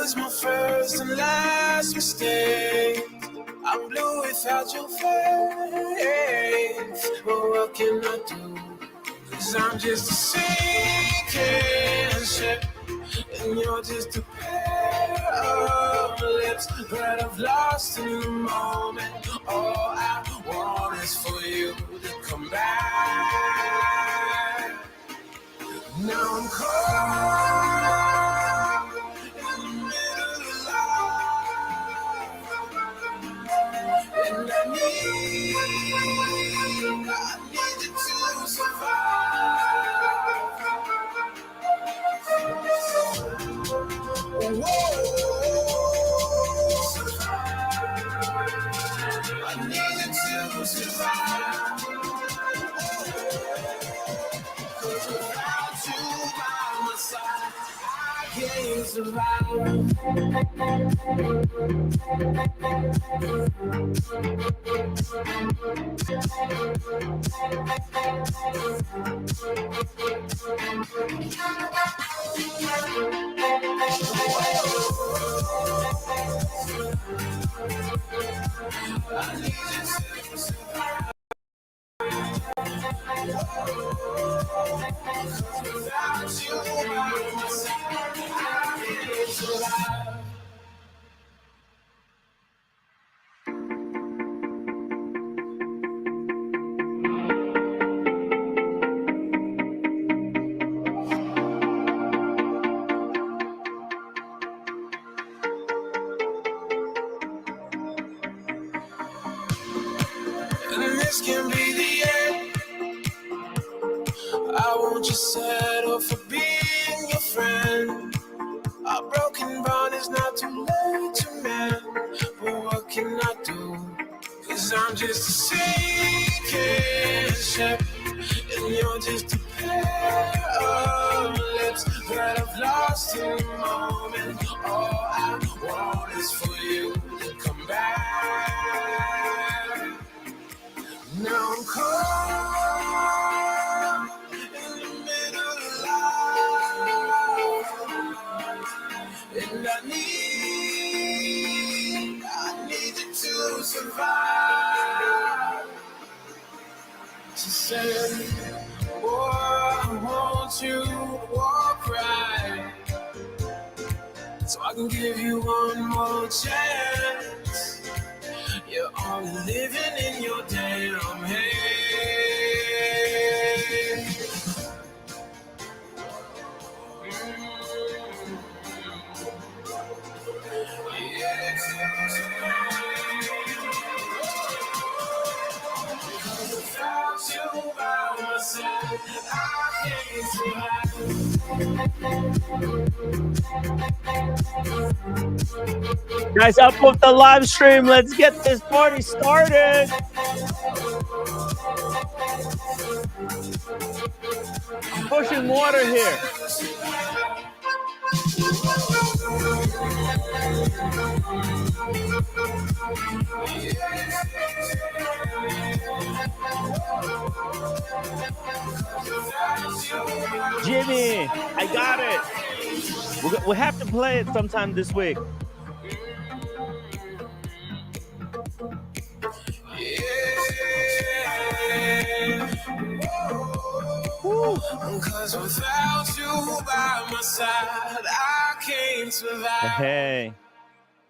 was my first and last mistake. I'm blue without your face. But what can I do? 'Cause I'm just a sinking ship, and you're just a pair of lips that I've lost in the moment. All I want is for you to come back. Now I'm caught in the middle of life, and I need you to survive. Whoa, I need you to survive. 'Cause without you by my side, I can't survive. I need you to survive. Without you by my side, I can't survive. And this can be the end. I won't just settle for being your friend. Our broken bond is not too late to mend. But what can I do? 'Cause I'm just a sinking ship, and you're just a pair of lips that I've lost in the moment. All I want is for you to come back. Now I'm caught in the middle of life, and I need you to survive. She said, oh, I want you to walk right, so I can give you one more chance. You're only living in your damn head. Without you by my side, I can't survive. Guys, up with the live stream. Let's get this party started. I'm pushing water here. Jimmy, I got it. We have to play it sometime this week. Cause without you by my side, I can't survive. Hey,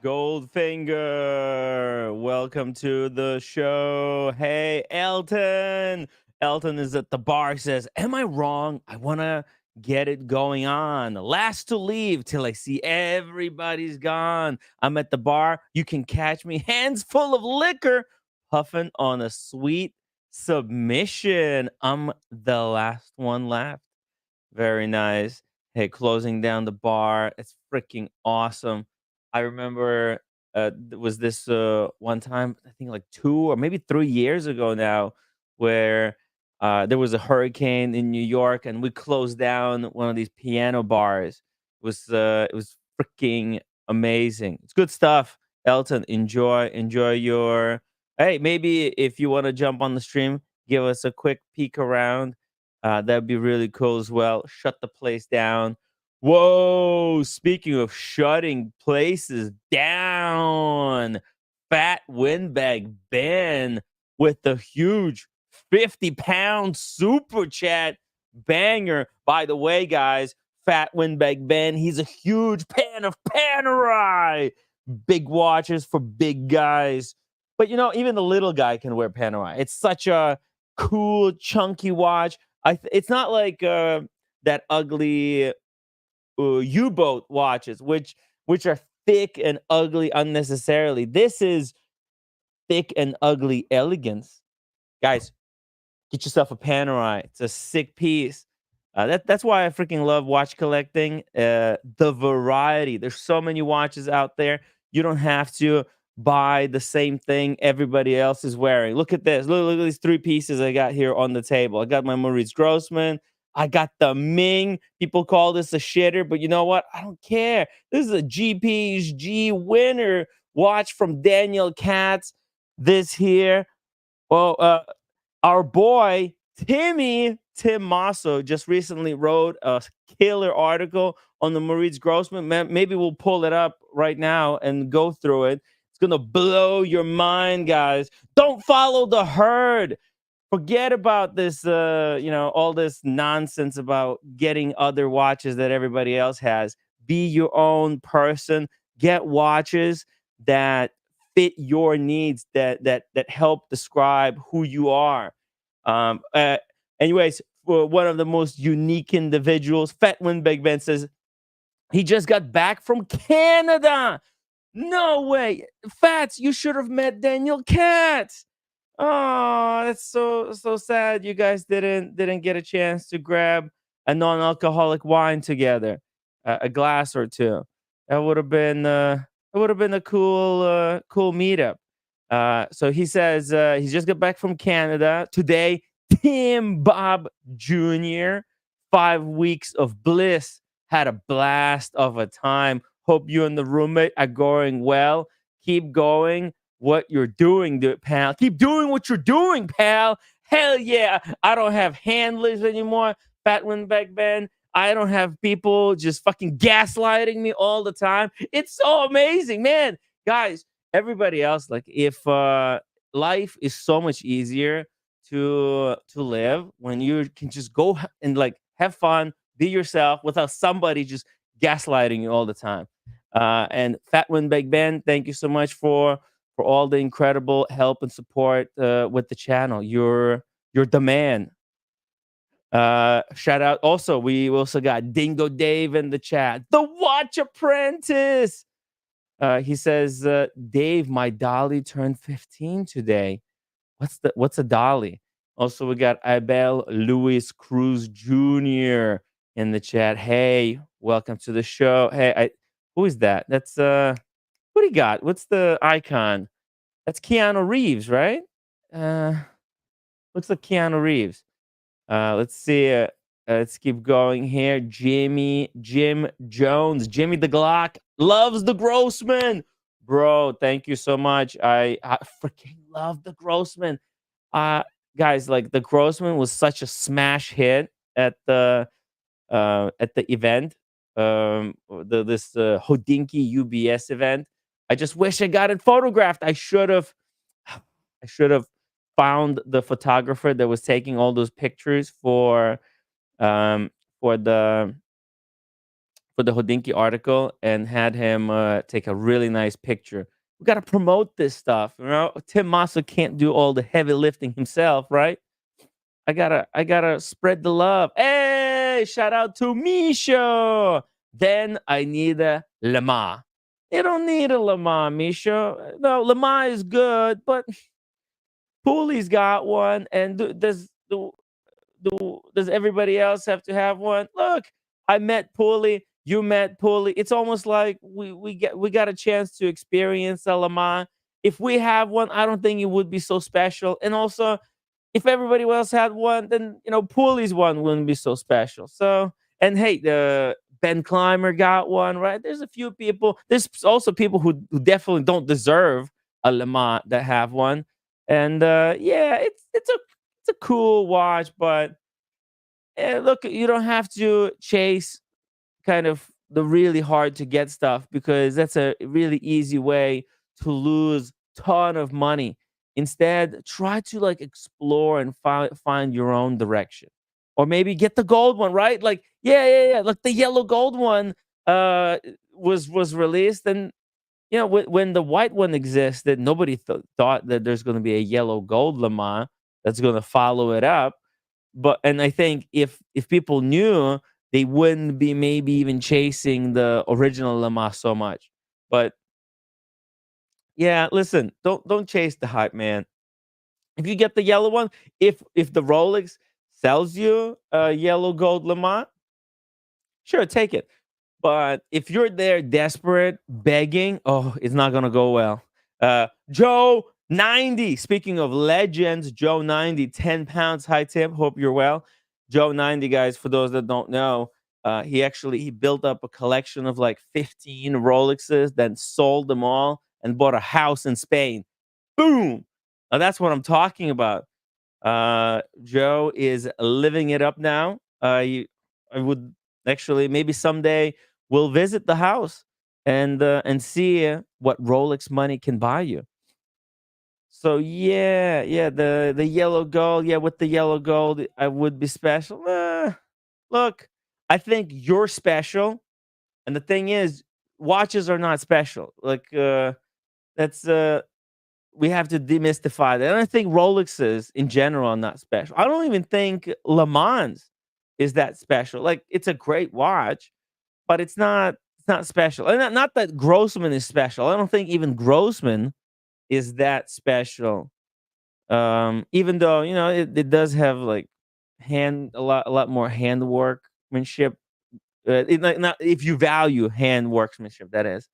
Goldfinger, welcome to the show. Hey, Elton. Elton is at the bar, says, am I wrong? I want to get it going on. Last to leave till I see everybody's gone. I'm at the bar. You can catch me hands full of liquor, puffing on a sweet submission. I'm the last one left. Very nice. Hey, closing down the bar. It's freaking awesome. I remember there was this one time, I think like 2 or maybe 3 years ago now, where there was a hurricane in New York, and we closed down one of these piano bars. It was freaking amazing. It's good stuff. Elton, enjoy your. Hey, maybe if you want to jump on the stream, give us a quick peek around. That'd be really cool as well. Shut the place down Whoa, speaking of shutting places down, Fat Windbag Ben with the huge 50-pound super chat banger. By the way, guys, Fat Windbag Ben, he's a huge fan of Panerai. Big watches for big guys. But even the little guy can wear Panerai. It's such a cool, chunky watch. It's not like that ugly U-boat watches, which are thick and ugly unnecessarily. This is thick and ugly elegance, guys. Get yourself a Panerai. It's a sick piece. That's why I freaking love watch collecting. The variety. There's so many watches out there. You don't have to buy the same thing everybody else is wearing. Look at this. Look at these three pieces I got here on the table. I got my Maurice Grossman. I got the Ming. People call this a shitter, but you know what? I don't care. This is a GP's G winner watch from Daniel Katz. This here. Well, our boy Tim Masso just recently wrote a killer article on the Maurice Grossman. Maybe we'll pull it up right now and go through it. It's gonna blow your mind, guys. Don't follow the herd. Forget about this, all this nonsense about getting other watches that everybody else has. Be your own person. Get watches that fit your needs, that help describe who you are. Um, uh, Anyways, for one of the most unique individuals, Fat Windbag Ben says he just got back from Canada. No way, Fats, you should have met Daniel Katz. Oh, that's so sad. You guys didn't get a chance to grab a non-alcoholic wine together, a glass or two. That would have been a cool meetup. So he says he just got back from Canada today. Tim Bob Jr. 5 weeks of bliss. Had a blast of a time. Hope you and the roommate are going well. Keep going what you're doing, pal. Keep doing what you're doing, pal. Hell yeah. I don't have handlers anymore. Fat Windbag Ben. I don't have people just fucking gaslighting me all the time. It's so amazing, man. Guys, everybody else, like if life is so much easier to live when you can just go and like have fun, be yourself without somebody just gaslighting you all the time. And Fat Windbag Ben, thank you so much for all the incredible help and support with the channel. You're the man. Shout out. Also, we also got Dingo Dave in the chat. The Watch Apprentice. He says, Dave, my dolly turned 15 today. What's a dolly? Also, we got Abel Luis Cruz Jr. in the chat. Hey, welcome to the show. Hey, who is that? That's what do you got? What's the icon? That's Keanu Reeves, right? Looks like Keanu Reeves. Let's see. Let's keep going here. Jim Jones, Jimmy the Glock loves the Grossman, bro. Thank you so much. I freaking love the Grossman. Guys, like the Grossman was such a smash hit at the event. This Hodinky UBS event. I just wish I got it photographed. I should have. I should have found the photographer that was taking all those pictures um for the Hodinky article and had him take a really nice picture. We got to promote this stuff. Tim Massa can't do all the heavy lifting himself, right? I gotta spread the love. Hey, shout out to Misha. Then I need a Lama. You don't need a Lama, Misha. No, Lama is good, but Pooley's got one, and does everybody else have to have one? Look, I met Pooley, you met Pooley. It's almost like we got a chance to experience a Le Mans. If we have one, I don't think it would be so special. And also, if everybody else had one, then Pooley's one wouldn't be so special. So, and hey, the Ben Clymer got one, right? There's a few people. There's also people who definitely don't deserve a Le Mans that have one. And yeah, it's a cool watch, but look, you don't have to chase kind of the really hard to get stuff, because that's a really easy way to lose ton of money. Instead, try to like explore and find your own direction, or maybe get the gold one, right? Like, yeah, like the yellow gold one uh was released, and when the white one existed, nobody thought that there's going to be a yellow gold lemma that's going to follow it up. But and I think if people knew, they wouldn't be maybe even chasing the original lemma so much. But yeah, listen, don't chase the hype, man. If you get the yellow one, if the Rolex sells you a yellow gold lemma, sure, take it. But if you're there desperate, begging, oh, it's not gonna go well. Joe 90. Speaking of legends, Joe 90, 10 pounds high tip. Hope you're well. Joe 90, guys, for those that don't know, he built up a collection of like 15 Rolexes, then sold them all and bought a house in Spain. Boom. Now that's what I'm talking about. Joe is living it up now. I would actually, maybe someday we'll visit the house and see what Rolex money can buy you. So yeah, the yellow gold, yeah, with the yellow gold, I would be special. Look, I think you're special, and the thing is, watches are not special. Like that's we have to demystify that. And I think Rolexes in general are not special. I don't even think Le Mans is that special. Like, it's a great watch, but it's not special. And not that Grossman is special. I don't think even Grossman is that special. Even though it does have like a lot more hand workmanship. Not if you value hand workmanship, that is.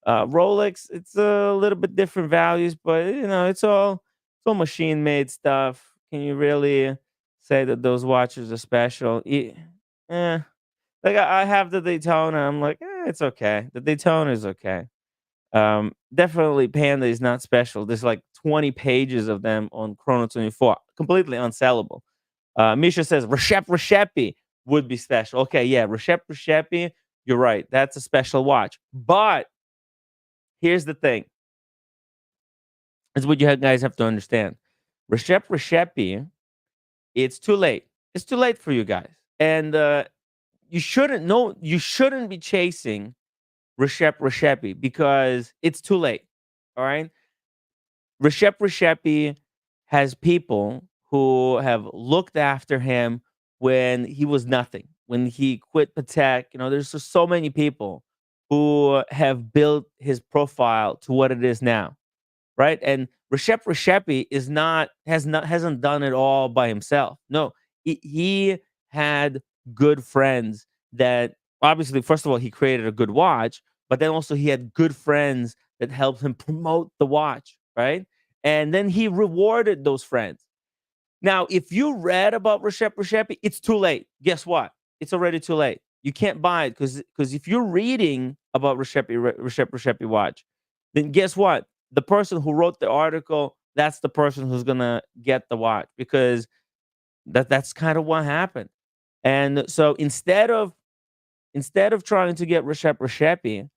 Rolex, it's a little bit different values, but it's all machine made stuff. Can you really say that those watches are special? Eh. Like I have the Daytona. I'm like, it's okay. The Daytona is okay. Definitely Panda is not special. There's like 20 pages of them on Chrono 24, completely unsellable. Misha says Reshepi would be special. Okay, yeah, Reshepi. You're right. That's a special watch, but here's the thing. Is what you guys have to understand. Reshepi, it's too late. It's too late for you guys. And you shouldn't be chasing Reshepi because it's too late. All right? Reshepi has people who have looked after him when he was nothing. When he quit Patek, there's just so many people who have built his profile to what it is now, right? And Reshepi hasn't done it all by himself. No, he had good friends that, obviously, first of all, he created a good watch, but then also he had good friends that helped him promote the watch, right? And then he rewarded those friends. Now, if you read about Reshepi, it's too late. Guess what? It's already too late. You can't buy it because if you're reading about Reshepi watch, then guess what? The person who wrote the article, that's the person who's gonna get the watch, because that's kind of what happened. And so instead of trying to get Reshepi,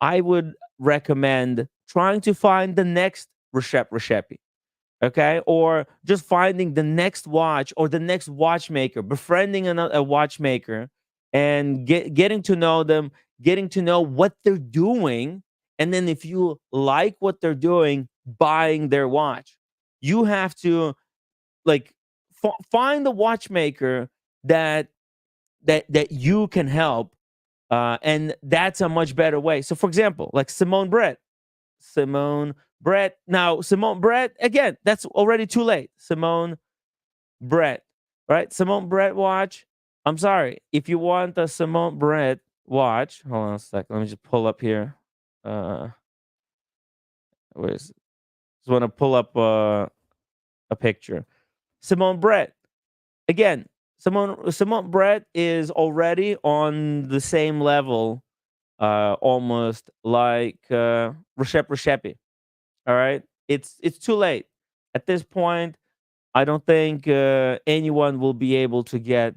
I would recommend trying to find the next Reshepi. Okay, or just finding the next watch or the next watchmaker, befriending a watchmaker, and getting to know them, getting to know what they're doing, and then if you like what they're doing, buying their watch. You have to, like, find the watchmaker that you can help, and that's a much better way. So, for example, like Simone Brett. Now, Simone Brett, again, that's already too late. Simone Brett, right? Simone Brett watch. I'm sorry. If you want a Simone Brett watch, hold on a second. Let me just pull up here. Uh, just want to pull up a picture. Simone Brett. Again, Simone Brett is already on the same level, almost like Reshepi. All right, it's too late at this point. I don't think anyone will be able to get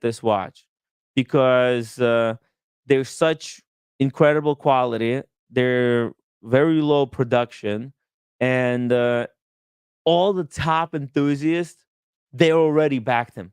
this watch, because they're such incredible quality. They're very low production, and all the top enthusiasts, they already backed him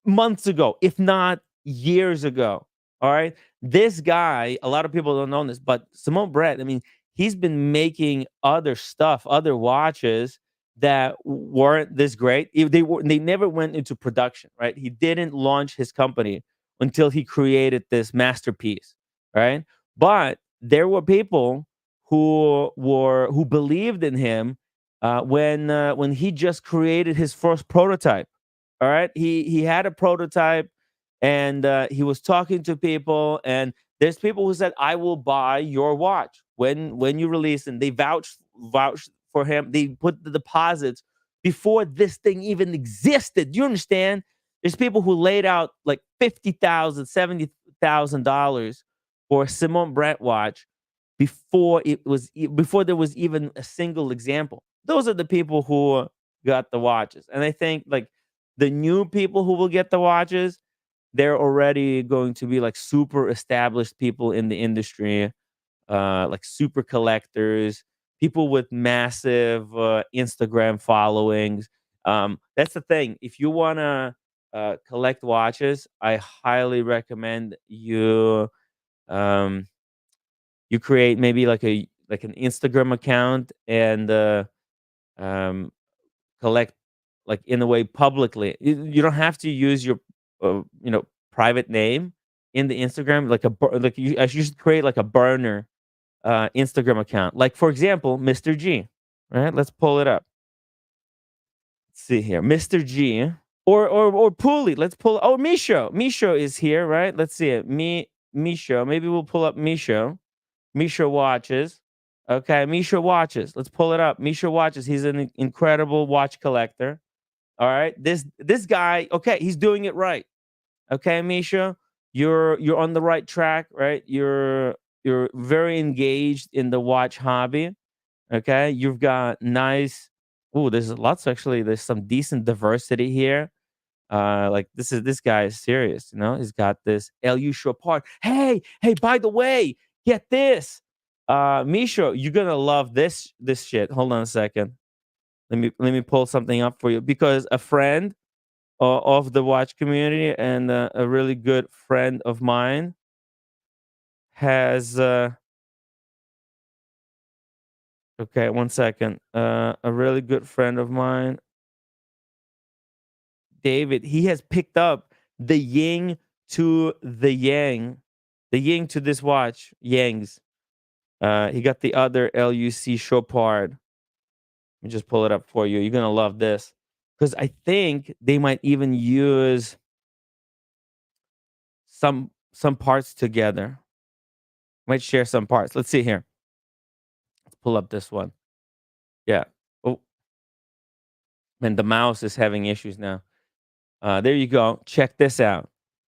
months ago, if not years ago. All right. This guy, a lot of people don't know this, but Simone Brett, I mean, he's been making other stuff, other watches that weren't this great. They never went into production, right? He didn't launch his company until he created this masterpiece, right? But there were people who believed in him when he just created his first prototype. All right, he had a prototype, and he was talking to people, and there's people who said, "I will buy your watch when you release," and they vouched for him. They put the deposits before this thing even existed. Do you understand? There's people who laid out like $50,000, $70,000 for a Simone Brett watch before there was even a single example. Those are the people who got the watches, and I think like the new people who will get the watches, they're already going to be like super established people in the industry, like super collectors, people with massive Instagram followings. That's the thing. If you want to collect watches, I highly recommend um, you create maybe like an Instagram account, and um, collect like in a way publicly. You don't have to use your private name in the Instagram. Like you should create like a burner Instagram account. Like for example, Mr. G. Right? Let's pull it up. Let's see here, Mr. G. Or Pooley. Let's pull. Oh, Misho. Misho is here, right? Let's see it. Misho. Maybe we'll pull up Misho. Misha watches. Okay, Misha watches. Let's pull it up. Misha watches. He's an incredible watch collector. All right. This guy, okay, he's doing it right. Okay, Misha, you're on the right track, right? You're very engaged in the watch hobby. Okay, you've got nice. Oh, there's lots actually. There's some decent diversity here. Like this guy is serious. He's got this LU Chopard. Hey, by the way, get this. Misha, you're gonna love this shit. Hold on a second. Let me pull something up for you, because a friend of the watch community, and a really good friend of mine has okay, one second. A really good friend of mine, David, he has picked up the yin to the yang, the yin to this watch, yangs. He got the other LUC Chopard. Let me just pull it up for you. You're gonna love this, because I think they might even use some parts together. Might share some parts. Let's see here. Let's pull up this one. Yeah. Oh, man, the mouse is having issues now. There you go. Check this out.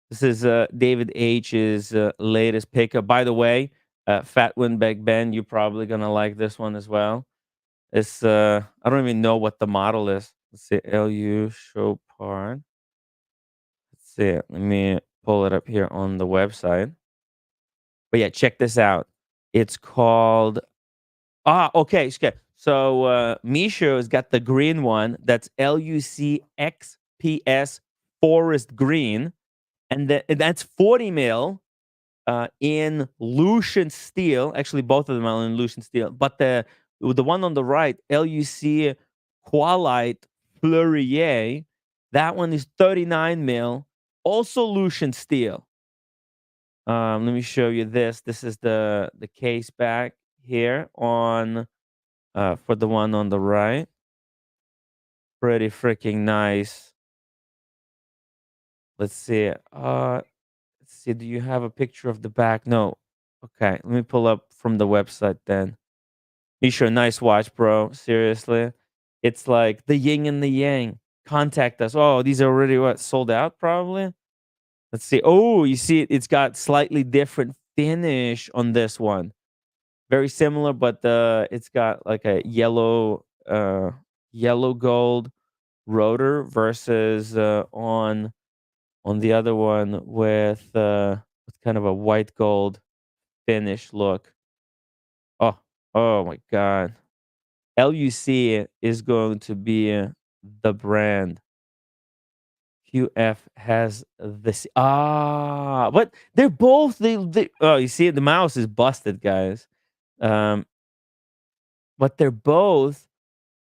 This is David H's latest pickup. By the way, Fat Windbag Ben, you're probably gonna like this one as well. It's I don't even know what the model is. Let's see, LU Chopard. Let's see. Let me pull it up here on the website. But yeah, check this out. It's called okay. Okay. So Misha has got the green one. That's LUCXPS Forest Green, and that's 40 mil in Lucian steel. Actually, both of them are in Lucian steel. But the one on the right, LUC Qualite Fleurier, that one is 39 mil, also Lucian steel. Let me show you this. This is the case back here on for the one on the right. Pretty freaking nice. Let's see. Let's see. Do you have a picture of the back? No. Okay. Let me pull up from the website then. Misha, nice watch, bro. Seriously. It's like the yin and the yang. Contact us. Oh, these are already what, sold out probably? Let's see. Oh, you see it, it's got slightly different finish on this one. Very similar, but it's got like a yellow gold rotor versus on the other one with with kind of a white gold finish look. Oh, oh my god. LUC is going to be the brand. QF has this. But they're both they oh, you see the mouse is busted, guys. Um, but they're both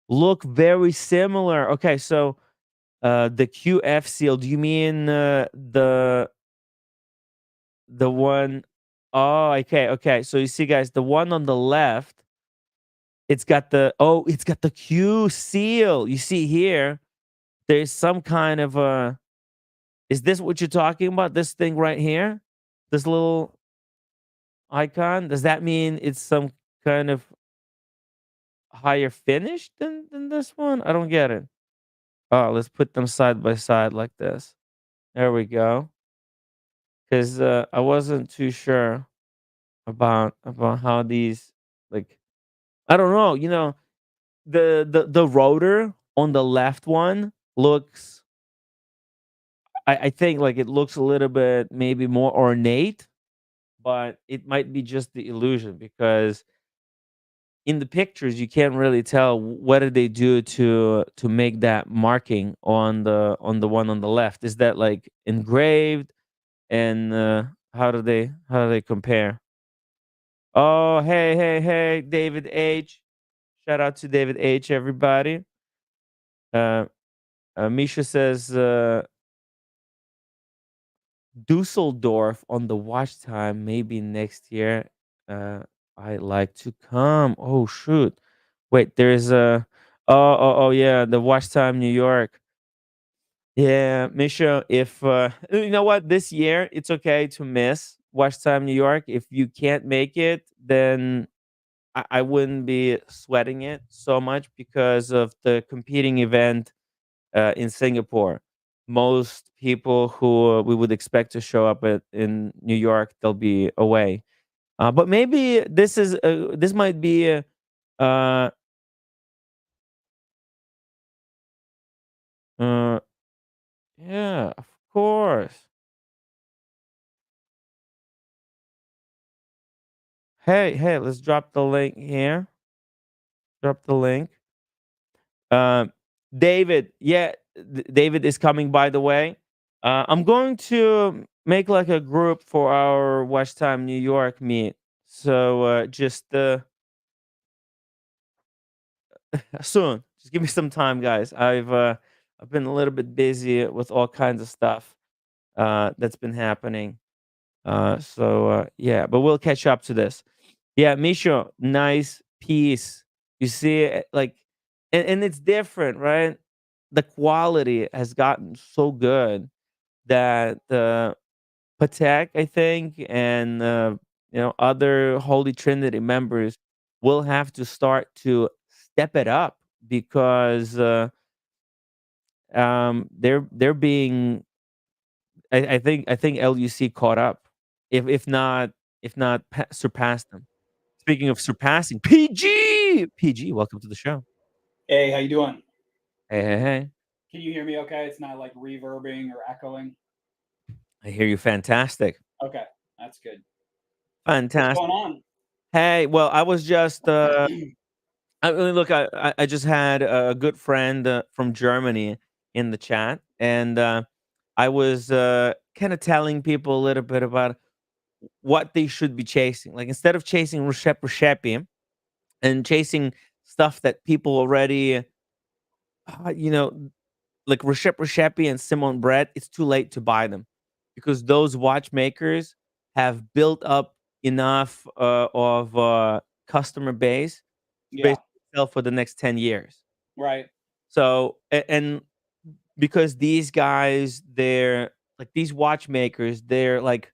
look very similar. Okay, so the QF seal, do you mean the one oh, okay, okay. So you see guys, the one on the left, it's got the Q seal. You see here, there's some kind of a is this what you're talking about? This thing right here? This little icon? Does that mean it's some kind of higher finish than this one? I don't get it. Oh, let's put them side by side like this. There we go. Because I wasn't too sure about how these like I don't know. You know the rotor on the left one looks. I think like it looks a little bit maybe more ornate, but it might be just the illusion because in the pictures you can't really tell what did they do to make that marking on the one on the left. Is that like engraved and how do they compare? Oh, hey, hey, hey, David H. Shout out to David H, everybody. Uh, Misha says Dusseldorf on the watch time, maybe next year. Uh, I like to come. Oh shoot! Wait, there's a oh yeah, the watch time New York. Yeah, Misha. If you know what, this year it's okay to miss watch time New York. If you can't make it, then I wouldn't be sweating it so much because of the competing event in Singapore. Most people who we would expect to show up in New York, they'll be away. But maybe this might be uh, uh, yeah, of course. Hey, hey, let's drop the link here. Drop the link. Um, David, yeah, David is coming. By the way, I'm going to make like a group for our Watch Time New York meet. So just soon. Just give me some time, guys. I've been a little bit busy with all kinds of stuff that's been happening. Yeah, but we'll catch up to this. Yeah, Misha, nice piece. You see it like and it's different, right? The quality has gotten so good that Patek, I think, and other Holy Trinity members will have to start to step it up because they're being I think LUC caught up if not surpassed them. Speaking of surpassing, PG, welcome to the show. Hey, how you doing? Hey, hey, hey. Can you hear me okay? It's not like reverbing or echoing. I hear you. Fantastic, Okay, that's good. What's fantastic. going on? Hey, well, I was just look. I just had a good friend from Germany in the chat, and I was kind of telling people a little bit about what they should be chasing. Like instead of chasing Rushepi and chasing stuff that people already, you know, like Rushepi and Simone Brett, it's too late to buy them because those watchmakers have built up enough of customer base to Yeah, basically sell for the next 10 years. right, So, and because these guys, they're like these watchmakers, they're like,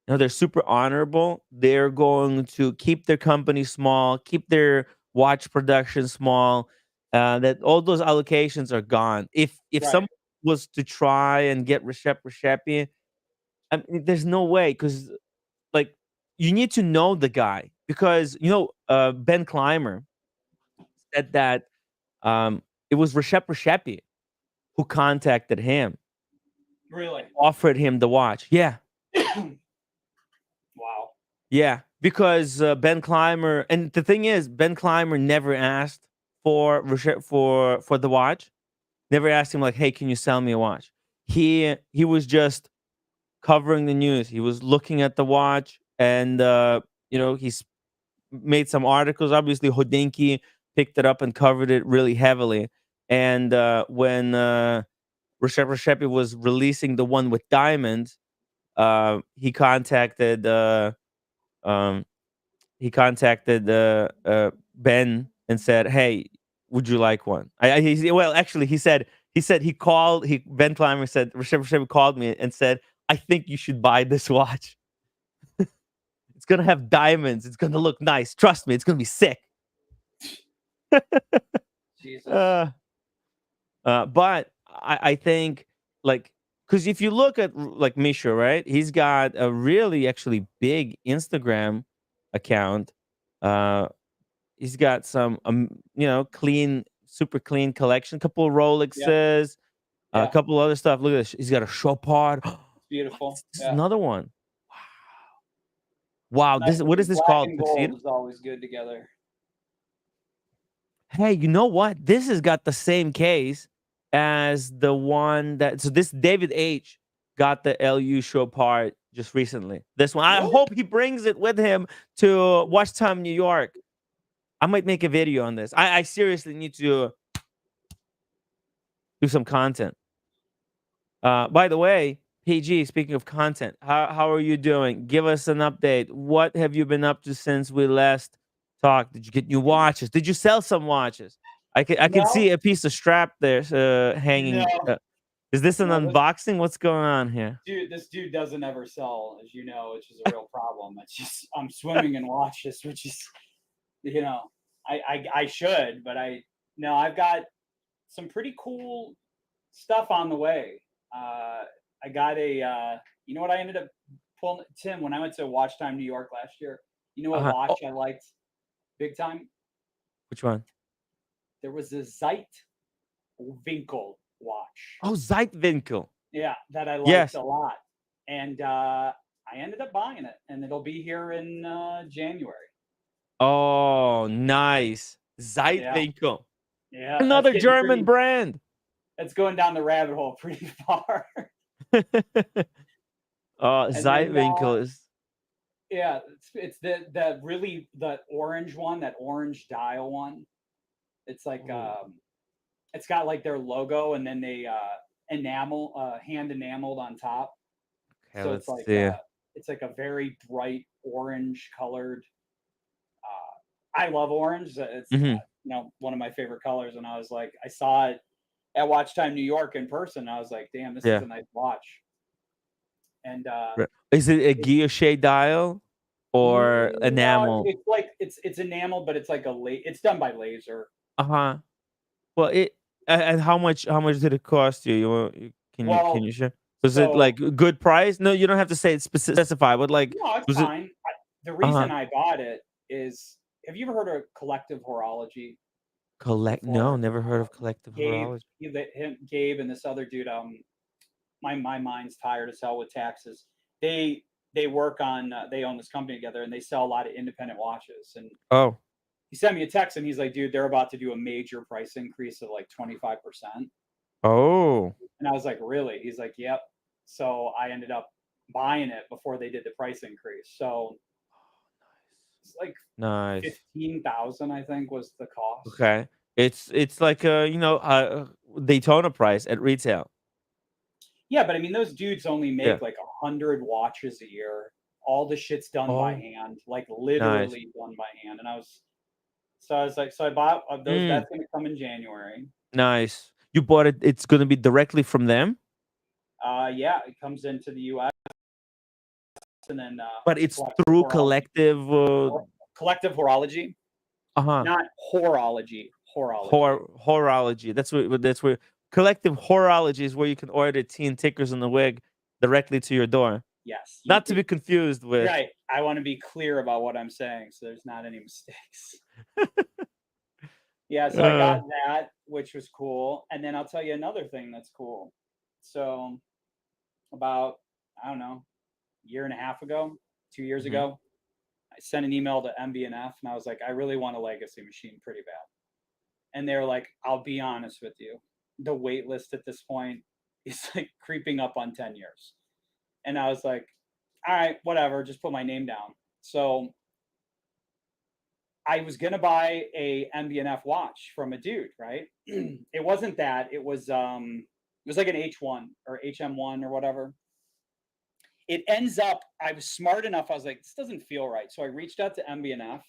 they're super honorable. They're going to keep their company small, keep their watch production small. That all those allocations are gone. If right, someone was to try and get Reshepi, I mean, there's no way because like you need to know the guy because Ben Clymer said that it was Reshepi who contacted him, really. offered him the watch. Yeah, Yeah, because Ben Clymer, and the thing is, Ben Clymer never asked for the watch. Never asked him like, "Hey, can you sell me a watch?" He was just covering the news. He was looking at the watch, and he's made some articles. Obviously, Hodinky picked it up and covered it really heavily. And when Reshepy was releasing the one with diamonds, he contacted um, Ben and said, "Hey, would you like one?" Well, actually, Ben Clymer said Reshepy called me and said, "I think you should buy this watch. It's gonna have diamonds. It's gonna look nice. Trust me, it's gonna be sick." Jesus. Uh, but I think like because if you look at like Misha, right? He's got a really actually big Instagram account. Uh, he's got some clean, super clean collection. Couple Yeah. Rolexes, a Yeah. couple other stuff. Look at this. He's got a Chopard. It's beautiful. This is Yeah. another one. Wow. Nice. What is this Black called? and Tuxedo? gold is always good together. Hey, you know what? This has got the same case as the one that. So this David H got the LU show part just recently. This one, I Really? hope he brings it with him to Watch Time New York. I might make a video on this. I seriously need to do some content. By the way, PG, speaking of content, how are you doing? Give us an update. What have you been up to since we last talked? Did you get new watches? Did you sell some watches? I can see No. a piece of strap there hanging. No. Is this an No. unboxing? What's going on here? This dude doesn't ever sell, as you know, which is a real problem. It's just I'm swimming in watches, which is, you know, I should, but no, I've got some pretty cool stuff on the way. I got you know what I ended up pulling, Tim, when I went to Watch Time New York last year. You know what Uh-huh. Oh, watch I liked big time? which one? There was a Winkel watch. Oh, Zeitwinkel. Yeah, that I liked Yes. a lot, and I ended up buying it, and it'll be here in January. Oh, nice. Yeah, Zeitwinkel. yeah, that's Another getting German pretty. brand. That's going down the rabbit hole pretty far. And then Zeitwinkel is. yeah, it's the really the orange one, that orange dial one. It's like Ooh. it's got like their logo, and then they hand enameled on top. Okay, So let's see. it's like a very bright orange colored. I love orange. It's Hmm. one of my favorite colors, and I was like, I saw it at Watch Time New York in person. And I was like, damn, this is Yeah. a nice watch. And Is it a it, guilloche dial or no, enamel? it's like it's enameled, but it's like it's done by laser. Uh-huh. Well, and how much did it cost you? Can Well, you share? Was it so like a good price? No, you don't have to say it specify, but like no, it's was it fine. The uh-huh. reason I bought it is, have you ever heard of collective horology No, before? never heard of collective Gabe, horology. Gabe, and this other dude. My mind's tired as hell with taxes. They work on. They own this company together, and they sell a lot of independent watches. And Oh. he sent me a text, and he's like, "Dude, they're about to do a major price increase of like 25%." Oh. And I was like, "Really?" He's like, "Yep." So I ended up buying it before they did the price increase. So it's like Nice. 15,000, I think, was the cost. Okay. It's like Daytona price at retail. Yeah, but I mean, those dudes only Yeah. make like 100 watches a year. All the shit's done by Oh, hand, like nice. literally done by hand. And I was like, so I bought those. Mm, That's gonna come in January. nice. You bought it. It's gonna be directly from them, Yeah, it comes into the U.S. and then but it's collective through horology, collective. collective horology, Uh-huh. not horology, horology. Horology. That's where collective horology is where you can order tea and tickers and the wig directly to your door. Yes, Not to be confused with. right. I want to be clear about what I'm saying, so there's not any mistakes. Yeah, so I Uh, got that, which was cool. And then I'll tell you another thing that's cool. So about, I don't know, year and a half ago, 2 years mhm. ago, I sent an email to MB&F and I was like, I really want a legacy machine pretty bad. And they're like, I'll be honest with you, the wait list at this point is like creeping up on 10 years. And I was like, all right, whatever, just put my name down. So I was gonna buy a MB&F watch from a dude, right? It wasn't that. It was like an H1 or HM1 or whatever. It ends up, I was smart enough, I was like, this doesn't feel right. So I reached out to MB&F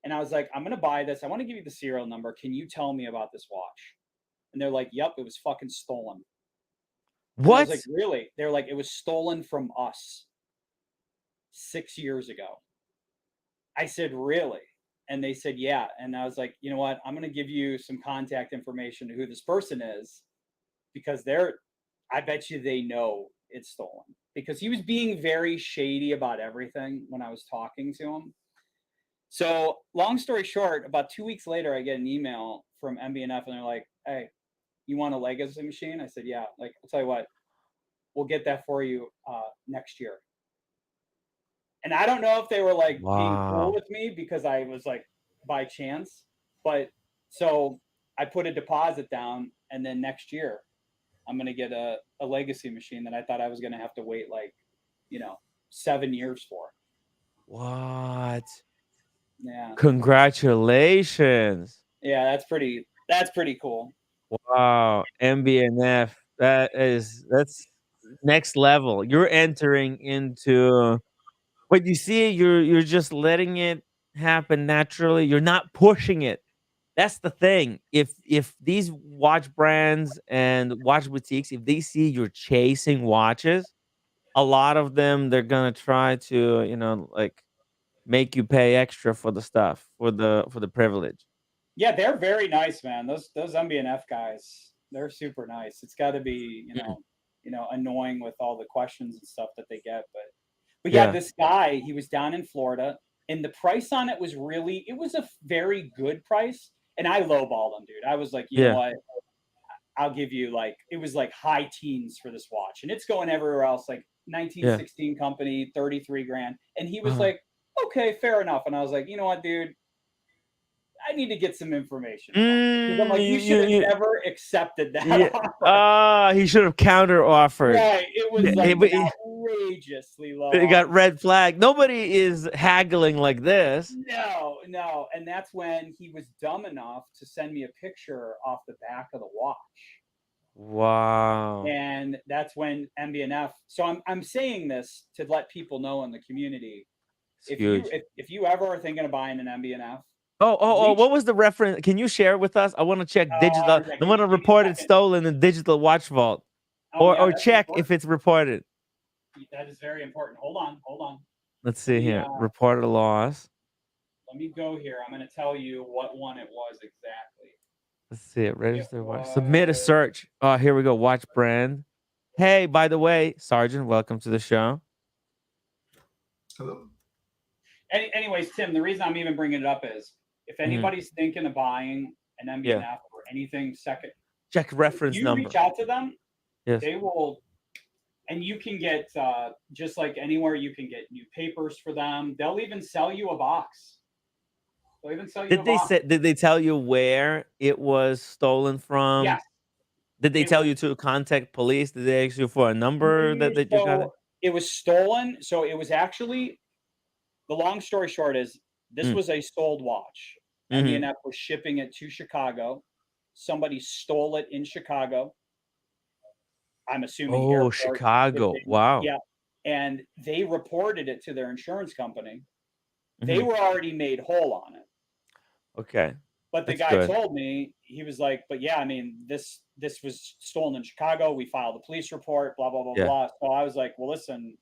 and I was like, I'm gonna buy this. I want to give you the serial number. Can you tell me about this watch? And they're like, yep, it was fucking stolen. And I was like, What? really? They're like, it was stolen from us 6 years ago. I said, really? And they said, yeah. And I was like, you know what? I'm going to give you some contact information to who this person is because I bet you they know it's stolen because he was being very shady about everything when I was talking to him. So long story short, about 2 weeks later, I get an email from MB&F and they're like, hey, you want a legacy machine? I said, yeah. Like, I'll tell you what, we'll get that for you next year. And I don't know if they were like being cool Wow. with me because I was like by chance, but so I put a deposit down and then next year I'm going to get a legacy machine that I thought I was going to have to wait like, 7 years for. What? Yeah. Congratulations. Yeah. That's pretty cool. Wow. MBNF. That's next level. You're entering into but you see you're just letting it happen naturally. You're not pushing it. That's the thing. If these watch brands and watch boutiques, if they see you're chasing watches, a lot of them they're gonna try to, like make you pay extra for the stuff, for the privilege. Yeah. They're very nice, man. Those MB&F guys, they're super nice. It's got to be, Mm, annoying with all the questions and stuff that they get, but yeah, yeah. this guy, he was down in Florida, and the price on it was it was a very good price. And I lowballed him, dude. I was like, you know Yeah. what? I'll give you like it was like high teens for this watch, and it's going everywhere else, like Yeah. 1916 company, 33 grand. And he was Uh, like, okay, fair enough. And I was like, you know what, dude? I need to get some information about it because I'm mm, like, you should have you never accepted that yeah. offer. He should have counter offered. Right? It was Yeah, like but outrageously low it on got it. red flag. Nobody is haggling like this. No, no. And that's when he was dumb enough to send me a picture off the back of the watch. Wow. And that's when MBNF. So I'm saying this to let people know in the community. It's huge. If you ever are thinking of buying an MBNF, Oh, reach. what was the reference? Can you share with us? I want to check digital. Yeah, I want to give me a report it second. stolen in digital watch vault. Oh yeah, Or that's check important. if it's reported. That is very important. Hold on. Let's see here. Report a loss. Let me go here. I'm going to tell you what one it was exactly. Let's see it. It Register watch. Submit a was. search. Oh, here we go. Watch brand. Hey, by the way, Sergeant, welcome to the show. Hello. Anyways, Tim, the reason I'm even bringing it up is if anybody's thinking of buying an MBNF or anything second, check reference you number. reach out to them. Yes. They will, and you can get just like anywhere you can get new papers for them. They'll even sell you a box. They'll even sell you a box. Did they tell you where it was stolen from? Yes. Did they tell you to contact police? Did they ask you for a number that you got it? It was stolen. So it was actually, the long story short is this was a sold watch. MBNF was shipping it to Chicago. Somebody stole it in Chicago. I'm assuming. Oh, Chicago. Wow. Yeah. And they reported it to their insurance company. They were already made whole on it. Okay. But the guy told me, he was like, but yeah, I mean, this was stolen in Chicago. We filed a police report, blah, blah, blah, blah. So I was like, well, listen,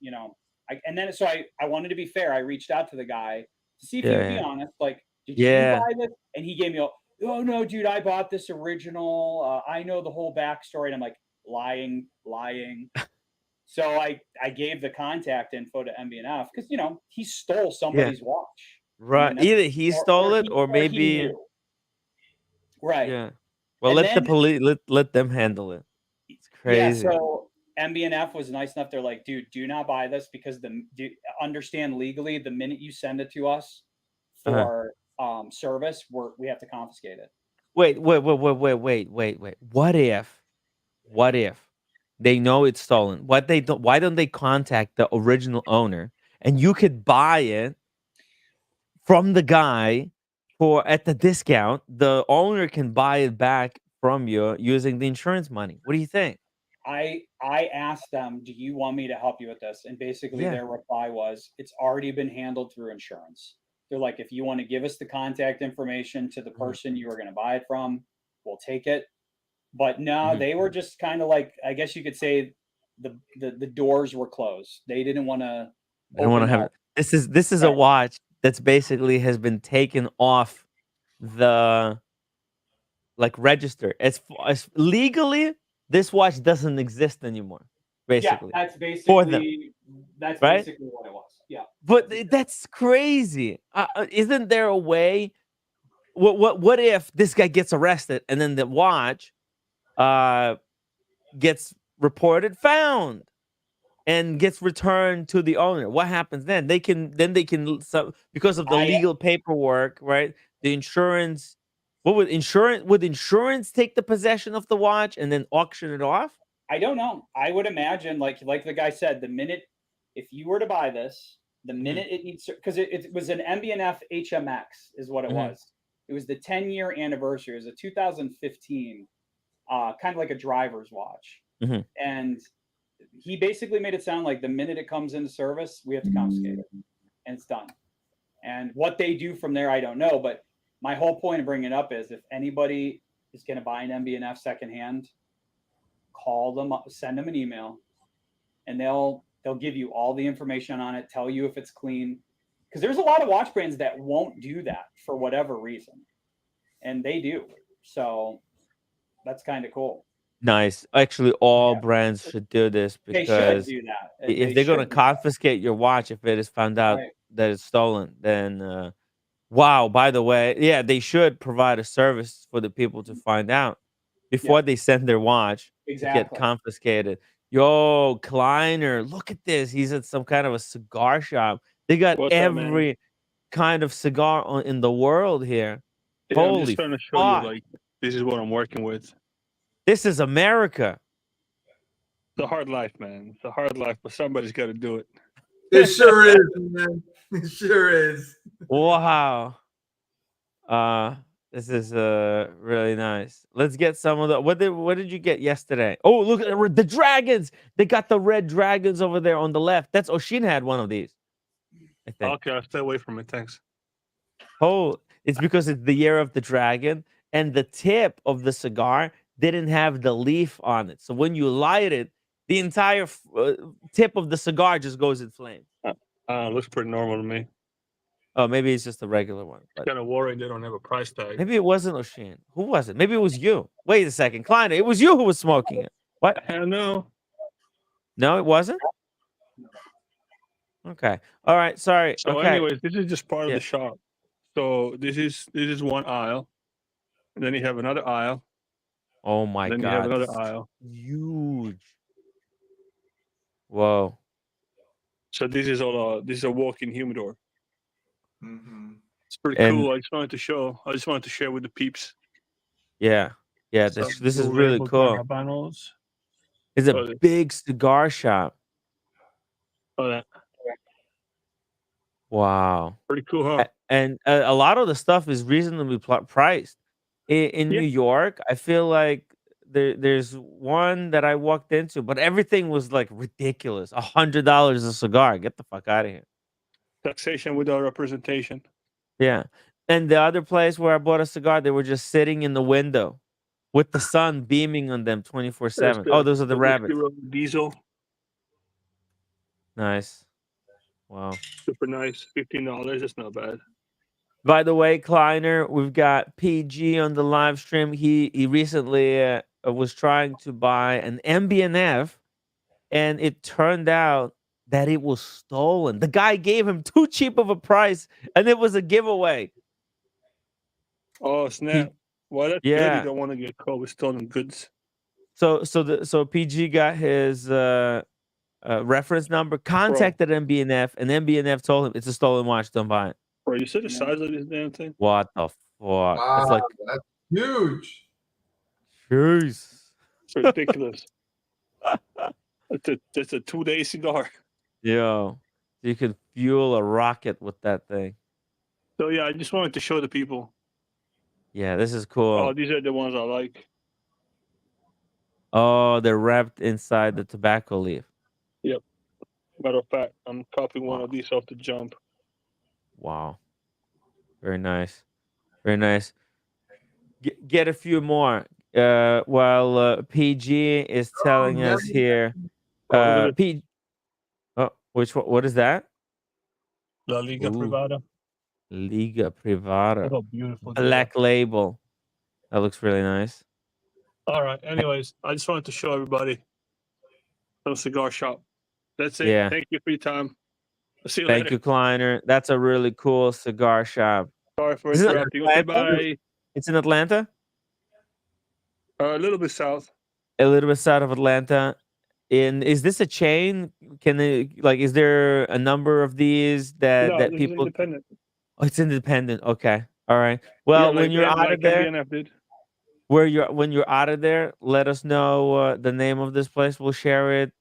I wanted to be fair. I reached out to the guy to see if he would be honest. Like, did you buy this? And he gave me oh no, dude, I bought this original. I know the whole backstory. And I'm like, lying. So I gave the contact info to MBNF because, he stole somebody's watch. Right. Either he stole it or maybe. Right. Yeah. Well, let the police let them handle it. It's crazy. Yeah. So MBNF was nice enough. They're like, dude, do not buy this because understand legally the minute you send it to us Uh-huh. for service, we have to confiscate it. Wait. What if they know it's stolen? What they don't? Why don't they contact the original owner and you could buy it from the guy for at the discount? The owner can buy it back from you using the insurance money. What do you think? I asked them, do you want me to help you with this? And basically Yeah. their reply was, it's already been handled through insurance. They're like, if you want to give us the contact information to the person you were going to buy it from, we'll take it. But no, they were just kind of like, I guess you could say the doors were closed. They didn't want to I don't want to open have up. this is a Right. watch that's basically has been taken off the like register. As legally, this watch doesn't exist anymore. Basically, Yeah, that's for them, right? basically what it was. Yeah. But that's crazy. Isn't there a way? What if this guy gets arrested and then the watch uh gets reported found and gets returned to the owner? What happens then? They can so because of the I legal paperwork, right? The insurance. What would insurance take the possession of the watch and then auction it off? I don't know. I would imagine, like the guy said, the minute if you were to buy this, the minute it needs because it was an MBNF HMX is what it was. It was the 10-year anniversary. It was a 2015, kind of like a driver's watch. And he basically made it sound like the minute it comes into service, we have to confiscate it, and it's done. And what they do from there, I don't know. But my whole point of bringing it up is if anybody is going to buy an MBNF secondhand, call them up, send them an email, and they'll give you all the information on it, tell you if it's clean. Because there's a lot of watch brands that won't do that for whatever reason, and they do. So that's kind of cool. Nice. Actually, all brands should do this They should because do that. if They they're gonna should do that. confiscate your watch if it is found out Right. that it's stolen, then wow. By the way, yeah, they should provide a service for the people to find out before they send their watch to get Exactly. confiscated. Yo, Kleiner, look at this. He's at some kind of a cigar shop. They got What's up, man? every kind of cigar in the world here. Yeah, I'm Holy just trying to show you, fuck. like, this is what I'm working with. This is America. It's a hard life, man. It's a hard life, but somebody's got to do it. It sure is, man. It sure is. Wow. This is really nice. Let's get some of the what did you get yesterday? Oh, look at the dragons. They got the red dragons over there on the left. That's Oshin had one of these. I think. Okay, I'll stay away from it. Thanks. Oh, it's because it's the year of the dragon, and the tip of the cigar didn't have the leaf on it. So when you light it, the entire tip of the cigar just goes in flames. Looks pretty normal to me. Oh, maybe it's just a regular one. But Kind of worried they don't have a price tag. maybe it wasn't Oshin. Who was it? Maybe it was you. Wait a second, Kleiner. It was you who was smoking it. What? Hell no. No, it wasn't. Okay. All right. Sorry. So, okay. anyways, this is just part of the shop. So this is one aisle, and then you have another aisle. Oh my then god. you have another this is aisle. Huge. Whoa. So this is all. This is a walk-in humidor. It's pretty And- cool. I just wanted to share with the peeps. Yeah. Yeah. So This is Blue really Label cool. Habanos. It's a Oh, big cigar shop. Oh, that Wow. pretty cool, huh? And a lot of the stuff is reasonably priced. In Yeah. New York, I feel like there's one that I walked into, but everything was like ridiculous. $100 a cigar. Get the fuck out of here. Taxation without representation. Yeah. And the other place where I bought a cigar, they were just sitting in the window with the sun beaming on them 24/7. Oh, those are the rabbits. Whiskey Road Diesel. Nice. Wow. Super nice. $15. That's not bad. By the way, Kleiner, we've got PG on the live stream. He recently was trying to buy an MBNF, and it turned out that it was stolen. The guy gave him too cheap of a price, and it was a giveaway. Oh, snap. Well, that's good. Yeah. You don't want to get caught with stolen goods. So PG got his reference number, contacted MBNF, and MBNF told him it's a stolen watch. Don't buy it. Bro, you see the Yeah. size of this damn thing? What the fuck? It's Wow, like, that's huge. jeez. It's ridiculous. It's a 2-day cigar. Yo, you can fuel a rocket with that thing. So yeah, I just wanted to show the people. Yeah, this is cool. Oh, these are the ones I like. Oh, they're wrapped inside the tobacco leaf. Matter of fact, I'm copying one Wow. of these off the jump. Wow. Very nice. Very nice. Get a few more. While PG is telling never us here. Oh, look at PG. Oh, which one? What is that? La Liga Ooh. Privada. Liga Look Privada. how beautiful they are. Black label. That looks really nice. All right. Anyways, I just wanted to show everybody the cigar shop. That's it. Yeah. Thank you for your time. I'll see you Thank later. you, Kleiner. That's a really cool cigar shop. Sorry for Is it interrupting. Okay, Atlanta? bye. It's in Atlanta? A little bit south. A little bit south of Atlanta. Is this a chain? Is there a number of these No, that this is people? independent. Oh, it's independent. Okay. All right. Well, yeah, when you're out of there, MBNF did. when you're out of there, let us know the name of this place. We'll share it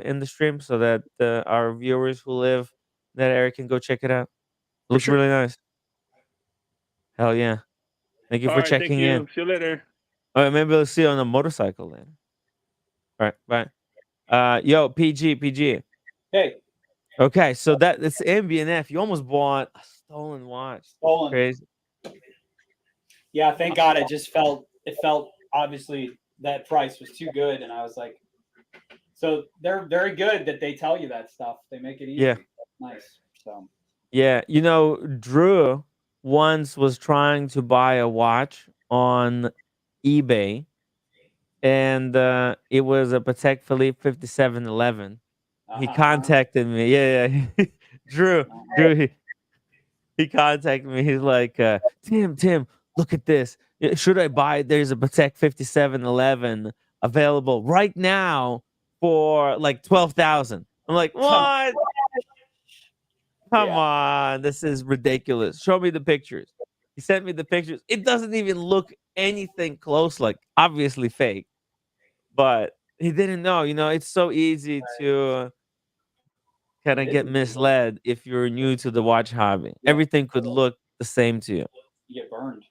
in the stream so that our viewers who live in that area can go check it out. Looks sure. really nice. Hell yeah. Thank you All for right, checking thank you. in. See you later. All right, maybe we'll see you on a motorcycle then. All right, bye. Yo, PG. Hey, Okay, so that's MBNF. You almost bought a stolen watch. stolen. Crazy. Yeah, thank God. It felt obviously that price was too good, and I was like, so they're very good that they tell you that stuff. They make it easy. Yeah. That's nice. So Yeah, Drew once was trying to buy a watch on eBay, and it was a Patek Philippe 5711. He contacted me. Yeah. Drew, he contacted me. He's like, Tim, look at this. Should I buy it? There's a Patek 5711 available right now for like 12,000. I'm like, what? Come Yeah. on, this is ridiculous. Show me the pictures. He sent me the pictures. It doesn't even look anything close, like obviously fake. But he didn't know. It's so easy to kind of It get is. misled if you're new to the watch hobby. Yeah. Everything could look the same to you. You get burned.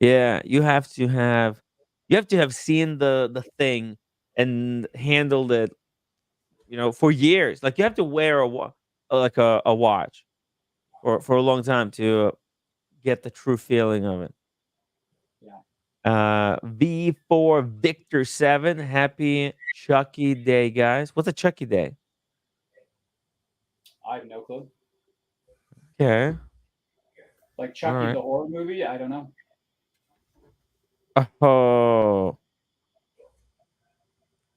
Yeah, you have to have seen the thing and handled it, for years. Like you have to wear a watch for a long time to get the true feeling of it. Yeah. V4 Victor 7. Happy Chucky Day, guys. What's a Chucky Day? I have no clue. Okay. Like Chucky Alright. the horror movie? I don't know. Oh.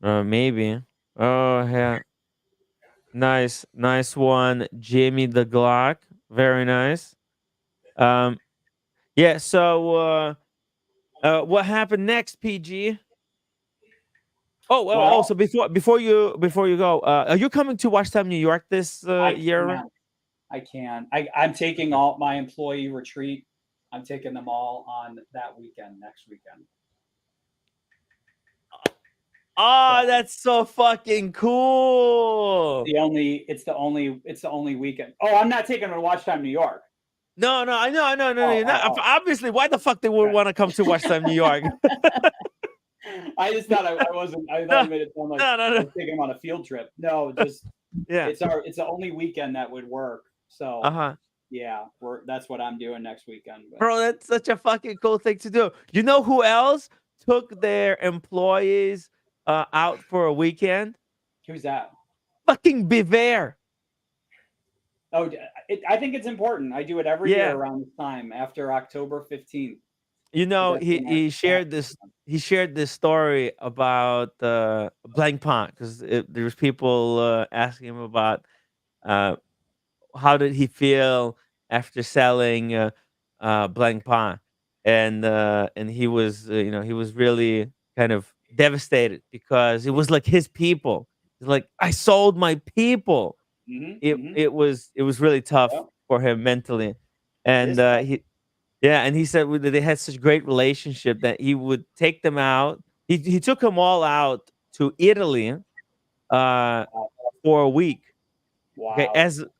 Maybe. Oh, yeah. Nice one, Jimmy the Glock. Very nice. Yeah. So, what happened next, PG? Well, So before you go, are you coming to Watch Time New York this year? I can. I'm taking all my employee retreat. I'm taking them all on that weekend, next weekend. Oh, that's so fucking cool. It's the only weekend. Oh, I'm not taking them to Watch Time New York. No, I know. You're not. Obviously, why the fuck they would want to come to Watch Time New York? I just thought I wasn't. I thought I made it sound like No. I was taking them on a field trip. No, just Yeah. It's the only weekend that would work. So yeah, that's what I'm doing next weekend. But. Bro, that's such a fucking cool thing to do. You know who else took their employees out for a weekend? Who's that? Fucking Biver. Oh, I think it's important. I do it every year around this time after October 15th. He shared this. He shared this story about Blank Pond because there was people asking him about how did he feel after selling Blank Pond, and he was he was really kind of devastated because it was like his people. He's like, I sold my people. It was really tough Yep. for him mentally, It and is tough. he said that they had such great relationship that he would take them out. He took them all out to Italy, for a week. Okay,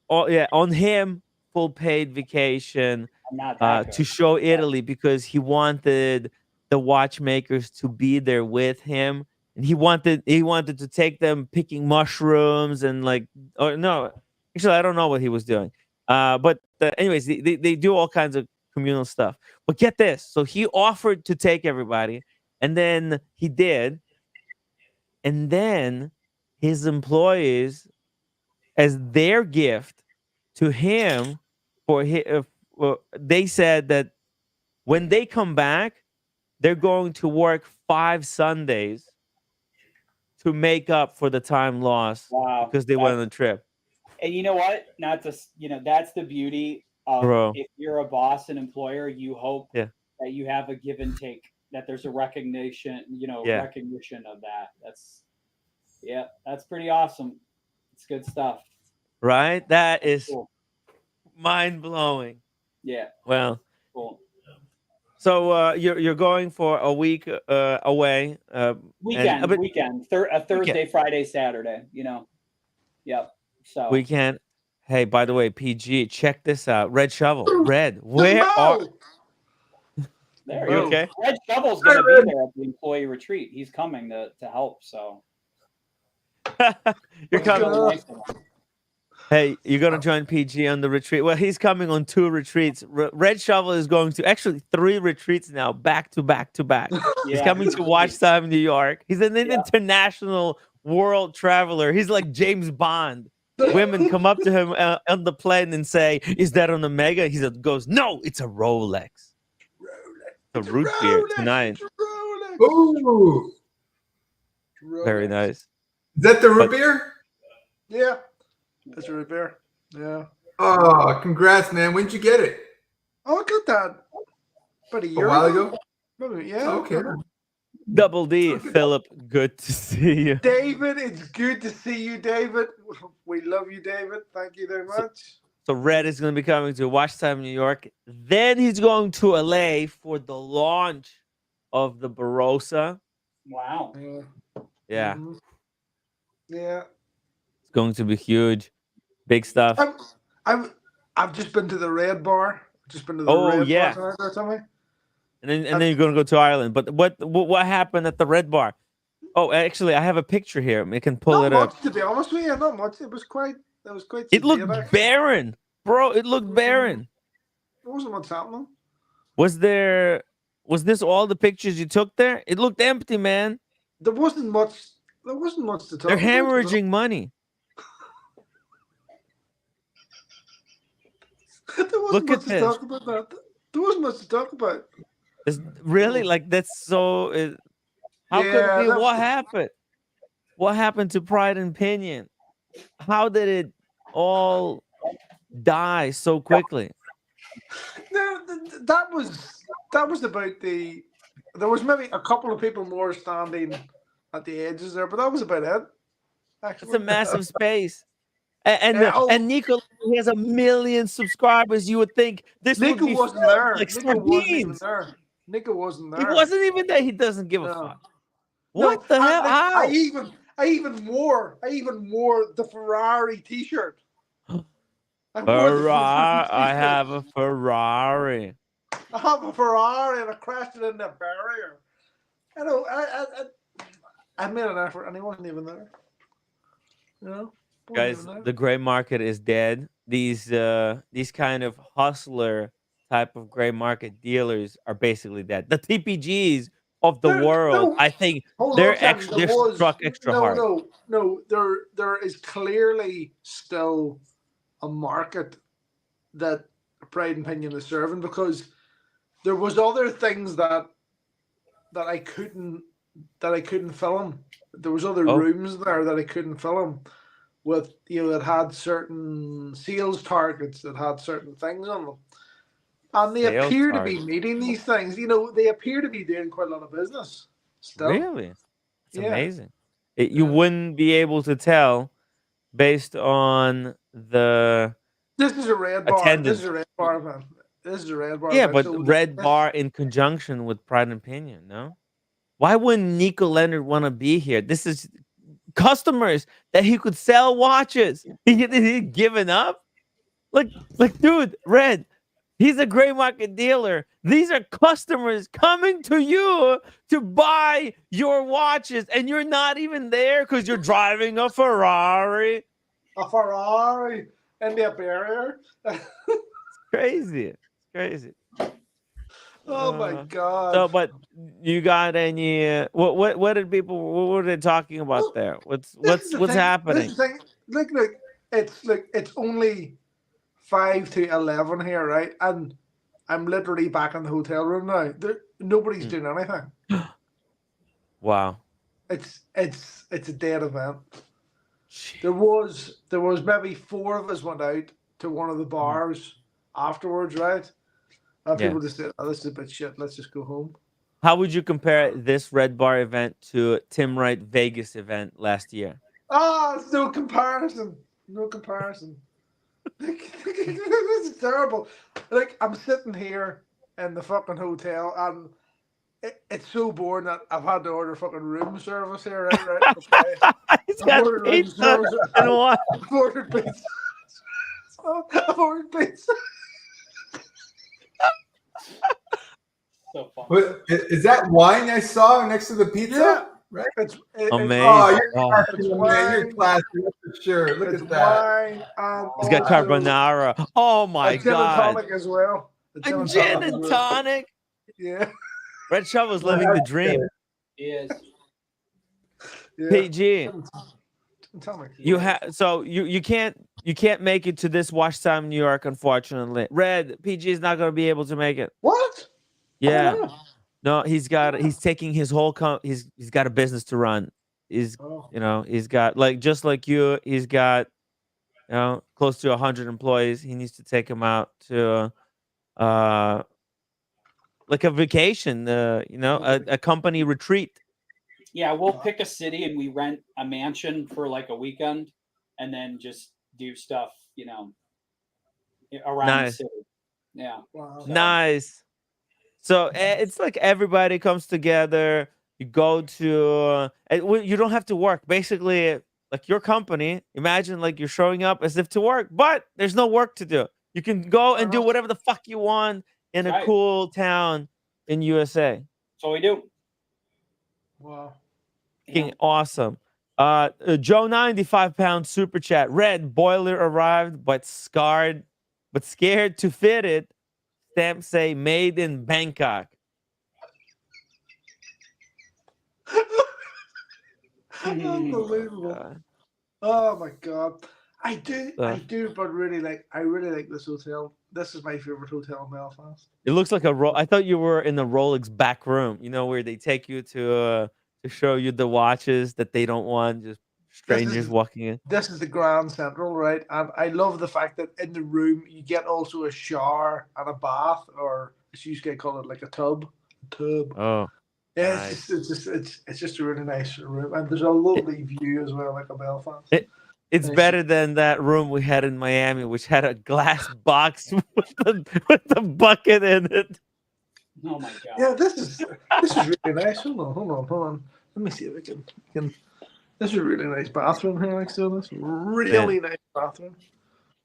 Wow. on him, full paid vacation, I'm not that to good. show Italy because he wanted the watchmakers to be there with him, and he wanted to take them picking mushrooms and like, or no, actually I don't know what he was doing. But anyways, they do all kinds of communal stuff. But get this, so he offered to take everybody, and then he did, and then his employees, as their gift to him, they said that when they come back, they're going to work 5 Sundays to make up for the time lost Wow. because they went on a trip. And you know what? Not to, that's the beauty of Bro. if you're a boss and employer, you hope Yeah. that you have a give and take, that there's a recognition, Yeah. recognition of that. That's pretty awesome. It's good stuff. Right? That is Cool. mind blowing. Yeah. Well, Cool. so you're going for a week away. Weekend. A Thursday, Weekend. Friday, Saturday. Yep. So We can't. Hey, by the way, PG, check this out. Red Shovel. Red, where are there you you okay? go. Red Shovel's going to be there at the employee retreat. He's coming to help. So You're coming. Really nice of him. Hey, you're gonna join PG on the retreat. Well, he's coming on 2 retreats. Red Shovel is going to actually 3 retreats now, back to back to back. He's Yeah. coming to Watch Time New York. He's an Yeah. international world traveler. He's like James Bond. Women come up to him on the plane and say, "Is that an Omega?" He goes, "No, it's a Rolex." The root beer tonight. Ooh, Very nice. is that the root But- beer? Yeah, that's a root beer. Yeah. Oh, congrats, man. When'd you get it? Oh, I got that about a year A while ago? Maybe, yeah. Okay. Double D, Philip, good to see you. David, it's good to see you, David. We love you, David. Thank you very much. So Red is going to be coming to Watch Time New York. Then he's going to LA for the launch of the Barossa. Wow. Yeah. Yeah, Mhm. Yeah. it's going to be huge. Big stuff. I've just been to the Red Bar. Just been to the Oh, Red yeah. Bar or something. And then you're going to go to Ireland. But what happened at the Red Bar? Oh, actually, I have a picture here. We can pull Not it up. much, to be honest with you. Not much. It was quite. It looked sedate, actually. barren, bro. It looked barren. There wasn't much happening. Was this all the pictures you took there? It looked empty, man. There wasn't much to talk They're about. hemorrhaging money. There wasn't Look much at to this. talk about that. There wasn't much to talk about. It's really like that's so. How could it Yeah, be? that- What happened? What happened to Pride and Pinion? How did it all die so quickly? No, that was about the. There was maybe a couple of people more standing at the edges there, but that was about it. Actually, It's a massive space. And Yeah, oh. and Nico, he has 1 million subscribers. You would think this would Nico be wasn't filled there. like Nico wasn't even sardines. there. Nico wasn't there. He wasn't even there. He doesn't give a No. fuck. What No, the hell? like, How? I even wore the Ferrari T-shirt. I wore the Ferrari. I T-shirt. have a Ferrari. I have a Ferrari and I crashed it in the barrier. I made an effort and he wasn't even there. You know, wasn't Guys, even there. the gray market is dead. These kind of hustler type of gray market dealers are basically dead. The TPGs of the world, No, I think hold they're on, Sam, extra. there They're was- struck extra no, hard. No. There is clearly still a market that Pride and Pinion is serving, because there was other things that I couldn't film. There was other Oh. rooms there that I couldn't film with, that had certain sales targets, that had certain things on them. And they Sales appear to be targets. meeting these things. They appear to be doing quite a lot of business still. Really? That's Yeah. amazing. You Yeah. wouldn't be able to tell based on the This is a red bar. This attendance. is a red bar event. This is a red bar Yeah, event. but So Red this, Bar in conjunction with Pride and Pinion, no? Why wouldn't Nico Leonard want to be here? This is customers that he could sell watches. He given up? Like, dude, Red, he's a gray market dealer. These are customers coming to you to buy your watches, and you're not even there because you're driving a Ferrari. a Ferrari and the barrier. Crazy. It's crazy. Oh my So, god. but you got any? What did people? What were they talking about there? This is What's the thing. This happening? is the thing. It's only 5 to 11 here, right? And I'm literally back in the hotel room now. Nobody's doing anything. Wow. It's a dead event. There was maybe 4 of us went out to one of the bars afterwards, right? And people just said, "Oh, this is a bit shit. Let's just go home." How would you compare this Red Bar event to Tim Wright Vegas event last year? Ah, it's no comparison. No comparison. This is terrible. Like, I'm sitting here in the fucking hotel, and it's so boring that I've had to order fucking room service here, right? Okay. He's got ordered room pizza service. and what? I've ordered pizza. I've ordered pizza. So fun. But is that wine I saw next to the pizza? Yeah. Right? Amazing. Oh, you're Oh. classy, man. You're classy, that's for sure. Look It's at that. wine and He's got also carbonara. Oh my a gin and god. tonic as well. A gin and tonic. Yeah. Red Shovel's living the dream. He is. Yeah. PG. Tonic. You have so you can't make it to this Watch Time New York, unfortunately. Red PG is not going to be able to make it. What? Yeah. Oh, No, he's taking his whole he's got a business to run. He's wow. he's got just like you, he's got close to 100 employees. He needs to take them out to like a vacation, a company retreat. Yeah, we'll pick a city and we rent a mansion for like a weekend, and then just do stuff, around Nice. the city. Yeah. Wow. So- Nice. So it's like everybody comes together. You go to you don't have to work. Basically, like your company, imagine like you're showing up as if to work, but there's no work to do. You can go and do whatever the fuck you want in a Right. cool town in USA. So we do. Wow. Fucking awesome. Joe 95 super chat. Red boiler arrived, but scared to fit it. Stamps say made in Bangkok. Unbelievable. Oh my god. I do, but I really like this hotel. This is my favorite hotel in Belfast. It looks like I thought you were in the Rolex back room, where they take you to show you the watches that they don't want, just strangers walking in. This is the Grand Central, right? And I love the fact that in the room you get also a shower and a bath, or as you usually call it, like a tub. Oh, Yeah, nice. it's just a really nice room, and there's a lovely view as well, like a Belfast. It's Nice. better than that room we had in Miami, which had a glass box with the bucket in it. Oh my god. Yeah, this is really nice. Hold on. Let me see if I can. This is a really nice bathroom here next to this. Really nice bathroom.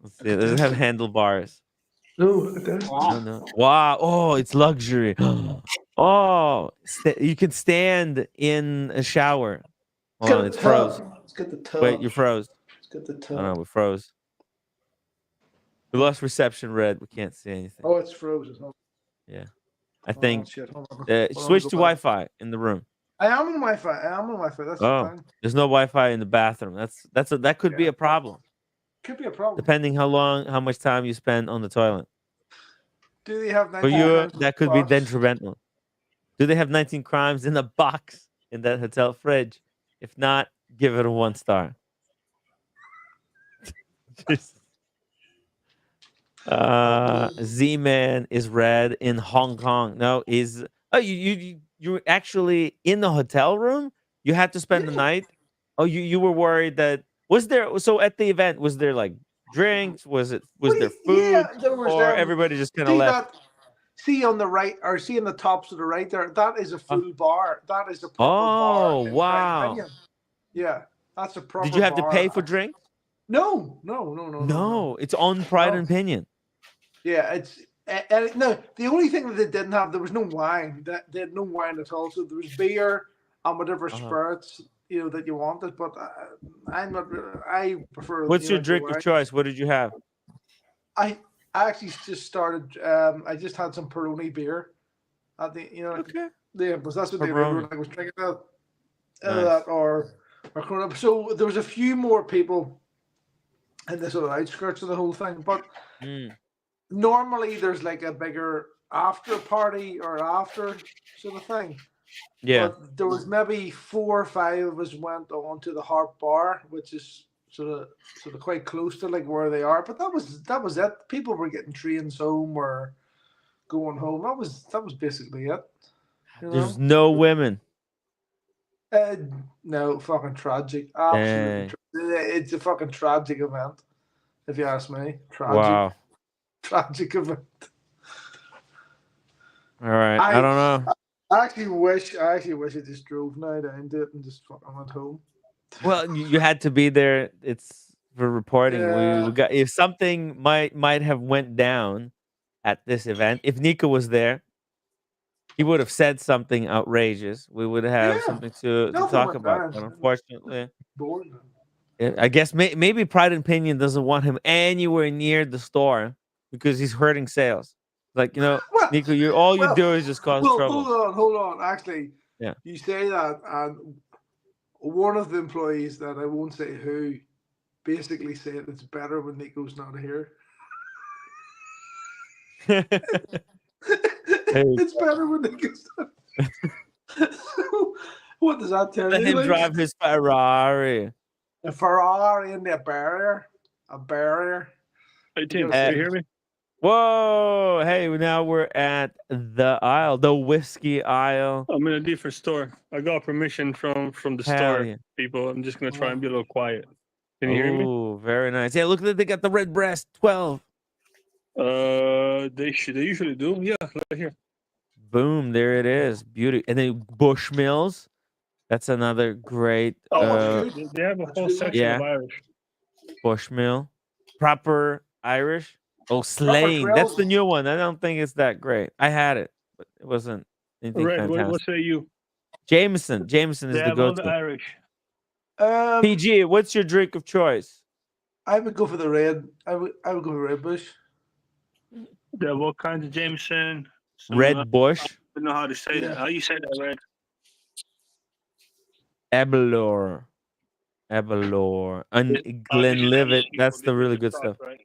Let's see. Does it have handlebars? No, it does. Wow. No. Wow. Oh, it's luxury. Oh, you can stand in a shower. Hold on, it's froze. Let's get the tub. Wait, you froze. Let's get the tub. Oh no, we froze. We lost reception, Red. We can't see anything. Oh, it's frozen. Yeah. I think shit. Hold on. switch to Go back. Wi-Fi in the room. I am on Wi-Fi. That's the Oh, thing. there's no Wi-Fi in the bathroom. That could be a problem, Could be a problem. depending how much time you spend on the toilet. Do they have For you, 19 that could be box? detrimental. Do they have 19 crimes in a box in that hotel fridge? If not, give it a 1 star. Z-Man is red in Hong Kong. No, you're actually in the hotel room You had to spend the Yeah. night. Oh, you were worried that was there. So at the event, was there like drinks? Was there food, Yeah, there was or everybody just kind of see left? that see on the right or see in the top to the right there, that is a Uh, full bar. That is a proper bar oh, in Pride and wow! Pinion. Yeah, that's a Did proper you have to pay bar. for drinks? No. No, it's on Pride No. and Pinion. Yeah, it's no. The only thing that they didn't have, there was no wine. That they had no wine at all. So there was beer and whatever Uh-huh. spirits that you wanted. But I'm not. I prefer. What's your the drink of wine. choice? What did you have? I actually just started. I just had some Peroni beer. At the Okay. yeah, but that's what they Peroni. were when I was drinking that. Nice. That or Corona. So there was a few more people in the sort of outskirts of the whole thing, but. Normally, there's like a bigger after party or after sort of thing. Yeah. But there was maybe 4 or 5 of us went on to the Harp Bar, which is sort of quite close to like where they are. But that was it. People were getting trains home or going home. That was basically it. There's no women. No, fucking tragic. Absolutely, Dang. it's a fucking tragic event. If you ask me, tragic. Wow. Tragic event. All right. I don't know. I actually wish I just drove now down to it and just fucking went home. Well, you had to be there. It's for reporting. Yeah. We got if something might have went down at this event. If Nico was there, he would have said something outrageous. We would have Yeah. something to Nothing talk went about. down. But unfortunately, Boring. I guess maybe Pride and Pinion doesn't want him anywhere near the store because he's hurting sales. Like, Well, Nico, all you do is just cause trouble. Hold on. Actually, Yeah. you say that, and one of the employees that I won't say who basically said it's better when Nico's not here. It's better when Nico's not here. So, what does that tell Let you? him Like, drive his Ferrari. a Ferrari and a barrier. Hey Tim, can you hear me? Whoa! Hey, now we're at the aisle, the whiskey aisle. I'm in a different store. I got permission from the Hell store yeah. people. I'm just gonna try and be a little quiet. Can you hear me? Oh, very nice. Yeah, look, they got the red breast 12. They usually do. Yeah, right here. Boom, there it is. Beauty. And then Bushmills. That's another great They have a whole section yeah. of Irish. Bushmill. Proper Irish. Oh, Slane. That's the new one. I don't think it's that great. I had it, but it wasn't anything fantastic. What say you? Jameson. Jameson is They the have all go-to. the Irish. PG, what's your drink of choice? I would go for the red. I would go for Red Bush. They have all kinds of Jameson. Red Bush. I don't know how to say that. How you say that, Red? Abelor. And Glenlivet. That's the really good stuff. Right?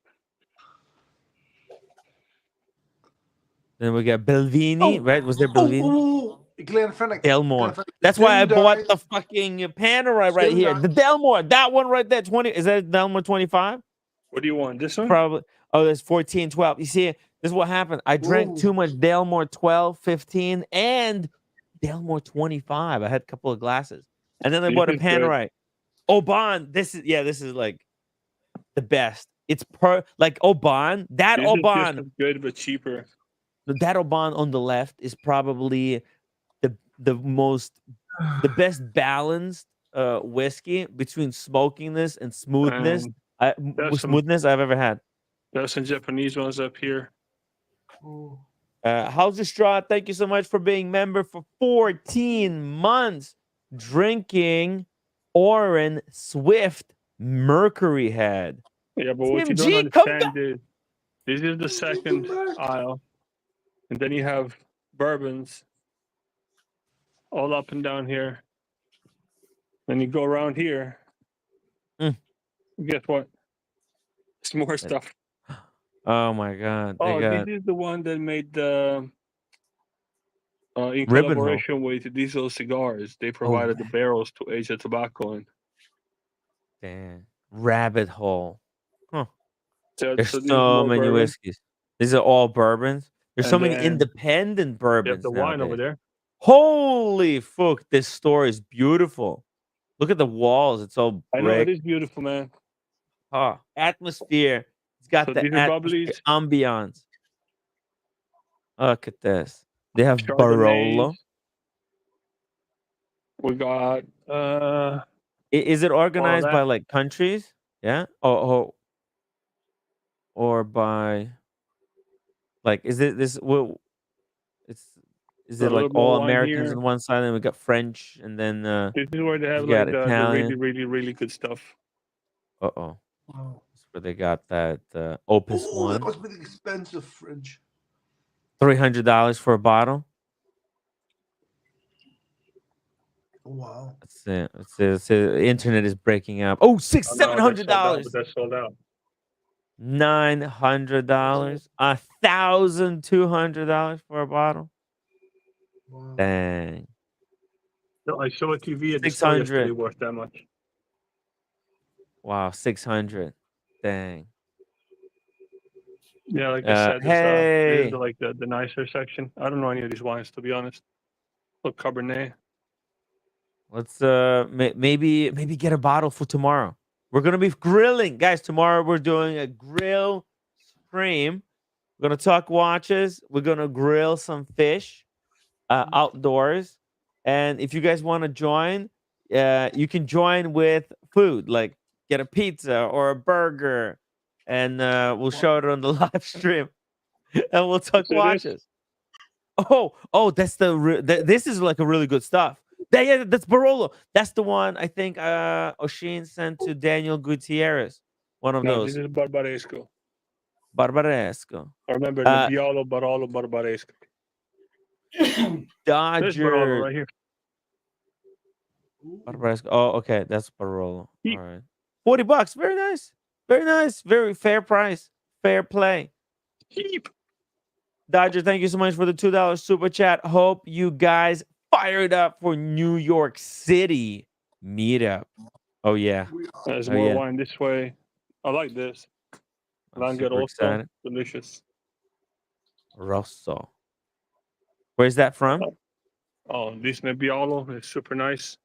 Then we got Belvini, right? Was there Belvini? Glenfiddich. Delmore. That's why I bought the fucking Panerai right here. The Delmore. That one right there. 20. Is that Delmore 25? What do you want? This one? Probably. Oh, there's 14, 12. You see, this is what happened. I drank too much Delmore 12, 15, and Delmore 25. I had a couple of glasses. And then I bought a Panerai. Oban. This is like the best. It's like Oban. That This Oban. is good but cheaper. That Oban on the left is probably the best balanced whiskey between smokiness and smoothness. Smoothness I've ever had. There's some Japanese ones up here. How's your straw? Thank you so much for being member for 14 months. Drinking Orin Swift Mercury Head. Yeah, but what you Tim don't G, understand is this is the second aisle. And then you have bourbons all up and down here. Then you go around here. Guess what? It's more stuff. Oh my God! This is the one that made the in collaboration with Diesel Cigars. They provided the barrels to age the tobacco in. Damn. Rabbit Hole. Huh. There's so so many whiskeys. These are all bourbons. There's so many independent bourbons. You have the wine over there. Holy fuck! This store is beautiful. Look at the walls. It's all I know it brick. is beautiful, man. Atmosphere. It's got So the these are atmosphere, bubblies, ambiance. Look at this. They have Chardonnays. Barolo. We got Is it all organized by that. like countries? Yeah. Or by like is it this? Well, it's is Got it a like little more all wine Americans here. on one side, and we got French, and then This is where they have we got like the really, Italian. really, really good stuff. Oh, Wow. that's where they got that Opus Oh, that One. must be the expensive fridge. $300 for a bottle. Oh, wow. Let's see. The internet is breaking up. Oh, six, Oh, seven no, that's hundred sold out, but dollars. that's sold out. $900. $1,200 for a bottle. Wow. Dang. No, I saw a TV at the store 600. yesterday worth that much. Wow, 600. Dang. Yeah, like I said, this is Hey, like the nicer section. I don't know any of these wines, to be honest. Look, Cabernet. let's maybe get a bottle for tomorrow. We're gonna be grilling, guys. Tomorrow we're doing a grill stream. We're gonna talk watches. We're gonna grill some fish outdoors. And if you guys want to join, you can join with food, like get a pizza or a burger, and we'll show it on the live stream, and we'll talk So this, watches. That's this is like a really good stuff. That's Barolo. That's the one I think Oshin sent to Daniel Gutierrez. One of no, this those is Barbaresco. Barbaresco. I remember Uh, Nebbiolo, Barolo, Barbaresco. There's Barolo Dodger right here. Barbaresco. Oh, okay, that's Barolo. Ye- All right, $40. Very nice. Very nice. Very fair price. Fair play. Cheap. Dodger, thank you so much for the $2 super chat. Hope you guys fired up for New York City meetup. Oh yeah. There's Oh more yeah. wine this way. I like this. I'm super Langerosso, excited. delicious. Rosso. Where's that from? Oh, this Nebbiolo is super nice.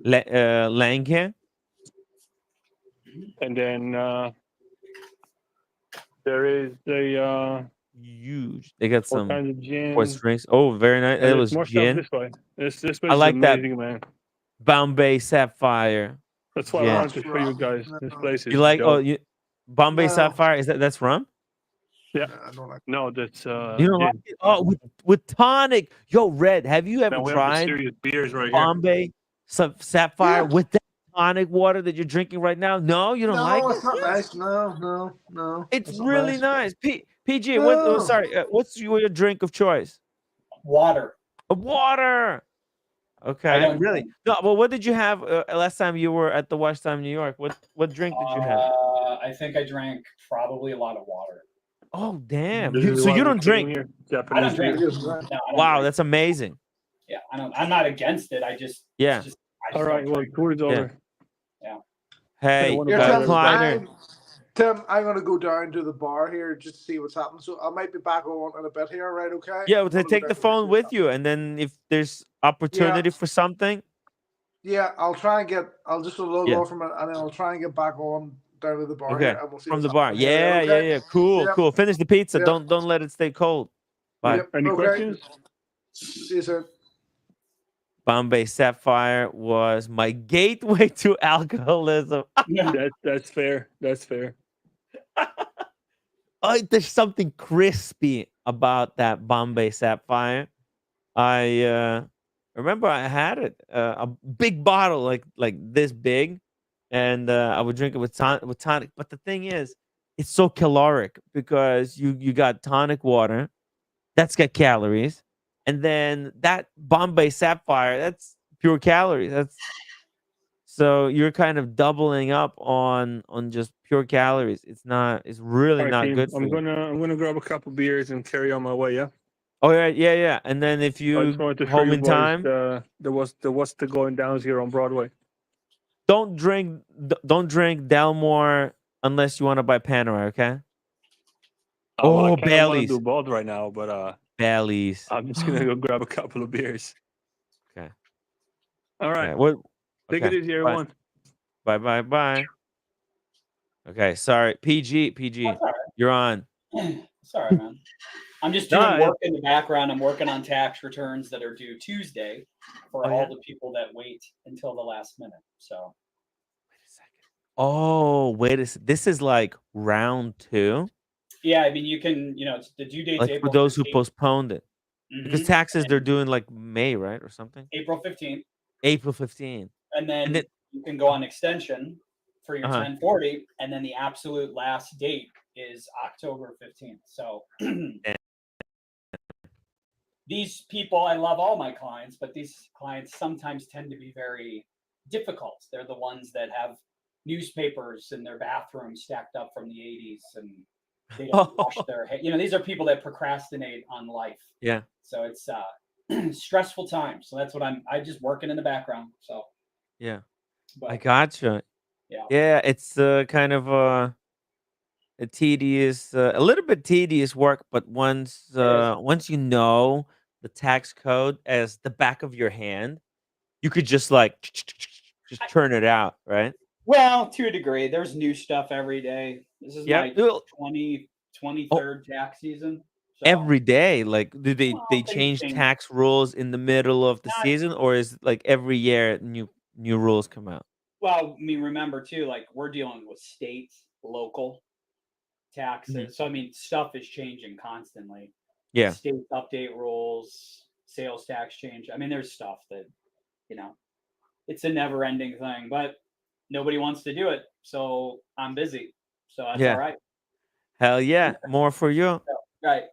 Lange. And then there is a Huge. They got all some kinds of gin. horse drinks. Oh, very nice. And It there's was more stuff gin. this way. This place I like is that. amazing, man. Bombay Sapphire. That's why I gin. wanted to show you guys. This place is You like? Oh, dope. Bombay No. Sapphire. That's rum? Yeah. I don't like No, that's You don't like gin. it? Oh, with tonic. Yo, Red, have you ever Now we have the tried serious beers right here. Bombay Sapphire Yeah. with that tonic water that you're drinking right now? No, you don't like it's it? not nice. No. It's not really nice. PG, what? Oh, No. sorry. What's your drink of choice? Water. Water. I Okay, don't really? drink. No. Well, what did you have last time you were at the Watch Time New York? What drink did you have? I think I drank probably a lot of water. Oh, damn! This is So why you we don't came drink? here. I Japanese don't drink. beer. Yes, right. No, I don't Wow, drink. that's amazing. Yeah, I don't. I'm not against it. I just. Yeah. It's just, I just All right, don't well, drink. tour is over. Hey, wanna Here, buy Tim, those Kleiner. Tim, I'm gonna go down to the bar here just to see what's happening. So I might be back on in a bit here, right? Okay. Yeah, I'm well, gonna go take down the to phone with you, and then if there's opportunity for something, Yeah, I'll try and get. I'll just log Yeah. off from it, and then I'll try and get back on down to the bar Okay, here, and we'll see from what's the bar. happening here, Yeah, right? yeah, Okay? yeah. Cool, Yeah. cool. Finish the pizza. Yeah. Don't let it stay cold. Bye. Yep, Any okay. questions? See you soon. Bombay Sapphire was my gateway to alcoholism. That's fair. That's fair. There's something crispy about that Bombay Sapphire. I remember I had it a big bottle like this big, and I would drink it with tonic. But the thing is, it's so caloric because you got tonic water, that's got calories, and then that Bombay Sapphire, that's pure calories. So you're kind of doubling up on just pure calories. It's really All right, not team. good for I'm you. gonna grab a couple beers and carry on my way. Yeah. Oh yeah. And then if I you just wanted to show home you in boys time, the what's the going downs here on Broadway. don't drink Delmore unless you want to buy Panerai, okay? Well, I Oh, kind of want to Bailey's. do both right now, but Bellies. I'm just gonna go grab a couple of beers. Okay. All right. Okay. What? Take it Okay. easy, Bye. everyone. Bye. Okay. Sorry. PG. That's all You're on. right. Sorry, man. I'm just No, doing work in the background. I'm working on tax returns that are due Tuesday for Oh, all yeah? the people that wait until the last minute. So Wait a second. Oh, wait a second. This is like round 2. yeah, I mean, you can, it's the due date's Like for April those who 15th. postponed it. Because Mhm. taxes they're doing like May, right? Or something. April 15th. April 15th. And then then- you can go on extension for your Uh-huh. 1040. And then the absolute last date is October 15th. So these people, I love all my clients, but these clients sometimes tend to be very difficult. They're the ones that have newspapers in their bathroom stacked up from the 80s and they don't wash their hair. These are people that procrastinate on life. Yeah. So it's stressful time. So that's what I just working in the background. So Yeah. but I gotcha. yeah. Yeah, it's kind of a tedious, a little bit tedious work, but once you know the tax code as the back of your hand, you could just like just turn it out, right? Well, to a degree, there's new stuff every day. This is Yep. my Well, 23rd tax season. So, every day, like, do they well, things change change. tax rules in the middle of the Not- season, or is like every year new rules come out? Well, I mean, remember too, like we're dealing with state, local taxes. Mhm. So I mean, stuff is changing constantly. Yeah. State update rules, sales tax change. I mean, there's stuff that, it's a never-ending thing, but nobody wants to do it. So I'm busy. So that's Yeah. all right. Hell yeah, more for you. Right.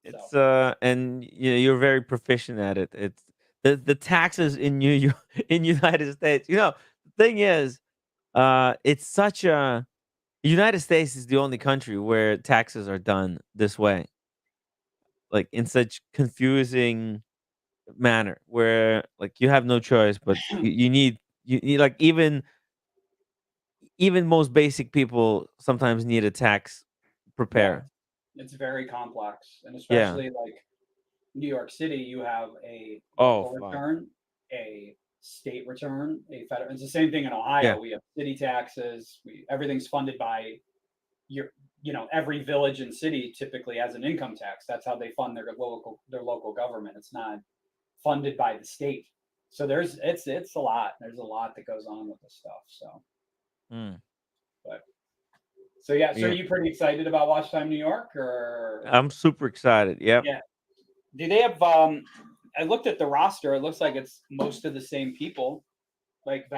It's So and you're very proficient at it. It's the taxes in New York, in United States. The thing is, it's such a United States is the only country where taxes are done this way, like in such confusing manner, where like you have no choice, but you need like even most basic people sometimes need a tax yeah, preparer. it's very complex, and Yeah. especially like New York City, you have a Oh local fuck. return, a state return, a federal. It's the same thing in Ohio. Yeah. We have city taxes. Everything's funded by every village and city typically has an income tax. That's how they fund their local government. It's not funded by the state. So it's a lot. There's a lot that goes on with this stuff. So, Mm. but so yeah. So are Yeah. you pretty excited about Watch Time New York or? I'm super excited. Yep. Yeah. Do they have? I looked at the roster. It looks like it's most of the same people, like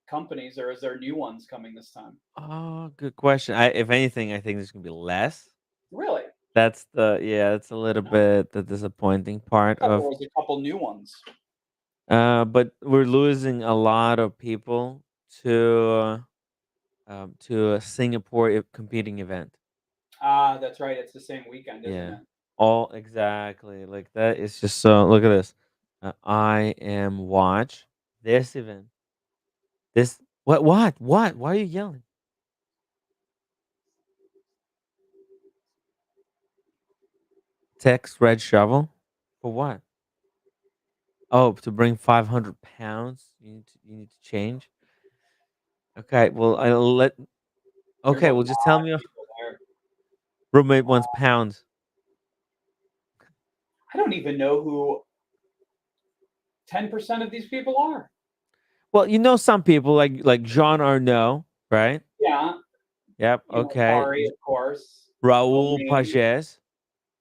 companies, or is there new ones coming this time? Oh, good question. If anything, I think there's gonna be less. Really? That's it's a little bit the disappointing part I thought there of. was a couple new ones. But we're losing a lot of people to a Singapore competing event. Ah, that's right. It's the same weekend, isn't Yeah. it? All exactly like that. It's just so. Look at this. I am watch this event. This what? Why are you yelling? Text red shovel for what? Oh, to bring 500 pounds. You need to change. Okay. Well, I'll let. There's Okay. a Well, lot just tell me. of people there. Roommate wants pounds. I don't even know who 10% of these people are. Well, some people like Jean Arnaud, right? Yeah. Yep. Okay. Kari, of course. Raoul Romaine. Pages.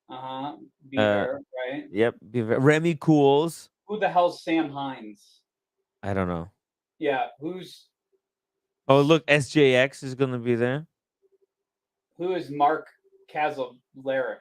Be Uh, there, right? Yep. Remy Cools. Who the hell's Sam Hines? I don't know. Yeah, who's Oh, look, SJX is gonna be there. who is Mark Kazaleric?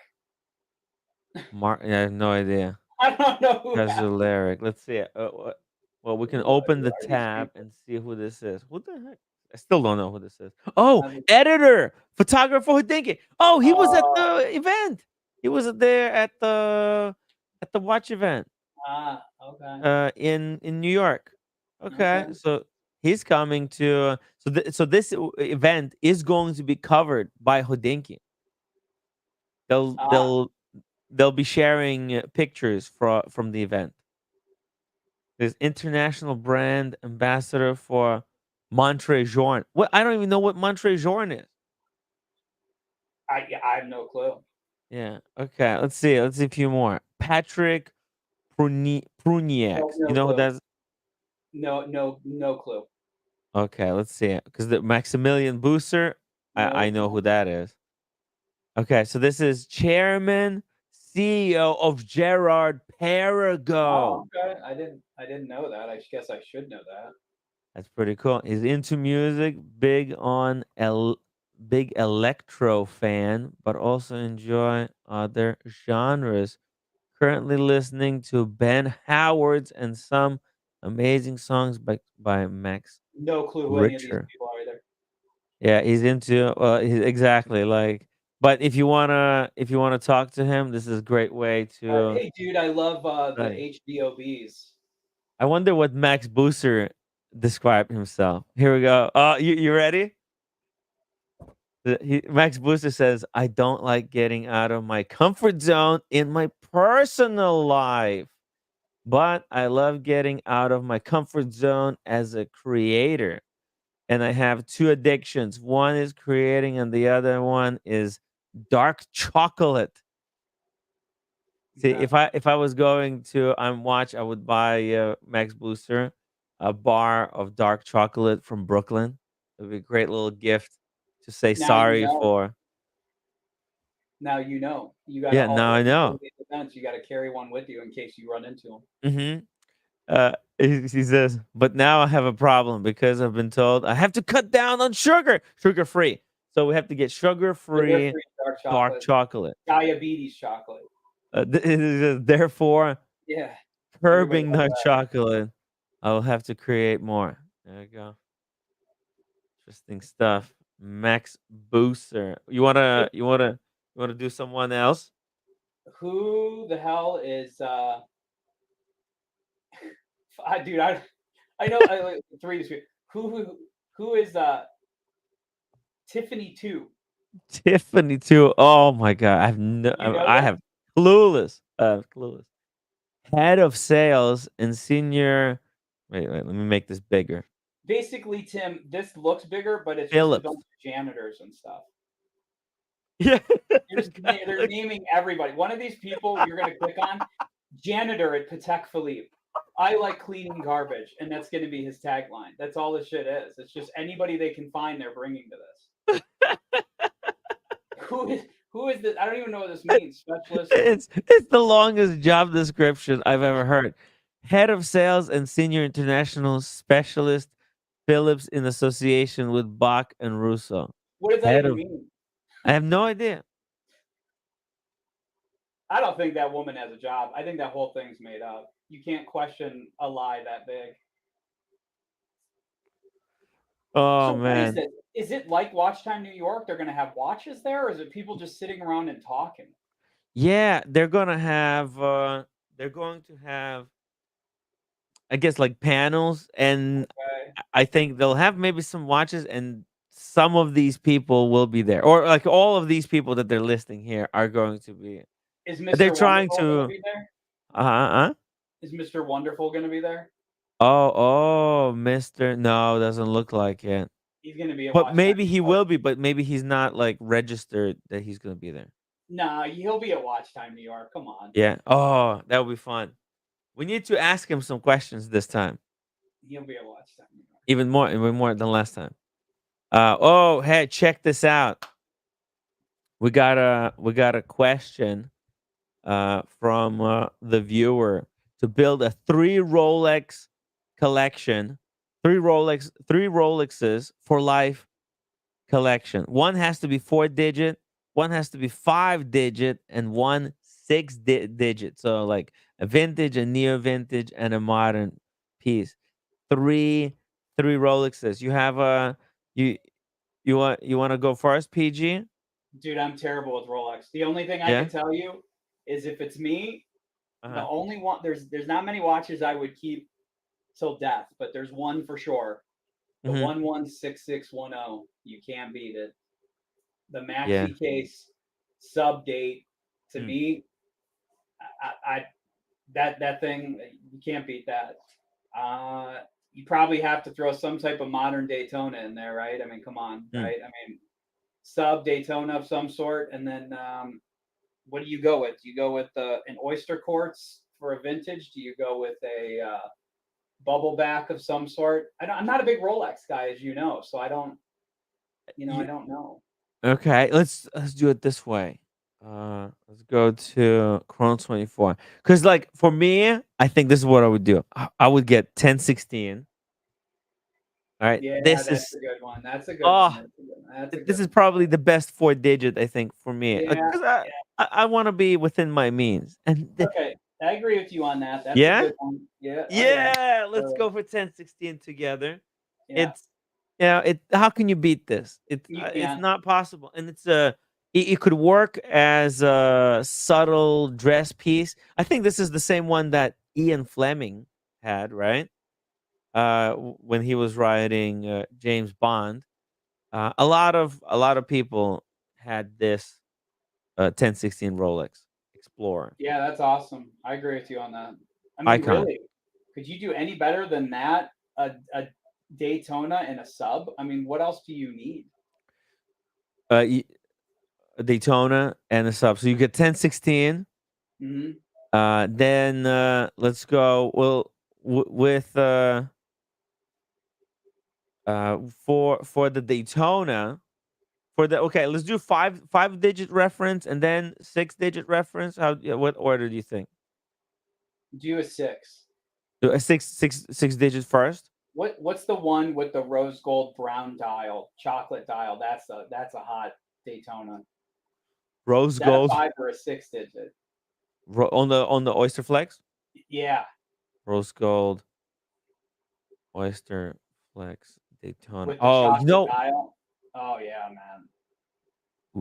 Mark, I have no idea. I don't know who that is. Kazaleric. Let's see. Well, we can Who open the are these tab people? and see who this is. What the heck? I still don't know who this is. Oh, Um, editor, photographer Hudinki. Oh, he was at Oh. the event. He was there at the watch event. Okay. In New York. Okay, Okay. so he's coming to. So this event is going to be covered by Hodinkee. They'll Ah. they'll they'll be sharing pictures from the event. There's international brand ambassador for Montre Jorn. What? I don't even know what Montre Jorn is. I have no clue. Yeah. Okay. Let's see. Let's see a few more. Patrick Pruniac. No, You no know who clue. that's? No clue. Okay. Let's see. Because the Maximilian Booster, I know who that is. Okay. So this is Chairman, CEO of Gerard Perregaux. Oh, okay. I didn't know that. I guess I should know that. That's pretty cool. He's into music, big electro fan, but also enjoy other genres. Currently listening to Ben Howard's and some amazing songs by Max No clue who any of these Richter. people are either. Yeah, he's into he's exactly like. But if you wanna talk to him, this is a great way to Hey, dude, I love the study. HBOBs. I wonder what Max Booster described himself. Here we go. You ready? Max Booster says, "I don't like getting out of my comfort zone in my personal life, but I love getting out of my comfort zone as a creator. And I have two addictions. One is creating, and the other one is dark chocolate. See, Okay. if I was going to watch, I would buy Max Booster a bar of dark chocolate from Brooklyn. It would be a great little gift to say Now you sorry know. for. Now you know. You got to Yeah, now I always go to know. these events. You got to carry one with you in case you run into them. Hmm. He says, but now I have a problem because I've been told I have to cut down on sugar free. So we have to get sugar free Sugar-free dark dark chocolate, chocolate. diabetes chocolate. Therefore, Yeah, everybody curbing loves dark that. chocolate, I will have to create more. There you go. Interesting stuff. Max Booster. You wanna do someone else? Who the hell is dude, I know I like three this week. Who is Tiffany 2? Tiffany too. Oh my god. You know I this? have clueless. Clueless. Head of sales and senior. Wait. Let me make this bigger. Basically, Tim, this looks bigger, but it's just a Phillips. bunch of janitors and stuff. Yeah. They're naming everybody. One of these people you're gonna click on, janitor at Patek Philippe. I like cleaning garbage, and that's gonna be his tagline. That's all this shit is. It's just anybody they can find, they're bringing to this. Who is this? I don't even know what this means. Specialist. It's the longest job description I've ever heard. Head of sales and senior international specialist, Phillips in association with Bach and Russo. What does that Head even of mean? I have no idea. I don't think that woman has a job. I think that whole thing's made up. You can't question a lie that big. Oh So what is man. it? Is it like Watch Time New York? They're gonna have watches there, or is it people just sitting around and talking? Yeah, they're going to have I guess like panels, and Okay. I think they'll have maybe some watches, and some of these people will be there, or like all of these people that they're listing here are going to be. Is They're Mr. trying Wonderful gonna to be there? uh-huh. Is Mr. Wonderful gonna be there? Oh, Mr. No, doesn't look like it. He's gonna be at But Watch Time maybe New he York. will be, but maybe he's not like registered that he's gonna be there. Nah, he'll be at Watch Time New York. Come on. Yeah. Oh, that would be fun. We need to ask him some questions this time. He'll be at Watch Time New York. Even more than last time. Hey, check this out. We got a question from the viewer to build a three Rolex collection, three Rolexes for life collection. One has to be 4 digit, one has to be 5 digit, and one digit. So like a vintage, a neo vintage, and a modern piece. Three Rolexes. You have a you you want to go first, PG? Dude, I'm terrible with Rolex. The only thing I Yeah. can tell you is if it's me, the Uh-huh. only one there's not many watches I would keep till death, but there's one for sure. The Hmm. 116610. You can't beat it. The Yeah. maxi case sub date to Mm. me I that thing, you can't beat that. You probably have to throw some type of modern Daytona in there, right? I mean, come on, right? I mean, sub Daytona of some sort, and then what do you go with? Do you go with an oyster quartz for a vintage? Do you go with a bubble back of some sort? I'm not a big Rolex guy, as you know, so I don't, I don't know. Okay, let's do it this way. Let's go to Chrono 24. Because like for me, I think this is what I would do. I would get 1016. All right. Yeah, This that's is a good one. That's a good one. oh, That's a good one. That's a this good is one. probably the best 4 digit I think for me. Yeah, Because I want to be within my means. And okay. I agree with you on that. That's a yeah? good one. Yeah. Oh yeah. Yeah, let's So, go for 1016 together. yeah. It's how can you beat this? You It's can't. not possible. And it's it could work as a subtle dress piece. I think this is the same one that Ian Fleming had, right? When he was writing James Bond. A lot of people had this 1016 Rolex Explorer Yeah, that's awesome. I agree with you on that. I mean, icon. really, could you do any better than that? A Daytona and a sub? I mean, what else do you need? Y- a Daytona and a sub. So you get 1016. Hmm. Then let's go. Well, with for the Daytona, okay, let's do five digit reference and then 6 digit reference. What order do you think? Do a 6. Do a six digit first. What's the one with the rose gold brown dial, chocolate dial? That's a hot Daytona. Rose Is that a gold 5 or a 6 digit? on the Oyster Flex. Yeah. Rose gold Oyster Flex Daytona. With the Oh, chocolate dial. Oh yeah, man.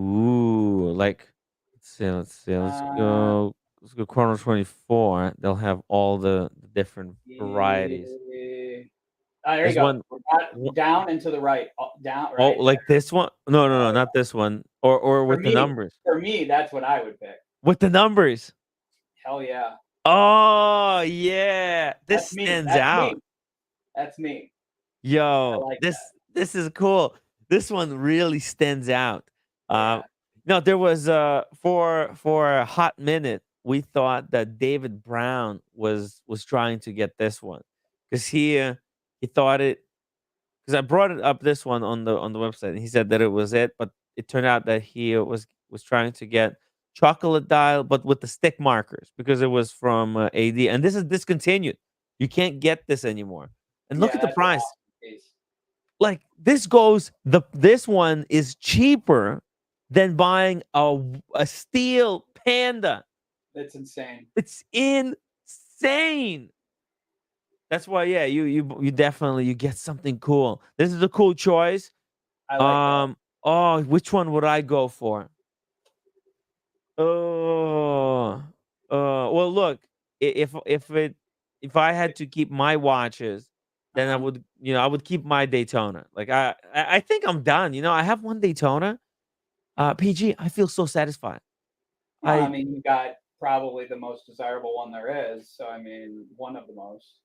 ooh, like let's see. Let's go Chrono 24. They'll have all the different varieties. Yeah. There you There's go. one. Down and to the right. Down, Oh, right? like this one? No, no, Oh, no, yeah. not this one. Or For with the me, numbers. for me, that's what I would pick. With the numbers. Hell yeah. Oh yeah, this That's me. stands That's me. out. That's me. I Yo, like this is cool. This one really stands out. that. No, there was for a hot minute we thought that David Brown was trying to get this one because he thought it because I brought it up this one on the website and he said that it was it, but it turned out that he was trying to get chocolate dial but with the stick markers because it was from AD and this is discontinued. You can't get this anymore. And look Yeah, at the that's an price. awesome piece. Like this one is cheaper than buying a steel Panda. It's insane. It's insane. That's why, yeah, you definitely you get something cool. This is a cool choice. I like that. Oh, which one would I go for? Oh, well, look, if I had to keep my watches, then I Uh-huh. would, I would keep my Daytona. Like I think I'm done. I have one Daytona. PG, I feel so satisfied. Well, I I mean, you got probably the most desirable one there is. So I mean, one of the most.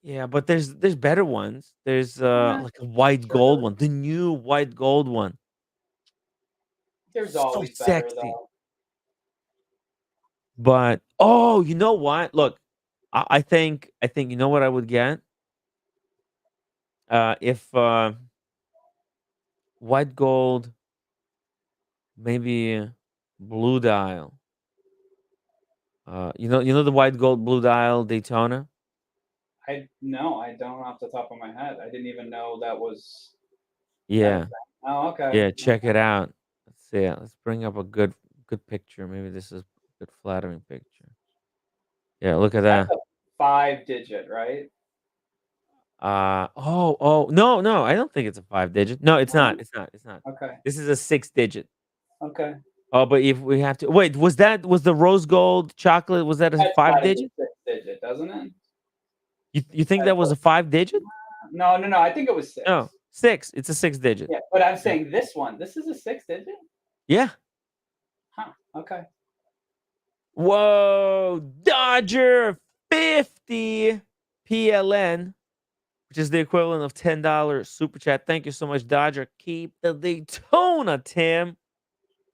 Yeah, but there's better ones. There's Eh, like a white gold sure. one, the new white gold one. There's So always better sexy. though. But oh, you know what? Look, I think you know what I would get? If white gold, maybe blue dial. You know the white gold blue dial Daytona? I don't off the top of my head. I didn't even know that was that a Yeah. thing. Oh, okay. Yeah, check it out. Let's see. Let's bring up a good picture. Maybe this is a good flattering picture. Yeah, look at That's that. a 5 digit, right? Oh, no, I don't think it's a 5 digit. No, it's not. No? It's not. Okay. This is a 6 digit. Okay. Oh, but if we have to wait, was the rose gold chocolate, was that a That's five gotta be digit? 6 digit, doesn't it? You think That's that was a 5 digit? no. I think it was No, 6. six. It's a 6 digit. Yeah, but I'm Yeah. saying this one. This is a 6 digit? Yeah. Huh. Okay. Whoa, Dodger 50 PLN, which is the equivalent of $10 super chat. Thank you so much, Dodger. Keep the Daytona, Tim.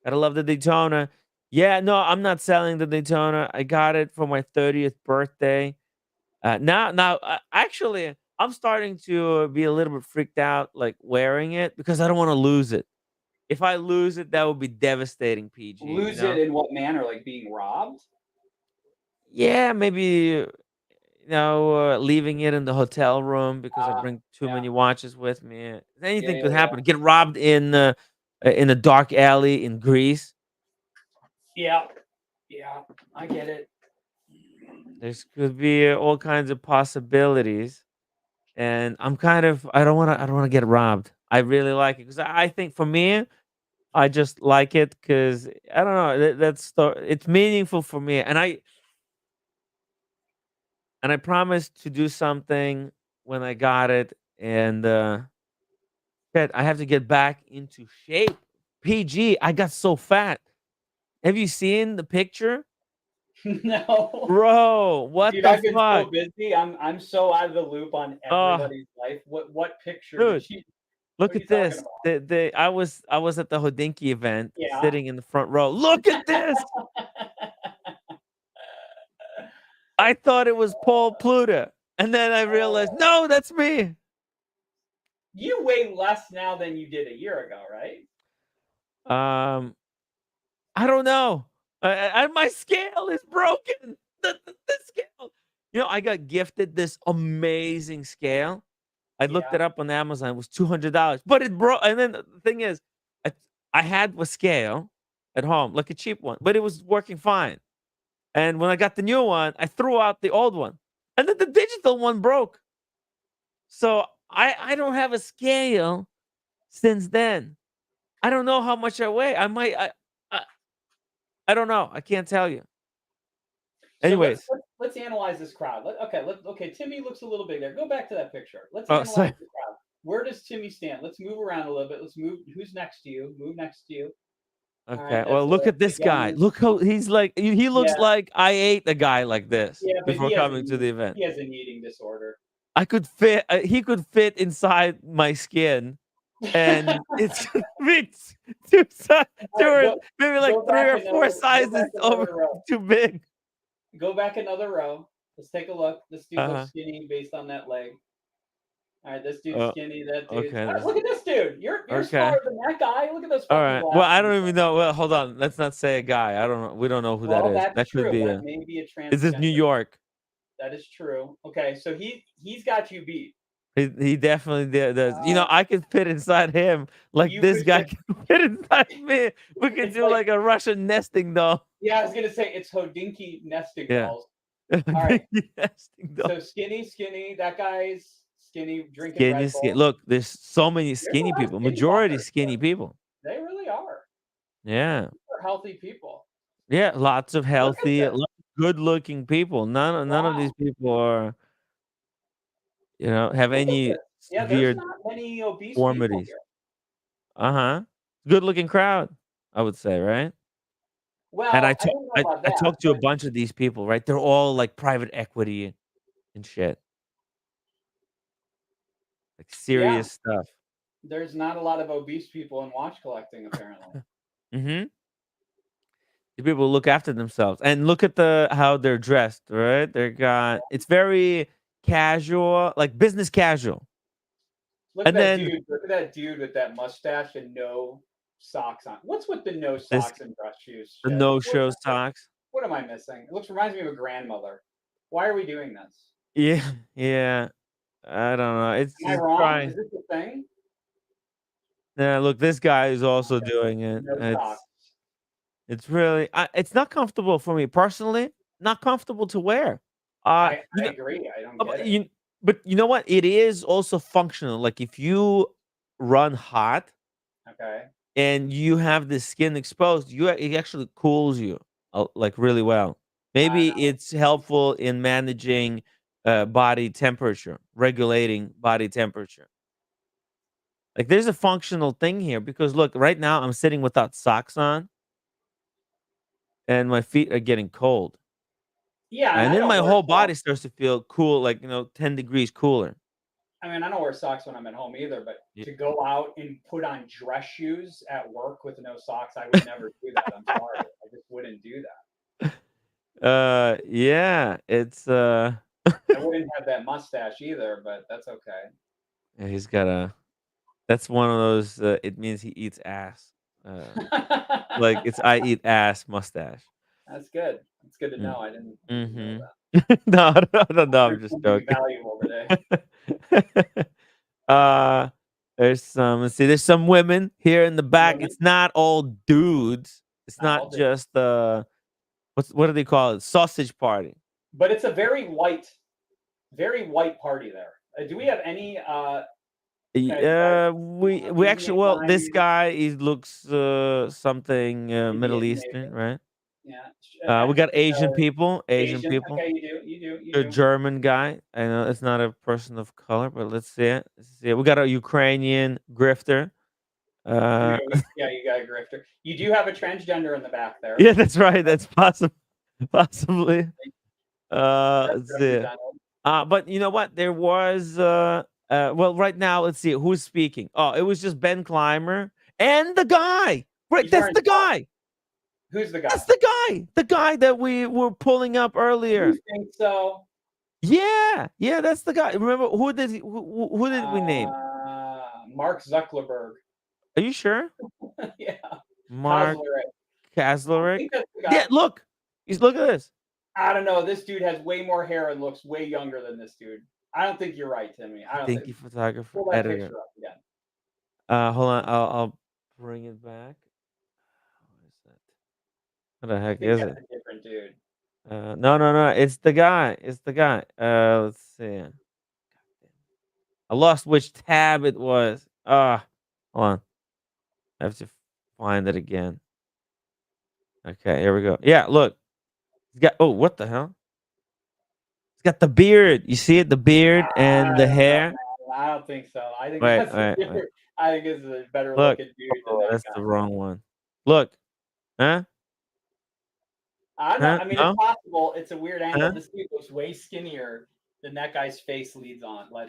Gotta love the Daytona. Yeah, no, I'm not selling the Daytona. I got it for my 30th birthday. Actually, I'm starting to be a little bit freaked out, like wearing it because I don't want to lose it. If I lose it, that would be devastating, PG. Lose it in what manner? Like being robbed? Yeah, maybe leaving it in the hotel room because I bring too Yeah. many watches with me. Anything Yeah, could yeah, happen. Get robbed in a dark alley in Greece. Yeah. Yeah, I get it. There's could be all kinds of possibilities, and I don't want to get robbed. I really like it because I think for me, I just like it because I don't know. It's meaningful for me, and I promised to do something when I got it, and shit, I have to get back into shape. PG, I got so fat. Have you seen the picture, No. bro? What Dude, the I've been fuck? so busy. I'm so out of the loop on Oh, everybody's life. What picture did dude, she look what are at you talking this. about? I was at the Hodinky event, Yeah. sitting in the front row. Look at this. I thought it was Paul Pluta, and then I realized, Oh. no, that's me. You weigh less now than you did a year ago, right? Um, I don't know. My scale is broken. The scale. I got gifted this amazing scale. I looked Yeah. it up on Amazon. It was $200, but it broke. And then the thing is, I, I had a scale at home, like a cheap one, but it was working fine. And when I got the new one, I threw out the old one, and then the digital one broke. So I don't have a scale since then. I don't know how much I weigh. I, I don't know. I can't tell you. So let's Anyways, let's, let's analyze this crowd. Okay, Timmy looks a little big there. Go back to that picture. Let's oh, analyze sorry. the crowd. Where does Timmy stand? Let's move around a little bit. Let's move. Who's next to you? Move next to you. All right, Okay. that's Well, look at this guy. again. Look how he's like. He looks Yeah, like I ate a guy like this yeah, but before coming to the event. he has an eating disorder. I could fit. He could fit inside my skin, and it's it's two, All right, maybe like go three back or four go sizes back over another row. too big. Go back another row. Let's take a look. This dude Uh huh. looks skinny based on that leg. All right, this dude's Uh, skinny. That dude's. okay. All right, look at this dude. You're Okay. smaller than that guy. Look at those All fucking right. Well, I glasses. don't even know. Well, hold on. Let's not say a guy. I don't know. We don't know who that Well, is. that's That could true. be That a. may be a Is this New transgender. York? That is true. Okay, so he's got you beat. He definitely does. Uh, I could fit inside him like you this could guy fit. can fit inside me. We could It's do like like a Russian nesting doll. yeah, I was gonna say it's Hodinky nesting Yeah. dolls. All right, Nesting doll. so skinny. That guy's skinny, drinking Skinny, Red skinny. Bull. Look, there's so many There's a skinny lot of people. skinny Majority fuckers. skinny people. They really are. Yeah. They're healthy people. Yeah. Lots of Look at healthy, this. good-looking people. None of these Wow. people are, have Look at any this. Yeah, there's severe not many obese people deformities. here. Uh-huh. Good-looking crowd, I would say, right? And Well, I don't know about I that, talked to a but bunch of these people, right? They're all like private equity and shit, like yeah, serious stuff. there's not a lot of obese people in watch collecting apparently. Mm-hmm. The people look after themselves and look at how they're dressed, right? It's very casual, like business casual. And then Look at that dude with that mustache and no socks on. What's with the no this socks and dress shoes the shit? no-show socks. What am I missing? Reminds me of a grandmother. Why are we doing this? Yeah, yeah. I don't know. It's Am I just wrong? trying. Is this a thing? Yeah, look, this guy is also Okay. doing it. No socks. It's really it's not comfortable for me personally. Not comfortable to wear. I You know, agree. I don't but get it. you know what? It is also functional. Like if you run hot Okay. and you have the skin exposed, it actually cools you like really well. I Maybe know. it's helpful in managing body temperature, regulating body temperature. Like there's a functional thing here because look, right now I'm sitting without socks on. and my feet are getting cold. Yeah, And I then don't my wear whole socks. body starts to feel cool, like 10 degrees cooler. I mean, I don't wear socks when I'm at home either, but Yeah. to go out and put on dress shoes at work with no socks, I would never do that. I'm sorry. I just wouldn't do that. Yeah, it's I wouldn't have that mustache either, but that's okay. yeah, he's got a. That's one of those. It means he eats ass. Like it's I eat ass mustache. That's good. That's good to Mm. know. I didn't know that. No, no, I'm Learned just something joking. valuable today. uh, there's some. Let's see. There's some women here in the back. Women, It's not all dudes. It's not all not do. just what do they call it? Sausage party. But it's a very white party there. Do we have any kind of We actually, Indian well, this guys, guy, he looks something Middle Indian Eastern, maybe? right? Yeah. We got Asian So people, Asian Asian. people. Okay, you A do. German guy. I know it's not a person of color, but let's see it. Let's see it. We got a Ukrainian grifter. Yeah, Uh, you got a grifter. You do have a transgender in the back there. yeah, that's right. That's possible, possibly. That's Let's see. represented. But you know what? There was well, right now, let's see who's speaking. Oh, it was just Ben Clymer and the guy. Right, He's that's wearing the socks. guy. Who's the guy? That's the guy. The guy that we were pulling up earlier. You think so? Yeah, yeah, that's the guy. Remember who did we name? Mark Zuckerberg. Are you sure? Yeah. Mark I Kaslarek. think that's the guy. Yeah, look. Look at this. I don't know. This dude has way more hair and looks way younger than this dude. I don't think you're right, Timmy. I don't Thank think. you, photographer, Pull that editor. picture up again. Hold on. I'll bring it back. What is that? What the I heck think is that's it? a different dude. No. It's the guy. It's the guy. Let's see. I lost which tab it was. Hold on. I have to find it again. Okay, here we go. Yeah, look. He's got. Oh, what the hell? He's got the beard. You see it? The beard and the I don't know, hair. man. I don't think so. I think Wait, that's a wait. different. I think this is a better Look. looking dude than Oh, that that's guy. the wrong one. Look. Huh? I don't know. I mean, No? it's possible. It's a weird angle. Huh? This dude looks way skinnier than that guy's face led on. I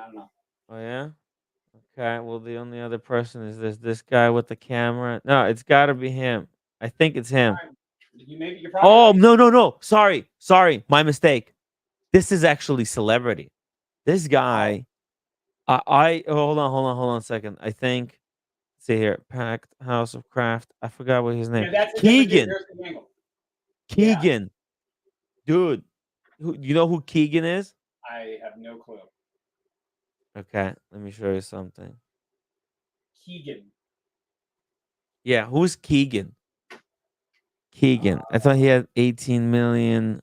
don't know. Oh yeah. Okay. Well, the only other person is this guy with the camera. No, it's got to be him. I think it's him. You're probably Oh right. no. Sorry. My mistake. This is actually celebrity. This guy. I hold on a second. I think. See here, Packed House of Craft. I forgot what his name. Yeah, that's a different dude. Keegan. There's the angle. Keegan. Dude. You know who Keegan is? I have no clue. Okay, let me show you something. Keegan. Yeah, who's Keegan? Keegan. I thought he had 18 million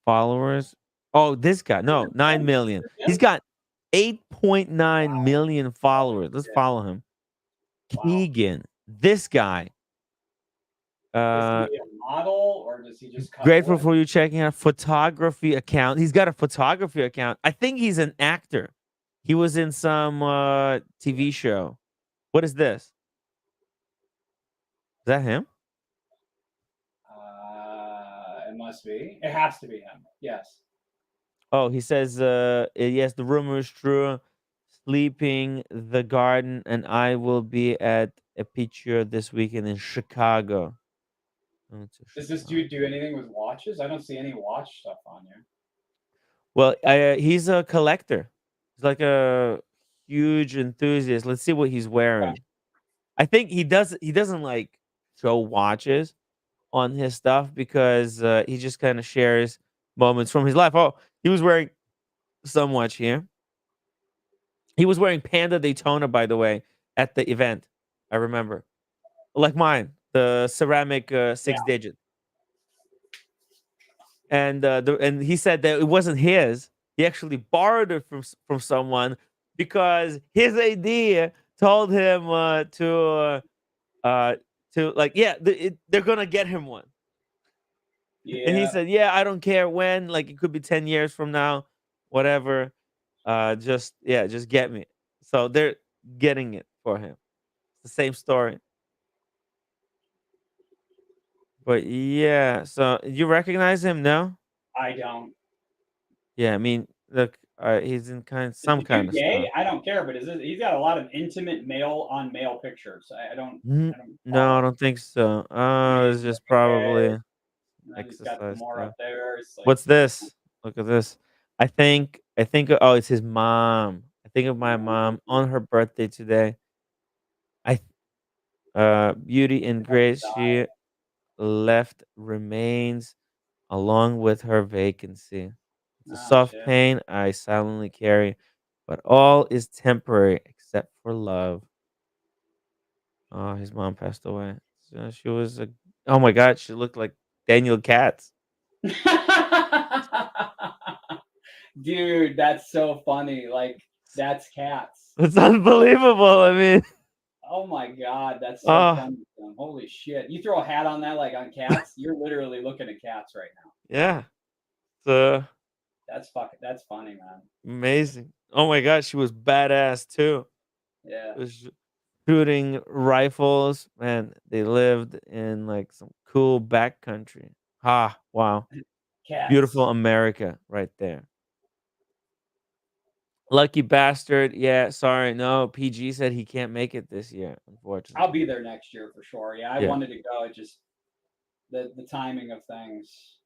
followers. Oh, this guy. No, 9 million. He's got 8.9 million followers. Let's follow him. Keegan. This guy. Is he a model or does he just cut Grateful wood? for you checking out photography account. He's got a photography account. I think he's an actor. He was in some TV show. What is this? Is that him? It must be. It has to be him. Yes. Oh, he says, yes, the rumor is true. Sleeping the Garden, and I will be at a picture this weekend in Chicago. Does this dude do anything with watches? I don't see any watch stuff on here. Well, he's a collector. He's like a huge enthusiast. Let's see what he's wearing. Okay. I think he doesn't like show watches on his stuff because he just kind of shares moments from his life. Oh, he was wearing some watch here. He was wearing Panda Daytona, by the way, at the event. I remember, like mine, the ceramic 6-digit. And and he said that it wasn't his. He actually borrowed it from someone because his idea told him to like, yeah, they're gonna get him one. Yeah. And he said, yeah, I don't care when, like it could be 10 years from now, whatever. Just get me. So they're getting it for him. It's the same story. But yeah, so you recognize him? No. I don't. Yeah, I mean, look, he's in Is some the kind dude of gay? stuff. I don't care, but he's got a lot of intimate male on male pictures. I don't No, I follow. don't think so. I mean, It's he's just looking gay, probably and then he's got some exercise more stuff. up there. It's like, What's this? Look at this. I think oh, it's his mom. I think of my mom on her birthday today. I Beauty and Grace, she left remains along with her vacancy. It's a oh soft shit. pain I silently carry, but all is temporary except for love. Oh, his mom passed away. So she was a oh my god, she looked like Daniel Katz. Dude, that's so funny. Like, that's cats. It's unbelievable. I mean, Oh my god, that's so oh funny. Son. Holy shit. You throw a hat on that like on cats, you're literally looking at cats right now. yeah. So That's funny, man. amazing. Oh my god, she was badass too. Yeah. Was shooting rifles. Man, they lived in like some cool backcountry. Ah, wow. Beautiful Cats. America right there. Lucky bastard. Yeah, sorry. No, PG said he can't make it this year, I'll unfortunately. be there next year for sure. Yeah, I Yeah. wanted to go. It just the timing of things.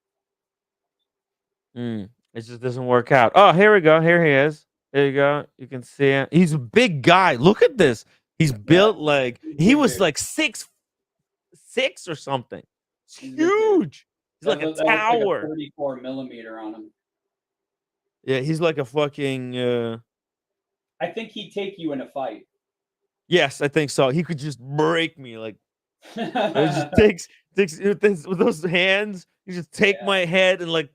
It just doesn't work out. Oh, here we go. Here he is. There you go. You can see him. He's a big guy. Look at this. He's Yeah, built like he's a he big was dude. like 6'6" or something. It's He's a big dude. huge. He's like a That looks like a tower. 34 millimeter on him. Yeah, he's like a fucking I think he'd take you in a fight. yes, I think so. He could just break me like it just takes with those hands, you just take Yeah. my head and like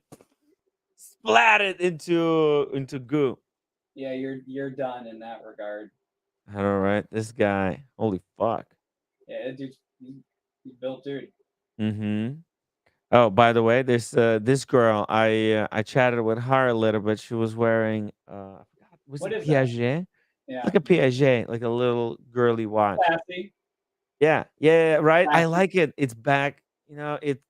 splat it into goo. Yeah, you're done in that regard. I know, right? This guy. Holy fuck. Yeah, dude's he's built dude. Mm-hmm. Oh, by the way, there's this girl. I chatted with her a little bit. She was wearing I forgot, was What it is that? Piaget? Yeah. Like a Piaget, like a little girly watch. Classy. Yeah, yeah, right. I Classy. like it. It's back. You know, it.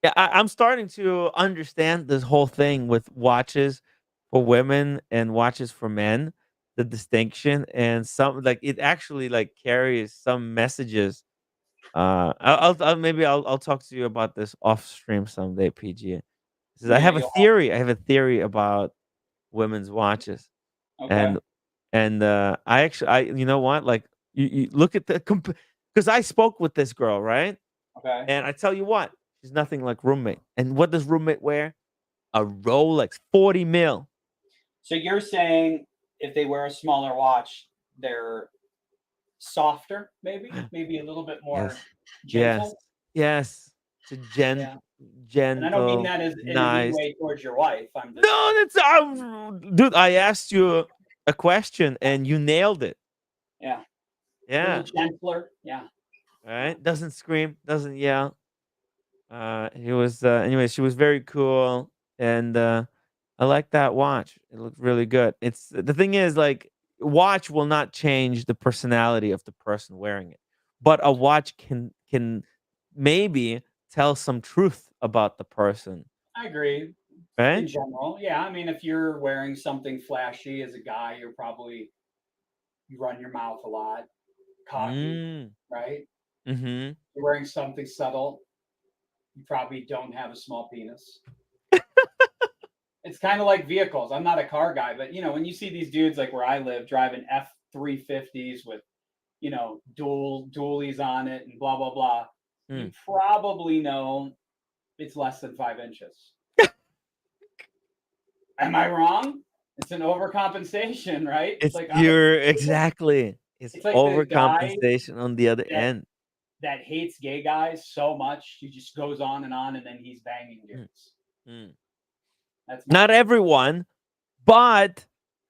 Yeah, I'm starting to understand this whole thing with watches for women and watches for men, the distinction and some like it actually like carries some messages. Maybe I'll talk to you about this off stream someday, PG. Says I Yeah, have a you'll have theory. I have a theory about women's watches, okay. and I actually you know what like you look at the because I spoke with this girl, right? Okay. And I tell you what, she's nothing like roommate. And what does roommate wear? A Rolex, 40 mil. So you're saying if they wear a smaller watch, they're softer, maybe a little bit more Yes, yes, gentle. yes. It's a Yeah. And I don't mean gentle, that as in a mean nice. way towards your wife. I'm just No, that's dude. I asked you a question and you nailed it. yeah, a little Yeah, gentler. Yeah. all right. Doesn't scream, doesn't yell. He was anyway, she was very cool and I like that watch. It looked really good. It's the thing is like watch will not change the personality of the person wearing it. But a watch can maybe tell some truth about the person, I agree. In right? general, yeah. I mean, if you're wearing something flashy as a guy, you run your mouth a lot, cocky, Mm. right? Mhm. You're wearing something subtle, you probably don't have a small penis. It's kind of like vehicles. I'm not a car guy, but when you see these dudes like where I live driving F350s with, dualies on it and blah blah blah, you Mm. probably know it's less than 5 inches. Am I wrong? It's an overcompensation, right? It's It's like you're exactly. It's it's like the guy overcompensation on the other that end. that hates gay guys so much he just goes on, and then he's banging Mm. dudes. Mm. That's my Not everyone, but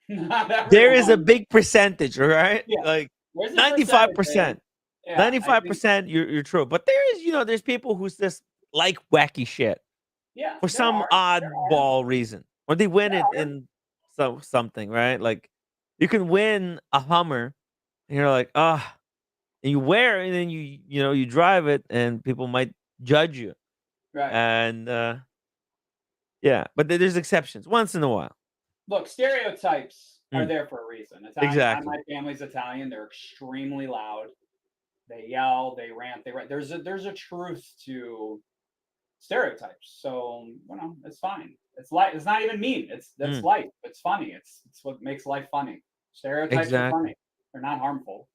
not there is a everyone. big percentage, all right? Yeah, Like there's a percentage there. 95%. Yeah, I think 95% you're true. But there is, there's people who's just like wacky shit yeah, for some there are, oddball reason. Or they win there it are. in something, right? Like you can win a Hummer and you're like, ah, and you wear it and then you drive it and people might judge you. Right. And yeah, but there's exceptions once in a while. Look, stereotypes are Mm. there for a reason. Exactly. My family's Italian. They're extremely loud. They yell. They rant. There's a truth to stereotypes. So it's fine. It's life. It's not even mean. That's Mm. life. It's funny. It's what makes life funny. Stereotypes are Exactly. funny. They're not harmful.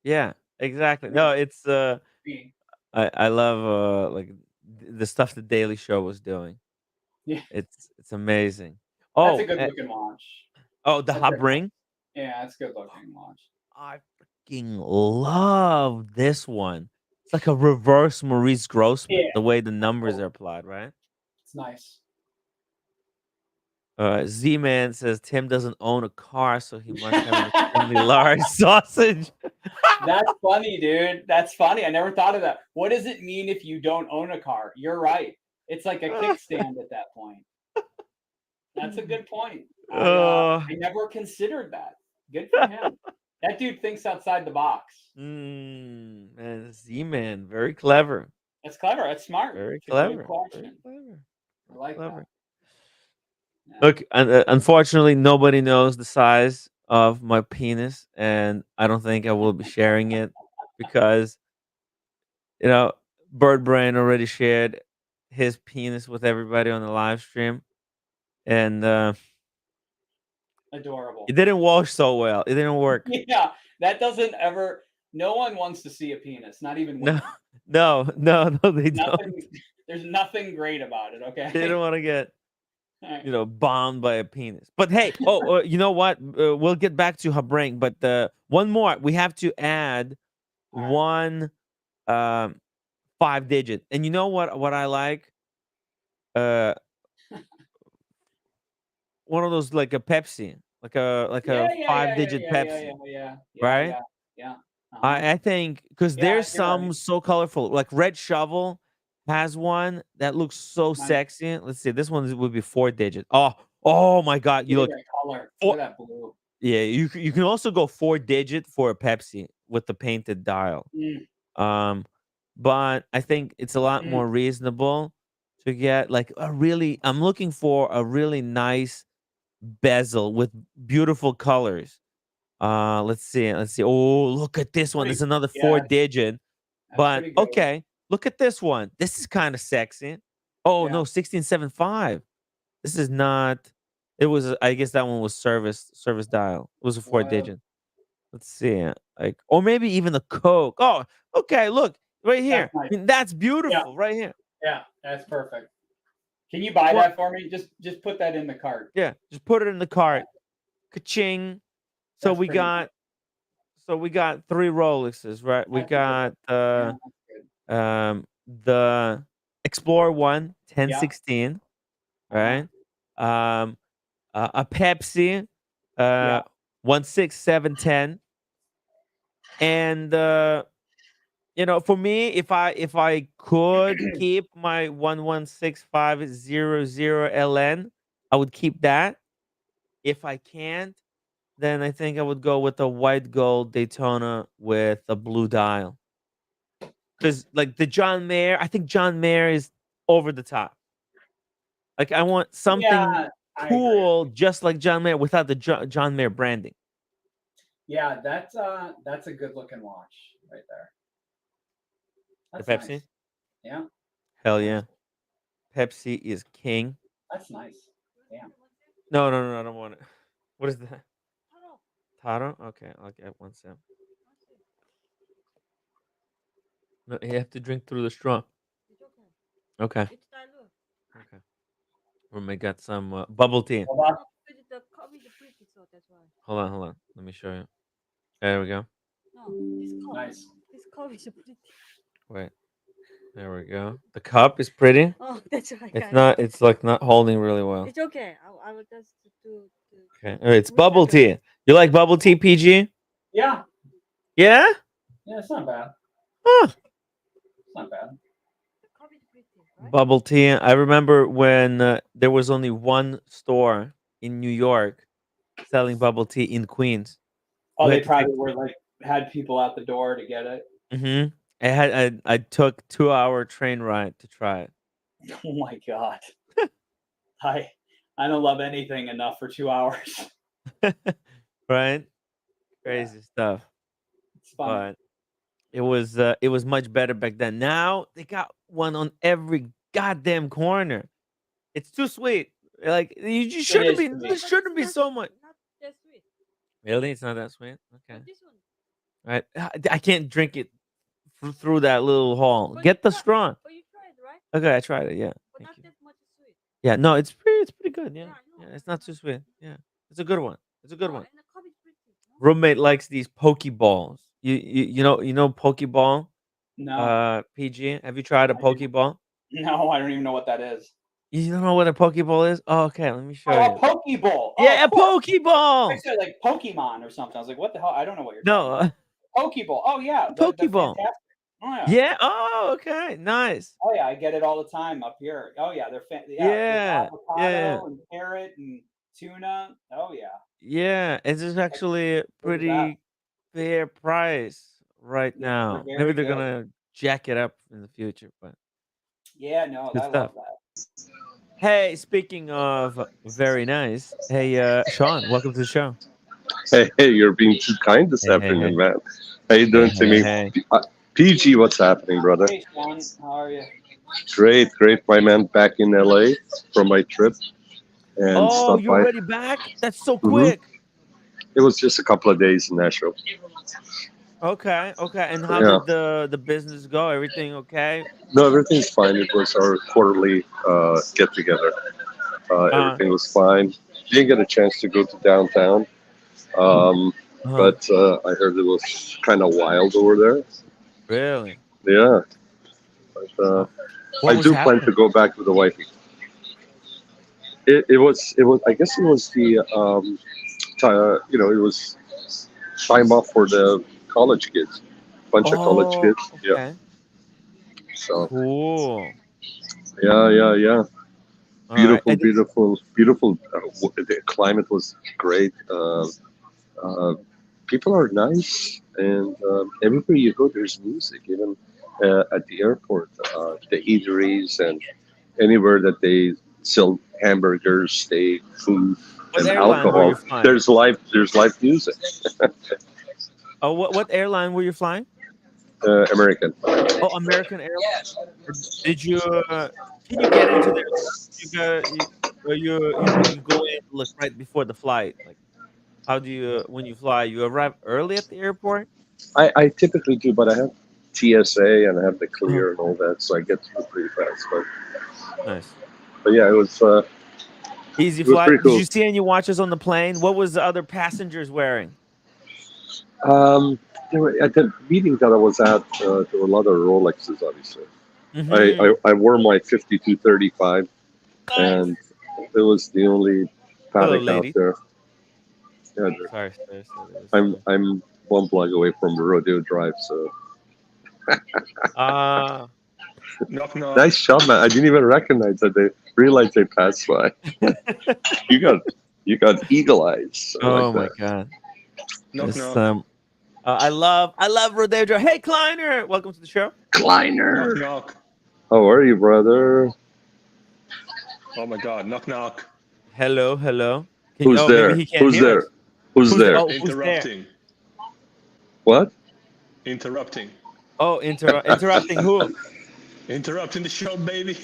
Yeah, exactly. No, it's Me. I love like the stuff the Daily Show was doing. Yeah, It's amazing. that's a Oh, good looking watch. oh, the That's hub a, ring. yeah, that's a good looking watch. I freaking love this one. It's like a reverse Maurice Grossman, Yeah, the way the numbers are applied, right? it's nice. Z-Man says Tim doesn't own a car, so he must have an extremely large sausage. That's funny, dude. That's funny. I never thought of that. What does it mean if you don't own a car? You're right. It's like a kickstand at that point. That's a good point. I never considered that. Good for him. That dude thinks outside the box. Man, Z-Man, very clever. That's clever. That's smart. Very It's a clever. good Very question. clever. I like Clever. that. Yeah. Look, unfortunately, nobody knows the size of my penis, and I don't think I will be sharing it because, you know, Bird Brain already shared his penis with everybody on the live stream, and Adorable. it didn't wash so well. It didn't work. Yeah, that doesn't ever. No one wants to see a penis, not even No, women. no, they don't. Nothing. There's nothing great about it. Okay. They don't want to get, All right. bombed by a penis. But hey, you know what? We'll get back to Habring, but one more. We have to add All right. one 5-digit. And you know what I like? Uh, one of those like a Pepsi, like a Yeah. 5-digit Pepsi, right? Yeah. I think because Yeah, there's you're some right. so colorful, like Red Shovel has one that looks so Nice. sexy. Let's see, this one would be 4-digit. Oh my God! You Look look at that color. four. Look at that blue. Yeah, you can also go 4-digit for a Pepsi with the painted dial. Mm, But I think it's a lot mm. more reasonable to get like a really. I'm looking for a really nice bezel with beautiful colors. Let's see. Oh, look at this one. It's another Yeah, 4-digit. that's But pretty good. okay, look at this one. This is kind of sexy. Oh Yeah. no, 1675. This is not. It was. I guess that one was service dial. It was a What? 4-digit. Let's see. Like, or maybe even a Coke. Oh, okay. Look right here. That's nice. I mean, that's Yeah. beautiful right here. Yeah, that's perfect. Can you buy What? that for me? Just put that in the cart. Yeah, just put it in the cart. Ka-ching. So That's we pretty got. So we got 3 Rolexes, right? We That's a good got Yeah, that's good. the Explorer 1 Yeah. 1016, Uh-huh. right? A Pepsi Yeah. 16710, and for me, if I could keep my 116500 LN, I would keep that. If I can't, then I think I would go with a white gold Daytona with a blue dial. Because like the John Mayer, I think John Mayer is over the top. Like I want something Yeah, I agree. cool, just like John Mayer, without the John Mayer branding. Yeah, that's a good looking watch right there. The That's Pepsi? nice. Yeah, Hell yeah. Pepsi is king. that's nice. Damn. No, I don't want it. What is that? Taro? Okay, I'll get one sip. No, you have to drink through the straw. Okay. Okay. We may get some bubble tea. Hold on. Hold on. Let me show you. There we go. Nice. Wait. There we go. The cup is pretty. Oh, that's right. It's not. It's like not holding really well. It's okay. I will just do. Okay. All right, it's bubble tea. You like bubble tea, PG? Yeah. Yeah. Yeah, it's not bad. Huh. It's not bad. Bubble tea. I remember when there was only one store in New York selling bubble tea in Queens. Oh, We they had to probably were like had people out the door to get it. Mm-hmm. I took 2-hour train ride to try it. Oh my god. I don't love anything enough for 2 hours. Right? Yeah, Crazy stuff. it's funny. But it was much better back then. Now they got one on every goddamn corner. It's too sweet. Like you It shouldn't is be. sweet. There shouldn't be so much. Not that sweet. Really, it's not that sweet. Okay, But this one. right. I can't drink it through that little hole. Get the straw. Oh, you tried, right? Okay, I tried it. Yeah, But thank not you. that much sweet. Yeah, no, it's pretty good. Yeah, Yeah, I know. yeah, it's not too sweet. Yeah, it's a good one. It's a good No, one. and the cup is pretty. No? Roommate likes these Pokeballs. You know Pokeball. No, PG. Have you tried a I didn't. Pokeball? No, I don't even know what that is. You don't know what a Pokeball is? Oh, okay. Let me show Oh, a you. Pokeball. Oh, Yeah, a of course. I Pokeball. said like Pokemon or something. I was like, what the hell? I don't know what you're No, talking about. Pokeball. Oh yeah, a they're Pokeball. fantastic. Oh yeah. Yeah. Oh, okay. Nice. Oh yeah, I get it all the time up here. Oh yeah, yeah, with Yeah. Yeah. avocado and carrot and tuna. Oh yeah, Yeah. It's just actually a they're the best. pretty fair price right They're now. Maybe very they're good. gonna jack it up in the future, but Yeah, no, good I stuff. love that. Hey, speaking of very nice, hey, Sean, welcome to the show. Hey, you're being too kind this Hey, hey, afternoon, hey, man. How you hey, doing, hey, Timmy? hey. PG, what's happening, brother? Hey Sean, how are you? Great, my man. Back in LA from my trip and Oh, stuff. you're already back? That's so Hmm quick. It was just a couple of days in Nashville. Okay, okay. And how Yeah. did the business go? Everything okay? No, everything's fine. It was our quarterly get together. Uh, Everything was fine. Didn't get a chance to go to downtown, um, uh but I heard it was kind of wild over there. Really? Yeah, but Uh, what I was do plan to happening? go back with the wifey. It was. I guess it was the it was time off for the college kids, bunch of college Oh, kids. Yeah. okay. So Cool. yeah. All right. And Beautiful. The climate was great. Uh, People are nice, and everywhere you go, there's music. Even at the airport, the eateries and anywhere that they sell hamburgers, steak, food, what and airline were you alcohol. flying? There's live music. Oh, what airline were you flying? American. Oh, American Airlines. Did you can you get into there? You go you or you go in like right before the flight? Like how do you when you fly, you arrive early at the airport? I typically do, but I have TSA and I have the Uh-huh. clear and all that, so I get through pretty fast. Nice. But yeah, Easy it was pretty flight. Did cool. you see any watches on the plane? What was the other passengers wearing? Um, at the meeting that I was at, there were a lot of Rolexes, obviously. Mhm. I wore my 5235, Nice. and it was the only Hello, paddock out ladies. there. Yeah, Sorry, there was, I'm one block away from Rodeo Drive, so uh Knock knock. nice shot, man. I didn't even recognize that. They realized they passed by. You got eagle eyes. I like Oh my that. god. Knock This knock. I love Rodeo Drive. Hey Kleiner, welcome to the show. Knock Kleiner, knock. how are you, brother? Oh my god, knock knock. Hello, hello. Can you, Who's oh, maybe there? he can't Who's hear there? us. Who's Who's there? there? Oh, who's there? Interrupting. What? Interrupting. Oh, interrupting who? Interrupting the show, baby.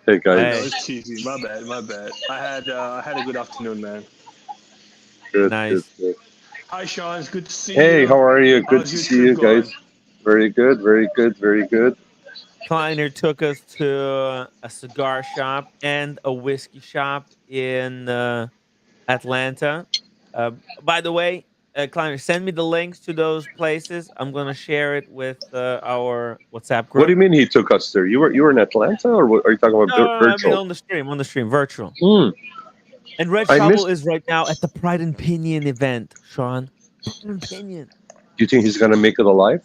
Hey I guys, know Hey, it's cheesy. My bad. I had a good afternoon, man. good. nice. Hi Sean, it's good to see Hey, how you. are you? Good How's to your see trip you going? guys. Very good, very good, very good. Kleiner took us to a cigar shop and a whiskey shop in Atlanta. By the way, Kleiner, send me the links to those places. I'm gonna share it with our WhatsApp What do you group. mean he took us there? You were in Atlanta, or what, are you talking about No, I mean virtual? on the stream, virtual. Hmm. And Red I Shovel missed. is right now at the Pride and Pinion event, Sean. Pride and Pinion. Do you think he's gonna make it alive?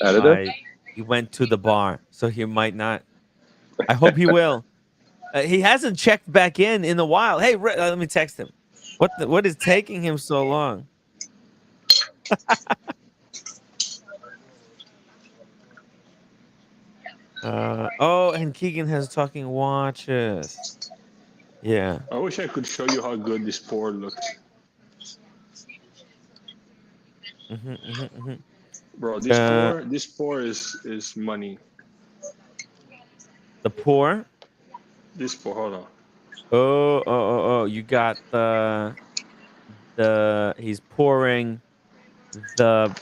Out of there? He went to the bar, so he might not. I hope he will. He hasn't checked back in a while. Hey, let me text him. What is taking him so long? Oh, and Keegan has talking watches. Yeah. I wish I could show you how good this pour looks. Mm-hmm. Bro, Uh, this pour is money. the pour. This pour, hold on. Oh! You got the. He's pouring the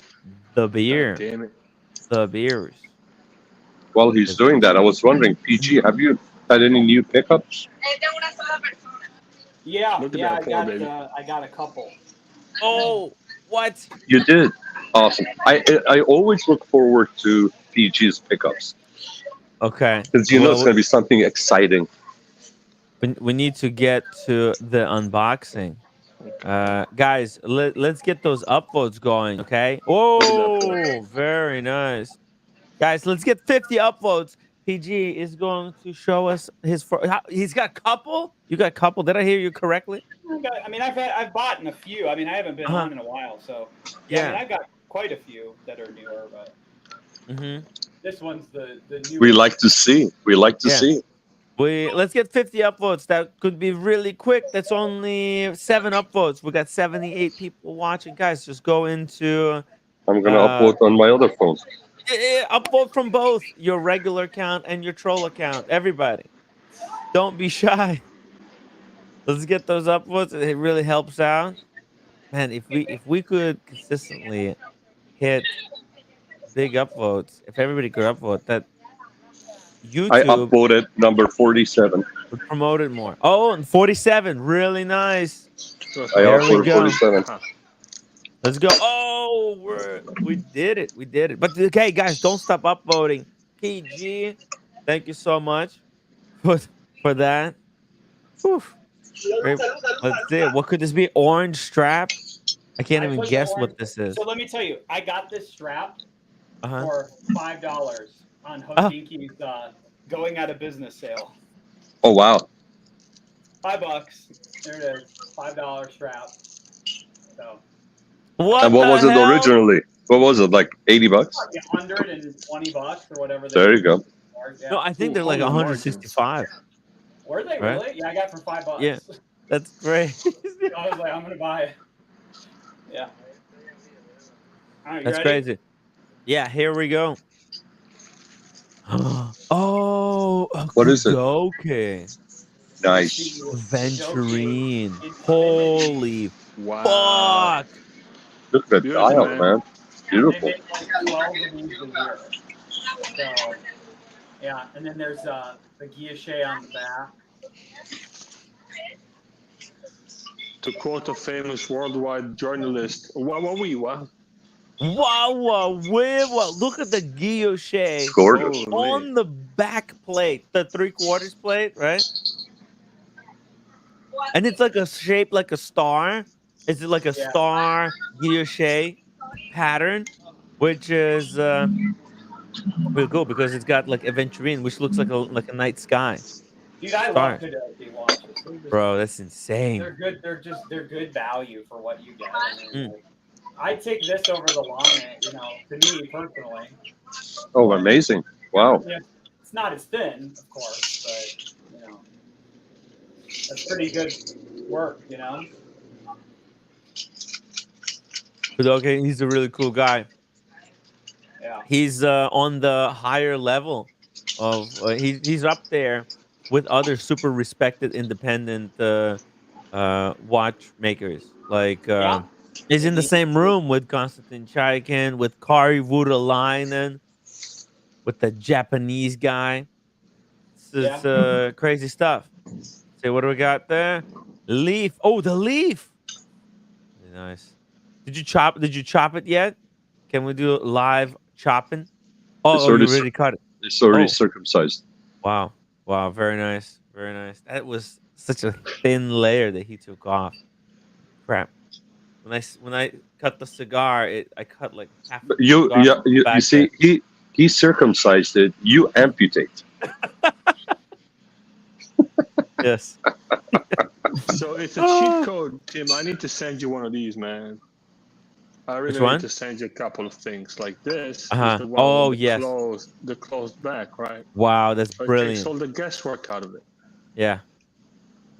God beer. damn it. The beers. While he's doing that, I was wondering, PG, have you had any new pickups? Yeah, Look at yeah, that pour, baby. I got a couple. Oh, what? You did. Awesome. I always look forward to PG's pickups Okay. because you know it's going to be something exciting. We need to get to the unboxing. Guys, let's get those upvotes going, okay? Look at that pour. Oh, very nice. Guys, let's get 50 upvotes. PG is going to show us he's got a couple? You got a couple? Did I hear you correctly? I mean, I've bought in a few. I mean, I haven't been on in a while, so yeah. I mean, I've got quite a few that are newer, but this one's the new. We like to see. We like to see. Let's get 50 upvotes. That could be really quick. That's only 7 upvotes. We got 78 people watching. Guys, just go into I'm gonna upvote on my other phone. Upvote from both your regular account and your troll account. Everybody, don't be shy. Let's get those upvotes. It really helps out, man. If we could consistently hit big upvotes, if everybody could upvote, that YouTube I upvoted number 47. would promote it more. Oh, and 47, really nice. I upvoted 47. Let's go. Oh, we did it. We did it. But okay, guys, don't stop upvoting. PG, thank you so much for that. Whew. Great. Let's see. What could this be? Orange strap? I can't even guess what this is. So let me tell you, I got this strap for $5 on Hodinkie's going out of business sale. Oh wow! $5. There it is. $5 strap. So. What? And what was it originally? What was it, like $80? Like $120 or whatever. There you go. Yeah. No, I think they're like 165. Were they right? really? Yeah, I got it for $5. Yeah, that's great. I was like, I'm gonna buy it. Yeah. All right, That's ready? crazy. Yeah, here we go. Oh, What is it? Okay. Nice. Aventurine. Holy Wow. fuck. Look at that dial, man. Beautiful. They make like 12 of these a year. So, yeah, and then there's the guilloche on the back. To quote a famous worldwide journalist, what were you? What? Wow, look at the guilloche Gorgeous. on the back plate, the 3/4 plate, right? And it's like a shape like a star. It's like a star guilloche pattern, which is really cool because it's got like aventurine, which looks like a night sky. Dude, I love Fidelity watches. Bro, that's insane. They're good. They're good value for what you get. I mean, like, I'd take this over the Lana, to me personally. Oh, amazing. Wow. Yeah, it's not as thin, of course, but that's pretty good work, But okay, he's a really cool guy. Yeah. He's on the higher level of he's up there with other super respected independent watchmakers. Like he's in the same room with Konstantin Chaikin, with Kari Voutilainen, with the Japanese guy. This is crazy stuff. See, what do we got there? Leaf. Oh, the leaf. Really nice. Did you chop it yet? Can we do live chopping? Oh, you already cut it. It's already circumcised. Wow. Very nice. Very nice. That was such a thin layer that he took off. Crap. When I cut the cigar, I cut like half. You see, he circumcised it. You amputate. Yes. So it's a cheat code, Tim. I need to send you one of these, man. I really Which need one? to send you a couple of things. Like this is Uh-huh. the one Oh, with yes. the closed back, right? Wow, that's So it takes brilliant. all the guesswork out of it. Yeah.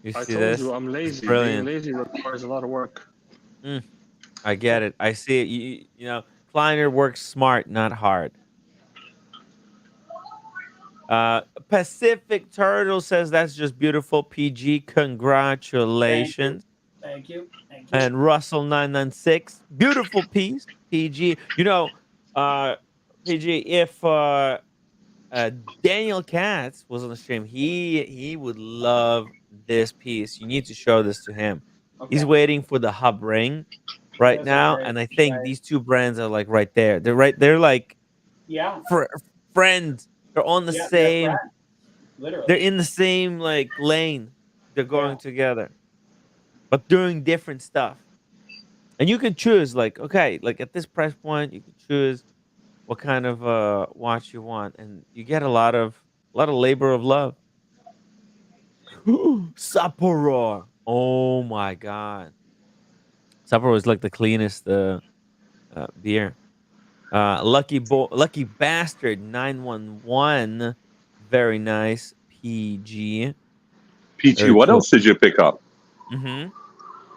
You I see told this? you I'm It's lazy. Being brilliant. lazy requires a lot of work. I get it. I see it. You know, Kleiner works smart, not hard. Pacific Turtle says that's just beautiful. PG, Thank you. congratulations. Thank you. Thank you. And Russell 996, beautiful piece. PG, you know, uh, PG, if Daniel Katz was on the stream, he would love this piece. You need to show this to him. He's Okay. waiting for the hub ring right Those are now, great. and I think Right. these two brands are like right there. They're like Yeah. friends. They're on the Yeah. They're same. friends. They're Literally. in the same like lane. They're going Yeah. together, but doing different stuff. And you can choose like, okay, like at this price point, you can choose what kind of watch you want, and you get a lot of labor of love. Sapporo. Oh my god. Sapporo is like the cleanest beer. Lucky Bastard 911. Very nice. PG. PG, Very what cool. else did you pick up? Mm-hmm.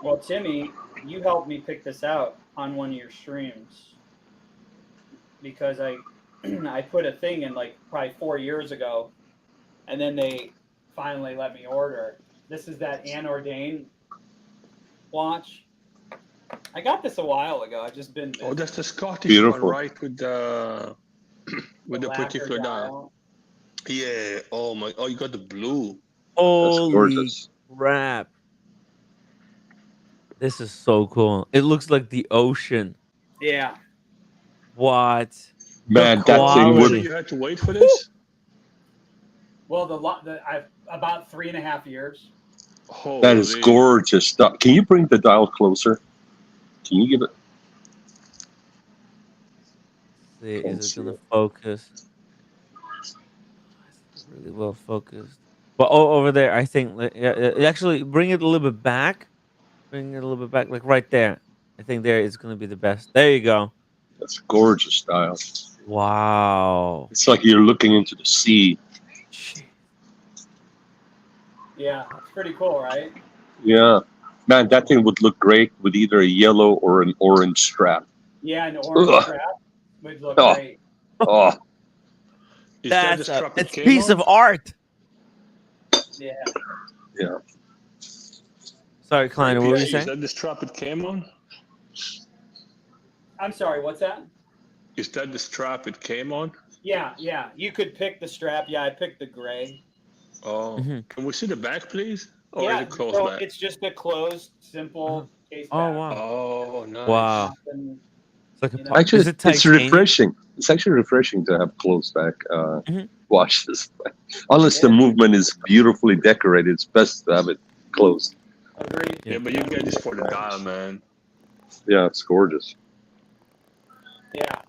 Well, Timmy, you helped me pick this out on one of your streams because I I put a thing in like probably 4 years ago, and then they finally let me order. This is that Anordain watch. I got this a while ago. I've just been Oh, busy. that's the Scottish Beautiful. one, right? With the with the lacquer particular dial. Yeah. Oh my. Oh, you got the blue. That's Holy gorgeous. crap. This is so cool. It looks like the ocean. Yeah. What? Man, that How thing long would. did you had to wait for this? Well, I've about 3.5 years. That is Holy. gorgeous stuff. Can you bring the dial closer? Can you give it? See, is Can't it see gonna it. focus? It's really well focused. But oh, over there, I think. Actually, bring it a little bit back. Bring it a little bit back, like right there. I think there is gonna be the best. There you go. That's a gorgeous dial. Wow. It's like you're looking into the sea. Jeez. Yeah, it's pretty cool, right? Yeah. Man, that thing would look great with either a yellow or an orange strap. Yeah, an orange Ugh. strap would look Oh. great. Oh, Is that the That's a strap it it's a came piece on? of art. Yeah. yeah. Sorry, Kleiner, what were you Is saying? that the strap it came on? I'm sorry, what's that? Is that the strap it came on? Yeah, yeah. You could pick the strap. Yeah, I picked the gray. Oh, Mhm. can we see the back, please? Or is Yeah, it closed so back? it's just a closed, simple case Oh back. wow. Oh, nice. Wow. Nothing, It's like a you know. Actually, is it it's titanium? refreshing. It's actually refreshing to have closed back Mhm. watches. Unless the Yeah. movement is beautifully decorated, it's best to have it closed. Agreed. Yeah, but you get this for the dial, man. Yeah, it's gorgeous. Yeah.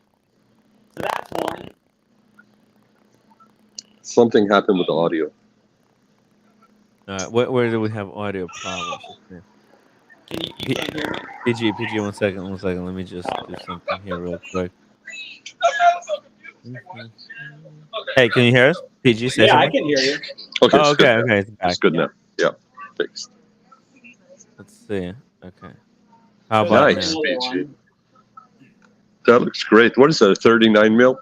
So that's one. Something happened with the audio. Where do we have audio problems? Okay. You can't hear me? PG, 1 second. Let me just do something here real quick. Mhm. Hey, can you hear us? PG, say Yeah, I something. can hear you. Okay, Oh, it's good. okay, okay, it's back. It's good now. Yeah, fixed. Let's see. Okay. How So about that's Nice, now? another PG. one. That looks great. What is that? A 39 mil?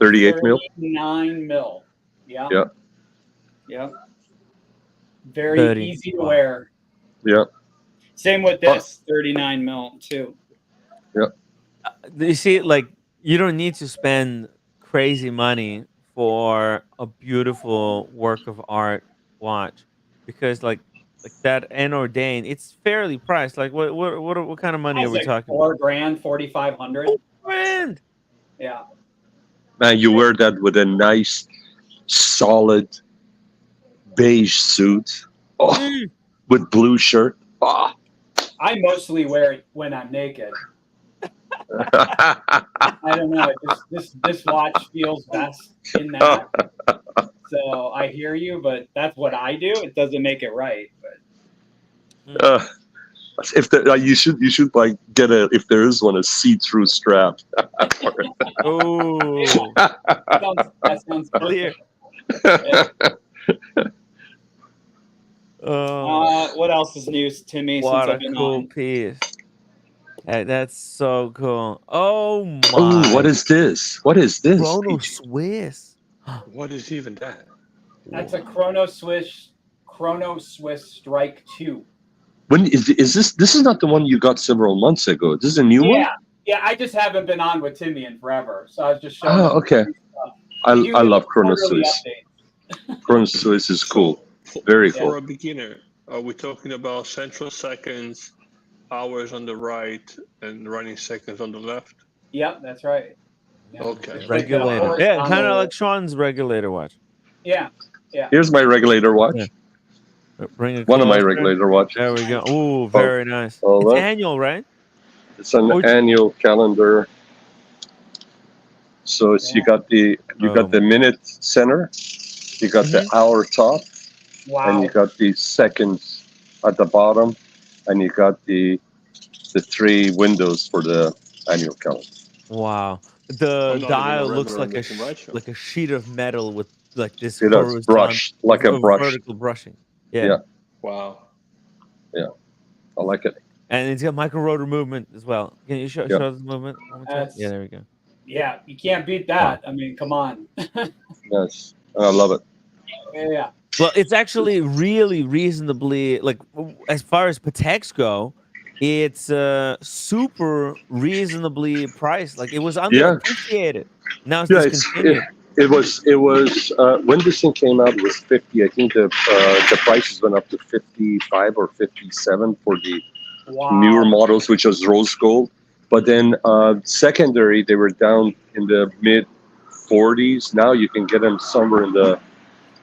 38 mil? 39 mil. Yeah. Yeah. Yeah. Very 30. easy to Wow. wear. Yeah. Same with this, 39 mil too. You see, like you don't need to spend crazy money for a beautiful work of art watch because like that Anordain, it's fairly priced. Like what kind of money are That's we like talking about? $4,000, 4,500. Grand. Yeah. Man, you wear that with a nice, solid beige suit. Oh, Mm. with blue shirt. Oh. I mostly wear it when I'm naked. I don't know. This watch feels best in that. So I hear you, but that's what I do. It doesn't make it right. But If you should like get if there is one, a see-through strap. Oh, That sounds clear. perfect. Oh, What else is news to me since what I've a been cool on? piece. That's so cool. Oh Oh, what my. is this? What is this? Chrono PG? Swiss. What is even that? That's a Chrono Swiss Strike 2. When is this? This is not the one you got several months ago. This is a new one. Yeah. I just haven't been on with Timmy in forever, so I was just showing Oh, him okay. new stuff. I We do love Chrono quarterly Swiss. updates. Chrono Swiss is cool. So, Very Yeah. cool. for a beginner, are we talking about central seconds, hours on the right, and running seconds on the left? Yep, that's right. Yeah. Okay. It's like the Regulator. Yeah, kind of horizontal- like Sean's regulator watch. Yeah. Here's my regulator watch. Yeah. Bring it One of my closer. regulator watches. There we go. Oh, very nice. hold It's on. annual, right? It's an Oh, annual calendar. So it's you got the minute center, you got the hour top, and you Wow. got the seconds at the bottom, and you got the 3 windows for the annual calendar. Wow. The I'm not even a dial looks regular on like this and right show. like a sheet of metal with like this It does brush like a brush. vertical brushing. Yeah. Yeah. Wow. I like it. And it's got micro rotor movement as well. Can you show the movement one more time? That's- Yeah, there we go. Yeah, you can't beat that. I mean, come on. Yes, I love it. Yeah. Well, it's actually really reasonably like as far as Pateks go, it's super reasonably priced. Like it was underappreciated. Now it's discontinued. It was when this thing came out, it was 50. I think the prices went up to 55 or 57 for the newer models, which was rose gold. But then secondary, they were down in the mid 40s. Now you can get them somewhere in the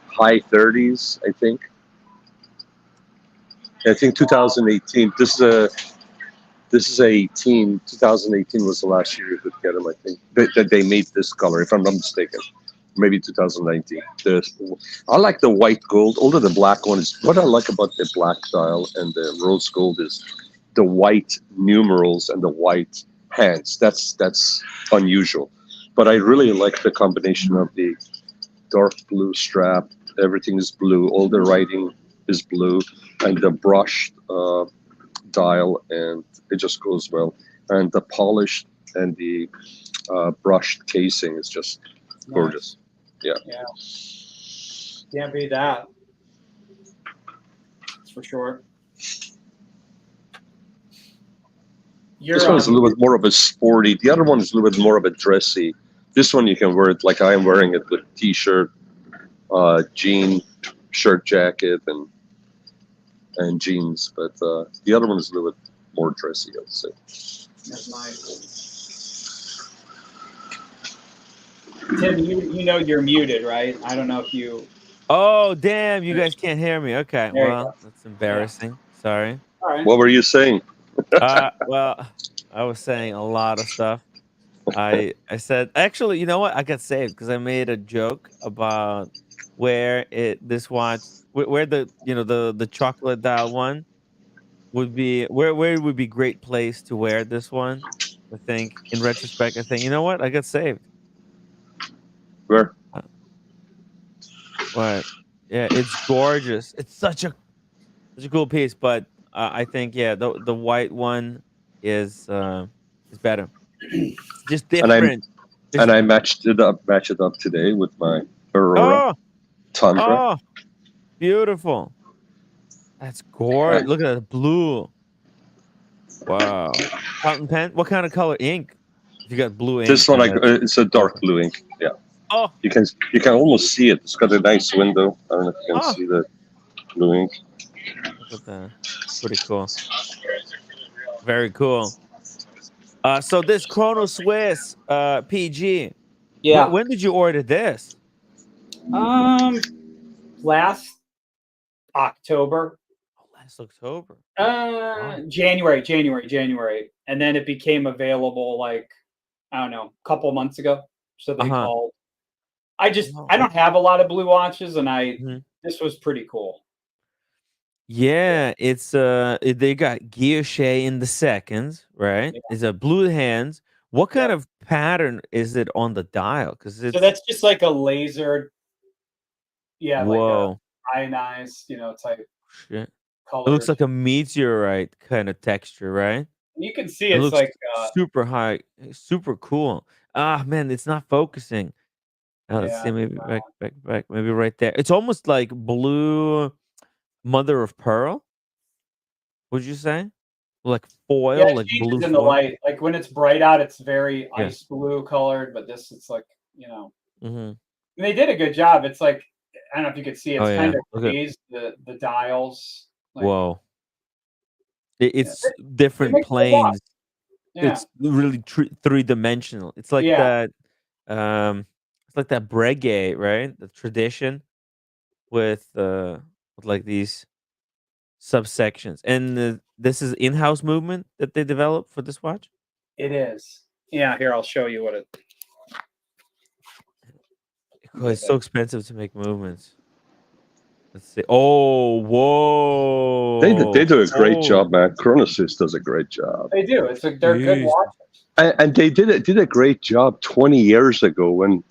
high 30s, I think. I think 2018. This is 18. 2018 was the last year you could get them. I think that they made this color, if I'm not mistaken. Maybe 2019. I like the white gold. Although the black one is what I like about the black dial and the rose gold is the white numerals and the white hands. That's unusual. But I really like the combination of the dark blue strap. Everything is blue. All the writing is blue, and the brushed dial, and it just goes well. And the polished and the brushed casing is just gorgeous. Yeah. Can't beat that. That's for sure. This one is a little bit more of a sporty. The other one is a little bit more of a dressy. This one you can wear it like I am wearing it with t-shirt, jean, shirt, jacket, and jeans. But the other one is a little bit more dressy, I would say. That's nice. Tim, you know you're muted, right? I don't know if you. Oh, damn, you guys can't hear me. Okay, There you well, that's embarrassing. Sorry. All right. What were you saying? Well, I was saying a lot of stuff. I said actually, you know what? I got saved because I made a joke about where this watch where the the chocolate dial one would be where it would be great place to wear this one. I think in retrospect, I think you know what? I got saved. Where? What? Yeah, it's gorgeous. It's such a cool piece, but I think the white one is better. It's just different. And I matched it up today with my Aurora Tundra. Oh, beautiful. That's gorgeous. Look at that blue. Wow. Fountain pen. What kind of color ink? If you got blue ink. This one, it's a dark blue ink. Yeah. Oh. You can almost see it. It's got a nice window. I don't know if you can see the blue ink. Look at that. Pretty cool. Very cool. So this Chrono Swiss PG. Yeah. When did you order this? Last October. Last October. January. And then it became available like, I don't know, a couple months ago. So they called. I don't have a lot of blue watches, and this was pretty cool. Yeah, it's they got guilloche in the seconds, right? Yeah. It's a blue hands. What kind Yep. of pattern is it on the dial? Because So it's that's just like a laser, yeah, like a whoa, ionized, type shit. It looks colored. like a meteorite kind of texture, right? And you can see It it's looks like, super high, super cool. Ah, man, it's not focusing. Let's yeah, see, maybe back, maybe right there. It's almost like blue mother of pearl. Would you say? Like yeah, foil, it like blue changes in the foil? light. Like when it's bright out, it's very Yeah. ice blue colored, but this it's like, Mm-hmm. and they did a good job. It's like, I don't know if you could see, Oh it's kind yeah. of Look at raised the dials. Like, whoa. yeah, It's they different make a good watch. planes. Yeah, It's really three-dimensional. It's like yeah, that. It's like that breguet, right? The tradition with like these subsections. And this is in-house movement that they developed for this watch. it is. Yeah, here I'll show you what it. Because it's so expensive to make movements. Let's see. Oh, They whoa. do a great Oh, job, man. Chronosys does a great job. They do. They're good jeez. watches. And they did a great job 20 years ago when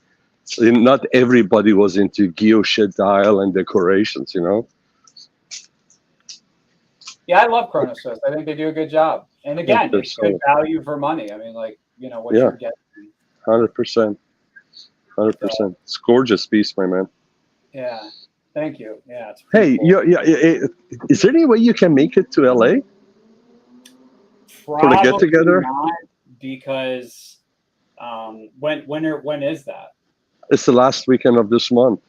not everybody was into guilloche dial and decorations, you know? Yeah, I love Chronosys. I think they do a good job. And Yeah, again, they're it's good solid. value for money. I mean, like, what Yeah, you're getting. 100%. 100%. It's a gorgeous piece, my man. Yeah. Thank you. Yeah, it's pretty Hey, cool. is there any way you can make it to LA for the get Probably together? not, because when is that? It's the last weekend of this month.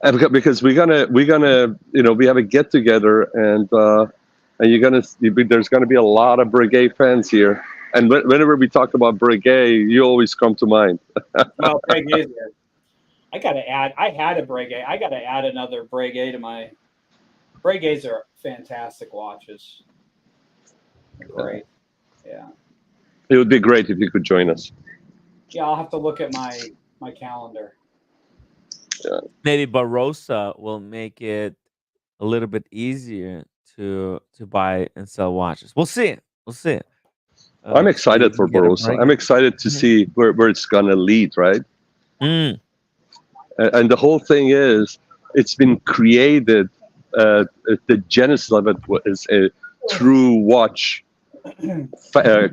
And because we're gonna we have a get together and there's gonna be a lot of Breguet fans here. And whenever we talk about Breguet, you always come to mind. Well, Breguet. I had a Breguet. I gotta add another Breguet to my. Breguets are fantastic watches. They're great. Yeah. It would be great if you could join us. Yeah, I'll have to look at my calendar. Yeah. Maybe Barossa will make it a little bit easier to buy and sell watches. We'll see. We'll see. I'm So you excited can for get a Barossa. break. I'm excited to see where it's gonna lead, right? Mm, And the whole thing is, it's been created. The genesis of it is a true watch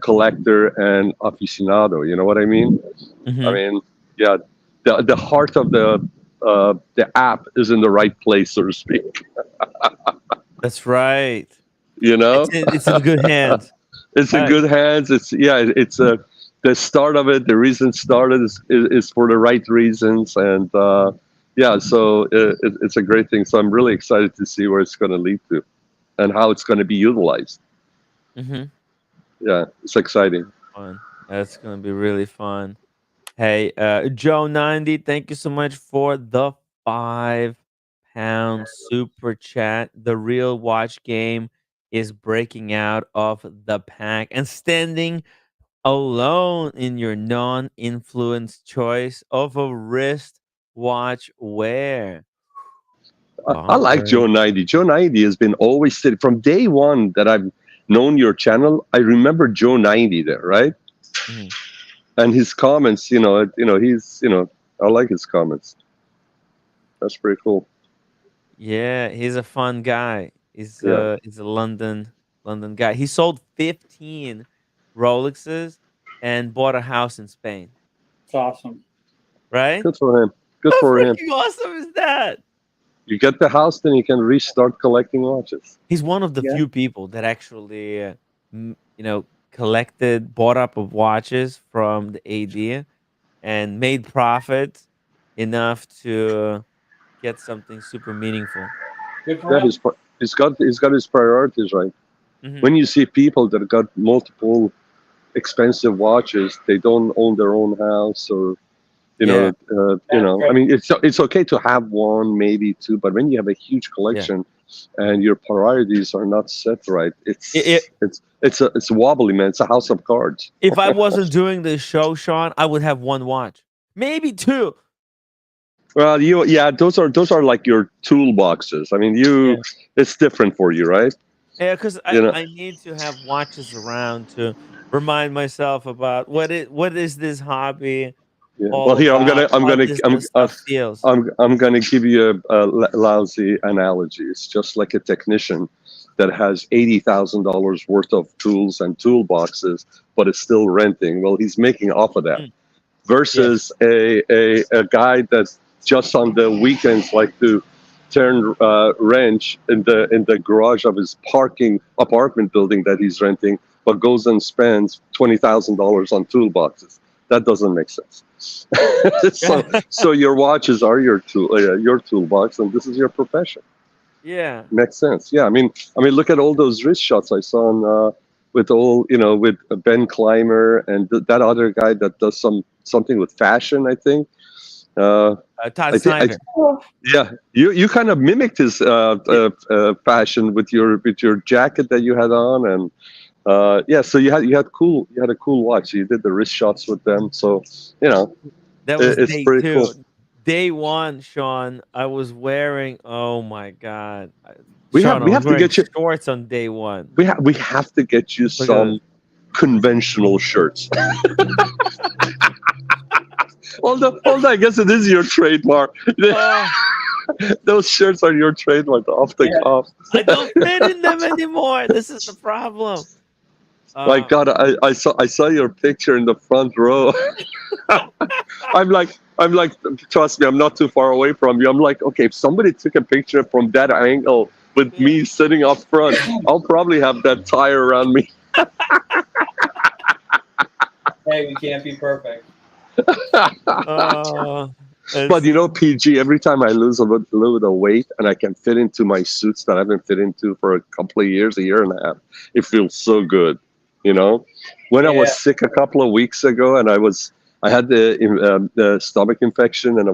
collector and aficionado. You know what I mean? I mhm. mean, yeah, the heart of the app is in the right place, so to speak. That's right. You know, It's in good hands. it's in good hands. It's the start of it. The reason it started is for the right reasons, and so it's a great thing. So I'm really excited to see where it's going to lead to, and how it's going to be utilized. Mhm. Yeah, it's exciting. Fun. That's gonna be really fun. Hey, Joe 90, thank you so much for the £5 super chat. The real watch game is breaking out of the pack and standing alone in your non-influenced choice of a wrist watch wear. I like Joe 90. Joe 90 has been always sitting from day one that I've known your channel. I remember Joe 90 there, right? Mhm. And his comments, I like his comments. That's pretty cool. Yeah, he's a fun guy. Yeah, He's a London guy. He sold 15 Rolexes and bought a house in Spain, It's awesome. right? good for him. Good How for him. freaking awesome is that? You get the house, then you can restart collecting watches. He's one of the Yeah. few people that actually, bought up of watches from the AD and made profit enough to get something super meaningful. Good for Yeah, him. he's got his priorities right. Mhm. When you see people that got multiple expensive watches, they don't own their own house, or Yeah. I mean, it's okay to have one, maybe two, but when you have a huge collection and your priorities are not set right, I- it's wobbly, man. It's a house of cards. If I wasn't doing this show, Sean, I would have one watch, maybe two. Well, those are like your toolboxes. I mean, Yeah. it's different for you, right? Yeah, because You know. I need to have watches around to remind myself about what is this hobby Yeah. Well, all here about, how this stuff feels. I'm gonna give you a lousy analogy. It's just like a technician that has $80,000 worth of tools and toolboxes, but is still renting. Well, he's making off of that. Mm, yeah. Versus a guy that's just on the weekends like to turn wrench in the garage of his parking apartment building that he's renting, but goes and spends $20,000 on toolboxes. That doesn't make sense. So your watches are your toolbox, and this is your profession. Yeah. Makes sense. Yeah, I mean, look at all those wrist shots I saw on, with with Ben Clymer and that other guy that does something with fashion. I think. Todd I think. Snyder. Yeah, you kind of mimicked his fashion with your jacket that you had on, and yeah. So you had a cool watch. You did the wrist shots with them. So you know That was it's day pretty cool. 2. Day 1, Sean, I was wearing, oh my god. We Sean, I we was have to wearing get you. shorts on day 1. We have to get you Look at some this. conventional shirts. Although I guess it is your trademark. Oh, Those shirts are your trademark off the cuff. I don't fit in them anymore. This is the problem. My God, I saw your picture in the front row. I'm like, trust me, I'm not too far away from you. I'm like, okay, if somebody took a picture from that angle with Yeah. me sitting up front, I'll probably have that tie around me. Hey, we can't be perfect. But PG, every time I lose a little bit of weight and I can fit into my suits that I haven't fit into for a couple of years, a year and a half, it feels so good. When I was sick a couple of weeks ago and I had the stomach infection and I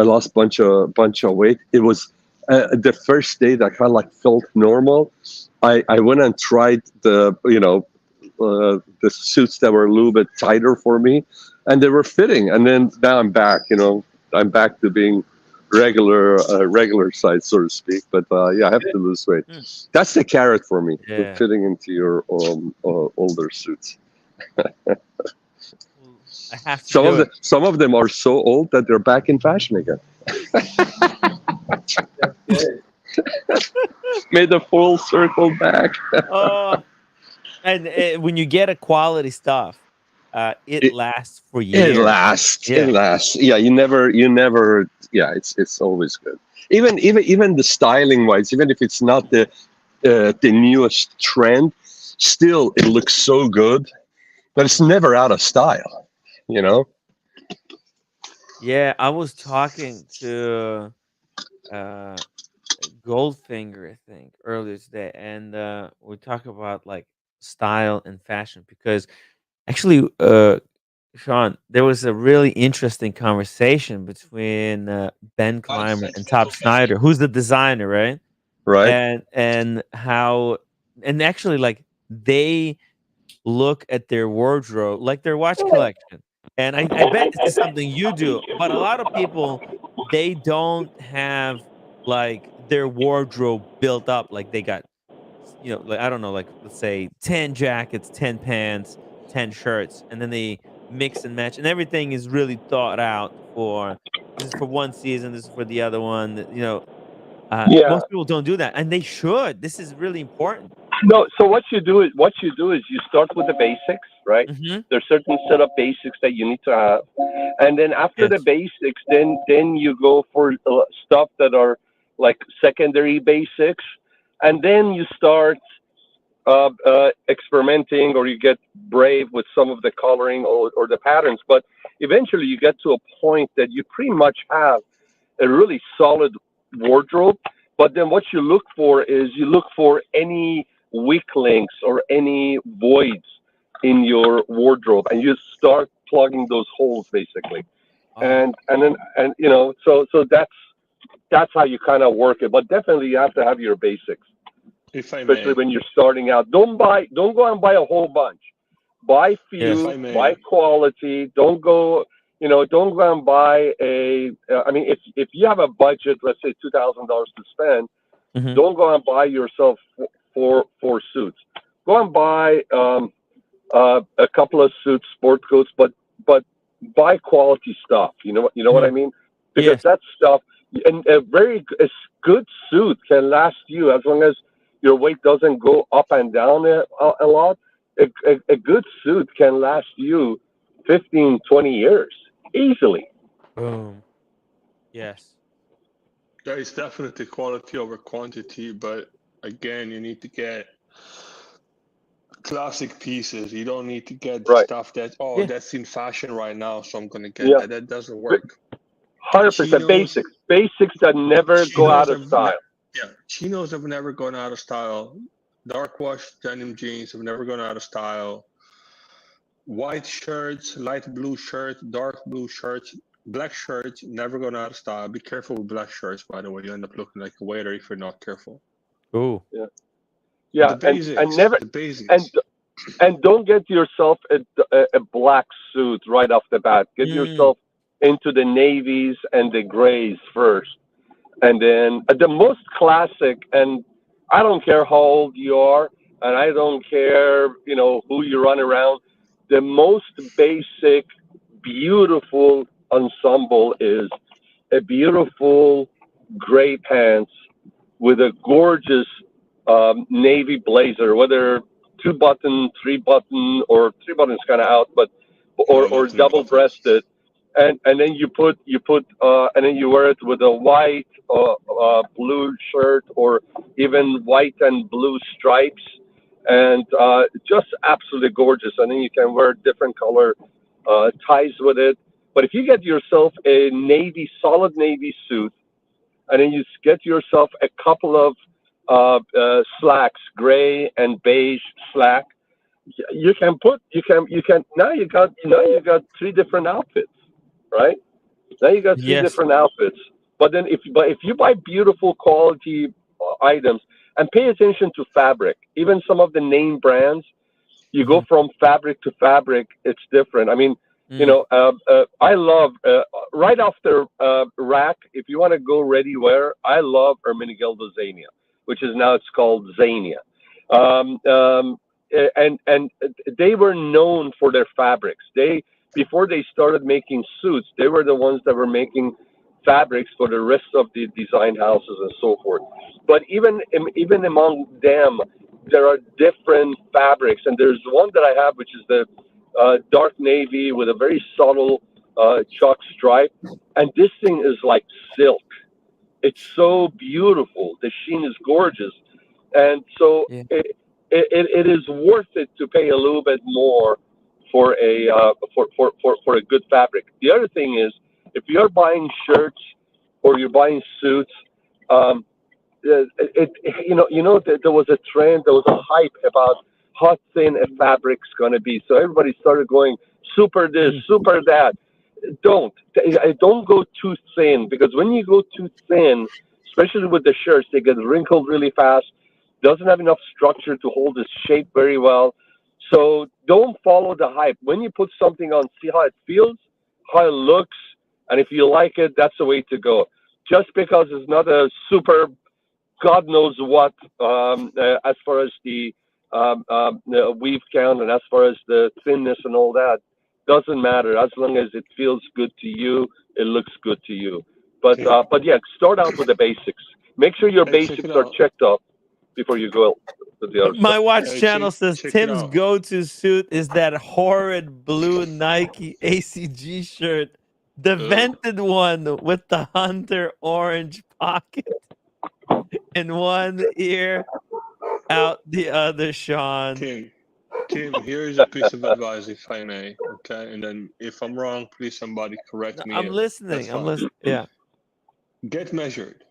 lost bunch of weight. It was the first day that I kind of like felt normal. I went and tried the suits that were a little bit tighter for me, and they were fitting. And then now I'm back. I'm back to being regular size, so to speak. But yeah, I have to lose weight. That's the carrot for me. Yeah. Fitting into your older suits. I have to do it. Some of them are so old that they're back in fashion again. That's good. Made the full circle back. And when you get a quality stuff, it lasts for years. It lasts. Yeah. It lasts. Yeah, you never. Yeah, it's always good. Even the styling wise, even if it's not the newest trend, still it looks so good that it's never out of style. Yeah, I was talking to Goldfinger, I think, earlier today, and we talk about like style and fashion because actually, Sean, there was a really interesting conversation between Ben Clymer and Todd Snyder, who's the designer, right? Right. And how, and actually, like they look at their wardrobe, like their watch collection. And I bet this is something you do, but a lot of people, they don't have like their wardrobe built up. Like they got, like I don't know, like let's say 10 jackets, 10 pants, 10 shirts, and then they mix and match, and everything is really thought out for this is for one season, this is for the other one. Yeah. Most people don't do that, and they should. This is really important. No. So what you do is you start with the basics, right? Mm-hmm. There's certain set of basics that you need to have, and then after the basics, then you go for stuff that are like secondary basics, and then you start experimenting, or you get brave with some of the coloring or the patterns. But eventually, you get to a point that you pretty much have a really solid wardrobe. But then what you look for is you look for any weak links or any voids in your wardrobe, and you start plugging those holes basically. And so that's how you kind of work it. But definitely you have to have your basics, especially when you're starting out. Don't go and buy a whole bunch. Buy few, buy quality. Don't go don't go and buy a. I mean, if you have a budget, let's say $2,000 to spend, Mhm. don't go and buy yourself four suits. Go and buy a couple of suits, sport coats, but buy quality stuff. What I Mhm. mean? Because Yes. that stuff, and a good suit can last you as long as your weight doesn't go up and down a lot. A good suit can last you 15, 20 years easily. Boom. Yes. There is definitely quality over quantity, but again, you need to get classic pieces. You don't need to get the Right. stuff that Yeah. that's in fashion right now, so I'm gonna get Yeah. that. That doesn't work. 100% Chinos, basics that never go chinos out of have style. chinos have never gone out of style. Dark wash denim jeans have never gone out of style. White shirts, light blue shirts, dark blue shirts, black shirts never gone out of style. Be careful with black shirts, by the way. You end up looking like a waiter if you're not careful. Ooh. Yeah, The basics, never the basics. and don't get yourself a black suit right off the bat. Get Mm. yourself into the navies and the grays first, and then the most classic. And I don't care how old you are, and I don't care who you run around. The most basic, beautiful ensemble is a beautiful gray pants with a gorgeous navy blazer, whether 2 button, 3 button, or 3 buttons kind of out, but No, or not three double buttons. breasted, and then and then you wear it with a white blue shirt, or even white and blue stripes, and just absolutely gorgeous. And then you can wear different color ties with it. But if you get yourself a solid navy suit, and then you get yourself a couple of slacks, gray and beige slack. You can now you got 3 different outfits, right? Now you got three Yes. different outfits. But if you buy beautiful quality items and pay attention to fabric, even some of the name brands, you go Mhm. from fabric to fabric, it's different. I mean, Mm. I love right after rack. If you want to go ready wear, I love Ermenegildo Zania, which is now it's called Zania. And they were known for their fabrics. They Before they started making suits, they were the ones that were making fabrics for the rest of the design houses and so forth. But even among them, there are different fabrics, and there's one that I have, which is the dark navy with a very subtle chalk stripe, and this thing is like silk. It's so beautiful. The sheen is gorgeous, and so Yeah. it is worth it to pay a little bit more for for a good fabric. The other thing is, if you're buying shirts or you're buying suits, um, there was a trend, there was a hype about how thin a fabric's going to be. So everybody started going super this, Mm. super that. Don't go too thin, because when you go too thin, especially with the shirts, they get wrinkled really fast. Doesn't have enough structure to hold its shape very well. So don't follow the hype. When you put something on, see how it feels, how it looks, and if you like it, that's the way to go. Just because it's not a super God knows what, as far as the weave count, and as far as the thinness and all that, doesn't matter. As long as it feels good to you, it looks good to you. Okay. But yeah, start out with the basics. Make sure your Hey, check it basics are out. checked up before you go to the other My stuff. watch Hey, channel says check it Tim's out. go-to suit is that horrid blue Nike ACG shirt, the Ugh. vented one with the hunter orange pocket in one ear, out the other, Sean. Tim, here is a piece of advice, if I may. Okay, and then if I'm wrong, please somebody correct me. I'm That's listening. I'm fine. listening. Yeah. Get measured,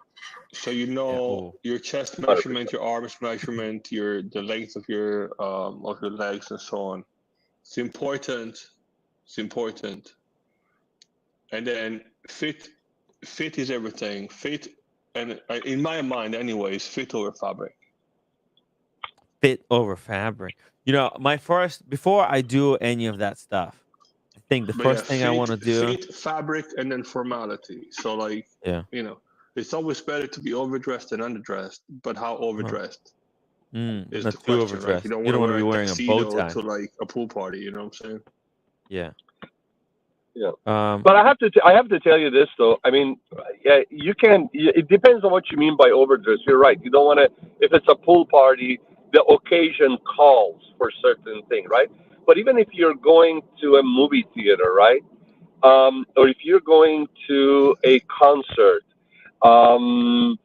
so you Yeah. know Oh. your chest 100%. measurement, your arms measurement, the length of your legs, and so on. It's important. It's important. And then fit is everything. Fit, and in my mind, anyways, fit over fabric. Fit over fabric. My first, before I do any of that stuff, think the But first thing I want to do. fit, fabric, and then formality. So like, Yeah. it's always better to be overdressed than underdressed. But how overdressed is Not the too question, right? overdressed. You don't You want don't to want to wear be a wearing a bow tuxedo tie. to like a pool party. You know what I'm saying? Yeah. Yeah. Um, But I have to tell you this though. I mean, yeah, you can. It depends on what you mean by overdress. You're right. You don't want to. If it's a pool party, the occasion calls for certain thing, right? But even if you're going to a movie theater, right, or if you're going to a concert, um,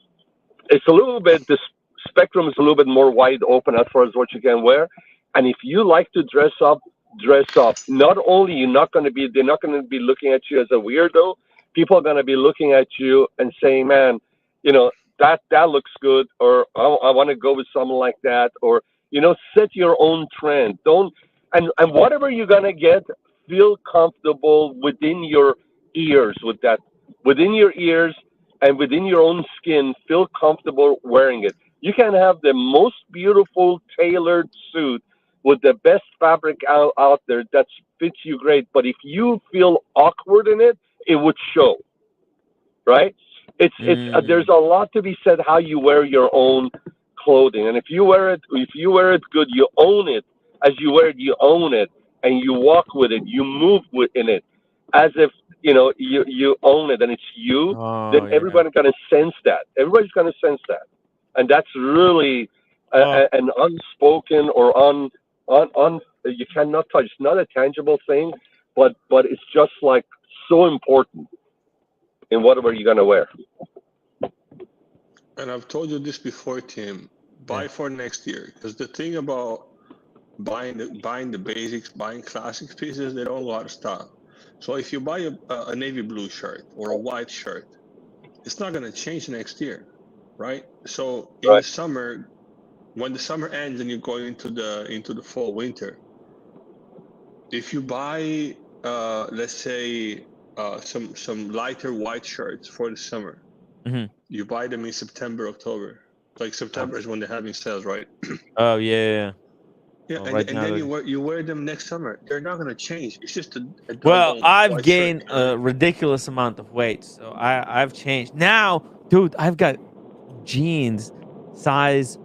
it's a little bit. The spectrum is a little bit more wide open as far as what you can wear. And if you like to dress up, dress up. Not only they're not going to be looking at you as a weirdo. People are going to be looking at you and saying, "Man, that looks good," or I want to go with someone like that," or set your own trend. Don't and whatever you're going to get, feel comfortable within your ears with that, within your ears and within your own skin. Feel comfortable wearing it. You can have the most beautiful tailored suit with the best fabric out there that fits you great. But if you feel awkward in it, it would show, right? There's a lot to be said how you wear your own clothing, and if you wear it good, you own it. As you wear it, you own it, and you walk with it, you move in it, as if you own it, and it's you. Then oh yeah. everybody's gonna sense that. Everybody's gonna sense that, and that's really an unspoken or on you cannot touch. It's not a tangible thing, but it's just like so important in whatever you're gonna wear. And I've told you this before, Tim. Buy for next year, because the thing about buying the basics, buying classic pieces, they don't go out of style. So if you buy a navy blue shirt or a white shirt, it's not going to change next year, right? So in the summer, when the summer ends and you're going into the fall winter, if you buy let's say some lighter white shirts for the summer, you buy them in September, October. Like September is when they're having sales, right? Oh yeah. Yeah, Well, and, right and now then they're- you wear them next summer. They're not gonna change. It's just a Well, doggone I've white gained shirt, you know what I a mean? ridiculous amount of weight, so I've changed. Now, dude, I've got jeans size,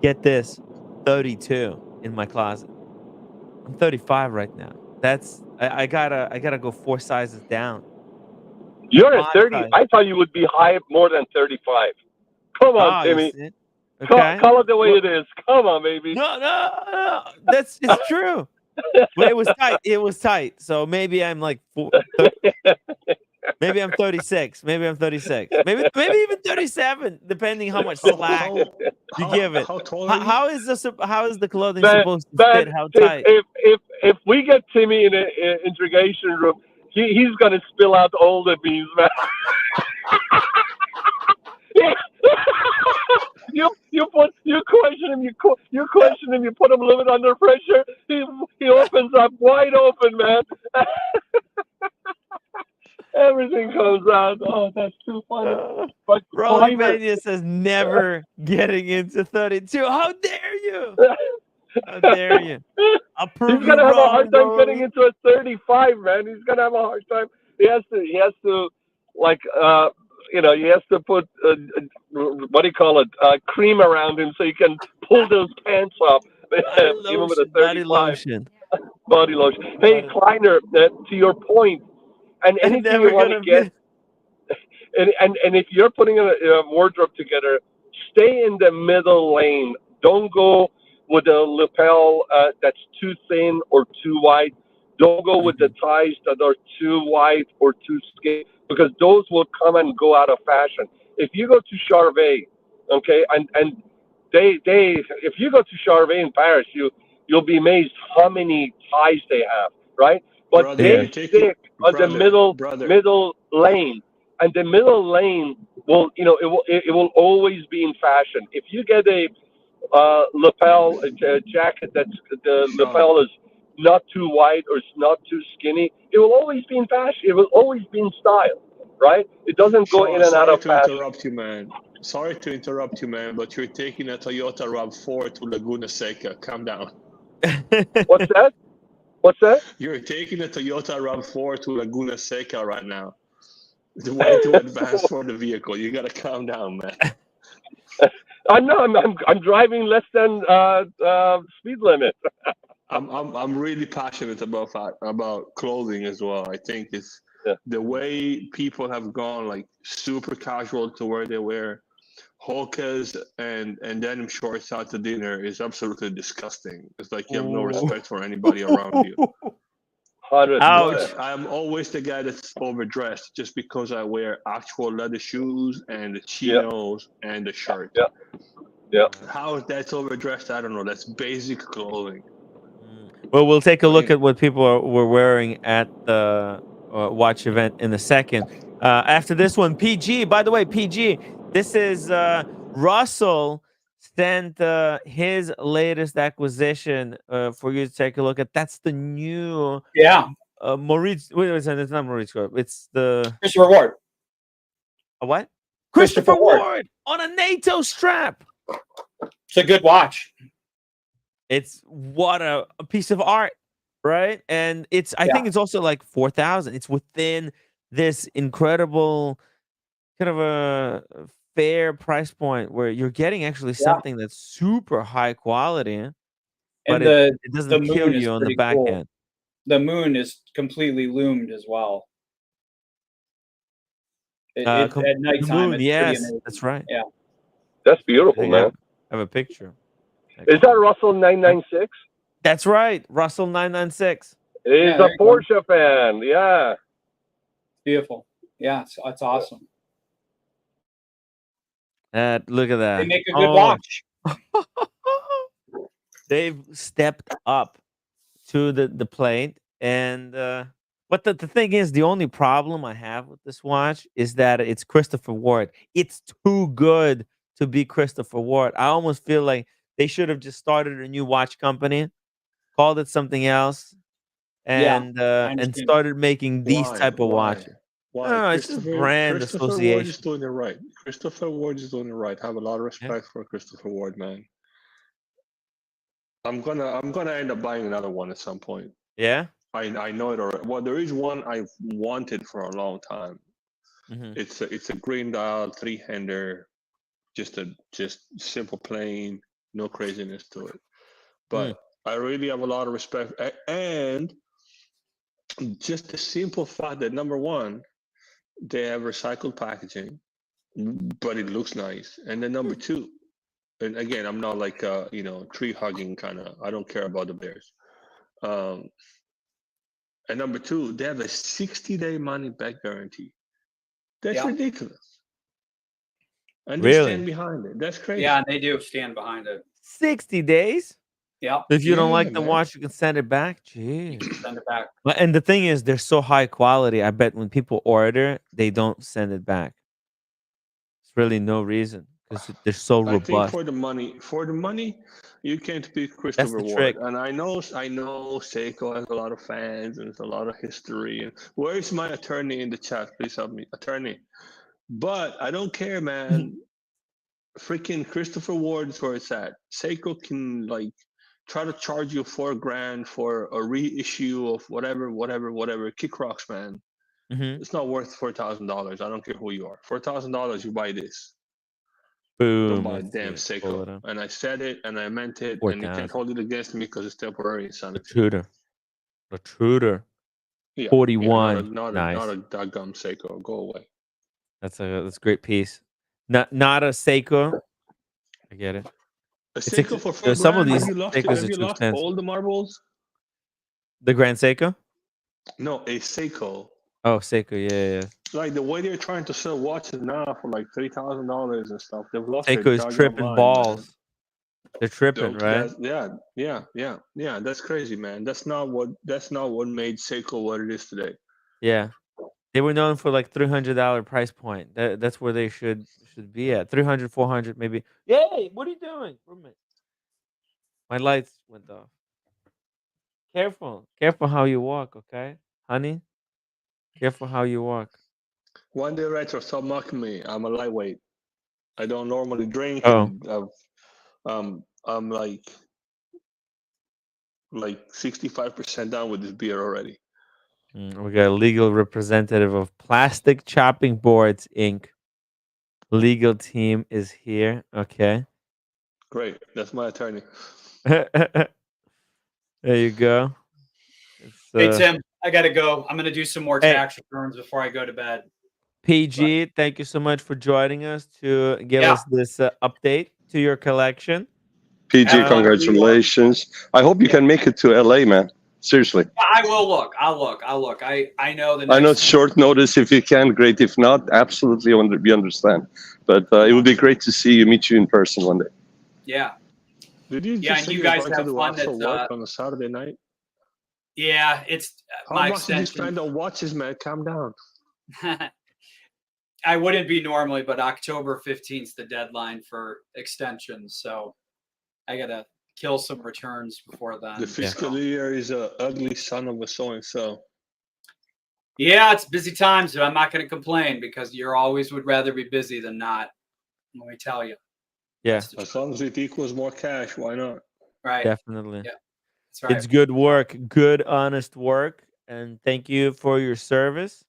get this, 32 in my closet. I'm 35 right now. I gotta go 4 sizes down. You're at 5 30. size. I thought you would be high more than 35. Come on, Oh, you Timmy. see? Okay. Call it the way Well, it is. Come on, baby. no. It's true. But it was tight. It was tight. So maybe I'm like maybe I'm 36. Maybe I'm 36. Maybe even 37, depending how much slack you give it. How tall are you? How is the clothing Man, supposed to fit? How tight? if we get Timmy in an interrogation room, he's gonna spill out all the beans, man. You question him. You question him. You put him a little bit under pressure. He opens up wide open, man. Everything comes out. Oh, that's too funny. But Rolling Climber, Mania says never getting into 32. How dare you? How dare you? I'll prove he's gonna you have a wrong, hard time getting Rolly. into a 35, man. He's gonna have a hard time. He has to, like, he has to put what do you call it, cream around him so he can pull those pants up, even with a 35. Lotion. Body lotion. Hey, Kleiner, to your point, and I'm anything never you want to gonna get, be. and if you're putting a wardrobe together, stay in the middle lane. Don't go with a lapel that's too thin or too wide. Don't go with the ties that are too wide or too skinny, because those will come and go out of fashion. If you go to Charvet, okay, and they if you go to Charvet in Paris, you'll be amazed how many ties they have, right? But Brother, they stick on the middle lane, and the middle lane will, it will always be in fashion. If you get a lapel jacket that's the lapel is not too wide or it's not too skinny, it will always be in fashion. It will always be in style, right? It doesn't go in and out of fashion. Sorry to interrupt you, man, but you're taking a Toyota RAV4 to Laguna Seca. Calm down. What's that? What's that? You're taking a Toyota RAV4 to Laguna Seca right now. It's way too advanced for the vehicle. You gotta calm down, man. I'm driving less than speed limit. I'm really passionate about clothing as well. I think it's Yeah. the way people have gone like super casual to where they wear Hokas and denim shorts out to dinner is absolutely disgusting. It's like you have no Ooh. respect for anybody around you. 100%. Ouch. But I'm always the guy that's overdressed just because I wear actual leather shoes and the chinos and the shirt. Yeah. Yeah. How that's overdressed, I don't know. That's basic clothing. Well, we'll take a But look yeah. at what people were wearing at the watch event in a second. After this one, PG. By the way, PG. This is Russell sent his latest acquisition for you to take a look at. That's the new Yeah, Maurice. Wait, it's not Maurice. It's the Christopher Ward. a what? Christopher Christopher Ward. Ward on a NATO strap. It's a good watch. It's what a piece of art, right? And it's I think it's also like 4,000. It's within this incredible kind of a fair price point where you're getting actually something that's super high quality, but And it the doesn't kill moon is you on the pretty back cool. end. The moon is completely loomed as well. At The nighttime, moon, it's pretty yes, amazing. that's right. Yeah. That's I beautiful, think I man. have a picture. Is that Russell 996? That's right, Russell 996. He's Yeah, a there you go. Porsche fan. Yeah. Beautiful. Yeah, it's awesome. Look at that. They make a good watch. They've stepped up to the plate, and but the thing is, the only problem I have with this watch is that it's Christopher Ward. It's too good to be Christopher Ward. I almost feel like they should have just started a new watch company, called it something else, and understand. started making these Why? type of watches. Why? No, it's just brand Christopher Ward is association. doing it right. Christopher Ward is doing it right. I have a lot of respect for Christopher Ward, man. I'm gonna end up buying another one at some point. Yeah. I know it already. Well, there is one I've wanted for a long time. It's a green dial 3-hander, just simple plain, no craziness to it. But I really have a lot of respect, and just the simple fact that number one, they have recycled packaging, but it looks nice, and then number two, and again, I'm not like tree hugging kind of. I don't care about the bears. And number two, they have a 60-day money back guarantee. That's ridiculous. And they stand behind it. That's crazy. Yeah, they do stand behind it. 60 days. Yeah. If you don't like the man. watch, you can send it back. Jeez. Send it back. And the thing is, they're so high quality. I bet when people order, they don't send it back. There's really no reason because they're so I robust. think for the money, you can't beat Christopher Ward. trick. And I know Seiko has a lot of fans and there's a lot of history. And where is my attorney in the chat? Please help me, attorney. But I don't care, man. Freaking Christopher Ward is where it's at. Seiko can try to charge you $4,000 for a reissue of whatever. Kick rocks, man. It's not worth $4,000. I don't care who you are. $4,000, you buy this. Boom. Don't buy a damn Seiko. And I said it and I meant it. And you can't hold it against me because it's temporary insanity. The Truder. Yeah, 41. Not Nice. a doggone Seiko. Go away. That's a great piece. Not a Seiko. I get it. A Seiko for $4,000. some of these have you lost expensive. all the marbles? The Grand Seiko? No, a Seiko. Oh, Seiko, yeah. Like the way they're trying to sell watches now for like $3,000 and stuff. They've lost Seiko their is doggone tripping mind, balls. man. They're tripping, right? Yeah. That's crazy, man. That's not what made Seiko what it is today. Yeah. They were known for like $300 price point. That's where they should be at. 300, 400 maybe. Yay! What are you doing? Roommate. My lights went off. Careful how you walk, okay, honey? Careful how you walk. One day retro, stop mocking me. I'm a lightweight. I don't normally drink. Oh. And, I'm like like 65% done with this beer already. We got a legal representative of Plastic Chopping Boards Inc. Legal team is here. Okay. Great. That's my attorney. There you go. It's Hey Tim, I gotta go. I'm gonna do some more Hey. tax returns before I go to bed. PG, thank you so much for joining us to give Yeah. us this update to your collection. PG, Have fun. congratulations. I hope you can make it to LA, man. Seriously. I will look. I'll look. I know the I know next. it's short notice. If you can, great. If not, absolutely, we understand. But it would be great to see you, meet you in person one day. Yeah. Did you Yeah, just and say you you're guys going to have do fun. after That's work on a Saturday night? yeah. It's How my much did you extension. spend on watches, man? Calm down. I wouldn't be normally, but October 15th is the deadline for extensions, so I gotta kill some returns before then. The fiscal year is a ugly son of a so-and-so. Yeah, it's busy times, but I'm not gonna complain because you always would rather be busy than not. Let me tell you. Yeah. As long as it equals more cash, why not? Right. Definitely. Yeah. That's right. It's good work, good, honest work. And thank you for your service.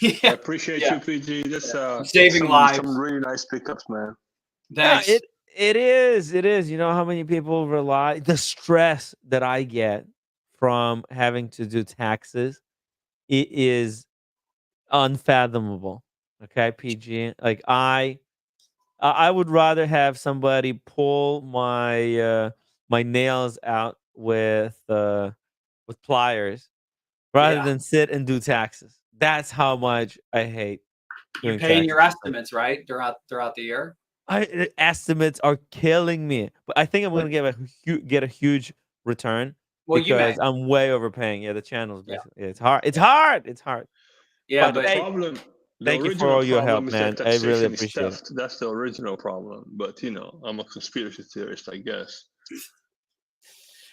I appreciate you, PG. This saving lives. Some really nice pickups, man. Thanks. Yeah, it is. It is. You know how many people rely the stress that I get from having to do taxes, it is unfathomable. Okay, PG. Like I would rather have somebody pull my nails out with pliers rather Yeah. than sit and do taxes. That's how much I hate You're doing paying taxes. your estimates, right? Throughout the year. Estimates are killing me, but I think I'm gonna get a huge return Well, you may. because I'm way overpaying. Yeah, the channel's Yeah. basically it's hard. It's hard. It's hard. Yeah, But but hey, The thank you for original all your problem help, is that man. I really taxation is appreciate it. theft. That's the original problem. But I'm a conspiracy theorist, I guess.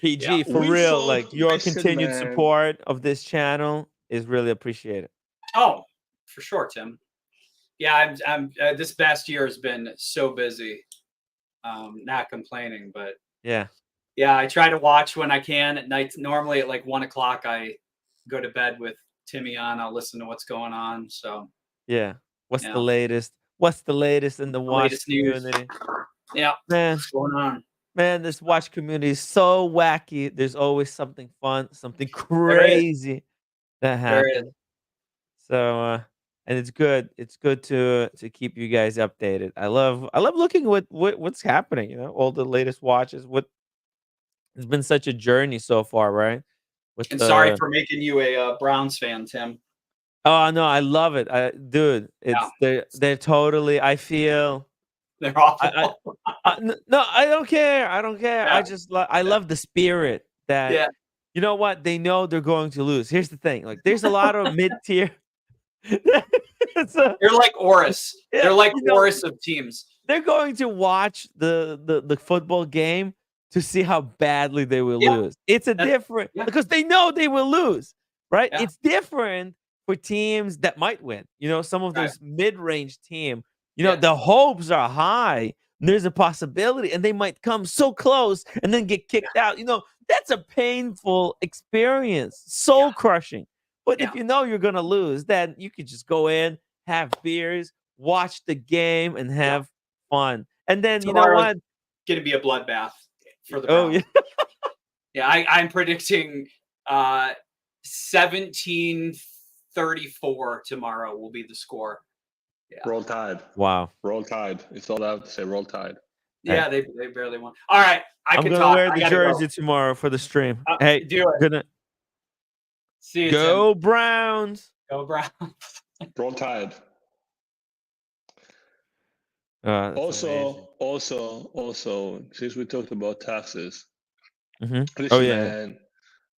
PG, for We real, thought, like your listen, continued man. support of this channel is really appreciated. oh, for sure, Tim. Yeah, I'm this past year has been so busy. Not complaining, but Yeah. yeah, I try to watch when I can at night. Normally at like 1 o'clock, I go to bed with Timmy on. I'll listen to what's going on. So Yeah. What's Yeah. the latest? What's the latest in the watch latest news. community? Yeah, Man, what's going on? man, this watch community is so wacky. There's always something fun, something There is. crazy that There is. happens. So and it's good. It's good to keep you guys updated. I love looking what's happening, all the latest watches. It's been such a journey so far, right? With And sorry for making you a Browns fan, Tim. Oh no, I love it. Dude, Yeah. they're totally I feel They're awful. no, I don't care. I don't care. Yeah. I just I love the spirit that Yeah. you know what? They know they're going to lose. Here's the thing. Like there's a lot of mid-tier They're like Oris. Yeah, They're like Oris of teams. they're going to watch the football game to see how badly they will Yeah. lose. It's a different because they know they will lose, right? Yeah. It's different for teams that might win. Some of Right. those mid-range team, Yeah. the hopes are high. There's a possibility, and they might come so close and then get kicked out. That's a painful experience, soul crushing. But if Yeah. you know you're gonna lose, then you could just go in, have beers, watch the game, and have fun. And then you know Tomorrow's what? Going to be a bloodbath for the Oh Browns. yeah. Yeah, I'm predicting 17-34 tomorrow will be the score. Yeah. Roll Tide. Wow. Roll Tide. It's all I have to say. Roll Tide. Yeah, they barely won. All right, I'm can gonna talk. wear I the gotta jersey go. tomorrow for the stream. Hey, Do it. gonna See you, go Browns. Tim. Go Browns. Roll Tide. Also, Also, since we talked about taxes, Mhm. listen, Oh, yeah. man,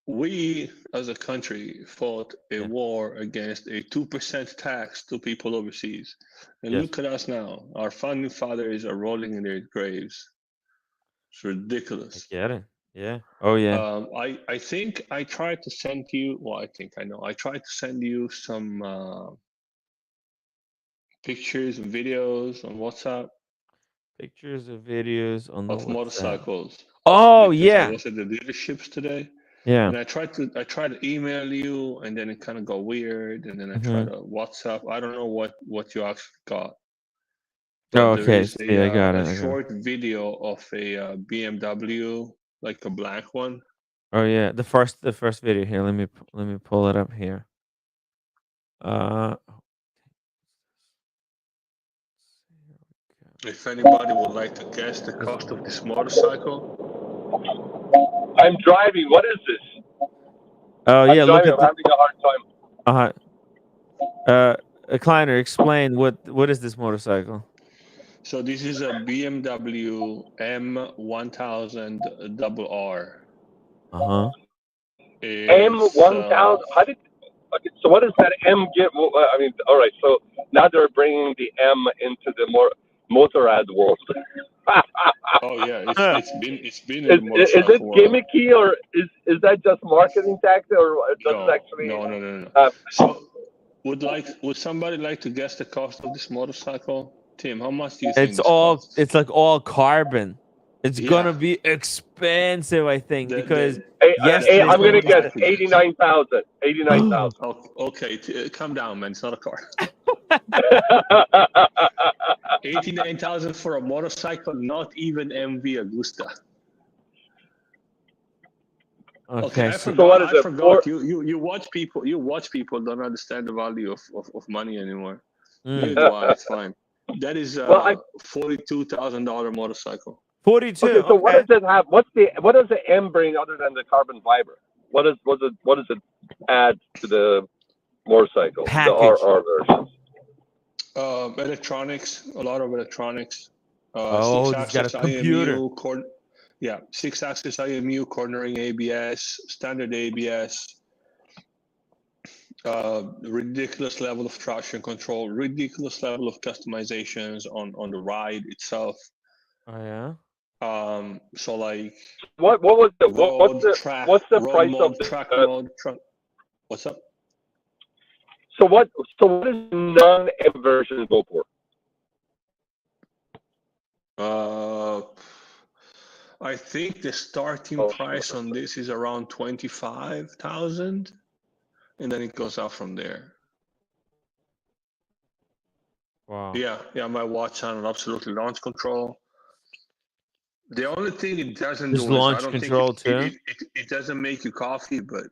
we as a country fought a war against a 2% tax to people overseas. And Yes. look at us now. Our founding fathers are rolling in their graves. It's ridiculous. Get it. Yeah. Oh yeah. I think I tried to send you, well, I think I know. I tried to send you some pictures and videos on WhatsApp. Pictures of videos on the of WhatsApp. motorcycles. Oh Because I yeah, was at the dealerships today, yeah. and I tried to email you, and then it kind of got weird, and then I tried to WhatsApp. I don't know what you actually got, but Oh, there okay. is See, I got it. a I got it. short video of a BMW, like a black one. Oh yeah, the first video here. Let me pull it up here. If anybody would like to guess the cost of this motorcycle, I'm driving. What is this? Oh yeah, I'm look driving. at I'm having a hard time. Kleiner, explain what is this motorcycle? so this is a BMW M1000RR. M1000. How did? Okay, so what does that M give? Well, I mean, all right. So now they're bringing the M into the more motorrad world. Oh yeah, it's been in Is the motorcycle it world. gimmicky, or is that just marketing tactic, or does it actually? No. So would somebody like to guess the cost of this motorcycle? Tim, how much do you think this costs? It's like all carbon. It's Yeah. gonna be expensive, I think, because Hey, yesterday's I'm gonna guess motorcycle- 89,000. 89,000. Okay, calm down, man. It's not a car. 89,000 for a motorcycle, not even MV Agusta. Okay, I so forgot. what is I it, forgot. You watch people. You watch people don't understand the value of money anymore. Neither do I. It's fine. That is $42,000 motorcycle. 42. Okay, so what does it have? What does the M bring other than the carbon fiber? What does it add to the motorcycle? Package. The RR version. Electronics, a lot of electronics. He's got a computer. IMU, 6-axis IMU, cornering ABS, standard ABS. Ridiculous level of traction control, ridiculous level of customizations on the ride itself. Oh yeah. So like what was the road, what's the road price mode, of the track mode? What's up? So what does the non-M version go for? I think the starting price on this is around 25,000, and then it goes up from there. Wow. Yeah, my watch channel, absolutely launch control. The only thing it doesn't There's do is launch control too. It doesn't make you coffee, but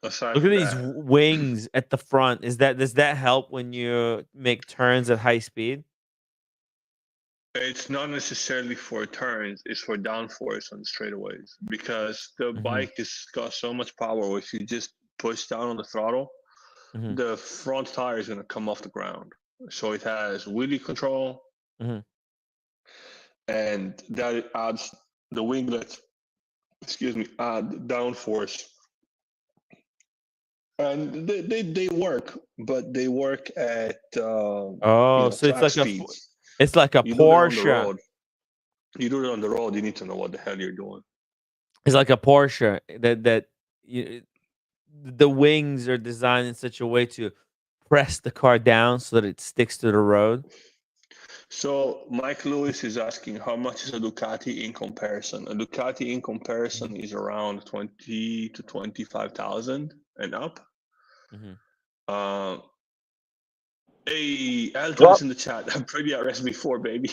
aside Look at from these that, wings at the front. Does that help when you make turns at high speed? it's not necessarily for turns, it's for downforce on straightaways, because the bike has got so much power. If you just push down on the throttle, the front tire is going to come off the ground. So it has wheelie control, and that adds the winglets, add downforce. And they work, but they work at So track speeds. it's like a You Porsche. You do it on the road, you need to know what the hell you're doing. It's like a Porsche the wings are designed in such a way to press the car down so that it sticks to the road. So Mike Lewis is asking how much is a Ducati in comparison. A Ducati in comparison is around 20 to 25,000 and up. Hey, Elton is in the chat. I'm pretty at RSB4, baby.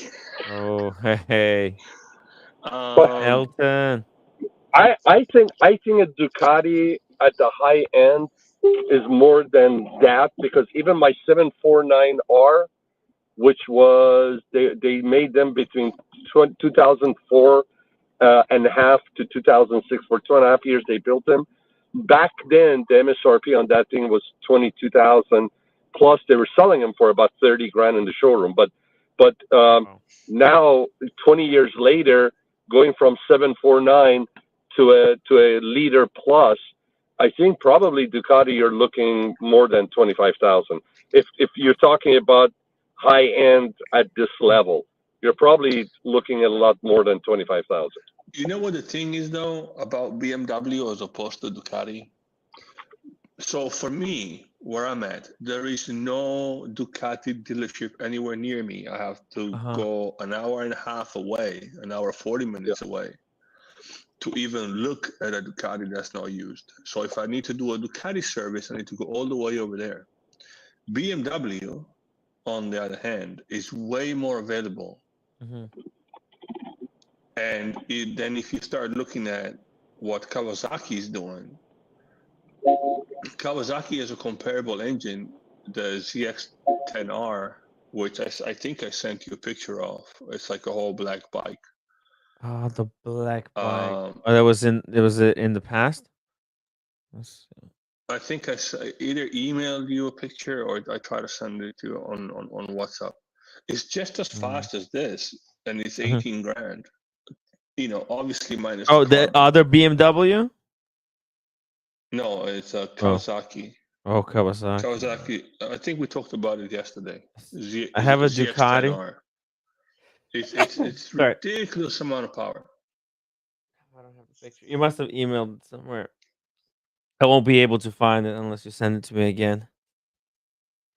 Oh, hey. Elton. I think a Ducati at the high end is more than that, because even my 749R, which was they made them between 2004 and a half to 2006, for 2.5 years they built them. Back then the MSRP on that thing was 22,000, plus they were selling them for about 30 grand in the showroom. But now 20 years later, going from 749 to a leader plus, I think probably Ducati you're looking more than 25,000. If you're talking about high end at this level, you're probably looking at a lot more than 25,000. You know what the thing is though about BMW as opposed to Ducati? So for me, where I'm at, there is no Ducati dealership anywhere near me. I have to go an hour and a half away, an hour 40 minutes away, to even look at a Ducati that's not used. So if I need to do a Ducati service, I need to go all the way over there. BMW, on the other hand, is way more available. And then if you start looking at what Kawasaki is doing, Kawasaki has a comparable engine, the ZX-10R, which I think I sent you a picture of. It's like a whole black bike. Oh, the black bike. Um, Oh, that was in. It was in the past. Let's see. I think I either emailed you a picture or I try to send it to you on WhatsApp. It's just as fast as this, and it's 18 grand. You know, obviously minus Oh, the the carbon. other BMW. No, it's a Kawasaki. Oh, Kawasaki. Kawasaki. I think we talked about it yesterday. I have a Ducati. ZX-10R. It's ridiculous amount of power. I don't have a picture. You must have emailed it somewhere. I won't be able to find it unless you send it to me again.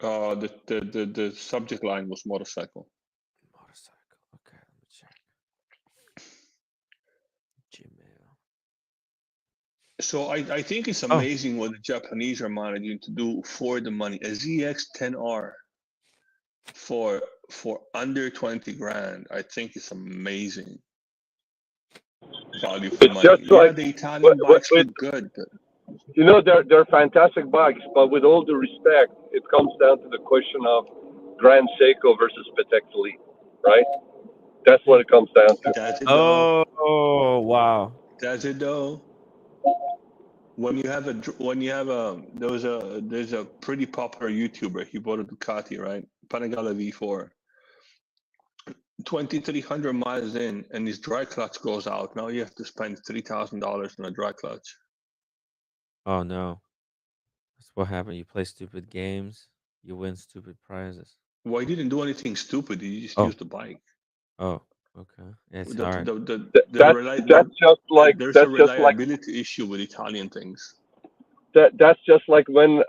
The subject line was motorcycle. Motorcycle. Okay, let me check. Gmail. So I think it's amazing what the Japanese are managing to do for the money. A ZX-10R for under 20 grand, I think it's amazing value for money. Yeah, the Italian bikes look good. You know, they're fantastic bikes, but with all due respect, it comes down to the question of Grand Seiko versus Patek Philippe, right? That's what it comes down to. That's it, though. Oh, wow. That's it, though. When you have there's a pretty popular YouTuber. He bought a Ducati, right? Panigale V4. 2,300 miles in, and his dry clutch goes out. Now you have to spend $3,000 on a dry clutch. Oh no, that's what happened. You play stupid games, you win stupid prizes. Well, he didn't do anything stupid. He just used the bike. Oh, okay. It's That's hard. just like there's a reliability issue with Italian things. That's just like when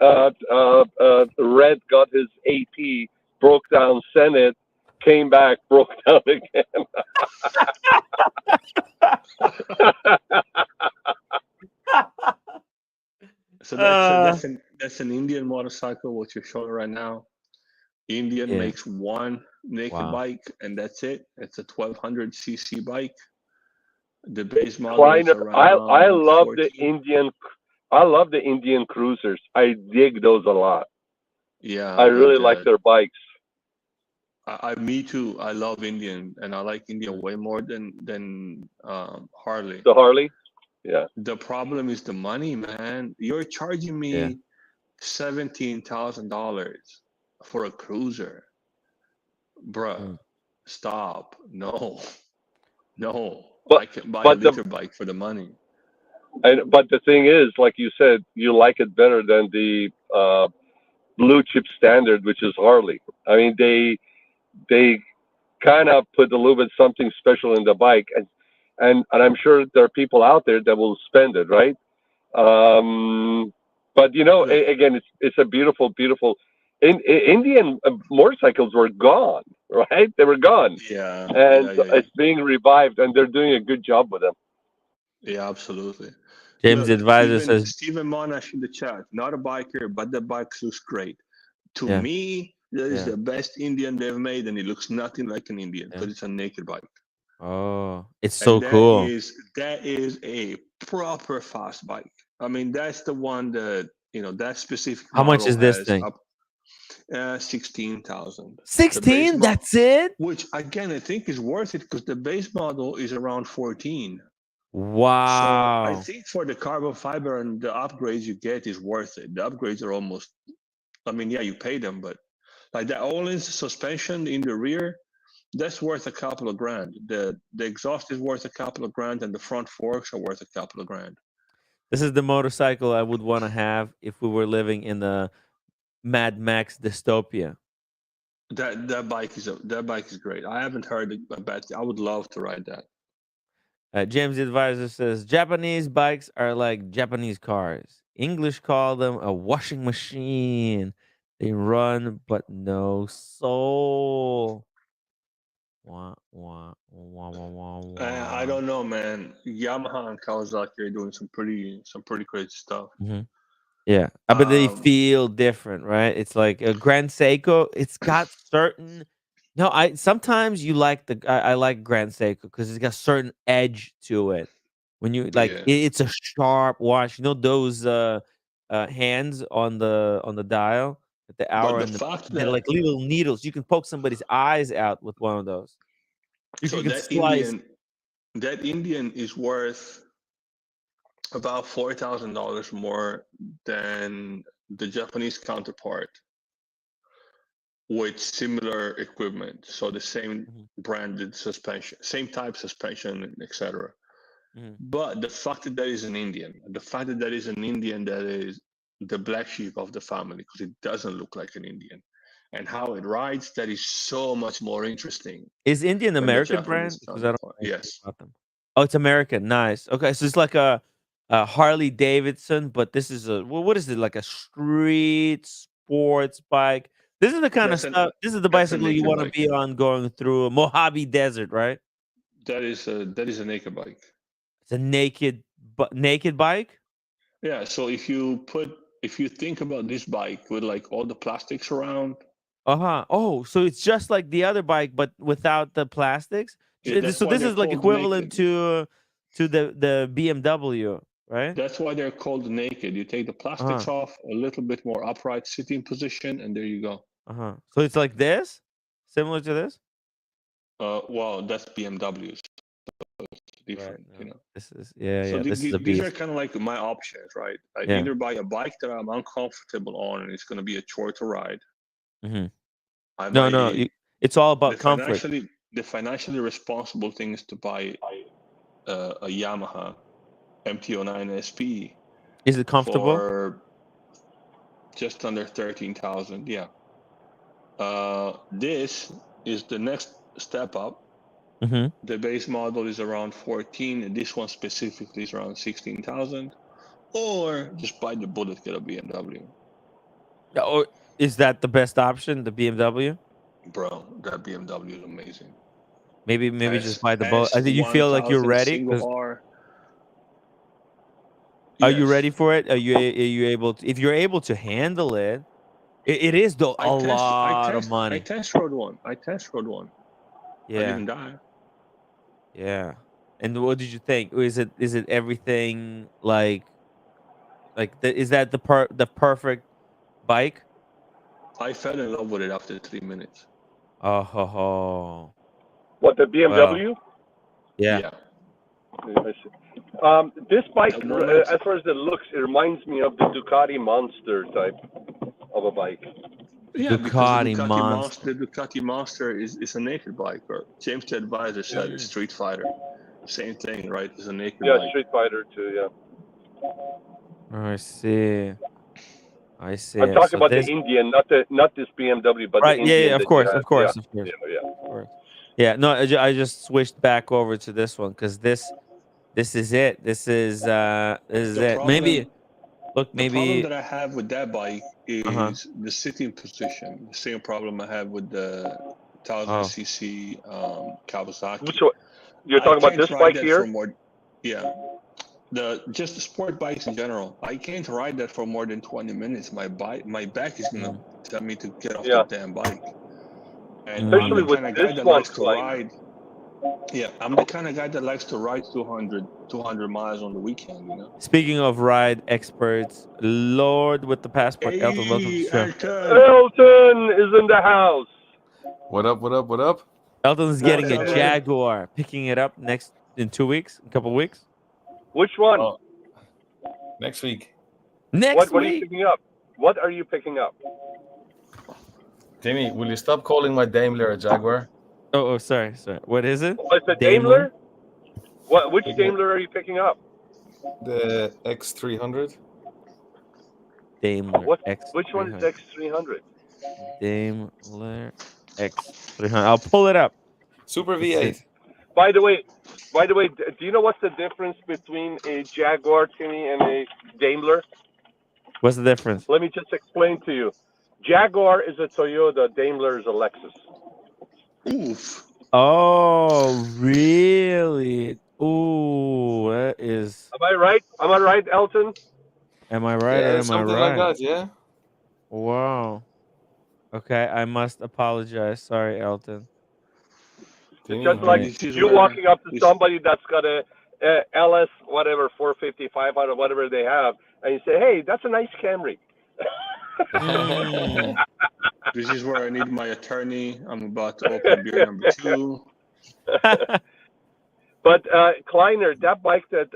Red got his AP, broke down Senate, came back, broke down again. So that's an Indian motorcycle, what you're showing right now. Indian makes one naked bike, and that's it. It's a 1200cc bike. The base model is around I love 14. the Indian. I love the Indian cruisers. I dig those a lot. Yeah, I really like their bikes. Me too. I love Indian, and I like Indian way more than Harley. The Harley. Yeah. The problem is the money, man. You're charging me $17,000 for a cruiser, bruh. Stop. No. I can buy a liter bike for the money. But the thing is, like you said, you like it better than the blue chip standard, which is Harley. I mean, they kind of put a little bit something special in the bike, and I'm sure there are people out there that will spend it, right? But you know, again, it's a beautiful. Indian motorcycles were gone, right? They were gone. Yeah. And it's being revived, and they're doing a good job with them. Yeah, absolutely. James Advisor says Stephen Monash in the chat, not a biker, but the bike looks great. To me, that is the best Indian they've made, and it looks nothing like an Indian because it's a naked bike. Oh, it's so cool. That is a proper fast bike. I mean, that's the one that that specific. How much is this thing? 16,000. 16? That's it? Which again, I think is worth it because the base model is around 14. Wow. So I think for the carbon fiber and the upgrades you get is worth it. The upgrades are almost, I mean, yeah, you pay them, but like the all-in suspension in the rear, that's worth a couple of grand. The exhaust is worth a couple of grand, and the front forks are worth a couple of grand. This is the motorcycle I would want to have if we were living in the Mad Max dystopia. That bike is great. I haven't heard about it. I would love to ride that. James the Advisor says Japanese bikes are like Japanese cars. English call them a washing machine. They run but no soul. Wah, wah, wah, wah, wah, I wah. don't know, man. Yamaha and Kawasaki are doing some pretty crazy stuff. Mhm. Yeah, but they feel different, right? It's like a Grand Seiko. It's got certain. No, I sometimes you like I like Grand Seiko because it's got certain edge to it. When you like, Yeah. it's a sharp watch. You know those hands on the dial with the hour But the and fact they're like that little needles. You can poke somebody's eyes out with one of those. You so can slice. that Indian is worth about $4,000 more than the Japanese counterpart with similar equipment. So the same Mhm, branded suspension, same type suspension, etc. mhm. But the fact that that is an Indian, the fact that that is an Indian that is the black sheep of the family, because it doesn't look like an Indian, and how it rides, that is so much more interesting Is Indian than the American Japanese brand? Because I don't counterpart. know anything Yes, about them. Oh, it's American. Nice. Okay, so it's like a Harley Davidson, but this is what is it? Like a street sports bike. This is the kind of that's an stuff. This is the that's a bicycle you naked want to bike. be on going through a Mojave Desert, right? That is a naked bike. It's a naked bike. Yeah. So if you think about this bike with like all the plastics around, Uh-huh. Oh, so it's just like the other bike, but without the plastics. yeah, that's So why this they're is like called equivalent naked. to the BMW, right? That's why they're called naked. You take the Uh-huh. plastics off, a little bit more upright sitting position, and there you go. Uh-huh. So it's like this, similar to this. Well, that's BMWs, Right. different, you No. know. This is yeah, So yeah. This is a these are beast. kind of like my options, right? I Yeah. either buy a bike that I'm uncomfortable on and it's going to be a chore to ride. Hmm. I No, buy no. It's all the about comfort. financially responsible thing is to buy a Yamaha MT-09 SP Is it comfortable? for just under 13,000. Yeah. This is the next step up. Hmm. The base model is around 14, and this one specifically is around 16,000. Or just bite the bullet, get a BMW. Or is that the best option? The BMW? Bro, that BMW is amazing. Maybe just buy the bullet. I think you feel like you're S1000 ready. single Because R. are you ready Yes. for it? Are you able to? If you're able to handle it, it is though a lot of I money. test rode one. I Yeah, didn't die. yeah. And what did you think? Is it everything is that the perfect bike? I fell in love with it after 3 minutes. Oh ho ho. What, the Well, BMW? yeah. Yeah. I see. This bike, The moment as far as it looks, it reminds me of the Ducati Monster type of a bike. Yeah, because Ducati Monster. The Ducati Monster is a naked bike, or James the Advisor said it's Mm. Street Fighter. Same thing, right? It's a naked Yeah, bike. Street Fighter too. Yeah, I see. I I'm see. talking So about the this Indian, not this BMW, but the right? Yeah, yeah. Indian Of that you course, have. of Yeah, course, of course, yeah, yeah. of course. Yeah. No, I just switched back over to this one because this is it. This is The it. Maybe problem look. the problem Maybe. that I have with that bike Uh huh. is the sitting position. The same problem I have with the Oh. 1000cc Which Kawasaki. one? You're I talking about can't this ride bike that for here? more. Yeah, just the sport bikes in general. I can't ride that for more than 20 minutes. My back is gonna Mm, tell me to get off the Yeah, damn bike. And I'm mm. especially the with kind of this guy that one likes to climate. ride. Yeah, I'm the kind of guy that likes to ride 200 miles on the weekend. You know. Speaking of ride experts, Lord with the passport, Elton, welcome to the Hey, show. Elton. Elton is in the house. What up? What up? What up? Elton's What's getting a up, man? Jaguar, picking it up next in 2 weeks, a couple weeks. Which one? Oh, next week. Next What are you week. picking up? What are you picking up? Timmy, will you stop calling my Daimler a Jaguar? Oh, sorry. What is it? Oh, it's a Daimler. Daimler. What? Which The, Daimler are you picking up? the X300. Daimler What? Which one is X300. X300? Daimler X300. I'll pull it up. Super Let's see. V8. By the way, do you know what's the difference between a Jaguar, Timmy, and a Daimler? What's the difference? Let me just explain to you. Jaguar is a Toyota. Daimler is a Lexus. Oof. Oh, really? Ooh, that is. Am I right? Am I right, Elton? Am I right or Yeah, am I something like right? that. Yeah. Wow. Okay, I must apologize. Sorry, Elton. It's Timmy, just like Right. This is you where walking up to this. somebody that's got a LS whatever 450, 500, whatever they have, and you say, "Hey, that's a nice Camry." Mm. This is where I need my attorney. I'm about to open beer number 2. But Kleiner, that bike that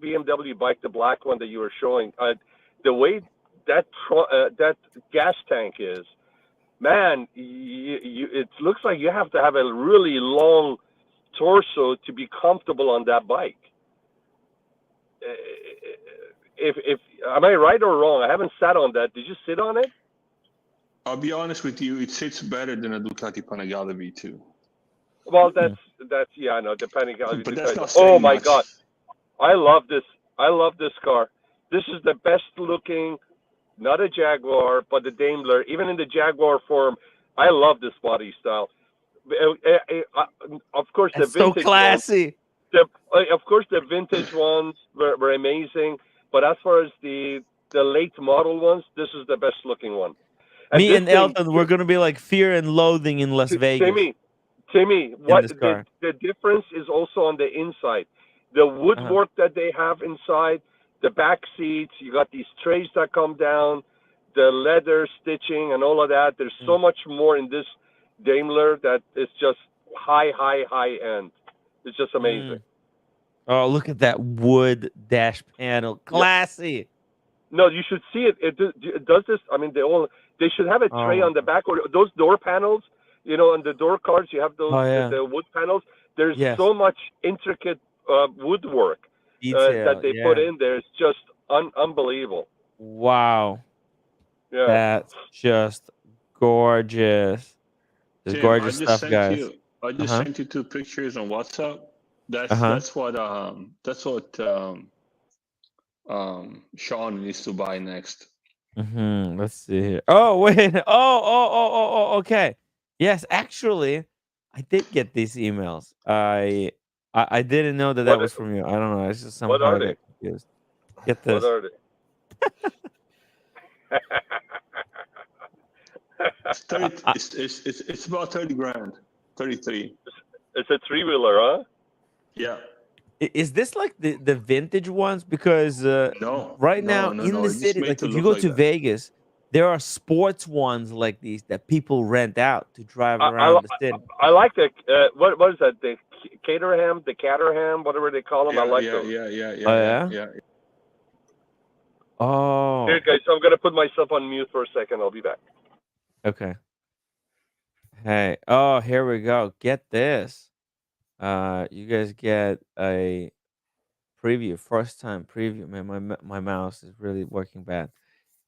BMW bike, the black one that you were showing, the way that gas tank is, man, it looks like you have to have a really long torso to be comfortable on that bike. If am I right or wrong? I haven't sat on that. Did you sit on it? I'll be honest with you, it sits better than a Ducati Panigale V2. Well, that's yeah, I know. Depending on But that's not oh saying my much. God, I love this. I love this car. This is the best looking, not a Jaguar, but the Daimler. Even in the Jaguar form, I love this body style. Of course, the That's so vintage ones. classy. Of course, the vintage ones were amazing. But as far as the late model ones, this is the best looking one. And Me this and thing, Elton, we're gonna be like fear and loathing in Las Vegas Timmy, in what this car. the difference is also on the inside. The woodwork that they have inside, the back seats, you got these trays that come down, the leather stitching and all of that. There's so much more in this Daimler that is just high end. It's just amazing. Oh, look at that wood dash panel. Classy. No, you should see it. It does this. I mean, they should have a tray on the back or those door panels. You know, on the door cards, you have those the wood panels. There's so much intricate woodwork Detail. that they put in there. It's just unbelievable. Wow. Yeah. That's just gorgeous. It's Tim, gorgeous stuff, guys. I just sent you 2 pictures on WhatsApp. That's what Sean needs to buy next. Let's see here. Oh, wait. Oh, okay. Yes, actually, I did get these emails. I didn't know that was from you. I don't know. It's just somehow What are I they? got confused. Get this. What are they? It's about 30 grand. 33. It's a 3-wheeler, huh? Yeah. Is this like the vintage ones? Because right now in the city, like if you go to Vegas, there are sports ones like these that people rent out to drive around the city. I like the what is that? The Caterham, whatever they call them. Yeah, I like those. Yeah. Oh. Here, guys, I'm gonna put myself on mute for a second. I'll be back. Okay. Hey. Oh, here we go. Get this. You guys get a preview, first time preview. Man, my mouse is really working bad.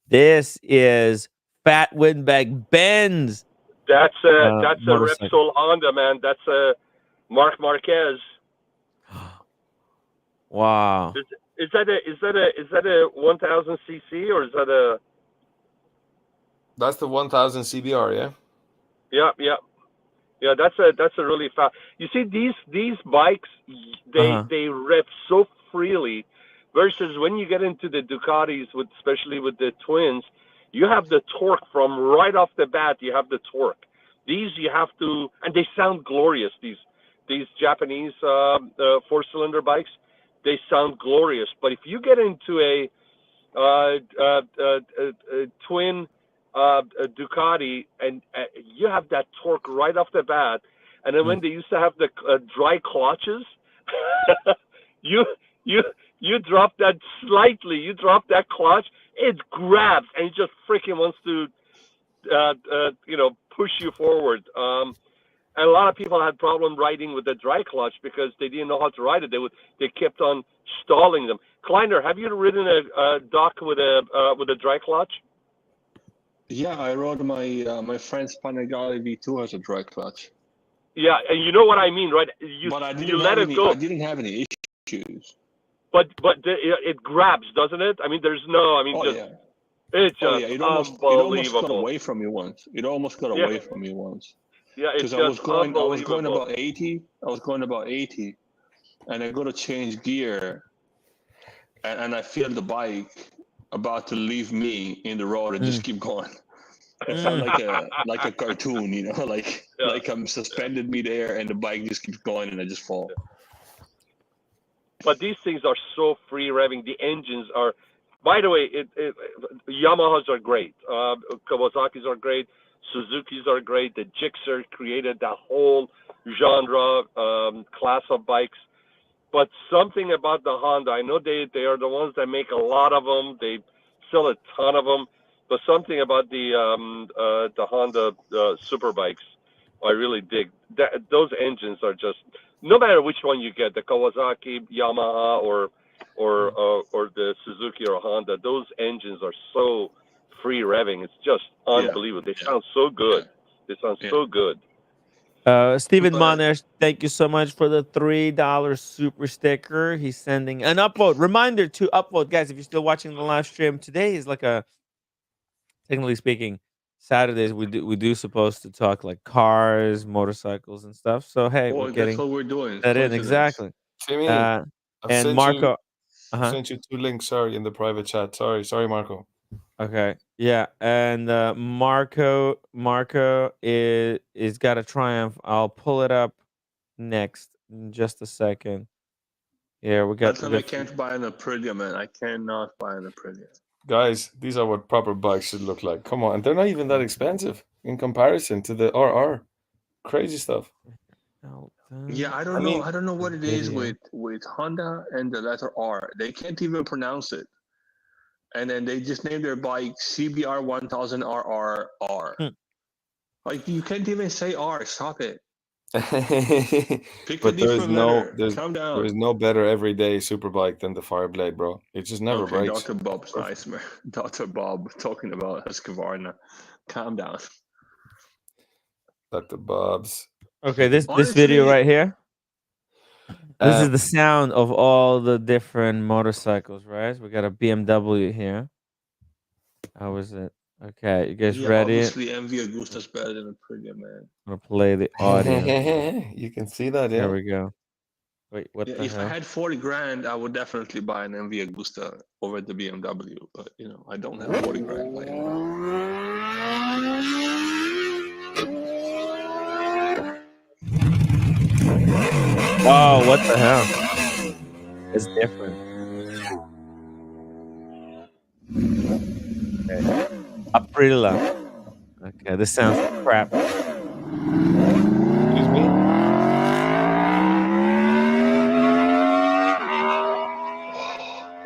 This is Fat Windbag Benz. That's a motorcycle. Repsol Honda, man. That's a Marc Marquez. Wow. Is that a 1000 cc or is that a? That's the 1000 CBR, yeah. Yeah. That's a really fast. You see these bikes, they rev so freely, versus when you get into the Ducatis, especially with the twins, you have the torque from right off the bat. You have the torque. These you have to, and they sound glorious. These Japanese 4-cylinder bikes, they sound glorious. But if you get into a twin Ducati and you have that torque right off the bat, and then when they used to have the dry clutches, you drop that slightly, you drop that clutch, it grabs and it just freaking wants to push you forward. And a lot of people had problem riding with the dry clutch because they didn't know how to ride it. They kept on stalling them. Kleiner, have you ridden a dock with a dry clutch? Yeah, I rode my friend's Panigale V2 as a dry clutch. Yeah, and you know what I mean, right? But I You didn't let have it any. go, I didn't have any issues. but it grabs, doesn't it? I mean, there's no. I mean, Oh just yeah. it's Oh just yeah. It almost got unbelievable. away from me once. It almost got Yeah, away from me once. yeah, it's Because just I was going unbelievable. about 80. I was going about 80, and I go to change gear, and I feel the bike about to leave me in the road and just keep going. It felt like a cartoon, like Yeah. I'm suspended midair and the bike just keeps going and I just fall. But these things are so free revving. The engines are, by the way, Yamahas are great. Kawasaki's are great. Suzuki's are great. The Gixxer created that whole genre, class of bikes. But something about the Honda, I know they are the ones that make a lot of them. They sell a ton of them. But something about the Honda super bikes, I really dig. Those engines are just, no matter which one you get, the Kawasaki, Yamaha, or the Suzuki or Honda, those engines are so free revving. It's just unbelievable. They sound so good. They sound so good. Stephen But- Monash, thank you so much for the $3 super sticker. He's sending an upvote. Reminder to upvote, guys. If you're still watching the live stream, today is like a, technically speaking, Saturdays we do supposed to talk like cars, motorcycles, and stuff. So hey, we're that's getting what we're doing. that in Coincidence. exactly. Timmy, Uh, I've and sent Marco, you, I've sent you 2 links. Sorry, in the private chat. Sorry, Marco. okay, yeah, and Marco is got a Triumph. I'll pull it up next in just a second. Yeah, we got. I can't buy an Aprilia, man. I cannot buy an Aprilia. Guys, these are what proper bikes should look like. Come on, and they're not even that expensive in comparison to the RR. Crazy stuff. Yeah, I don't know. I don't know what it is with Honda and the letter R. They can't even pronounce it, and then they just name their bike CBR 1000 RRR. Like you can't even say R. Stop it. Pick But a different letter. Calm down. There is no better everyday superbike than the Fireblade, bro. It just never breaks. Dr. Bob's nice, man. Dr. Bob talking about Husqvarna. Calm down. Dr. Bob's. Okay, this video right here. This is the sound of all the different motorcycles, right? We got a BMW here. How is it? Okay, you guys ready? Obviously, MV Agusta's better than Aprilia, man. I'm gonna play the audio. You can see that, yeah. There we go. Wait, what the If hell? I had 40 grand, I would definitely buy an MV Agusta over the BMW. But I don't have 40 grand. Oh, what the hell? It's different. Okay. Aprilia. Okay, this sounds like crap. Excuse me?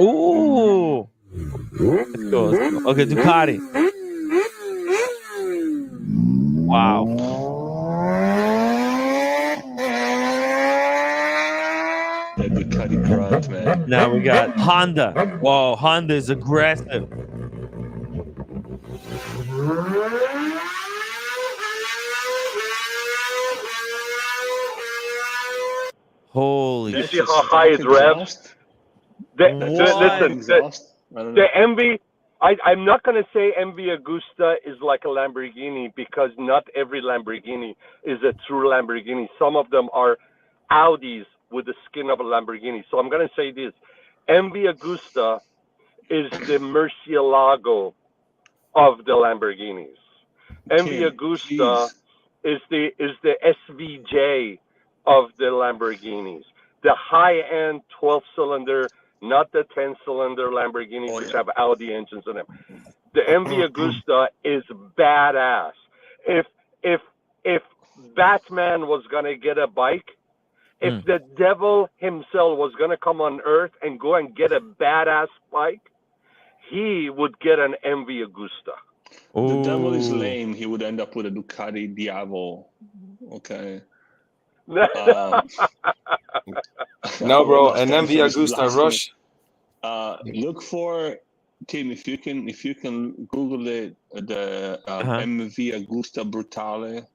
Ooh. Let's go. Okay, Ducati. Wow. The Ducati grunt, man. Now we got Honda. Whoa, Honda is aggressive. Holy You see how high it revs? Listen, the MV, I'm not going to say MV Agusta is like a Lamborghini because not every Lamborghini is a true Lamborghini. Some of them are Audis with the skin of a Lamborghini. So I'm going to say this. MV Agusta is the Murcielago of the Lamborghinis. MV Agusta is the SVJ of the Lamborghinis. The high-end 12-cylinder, not the 10-cylinder Lamborghinis which have Audi engines in them. The MV Agusta is badass. If Batman was gonna get a bike, if the devil himself was gonna come on Earth and go and get a badass bike, he would get an MV Agusta. The devil is lame. He would end up with a Ducati Diavo. Okay. No, bro, an MV Agusta Rush. Look for Tim if you can Google it, the MV Agusta Brutale.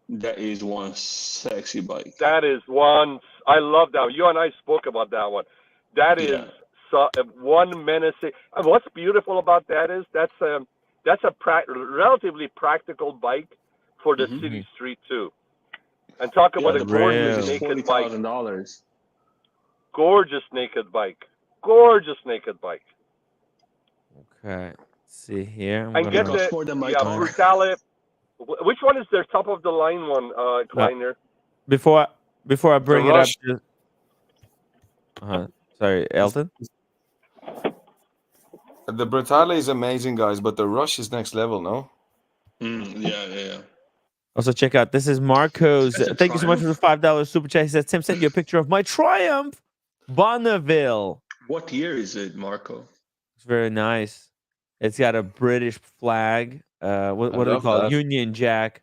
That is one sexy bike. That is one. I love that one. You and I spoke about that one. That is Yeah. one menacing. And what's beautiful about that is that's a relatively practical bike for the Mhm. city street too. And talk Yeah, about a the problem gorgeous is Real. naked bike. $40,000. Gorgeous naked bike. Gorgeous naked bike. Okay. Let's see here. I'm And It get gonna costs the more than my car. Brutale. Which one is their top of the line one, no, Kleiner? before I The bring it up. Rush, Sorry, Elton. the Brutale is amazing, guys, but the Rush is next level, no? Yeah. Also, check out this is Marco's. That's a Thank you so much for the Triumph. $5 super chat. He says Tim sent you a picture of my Triumph Bonneville. What year is it, Marco? It's very nice. It's got a British flag. What I do they love call it? that. Union Jack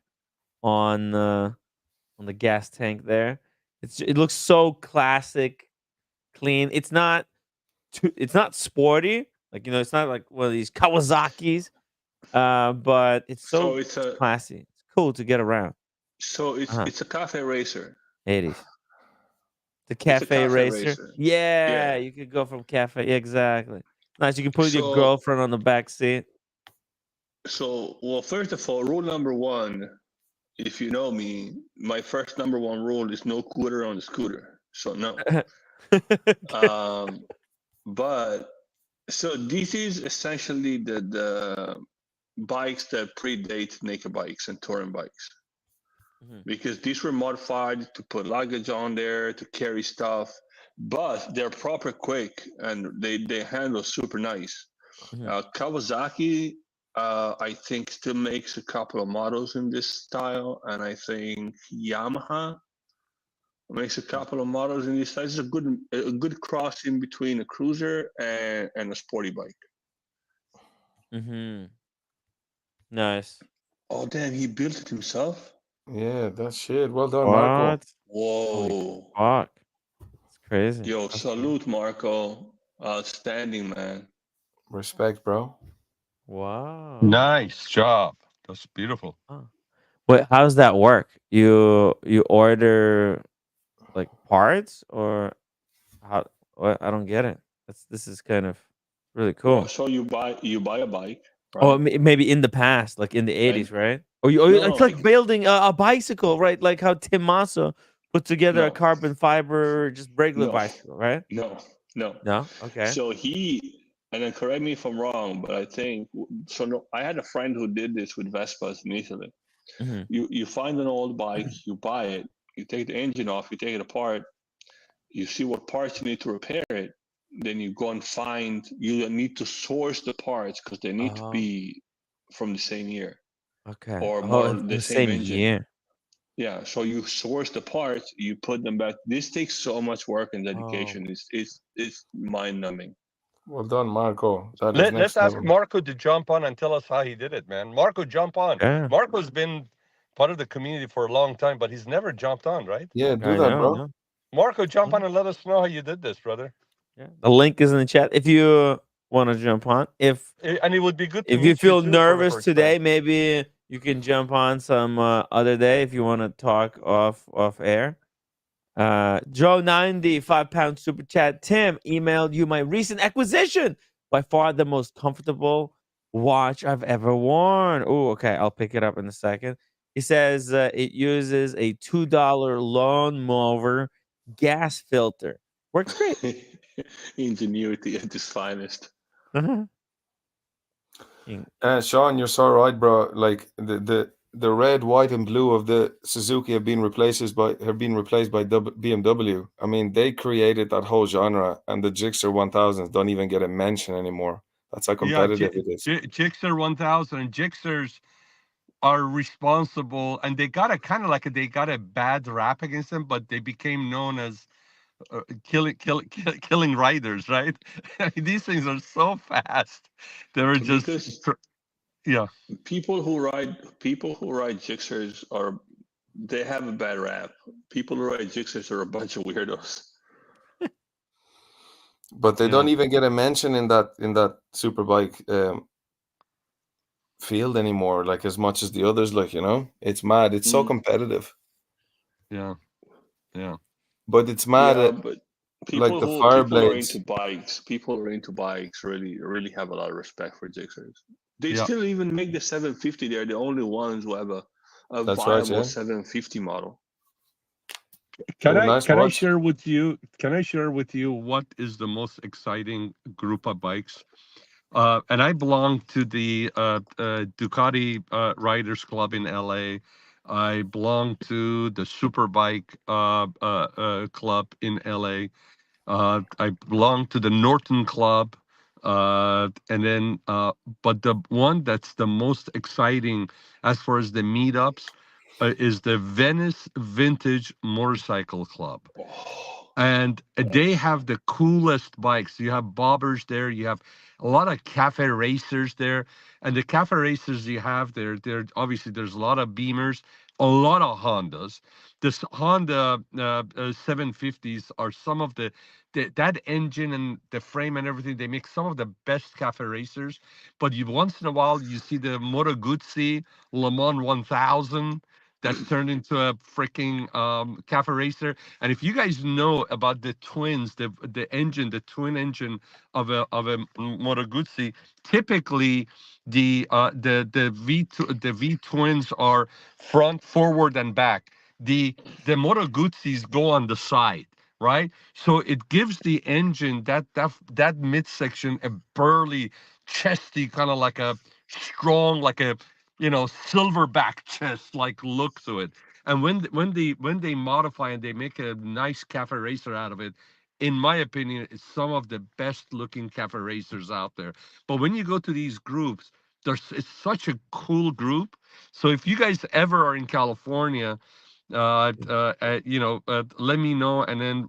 on the gas tank there. It looks so classic, clean. It's not sporty. Like, it's not like one of these Kawasaki's. But it's So so it's a classy. It's cool to get around. so it's Uh-huh. it's a cafe racer. 80s. The It's a cafe cafe racer. racer. Yeah, Yeah. you could go from cafe. Yeah, exactly. Nice. You can put your So girlfriend on the back seat. well, first of all, rule number one, if you know me, my first number one rule is no cooler on the scooter. So no. But so this is essentially the bikes that predate naked bikes and touring bikes. Mhm. Because these were modified to put luggage on there, to carry stuff, but they're proper quick and they handle super nice. Mhm. Kawasaki, I think, still makes a couple of models in this style, and I think Yamaha makes a couple of models in this style. It's a good cross in between a cruiser and a sporty bike. Mhm. Nice. Oh damn, he built it himself. Yeah, that's shit. Well done, Marco. What? Holy Whoa. fuck. It's crazy. Yo, That's salute, Marco. Outstanding, man. Respect, bro. Wow. Nice job. That's beautiful. Oh. Wait, how does that work? You order like parts or how? What? I don't get it. This is kind of really Well, cool. so you buy a bike, Oh, right? maybe in the past, like in the And 80s, right? Or no, it's like building a bicycle, right? Like how Tim Massa put together a no, carbon fiber, just regular no, bicycle, right? no, no. No? Okay. So and then correct me if I'm wrong, but I think so. No, I had a friend who did this with Vespas in Italy. Hmm. You find an old bike, you buy it, you take the engine off, you take it apart, you see what parts you need to repair it, then you go and you need to source the parts because they need to Oh, be from the same year okay. or Oh, more it's the the same same engine. year. Yeah, so you source the parts, you put them back. This takes so much work and Oh, dedication. It's mind numbing. Well done, Marco. That is Let's next ask level. Marco to jump on and tell us how he did it, man. Marco, jump on. yeah. Marco's been part of the community for a long time, but he's never jumped on, right? Yeah, do I that, know. bro. No. Marco, jump Mhm. on and let us know how you did this, brother. Yeah. The link is in the chat if you want to jump on. And it would be good to If you meet you feel too for the nervous first time. today, maybe you can jump on some other day if you want to talk off air. Joe 90, £5 super chat. Tim emailed you my recent acquisition. By far the most comfortable watch I've ever worn. Oh, okay. I'll pick it up in a second. He says it uses a $2 lawnmower gas filter. Works great. Ingenuity at its finest. Uh-huh. Sean, you're so right, bro. Like the red, white, and blue of the Suzuki have been replaced by BMW. I mean, they created that whole genre, and the Gixxer 1000s don't even get a mention anymore. That's how Yeah, competitive it is. Gixxer 1000 and Gixxers are responsible, and they got a bad rap against them, but they became known as killing riders, right? These things are so fast. They were just Because yeah. people who ride Gixxers they have a bad rap. People who ride Gixxers are a bunch of weirdos. But they Yeah. don't even get a mention in that superbike field anymore, like as much as the others. Like, you know, it's mad. It's so competitive. Yeah. But it's mad Yeah, at but like the people who are into Fireblades. bikes, really have a lot of respect for Gixxers. They Yeah. still even make the 750. They're the only ones who have a That's right, viable yeah. 750 model. Can They're I nice can I watch. share with you? Can I share with you what is the most exciting group of bikes? And I belong to the Ducati Riders Club in LA. I belong to the Superbike Club in LA. I belong to the Norton Club. And then, but the one that's the most exciting as far as the meetups is the Venice Vintage Motorcycle Club. And they have the coolest bikes. You have bobbers there. You have a lot of cafe racers there. And the cafe racers you have there, obviously there's a lot of Beamers, a lot of Hondas. This Honda 750s are some of that engine and the frame and everything. They make some of the best cafe racers. But you once in a while you see the Moto Guzzi Le Mans 1000 that's turned into a freaking cafe racer. And if you guys know about the twins, the twin engine of a Moto Guzzi, typically the V twins are front, forward, and back. The Moto Guzzis go on the side, right? So it gives the engine that midsection a burly, chesty kind of like a strong, like a silverback chest like look to it. And when they modify and they make a nice cafe racer out of it, in my opinion, it's some of the best looking cafe racers out there. But when you go to these groups, it's such a cool group. So if you guys ever are in California, let me know. And then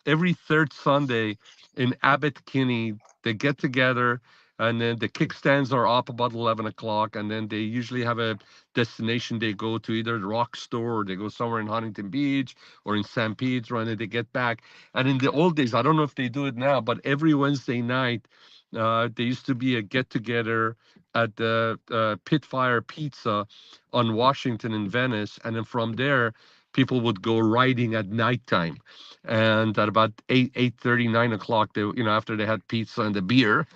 every third Sunday in Abbot Kinney, they get together, and then the kickstands are up about 11 o'clock, and then they usually have a destination they go to, either the Rock Store or they go somewhere in Huntington Beach or in San Pedro, and then they get back. And in the old days, I don't know if they do it now, but every Wednesday night, there used to be a get together at the Pit Fire Pizza on Washington in Venice, and then from there people would go riding at nighttime. And at about 8:30, 9 o'clock, they after they had pizza and the beer,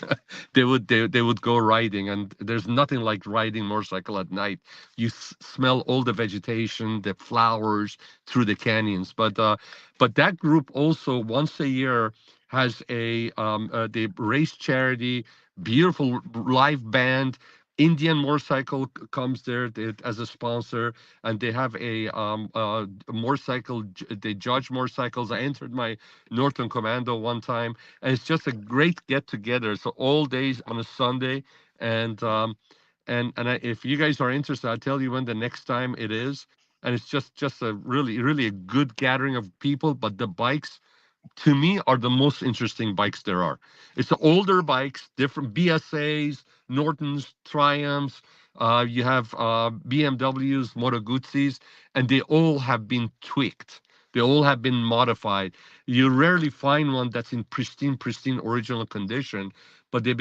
they would go riding. And there's nothing like riding motorcycle at night. You smell all the vegetation, the flowers through the canyons. But that group also once a year has they race charity, beautiful live band. Indian Motorcycle comes there as a sponsor, and they have a motorcycle. They judge motorcycles. I entered my Norton Commando one time, and it's just a great get together. So all days on a Sunday, and if you guys are interested, I'll tell you when the next time it is. And it's just a really a good gathering of people. But the bikes, to me, are the most interesting bikes there are. It's the older bikes, different BSAs, Nortons, Triumphs. You have BMWs, Moto Guzzis, and they all have been tweaked. They all have been modified. You rarely find one that's in pristine original condition, but a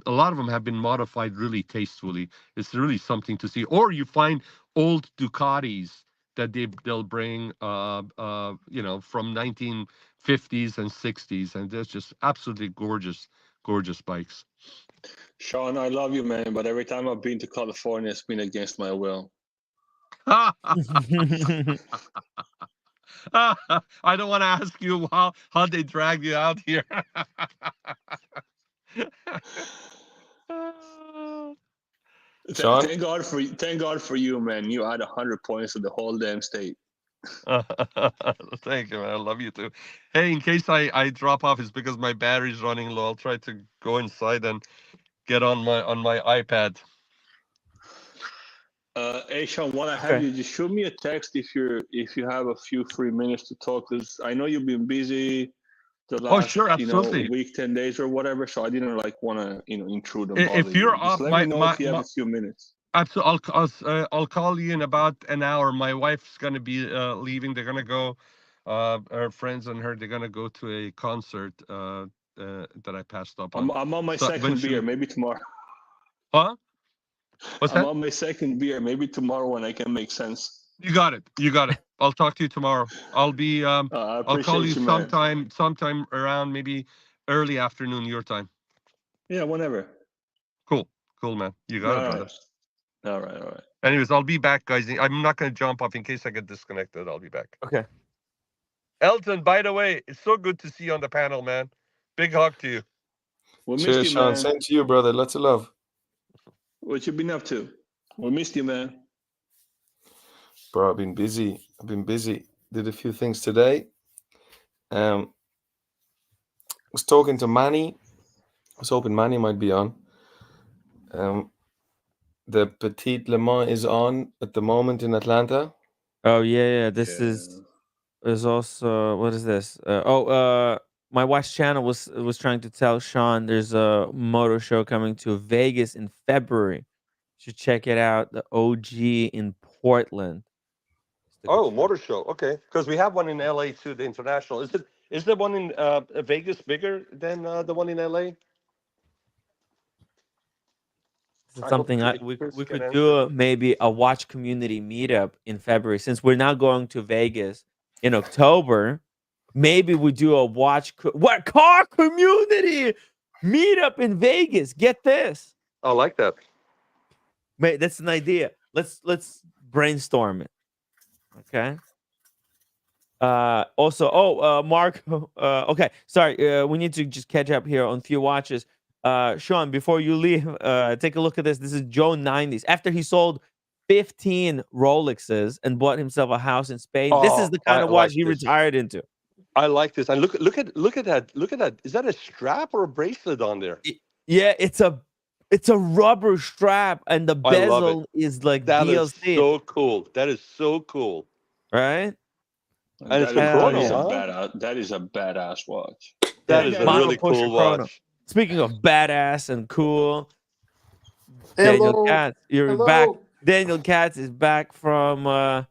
lot of them have been modified really tastefully. It's really something to see. Or you find old Ducatis that they'll bring, from 1950s and 60s, and they're just absolutely gorgeous bikes. Sean, I love you, man, but every time I've been to California, it's been against my will. I don't want to ask you how they dragged you out here. Sean? Thank God for you, man. You add 100 points to the whole damn state. Thank you, man. I love you too. Hey, in case I drop off, it's because my battery's running low. I'll try to go inside and get on my iPad. Hey Sean, while I have you, just shoot me a text if you have a few free minutes to talk, because I know you've been busy the last sure, absolutely. week, 10 days or whatever, so I didn't want to intrude and bother If you're you. Just off, let me know if you have a few minutes. Absolutely, I'll call you in about an hour. My wife's gonna be leaving. They're gonna go. Her friends and her, they're gonna go to a concert that I passed up on. I'm on my second beer. Maybe tomorrow. Huh? What's I'm that? on my second beer. Maybe tomorrow when I can make sense. You got it. You got it. I'll talk to you tomorrow. I'll be I I'll call appreciate you you, man. sometime around maybe early afternoon your time. Yeah, whenever. Cool. Cool, man. You got it, All brother. right. All right. All right. Anyways, I'll be back, guys. I'm not gonna jump off in case I get disconnected. I'll be back. Okay. Elton, by the way, it's so good to see you on the panel, man. Big hug to you. We missed Cheers, you, Sean. man. Same to you, brother. Lots of love. What you been up to? We missed you, man. Bro, I've been busy. Did a few things today. Was talking to Manny. I was hoping Manny might be on. The Petite Le Mans is on at the moment in Atlanta. Oh yeah. This is also what is this? My wife's channel was trying to tell Sean there's a motor show coming to Vegas in February. Should check it out. The OG in Portland. Oh, motor show. Okay, because we have one in LA too. The international. Is the one in Vegas bigger than the one in LA? This is I hope something we Chris can could answer. do maybe a watch community meetup in February since we're now going to Vegas in October. Maybe we do a what car community meetup in Vegas. Get this. I like that. Mate, that's an idea. Let's brainstorm it. Okay. Also, Marco. Okay, sorry. We need to just catch up here on few watches. Sean, before you leave, take a look at this. This is Joe 90s. After he sold 15 Rolexes and bought himself a house in Spain, this is Oh, the I kind of watch like he this. retired into. I like this. And look at that. Look at that. Is that a strap or a bracelet on there? Yeah, it's a rubber strap, and the I love it. bezel is like That is DLC, so cool. That is so cool. right? And it's a Hell chrono, yeah. huh? That is a badass watch. That is a Mono really Pusher cool Chrono. watch. Speaking of badass and cool, Daniel Hello. Katz, you're Hello. back. Daniel Katz is back from I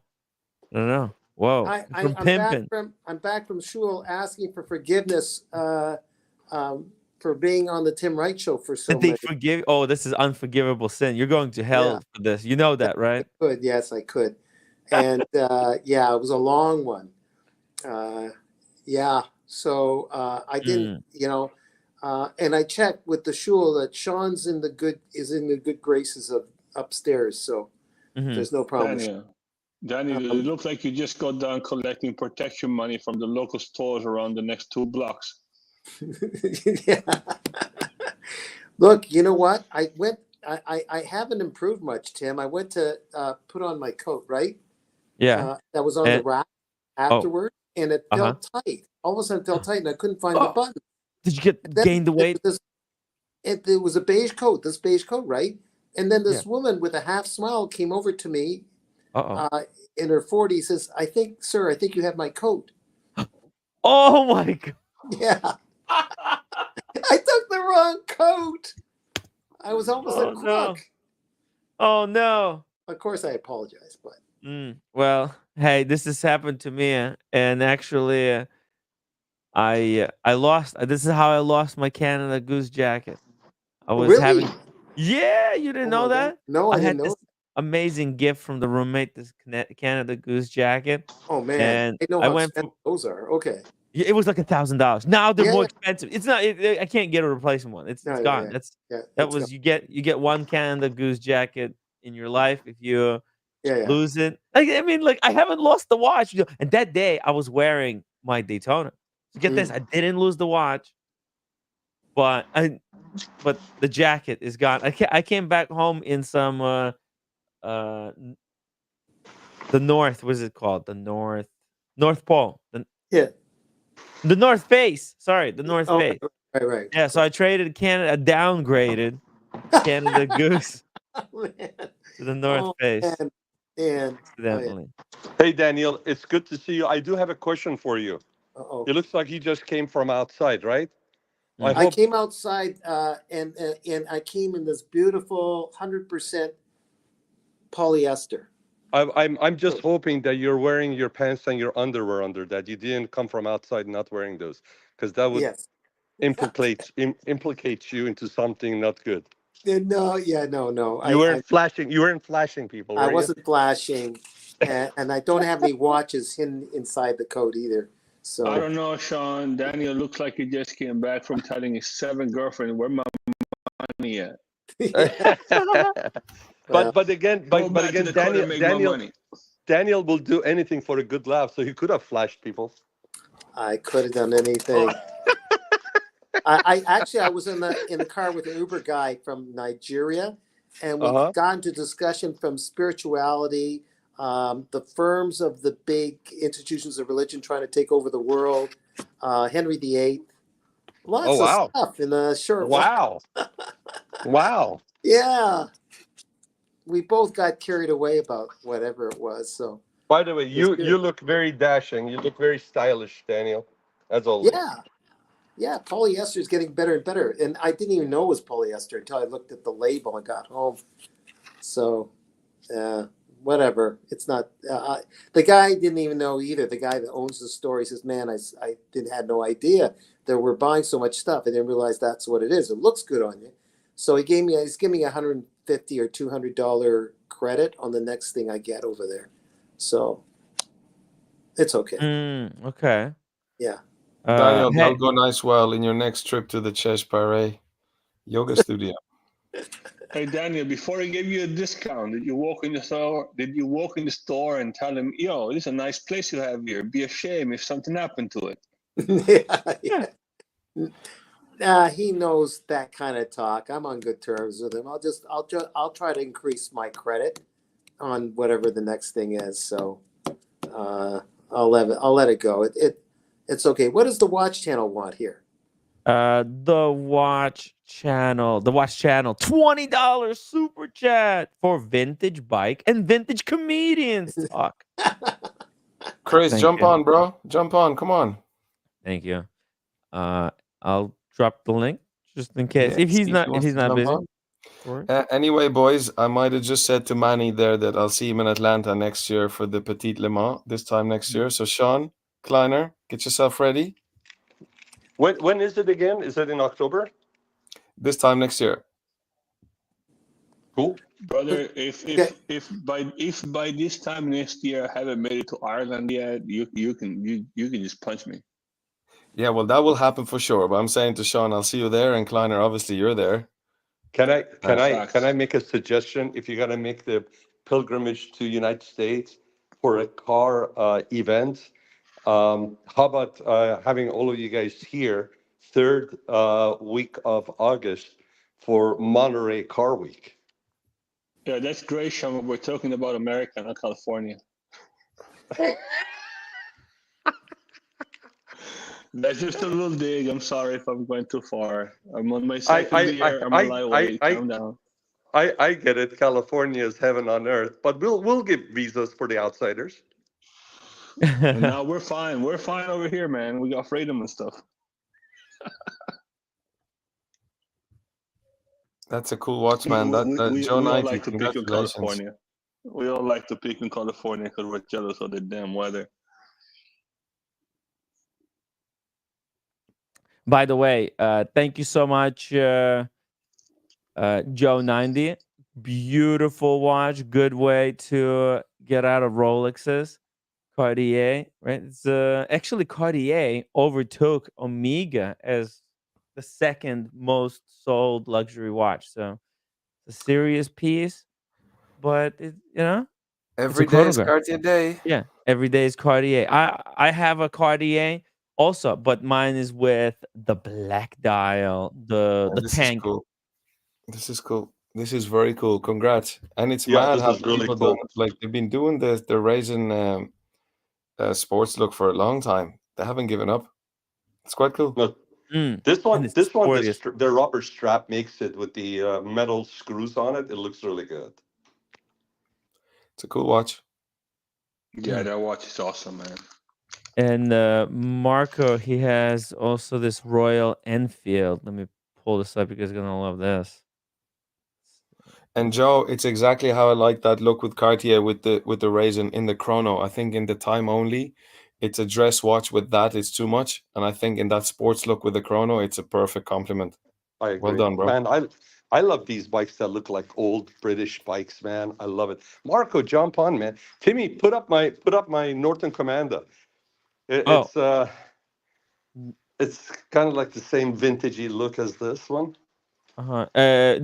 don't know. Whoa, from pimping. I'm back from shul asking for forgiveness for being on the Tim Wright show for so Did they much. forgive? Oh, this is unforgivable sin. You're going to hell for this. You know that, right? Yes, I could. And yeah, it was a long one. Yeah, so I didn't, and I checked with the shul that Sean's in the good graces of upstairs, so there's no problem. Daniel, it looks like you just got done collecting protection money from the local stores around the next 2 blocks. Yeah. Look, you know what? I haven't improved much, Tim. I went to put on my coat, right? Yeah. That was on the rack afterward, and it felt tight. All of a sudden, it felt tight, and I couldn't find the button. Did you gain the weight? It was a beige coat, right? And then this woman with a half smile came over to me in her 40s, says, Sir, I think you have my coat. Oh, my God. Yeah. I took the wrong coat. I was almost a crook. Oh, no. Of course, I apologize, but. Well, hey, this has happened to me, and actually, I lost. This is how I lost my Canada Goose jacket. I was having. Yeah, you didn't know that? No, I didn't know. This amazing gift from the roommate. This Canada Goose jacket. Oh man, and I know how expensive those are. Okay. It was like $1,000. Now they're more expensive. It's not. I can't get a replacement one. It's gone. That was you get one Canada Goose jacket in your life if you lose it. Like I haven't lost the watch. And that day I was wearing my Daytona. So get this, I didn't lose the watch, but the jacket is gone. I came back home in some the North. What is it called? The North Pole. The North Face. Sorry, the North Face. Right. Yeah, so I traded a downgraded Canada Goose to the North Face. Incidentally. Hey, Daniel, it's good to see you. I do have a question for you. It looks like you just came from outside, right? I came outside and I came in this beautiful 100% polyester. I'm just hoping that you're wearing your pants and your underwear under that. You didn't come from outside not wearing those, because that would implicate you into something not good. No, You weren't flashing. You weren't flashing people, I were you? wasn't flashing, and I don't have any watches hidden inside the coat either. So I don't know, Sean. Daniel looks like he just came back from telling his 7 girlfriend, "Where my money at?" Well, but again, Go but back to again, the court and make my money. Daniel will do anything for a good laugh, so he could have flashed people. I could have done anything. I actually I was in the car with an Uber guy from Nigeria, and we got into discussion from spirituality, the firms of the big institutions of religion trying to take over the world, Henry VIII, lots of stuff in a short while. Wow. Yeah, we both got carried away about whatever it was. So By the way, you look very dashing. You look very stylish, Daniel, as always. Yeah, polyester is getting better and better. And I didn't even know it was polyester until I looked at the label and got home. So, whatever. It's not. The guy didn't even know either. The guy that owns the store, he says, "Man, I had no idea that we're buying so much stuff. I didn't realize that's what it is. It looks good on you." So he's giving me $150 or $200 credit on the next thing I get over there. So it's okay. Okay. Yeah. Daniel, that'll go nice well in your next trip to the Chesh Paré yoga studio. Hey Daniel, before he gave you a discount, did you walk in the store? Did you walk in the store and tell him, "Yo, this is a nice place you have here. Be a shame if something happened to it." He knows that kind of talk. I'm on good terms with him. I'll try to increase my credit on whatever the next thing is. So I'll let it go. It's okay. What does the Watch Channel want here? The Watch Channel, $20 super chat for vintage bike and vintage comedians talk. Chris, jump on, bro. Jump on. Come on. Thank you. I'll drop the link just in case if he's not busy. Anyway, boys, I might have just said to Manny there that I'll see him in Atlanta next year for the Petite Le Mans this time next year. So Sean Kleiner, get yourself ready. When is it again? Is it in October? This time next year. Cool, brother. If by this time next year I haven't made it to Ireland yet, you can just punch me. Yeah, well, that will happen for sure. But I'm saying to Sean, I'll see you there, and Kleiner, obviously, you're there. Can I make a suggestion? If you're gonna make the pilgrimage to United States for a car event, how about having all of you guys here third week of August for Monterey Car Week? Yeah, that's great, Sean. We're talking about America, not California. That's just a little dig. I'm sorry if I'm going too far. I'm on my second year. I'm a lightweight. Calm down. I get it. California is heaven on earth, but we'll give visas for the outsiders. And now we're fine. We're fine over here, man. We got freedom and stuff. That's a cool watch, man. Joe 90, like to pick in congratulations. California. We all like to pick in California because we're jealous of the damn weather. By the way, thank you so much, Joe 90. Beautiful watch. Good way to get out of Rolexes. Cartier, right? It's actually Cartier overtook Omega as the second most sold luxury watch. So it's a serious piece, but every day is Cartier day. Yeah, every day is Cartier. I have a Cartier also, but mine is with the black dial, the tank. This is cool. This is very cool. Congrats. And it's mad how people don't, like, they've been doing the Raisin sports look for a long time. They haven't given up. It's quite cool. No, this one, the rubber strap makes it with the metal screws on it. It looks really good. It's a cool watch. Yeah, that watch is awesome, man. And Marco, he has also this Royal Enfield. Let me pull this up because you're gonna love this. And Joe, it's exactly how I like that look with Cartier with the Raisin in the chrono. I think in the time only, it's a dress watch with that. It's too much, and I think in that sports look with the chrono, it's a perfect complement. I agree. Well done, bro. Man, I love these bikes that look like old British bikes, man. I love it. Marco, jump on, man. Timmy, put up my Norton Commander. Oh, It's kind of like the same vintagey look as this one.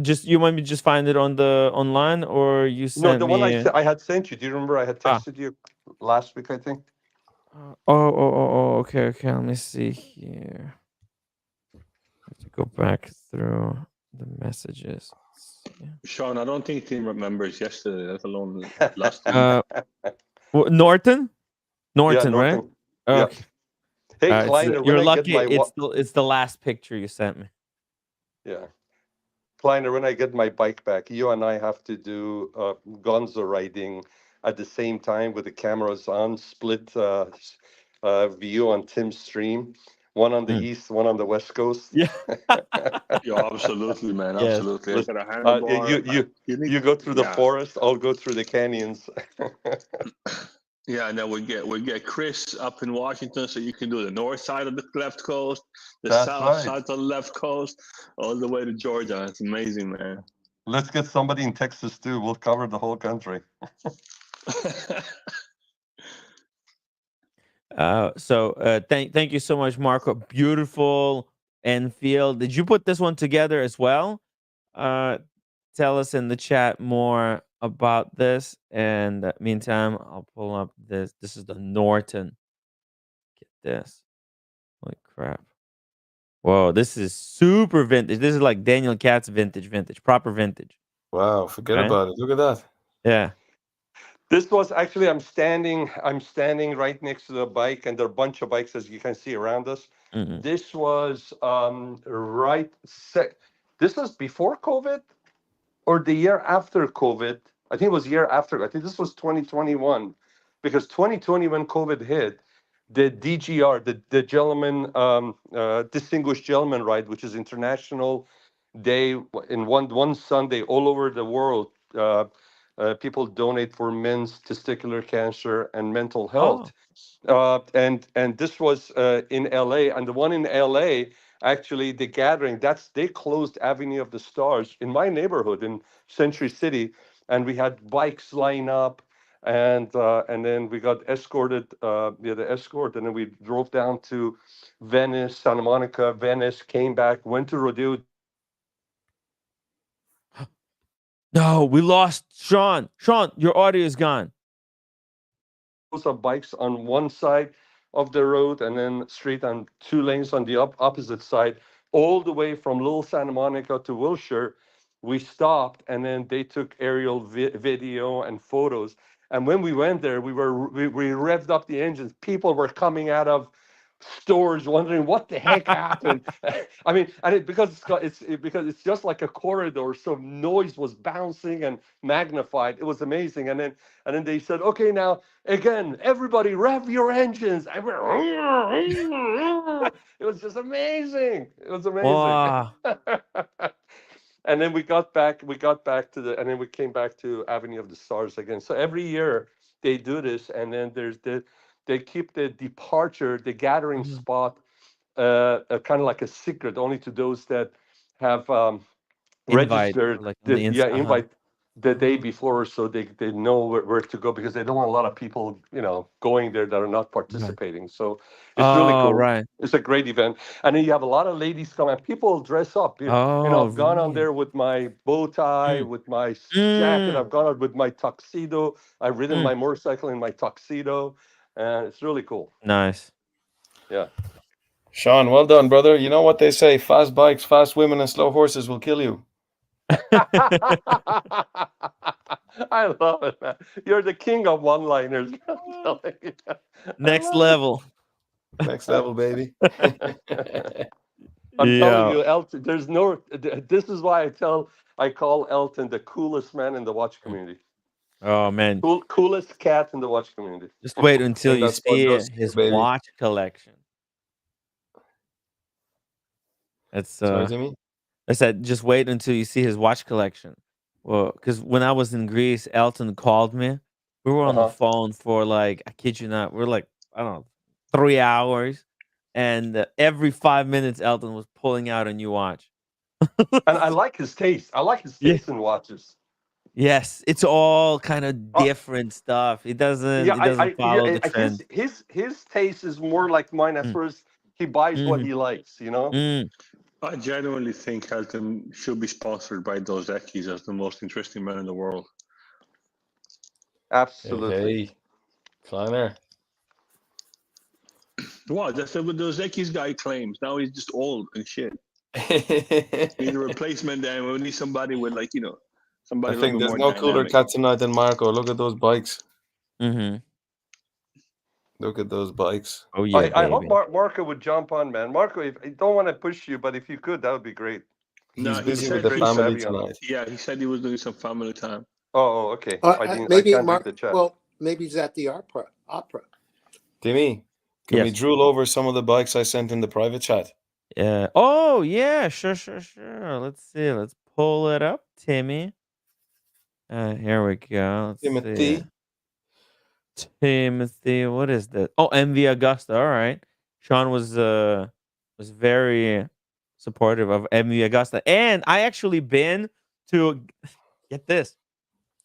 just you want me to just find it on the online, or you No, sent the one me? I had sent you. Do you remember I had Ah, texted you last week? I think. Okay, okay. Let me see here. I have to go back through the messages. Yeah. Sean, I don't think Tim remembers yesterday, let alone last week. Norton, Yeah, right? Norton. Yeah. Okay. Hey, Kleiner, when You're I get lucky. my It's the last picture you sent me. yeah, Kleiner, when I get my bike back, you and I have to do gonzo riding at the same time with the cameras on, split view on Tim's stream, one on the east, one on the west coast. Yeah. Yeah, absolutely, man. Yes. Absolutely. I got a You handlebar. you go through the Yeah. forest, I'll go through the canyons. Yeah, and then we get Chris up in Washington, so you can do the north side of the left coast, the That's south right. side of the left coast, all the way to Georgia. It's amazing, man. Let's get somebody in Texas too. We'll cover the whole country. Thank you so much, Marco. Beautiful Enfield. Did you put this one together as well? Tell us in the chat more about this. And meantime, I'll pull up this. This is the Norton. Get this. Holy crap. Whoa, this is super vintage. This is like Daniel Katz vintage, proper vintage. Wow, forget Right? about it. Look at that. Yeah. This was actually I'm standing right next to the bike, and there are a bunch of bikes as you can see around us. Mm-hmm. This was this was before COVID or the year after COVID. I think it was year after. I think this was 2021, because 2020 when COVID hit, the DGR, the gentleman distinguished gentleman ride, which is international day in one Sunday all over the world. People donate for men's testicular cancer and mental health. And this was in LA, and the one in LA, actually the gathering, they closed Avenue of the Stars in my neighborhood in Century City, and we had bikes line up, and then we got escorted, the escort, and then we drove down to Venice, Santa Monica, Venice, came back, went to Rodeo. No, we lost Sean. Sean, your audio is gone. Of bikes on one side of the road, and then street on 2 lanes on the opposite side, all the way from Little Santa Monica to Wilshire. We stopped, and then they took aerial video and photos. And when we went there, we revved up the engines. People were coming out of stores wondering what the heck happened. I mean, and because it's just like a corridor, so noise was bouncing and magnified. It was amazing. And then they said, okay, now again, everybody rev your engines. And it was just amazing. It was amazing. Wow. And then we got back and then we came back to Avenue of the Stars again. So every year they do this, and then they keep the departure, the gathering spot, kind of like a secret, only to those that have Invite, registered. like on the inside. Invite the day before, so they know where to go, because they don't want a lot of people, going there that are not participating. So it's really cool. Right. It's a great event. And then you have a lot of ladies come, and people dress up. I've gone on there with my bow tie, with my jacket. I've gone out with my tuxedo. I've ridden my motorcycle in my tuxedo, and it's really cool. Nice. Yeah. Sean, well done, brother. You know what they say: fast bikes, fast women, and slow horses will kill you. I love it, man. You're the king of one-liners. Next level. Next level, baby. I'm telling you, Elton, this is why I call Elton the coolest man in the watch community. Oh man. Coolest cat in the watch community. Just wait until you see his watch collection. It's Sorry, Timmy? I said just wait until you see his watch collection. Well, because when I was in Greece, Elton called me. We were on the phone for like, I kid you not, we're like, I don't know, 3 hours. And every 5 minutes, Elton was pulling out a new watch. And I like his taste. I like his Yeah. taste in watches. Yes, it's all kind of Uh, different stuff. It doesn't yeah, it doesn't follow the trend. his taste is more like mine as Mm, far as he buys what mhm, he likes, you know? mm. I genuinely think Helton should be sponsored by Dos Equis as the most interesting man in the world. Absolutely. Hey, Kleiner. Wow, that's what Dos Equis guy claims. Now he's just old and shit. Need a replacement, then we need somebody with I somebody a little think bit there's more no cooler dynamic. cat tonight than Marco. Look at those bikes. Mhm. Look at those bikes. Oh yeah, I hope baby. Marco would jump on, man. Marco, if I don't want to push you, but if you could, that would be great. No, He's he busy with said the Great to family have you on. tonight. yeah, he said he was doing some family time. Oh, okay. I Maybe can't read Mark. the chat. Well, maybe he's at the opera. Timmy, can we Yes. drool over some of the bikes I sent in the private chat? Yeah. Oh yeah, sure. Let's see. Let's pull it up, Timmy. Here we go. Let's see. Timothy. Timothy, what is that? Oh, MV Augusta. All right. Sean was very supportive of MV Augusta. And I actually been to get this.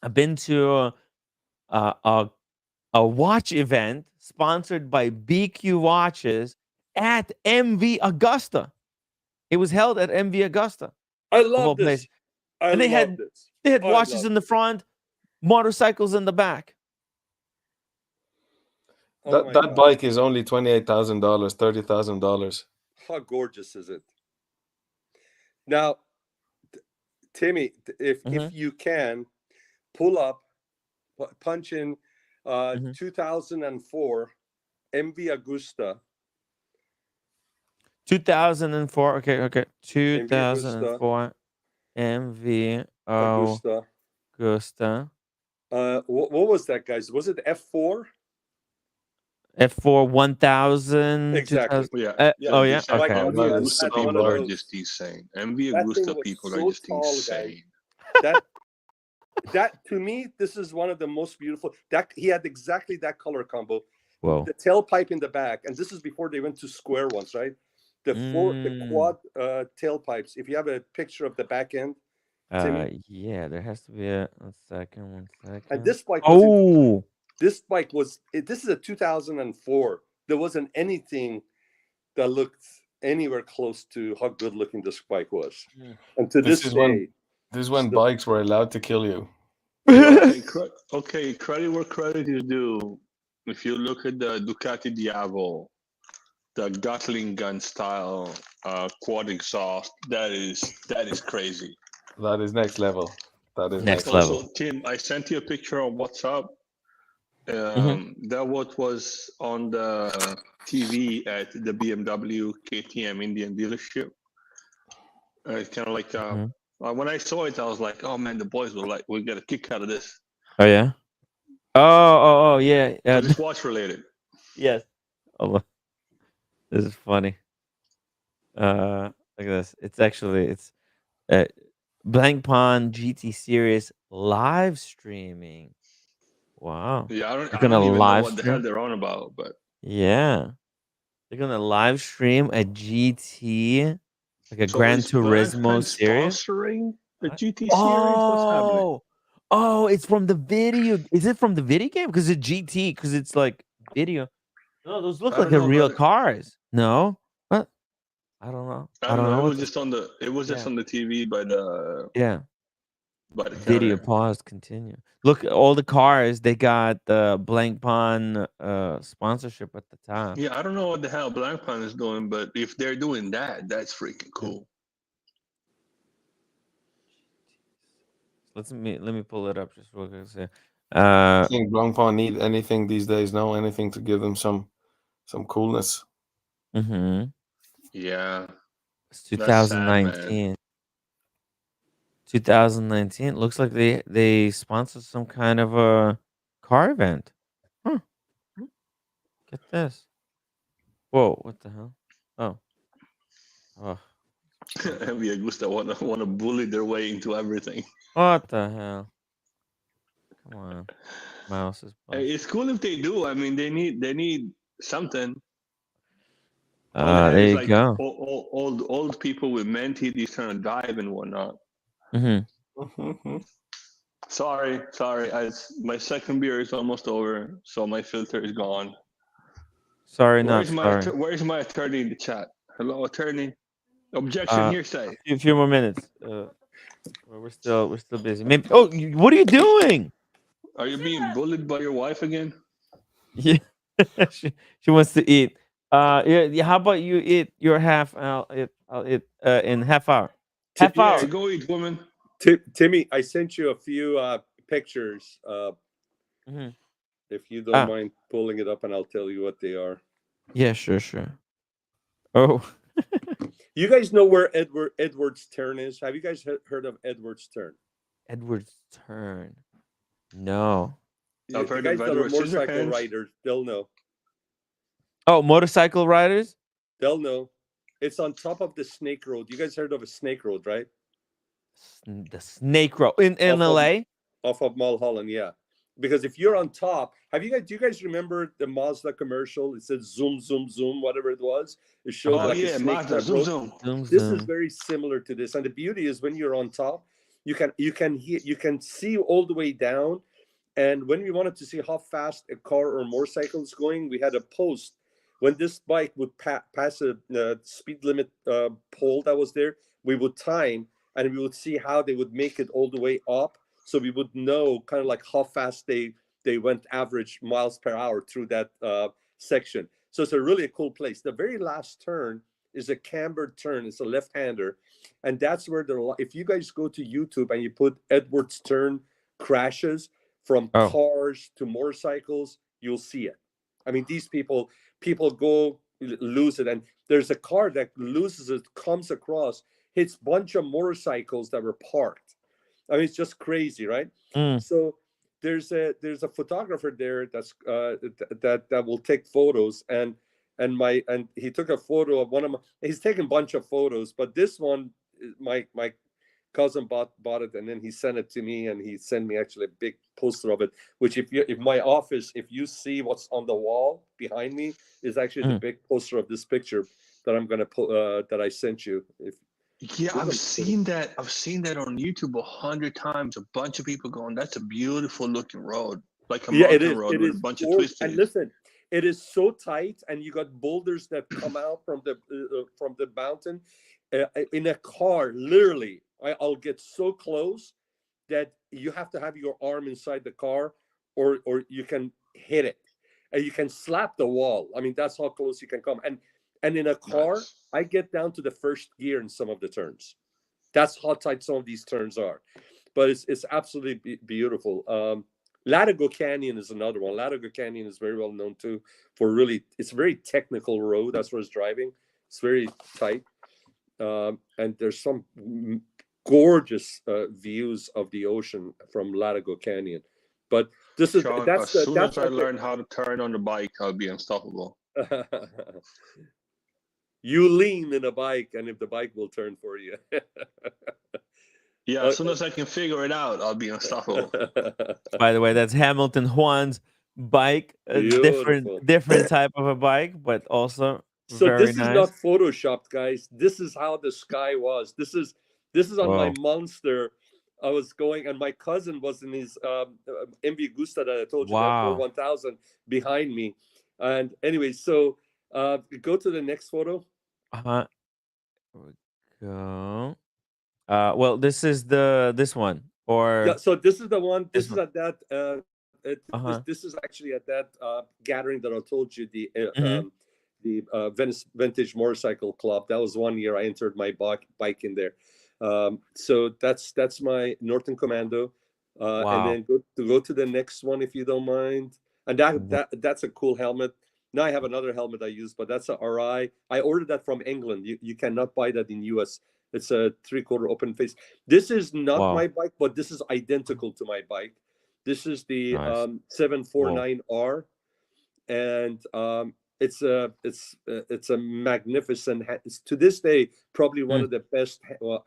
I've been to a watch event sponsored by BQ Watches at MV Augusta. It was held at MV Augusta. I Of all places. And they had watches in the front, motorcycles in the back. That bike is only $28,000, $30,000. How gorgeous is it? Now, Timmy, if Mhm. you can pull up, punch in Mhm. 2004 MV Augusta. 2004. Okay. MV Augusta. 2004 MV Augusta. Augusta. What was that, guys? Was it F4? F4 1000. Exactly. 2000. Yeah. Oh yeah. This like Okay. MV that is Augusta so people are large. just insane. MV That Augusta thing was people so are just tall, insane. guys. That to me, this is one of the most beautiful. That he had exactly that color combo. Whoa. The tailpipe in the back, and this is before they went to square ones, right? The quad tailpipes. If you have a picture of the back end, Timmy, Yeah, there has to be a second. One second. and this bike this is a 2004. There wasn't anything that looked anywhere close to how good looking this bike was. And to this day, this is when bikes were allowed to kill you. Okay, credit where credit is due. If you look at the Ducati Diavolo, the Gatling gun style quad exhaust, that is crazy. That is next level. That is Next also, level. Tim, I sent you a picture on WhatsApp. That what was on the TV at the BMW KTM Indian dealership. It's kind of like when I saw it, I was like, "Oh man, the boys will get a kick out of this." Oh yeah. Oh yeah. Yeah. It's watch related. Yes. Oh, this is funny. Look at this. It's Blank Pond GT Series live streaming. Wow. Yeah, I They're don't gonna even know live what the hell stream. they're on about, but Yeah. They're gonna live stream a GT, like a so Gran is Blank Turismo Pen series. sponsoring the GT series? What's happening? Oh, it's from the video. Is it from the video game? Because it's GT, because it's like video. No, those look I like don't a know, real brother. cars. No? What? I don't know. I don't know. It what was just on the TV by the video counter. pause continue. Look, all the cars, they got the Blank Pond sponsorship at the top. Yeah, I don't know what the hell Blank Pan is doing, but if they're doing that, that's freaking cool. Let me pull it up just real quick. I think Blancpain need anything these days now, anything to give them some coolness. Mm-hmm. Yeah. It's 2019. 2019. Looks like they sponsored some kind of a car event. Huh. Get this. Whoa, what the hell? Oh. MV Augusta wanna bully their way into everything. What the hell? Come on. Mouse is Hey, it's cool if they do. I mean, they need something. All There is you like go. old people with men teeth trying to dive and whatnot. Sorry. My second beer is almost over, so my filter is gone. Sorry, not sorry. Where's my attorney in the chat? Hello, attorney. Objection, hearsay. A few more minutes. We're still busy. Maybe. Oh, what are you doing? Are you being bullied by your wife again? Yeah, she wants to eat. Yeah. How about you eat your half? I'll eat in half hour. Half Yeah, hour. go eat, woman. Timmy, I sent you a few pictures. If you don't mind pulling it up, and I'll tell you what they are. Yeah, sure. Oh, you guys know where Edward's Turn is? Have you guys heard of Edward's Turn? Edward's Turn. No. I've The heard guys of that are Edward motorcycle Scissorhands. riders, they'll know. Oh, motorcycle riders? They'll know. It's on top of the Snake Road. You guys heard of a Snake Road, right? The Snake Road in LA? Off of Mulholland, yeah. Because if you're on top, do you guys remember the Mazda commercial? It said zoom, zoom, zoom, whatever it was. It showed like a snake Mazda, zoom, road. zoom. This is very similar to this. And the beauty is when you're on top, you can see all the way down. And when we wanted to see how fast a car or motorcycle is going, we had a post. When this bike would pass a speed limit pole that was there, we would time and we would see how they would make it all the way up. So we would know kind of like how fast they went average miles per hour through that section. So it's a really cool place. The very last turn is a cambered turn. It's a left-hander. And that's where if you guys go to YouTube and you put Edward's Turn crashes from cars to motorcycles, you'll see it. I mean, these people go lose it. And there's a car that loses it, comes across, hits a bunch of motorcycles that were parked. I mean, it's just crazy, right? So there's a photographer there that's that will take photos, and he took a photo of one of my. He's taken a bunch of photos, but this one, my cousin bought it, and then he sent it to me, and he sent me actually a big poster of it. Which if my office, if you see what's on the wall behind me, is actually the big poster of this picture that I'm gonna put that I sent you. Yeah, I've seen that. I've seen that on YouTube 100 times. A bunch of people going, "That's a beautiful looking road, like a mountain road with a bunch of twists." And listen, it is so tight, and you got boulders that come out from the mountain. In a car, literally, I'll get so close that you have to have your arm inside the car, or you can hit it, and you can slap the wall. I mean, that's how close you can come. And in a car, I get down to the first gear in some of the turns. That's how tight some of these turns are. But it's absolutely beautiful. Latigo Canyon is another one. Latigo Canyon is very well known too for it's a very technical road as far as driving. It's very tight. And there's some gorgeous views of the ocean from Latigo Canyon. But as soon as I learn how to turn on the bike, I'll be unstoppable. You lean in a bike, and if the bike will turn for you. Yeah, as soon as I can figure it out, I'll be unstoppable. By the way, that's Hamilton Juan's bike. A different type of a bike, but also very this nice. is not photoshopped, guys. This is how the sky was. This is on my Monster. I was going, and my cousin was in his MV Gusta that I told you about, 1000 behind me. And anyway, so go to the next photo. Here we go. Well, this is this one, or yeah. So this is the one. This is one. at that. This is actually at that gathering that I told you, the Venice Vintage Motorcycle Club. That was 1 year I entered my bike in there. So that's my Norton Commando. And then go to the next one if you don't mind. And that's a cool helmet. Now I have another helmet I use, but that's a RI. I ordered that from England. You cannot buy that in US. It's a 3/4 open face. This is not my bike, but this is identical to my bike. This is the 749R, and it's a magnificent. It's to this day probably one of the best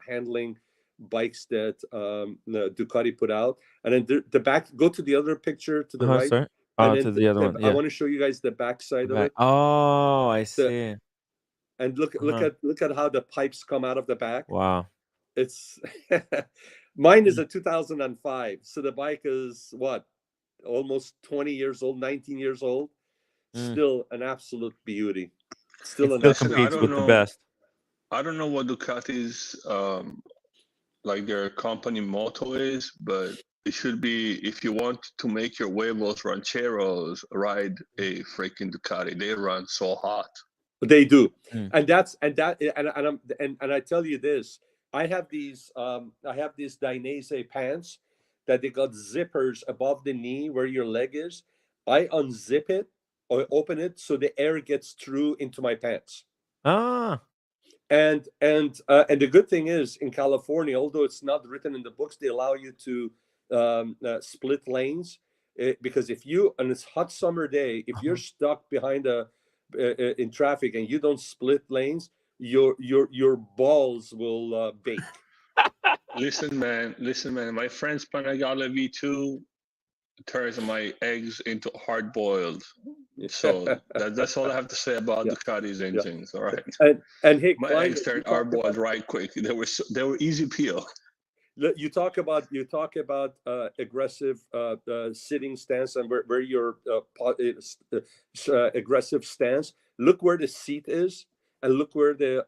handling bikes that Ducati put out. And then the back. Go to the other picture to the right. Sorry. To the other one. Yeah. I want to show you guys the back side of it. Oh, I see. and look at how the pipes come out of the back. Wow. It's mine is a 2005, so the bike is what, almost 20 years old, 19 years old. Still an absolute beauty. Still It still competes with the best. I don't know what Ducati's like their company motto is, but it should be, if you want to make your huevos rancheros, ride a freaking Ducati. They run so hot. They do, and I tell you this: I have these Dainese pants that they got zippers above the knee where your leg is. I unzip it or open it so the air gets through into my pants. Ah. And the good thing is, in California, although it's not written in the books, they allow you to split lanes, because if you, on this hot summer day, if you're stuck behind in traffic and you don't split lanes, your balls will bake. Listen, man. My friend's Panagale V2 turns my eggs into hard boiled. So that's all I have to say about Ducati's engines. All right. And hey, my eggs turned hard boiled right quick. They were easy peel. You talk about aggressive sitting stance and where your aggressive stance. Look where the seat is, and look where the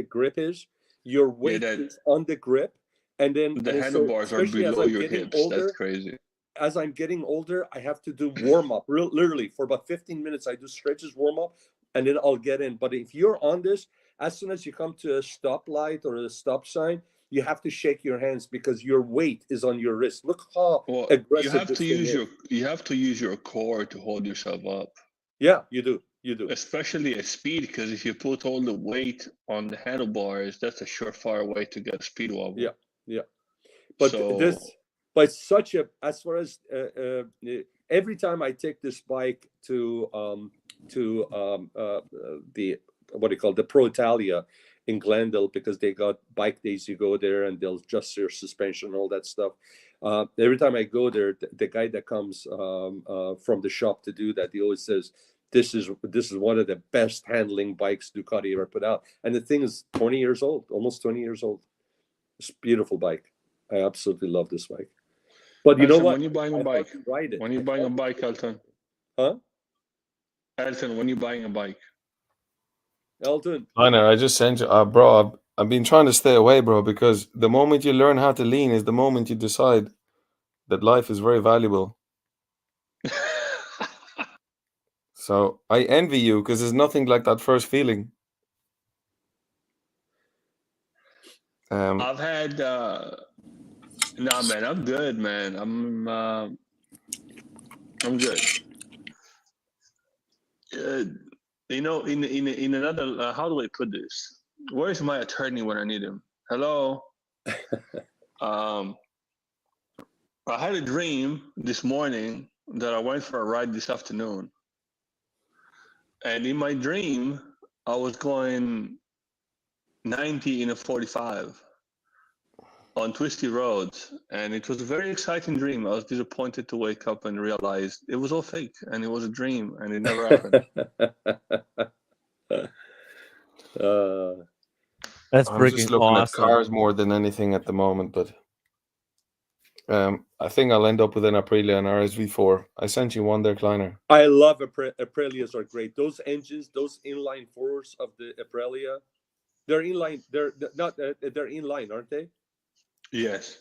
grip is. Your weight is on the grip, and then the handlebars are below your hips. That's crazy. As I'm getting older, I have to do warm up. Literally for about 15 minutes, I do stretches, warm up, and then I'll get in. But if you're on this, as soon as you come to a stoplight or a stop sign, you have to shake your hands because your weight is on your wrist. Look how aggressive you have to use your core to hold yourself up. Yeah, you do. Especially at speed, because if you put all the weight on the handlebars, that's a surefire way to get a speed wobble. Yeah. But but such a, as far as every time I take this bike to the what do you call it, the Pro Italia in Glendale, because they got bike days, you go there and they'll adjust your suspension and all that stuff. Every time I go there, the guy that comes from the shop to do that, he always says, this is one of the best handling bikes Ducati ever put out. And the thing is 20 years old, almost 20 years old. It's a beautiful bike. I absolutely love this bike. But you know what? When you're buying a bike, when you're buying a bike, Elton. Huh? Elton, when you're buying a bike. Elton. Liner, I just sent you, bro. I've been trying to stay away, bro, because the moment you learn how to lean is the moment you decide that life is very valuable. So I envy you, because there's nothing like that first feeling. I've had nah, man, I'm good, man. I'm good. You know, in another, how do I put this? Where is my attorney when I need him? Hello. I had a dream this morning that I went for a ride this afternoon, and in my dream, I was going 90 in a 45 on twisty roads, and it was a very exciting dream. I was disappointed to wake up and realize it was all fake, and it was a dream, and it never happened. That's I'm freaking just looking awesome. at cars more than anything at the moment, but I think I'll end up with an Aprilia and RSV4. I sent you one there, Kleiner. I love Aprilias are great. Those engines, those inline fours of the Aprilia, they're inline. They're not. They're inline, aren't they? Yes.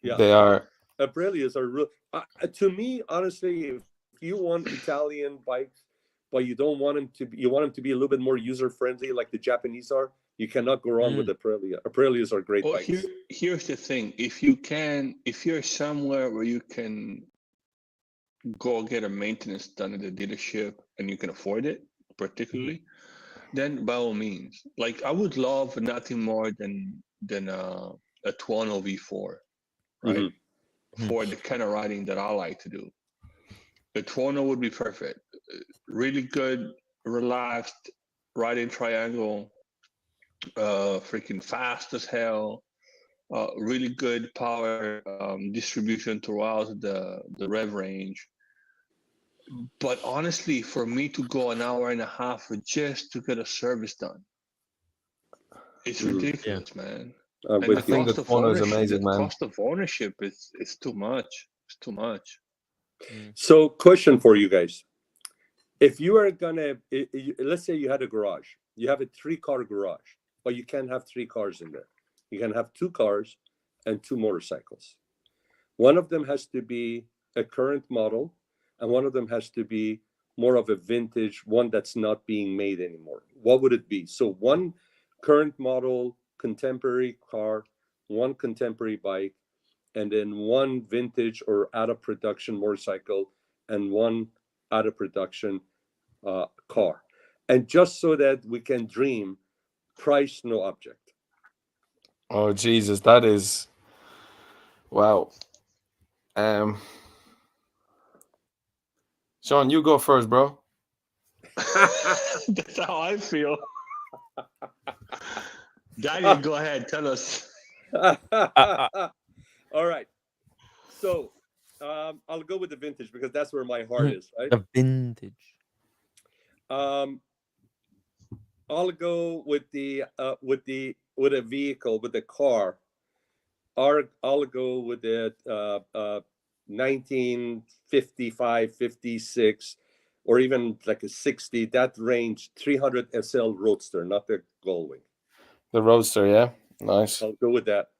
Yeah, they are. Aprilias are real. To me, honestly, if you want Italian bikes, but you don't want them to be, you want them to be a little bit more user friendly, like the Japanese are, you cannot go wrong with Aprilia. Aprilias are great bikes. Here's the thing: if you're somewhere where you can go get a maintenance done at the dealership and you can afford it, particularly, then by all means. Like, I would love nothing more than a Tuono V4, right? For the kind of riding that I like to do. The Tuono would be perfect. Really good, relaxed riding triangle, freaking fast as hell, really good power distribution throughout the rev range. But honestly, for me to go an hour and a half just to get a service done, it's ridiculous, man. I'm And with the I think cost the of corner is ownership, amazing, man. is too much. It's too much. So, question for you guys: if you are gonna, let's say you had a garage, you have a 3-car garage, but you can't have 3 cars in there. You can have 2 cars and 2 motorcycles. One of them has to be a current model, and one of them has to be more of a vintage one that's not being made anymore. What would it be? So one current model contemporary car, one contemporary bike, and then one vintage or out of production motorcycle, and one out of production car. And just so that we can dream, price no object. Oh Jesus, that is wow. Sean, you go first, bro. That's how I feel. Daniel, go ahead. Tell us. All right. So I'll go with the vintage because that's where my heart is, right? The vintage. I'll go with a vehicle, with a car. I'll go with the 1955, 56, or even like a 60. That range, 300 SL Roadster, not the Goldwing. The Roadster, yeah, nice. I'll go with that.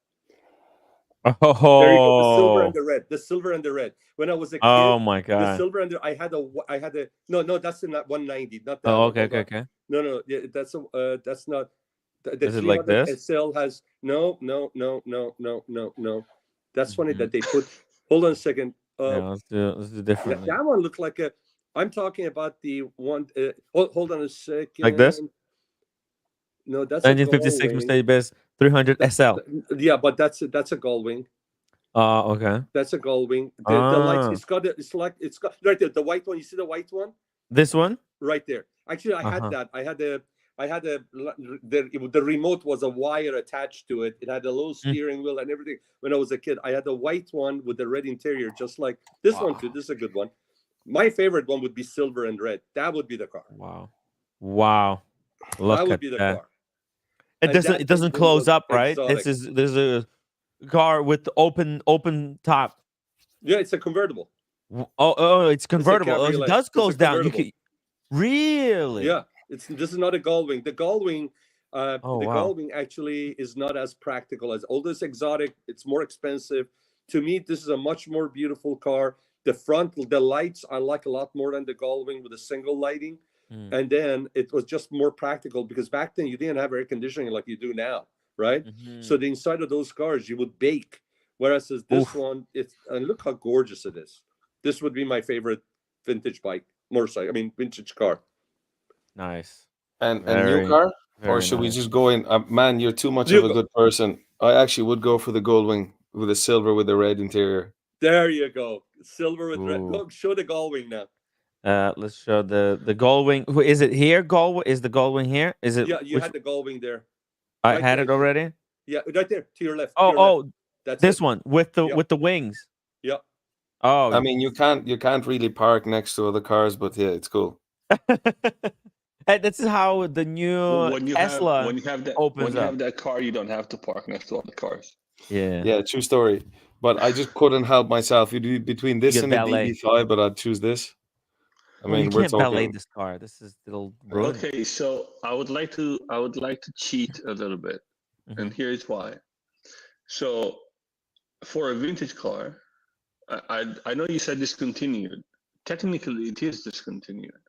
Oh, There you go. The silver and the red. The silver and the red. When I was a kid, oh my the God. silver and I had a no, that's the 190, not that Oh, one. okay, Hold okay, on. okay. No, that's not. The Is it like 300 this? SL has no. That's funny that they put. Hold on a second. Yeah, let's do differently. That one looked like a. I'm talking about the one. Hold on a second. Like this? No, that's a 1956 Goldwing. Mercedes 300 SL. Yeah, but that's a Goldwing. Okay. That's a Goldwing. The lights. It's got right there. The white one. You see the white one? This one? Right there. Actually, I had that. I had the remote was a wire attached to it. It had a little steering wheel and everything. When I was a kid, I had the white one with the red interior, just like this one too. This is a good one. My favorite one would be silver and red. That would be the car. Wow. Look that would at be the that. car. It doesn't close up, right? Exotic. There's a car with open top. Yeah, it's a convertible. Oh, it's convertible. Oh, it does close down. You can really? Yeah, this is not a Goldwing. The Goldwing, wow. Goldwing actually is not as practical as all this exotic. It's more expensive. To me, this is a much more beautiful car. The front, the lights, I like a lot more than the Goldwing with a single lighting. And then it was just more practical because back then you didn't have air conditioning like you do now, right? So the inside of those cars you would bake, whereas this one, and look how gorgeous it is. This would be my favorite vintage bike, motorcycle. I mean, vintage car. Nice. And a new car, or should we just go in? Man, you're too much of a good person. I actually would go for the Goldwing with the silver with the red interior. There you go, silver with red. Go show the Goldwing now. Let's show the Goldwing. Is it here? Is the Goldwing here? Is it? Yeah, you had the Goldwing there. I had it already. Yeah, right there to your left. That's this one with the wings. Yeah. Oh, I mean, you can't really park next to other cars, but yeah, it's cool. This is how the new Tesla opens up. Have that car, you don't have to park next to other cars. Yeah, true story. But I just couldn't help myself. Between this and the DB5, but I'd choose this. I mean, you can't valet this car. This is it'll ruin. Okay, so I would like to cheat a little bit, and here's why. So, for a vintage car, I know you said discontinued. Technically, it is discontinued,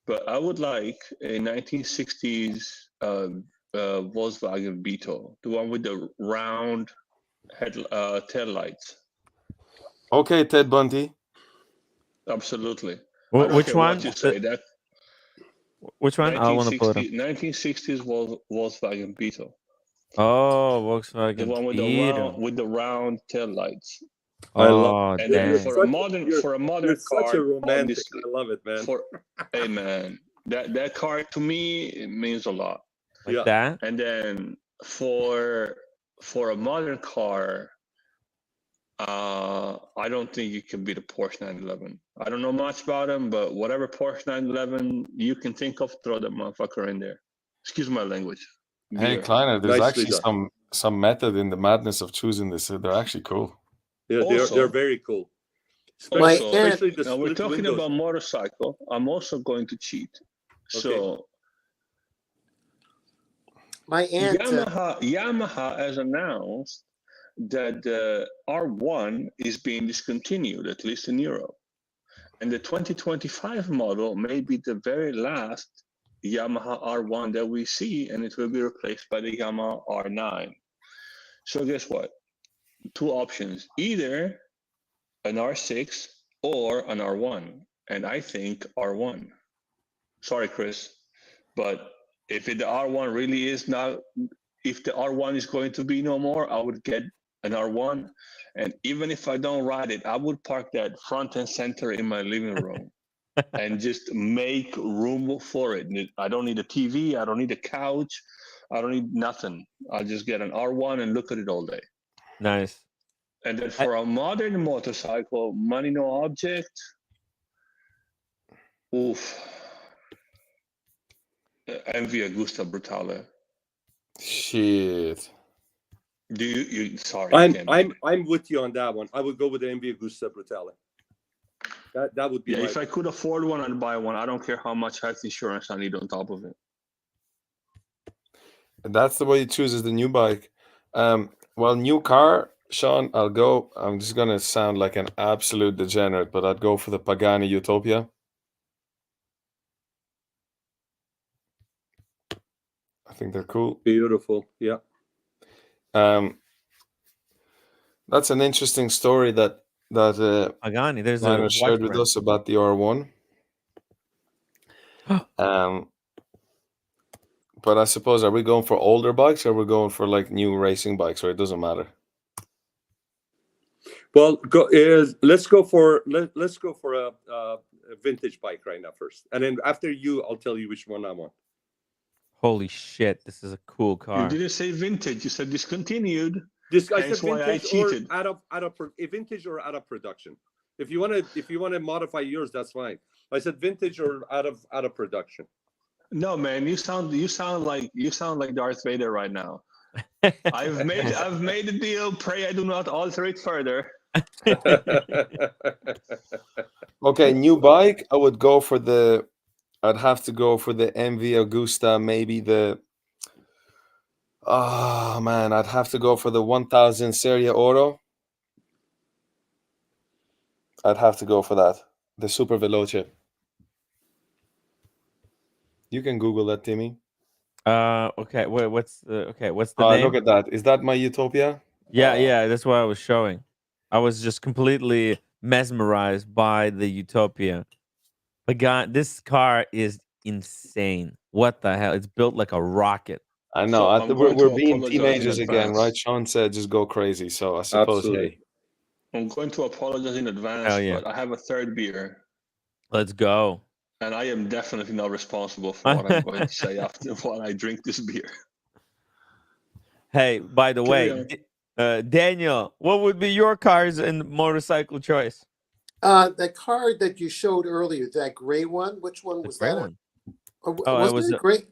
but I would like a 1960s Volkswagen Beetle, the one with the round tail lights. Okay, Ted Bundy. Absolutely. Which one? What you say that? Which one? I want to put it. 1960s Volkswagen Beetle. Oh, Volkswagen. The one with the round tail lights. I love it. And then for a modern car, such a romantic. I love it, man. Hey man, that car to me it means a lot. Like that. And then for a modern car, I don't think you can beat a Porsche 911. I don't know much about them, but whatever Porsche 911 you can think of, throw that motherfucker in there. Excuse my language. Hey, Beer. Kleiner, there's Nicely actually done. some method in the madness of choosing this. They're actually cool. Yeah, Also, they're very cool. My Also, aunt, Especially the now we're split talking windows. about motorcycle. I'm also going to cheat. Okay. So my aunt, Yamaha has announced that the R1 is being discontinued, at least in Europe. And the 2025 model may be the very last Yamaha R1 that we see, and it will be replaced by the Yamaha R9. So guess what? Two options, either an R6 or an R1. And I think R1. Sorry, Chris, but if the R1 really is not, if the R1 is going to be no more, I would get an R1. And even if I don't ride it, I would park that front and center in my living room and just make room for it. I don't need a TV. I don't need a couch. I don't need nothing. I'll just get an R1 and look at it all day. Nice. And then for a modern motorcycle, money no object, oof. MV Agusta Brutale. Shit. Do you sorry, I'm with you on that one. I would go with the MV Agusta Brutale. That would be yeah, if I could afford one, I'd buy one. I don't care how much health insurance I need on top of it. That's the way you choose as the new bike. Well, new car, Sean, I'm just gonna sound like an absolute degenerate, but I'd go for the Pagani Utopia. I think they're cool. Beautiful, yeah. That's an interesting story that Pagani. There's a Liner shared with brand. us about the R1. But I suppose, are we going for older bikes or are we going for like new racing bikes, or it doesn't matter? Well, let's go for a vintage bike right now first, and then after you, I'll tell you which one I want. Holy shit! This is a cool car. You didn't say vintage. You said discontinued. I said Hence why I vintage or cheated. out of vintage or out of production. If you want to modify yours, that's fine. I said vintage or out of production. No, man, you sound like Darth Vader right now. I've made a deal. Pray I do not alter it further. Okay, new bike. I'd have to go for the MV Agusta, maybe I'd have to go for the 1000 Serie Oro. I'd have to go for that. The Super Veloce. You can Google that, Timmy. Okay. What's the name? Look at that. Is that my Utopia? Yeah. That's what I was showing. I was just completely mesmerized by the Utopia. But God, this car is insane. What the hell? It's built like a rocket. I know. So we're being teenagers again, right? Sean said just go crazy. So I suppose, absolutely. I'm going to apologize in advance, but I have a third beer. Let's go. And I am definitely not responsible for what I'm going to say after while I drink this beer. Hey, by the way, Daniel, what would be your cars and motorcycle choice? The car that you showed earlier, that gray one, which one was that? One. Was it great?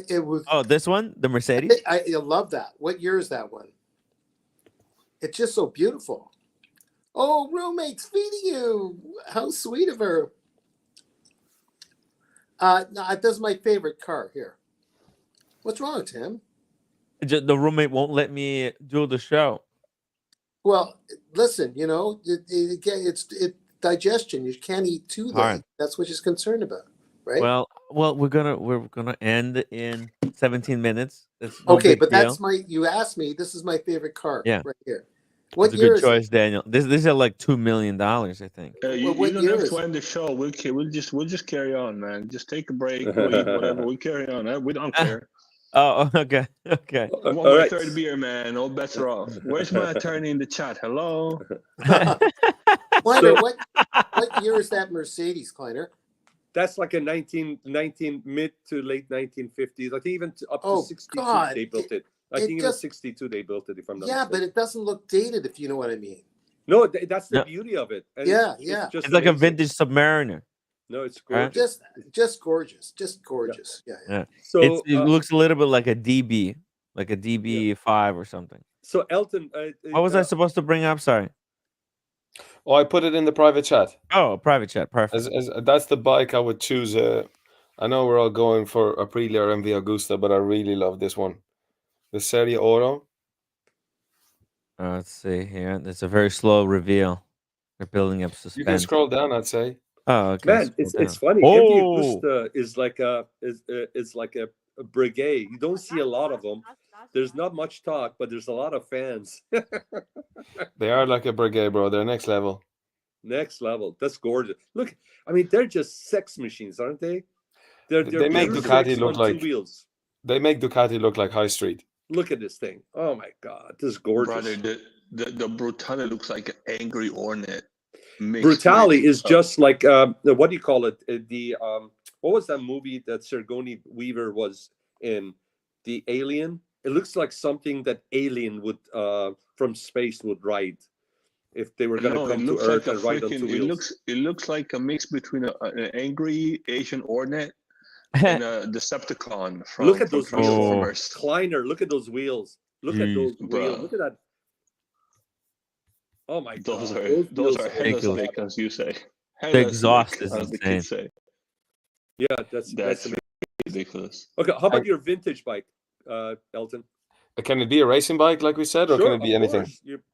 It was. Oh, this one, the Mercedes. I love that. What year is that one? It's just so beautiful. Oh, roommate's feeding you. How sweet of her. No, that's my favorite car here. What's wrong, Tim? The roommate won't let me do the show. Well, listen, it's digestion. You can't eat too late. That's what she's concerned about, right? Well, we're gonna end in 17 minutes. Okay, but that's you asked me. This is my favorite car. Yeah, right here. What year? Good choice, Daniel. This is like $2 million, I think. You don't have to end the show. We'll just carry on, man. Just take a break. We'll eat whatever. We carry on. We don't care. Oh, okay. I want my third beer, man. All bets are off. Where's my attorney in the chat? Hello. Kleiner, what year is that Mercedes, Kleiner? That's like a 19 mid to late 1950s. I think even up to 62 they built it. I think even 62 they built it, if I'm not mistaken. But it doesn't look dated, if you know what I mean. No, that's the Yeah. beauty of it. And Yeah, it's yeah. just It's like a amazing. vintage Submariner. No, it's Right? gorgeous. Just gorgeous. Just gorgeous. Yeah, yeah. Yeah. So It looks a little bit like a DB, like a DB5 or something. so Elton, What was I supposed to bring up? Sorry. Oh, I put it in the private chat. Oh, private chat. Perfect. As that's the bike I would choose. I know we're all going for Aprilia or MV Agusta, but I really love this one, the Serie Oro. Let's see here. It's a very slow reveal. They're building up suspense. You can scroll down, I'd say. Oh, okay. man, it's funny. Oh, MV Agusta is like a brigade. You don't see a lot of them. There's not much talk, but there's a lot of fans. They are like a brigade, bro. They're next level. Next level. That's gorgeous. Look, I mean, they're just sex machines, aren't they? They make pure Ducati sex look on two like wheels. They make Ducati look like high street. Look at this thing. Oh my God, this is gorgeous. Brother, the Brutale looks like an angry hornet. Brutale is just like what do you call it? What was that movie that Sigourney Weaver was in? The Alien. It looks like something that Alien would from space would ride if they were going to come to Earth and ride on two wheels. It looks like a mix between an angry Asian hornet and a Decepticon. Look at those from wheels, Kleiner. Look at those wheels. Look at those wheels. Look at that. Oh my God! Those are headless vehicles, you say. The exhaust is as the kids say. Yeah, that's ridiculous. Okay, how about your vintage bike, Elton? Can it be a racing bike, like we said, or can it be anything?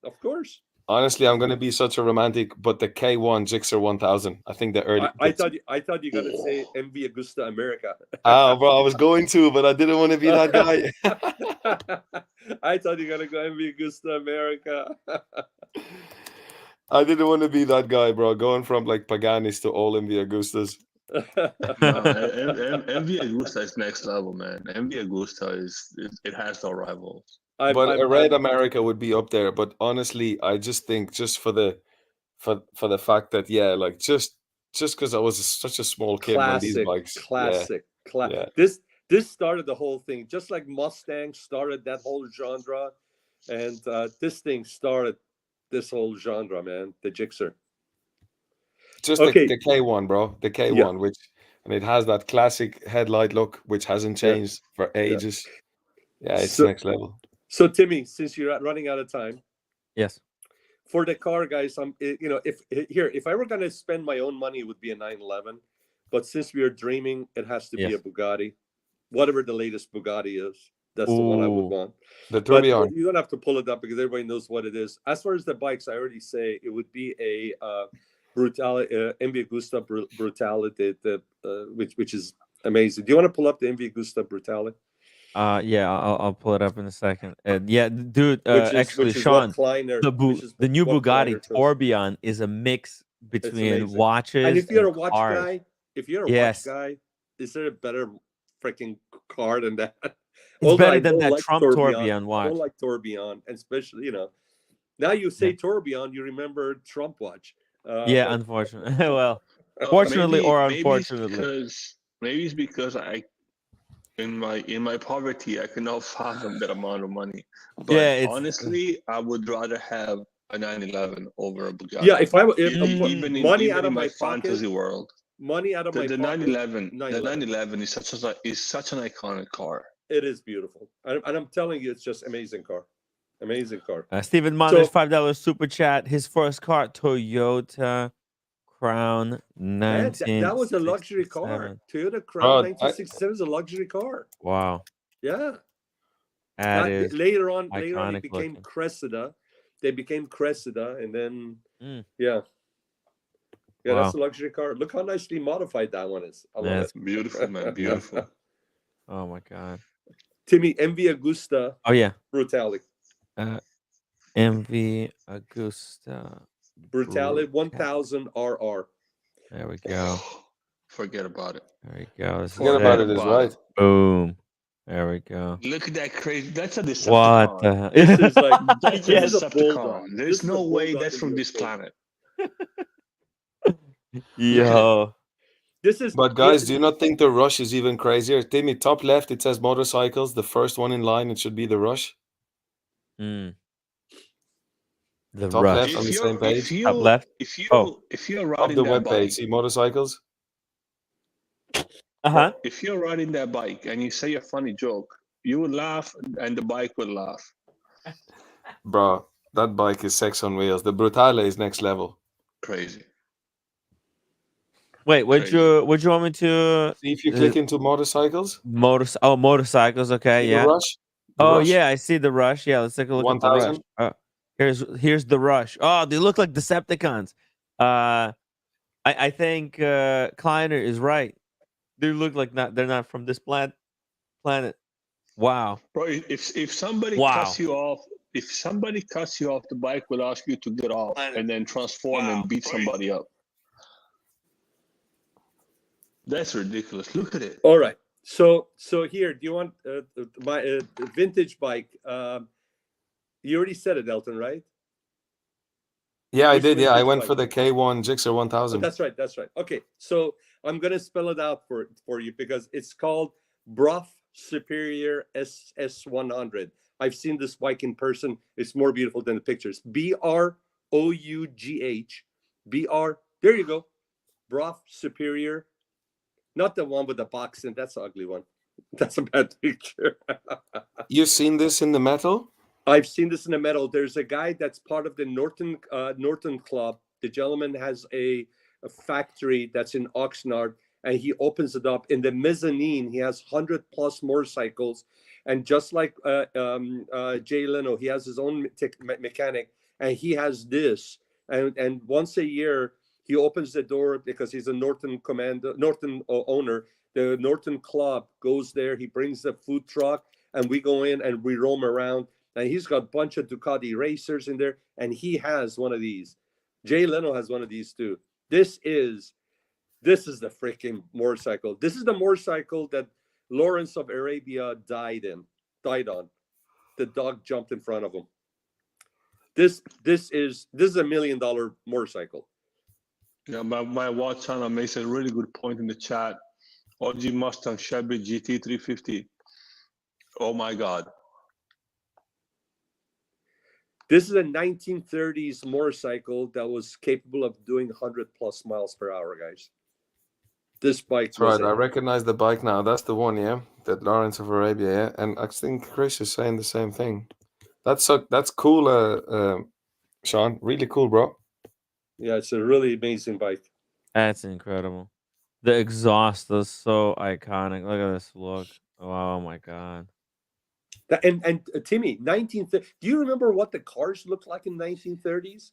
Of course. Honestly, I'm going to be such a romantic, but the K1 Gixxer 1000. I think the early. I thought you were going to say MV Agusta America. Oh, bro, I was going to, but I didn't want to be that guy. I thought you were going to go MV Agusta America. I didn't want to be that guy, bro. Going from like Paganis to all MV Agustas. MV Agusta is next level, man. MV Agusta it has no rivals. But a Red America would be up there. But honestly, I just think just for the fact that like just because I was such a small kid on these bikes. Classic. This started the whole thing, just like Mustang started that whole genre, and this thing started this whole genre, man. The Gixxer. Just the K1, bro. The K1, and it has that classic headlight look, which hasn't changed for ages. Yeah, it's next level. So Timmy, since you're running out of time, yes, for the car, guys, if I were going to spend my own money, it would be a 911. But since we are dreaming, it has to be a Bugatti, whatever the latest Bugatti is. That's the one I would want. The Tourbillon. You don't have to pull it up because everybody knows what it is. As far as the bikes, I already say it would be a Brutale, MV Agusta Brutale, which is amazing. Do you want to pull up the MV Agusta Brutale? Yeah, I'll pull it up in a second. Yeah, dude. Actually, Sean, the new Bugatti Tourbillon is a mix between watches. And if you're a watch guy, watch guy, is there a better freaking car than that? It's better than that Trump Tourbillon watch. I don't like Tourbillon, and especially now you say Tourbillon, you remember Trump watch. Yeah, unfortunately. Well, fortunately or unfortunately. Maybe it's because in my poverty, I cannot fathom that amount of money. But honestly, I would rather have a 911 over a Bugatti. Yeah, if even money out of my my fantasy pocket, world, money out of my the pocket, 911, the 911 is such an iconic car. It is beautiful, and I'm telling you, it's just amazing car. Amazing car. Stephen Monders, $5 super chat. His first car, Toyota Crown 1967. That was a luxury car. Toyota Crown 1967 is a luxury car. Wow. Yeah. Later on, it became Cressida. They became Cressida, and then wow. That's a luxury car. Look how nicely modified that one is. I love it. Beautiful, man. Beautiful. Oh my God. Timmy, MV Agusta. Oh yeah. Brutale. MV Agusta. Brutale 1000 RR. There we go. Forget about it. There we go. Forget about it is right. Boom. There we go. Look at that crazy. That's a Decepticon. What the hell? This is like that's a Decepticon. There's no way that's from this planet. Yo. But guys, do you not think the Rush is even crazier? Timmy, top left, it says motorcycles. The first one in line, it should be the Rush. The Top left rush. on the If same you're if page Top you left. if Oh. you if you're of riding the that web page. bike, See motorcycles, Uh-huh. if you're riding that bike and you say a funny joke, you will laugh and the bike will laugh. bro. That bike is sex on wheels. The Brutale is next level. Crazy. Wait, would Crazy. you want me to See if you click into motorcycles, motorcycles, okay, see the yeah. Rush, the Oh Rush yeah, I see the rush. Yeah, let's take a look at the rush. 1000. Here's the rush. Oh, they look like Decepticons. I think Kleiner is right. They look like they're not from this planet. Wow. Bro, if somebody Wow. cuts you off, the bike will ask you to get off and then transform and beat somebody up. That's ridiculous. Look at it. All right. So here, do you want my vintage bike? You already said it, Elton, right? Yeah, I Which did. Yeah, I vintage went bike? for the K1 Gixxer Oh, 1000. that's right. That's right. Okay, so I'm gonna spell it out for you because it's called Brough Superior SS100. I've seen this bike in person. It's more beautiful than the pictures. BROUGH BR. There you go. Brough Superior. Not the one with the box in. That's an ugly one. That's a bad picture. You've seen this in the metal? I've seen this in the metal. There's a guy that's part of the Norton Club. The gentleman has a factory that's in Oxnard, and he opens it up. In the mezzanine, he has 100+ motorcycles. And just like Jay Leno, he has his own mechanic, and he has this. And once a year, he opens the door because he's a Norton owner. The Norton Club goes there. He brings the food truck, and we go in and we roam around. And he's got a bunch of Ducati racers in there, and he has one of these. Jay Leno has one of these too. This is the freaking motorcycle. This is the motorcycle that Lawrence of Arabia died on. The dog jumped in front of him. This is $1 million motorcycle. Yeah, my watch channel makes a really good point in the chat. OG Mustang Chevy GT 350. Oh my God. This is a 1930s motorcycle that was capable of doing 100+ miles per hour, guys. This bike That's right. I recognize the bike now. That's the one, yeah. That Lawrence of Arabia, yeah. And I think Chris is saying the same thing. That's cool, Sean. Really cool, bro. Yeah, it's a really amazing bike. That's incredible. The exhaust is so iconic. Look at this look. Oh my God. And Timmy, do you remember what the cars looked like in 1930s?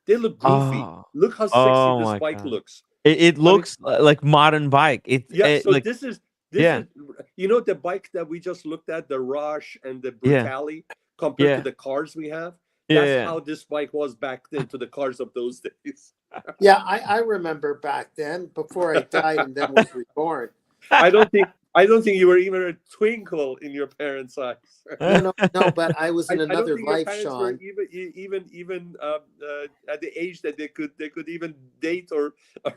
They look goofy. Look how sexy this bike looks. It looks like modern bike. So like, this is the bike that we just looked at, the Rush and the Brutale, compared to the cars we have. That's how this bike was back then to the cars of those days. Yeah, I remember back then, before I died and then was reborn. I don't think you were even a twinkle in your parents' eyes. No, but I was in another I don't think life, your parents Sean. were even at the age that they could even date or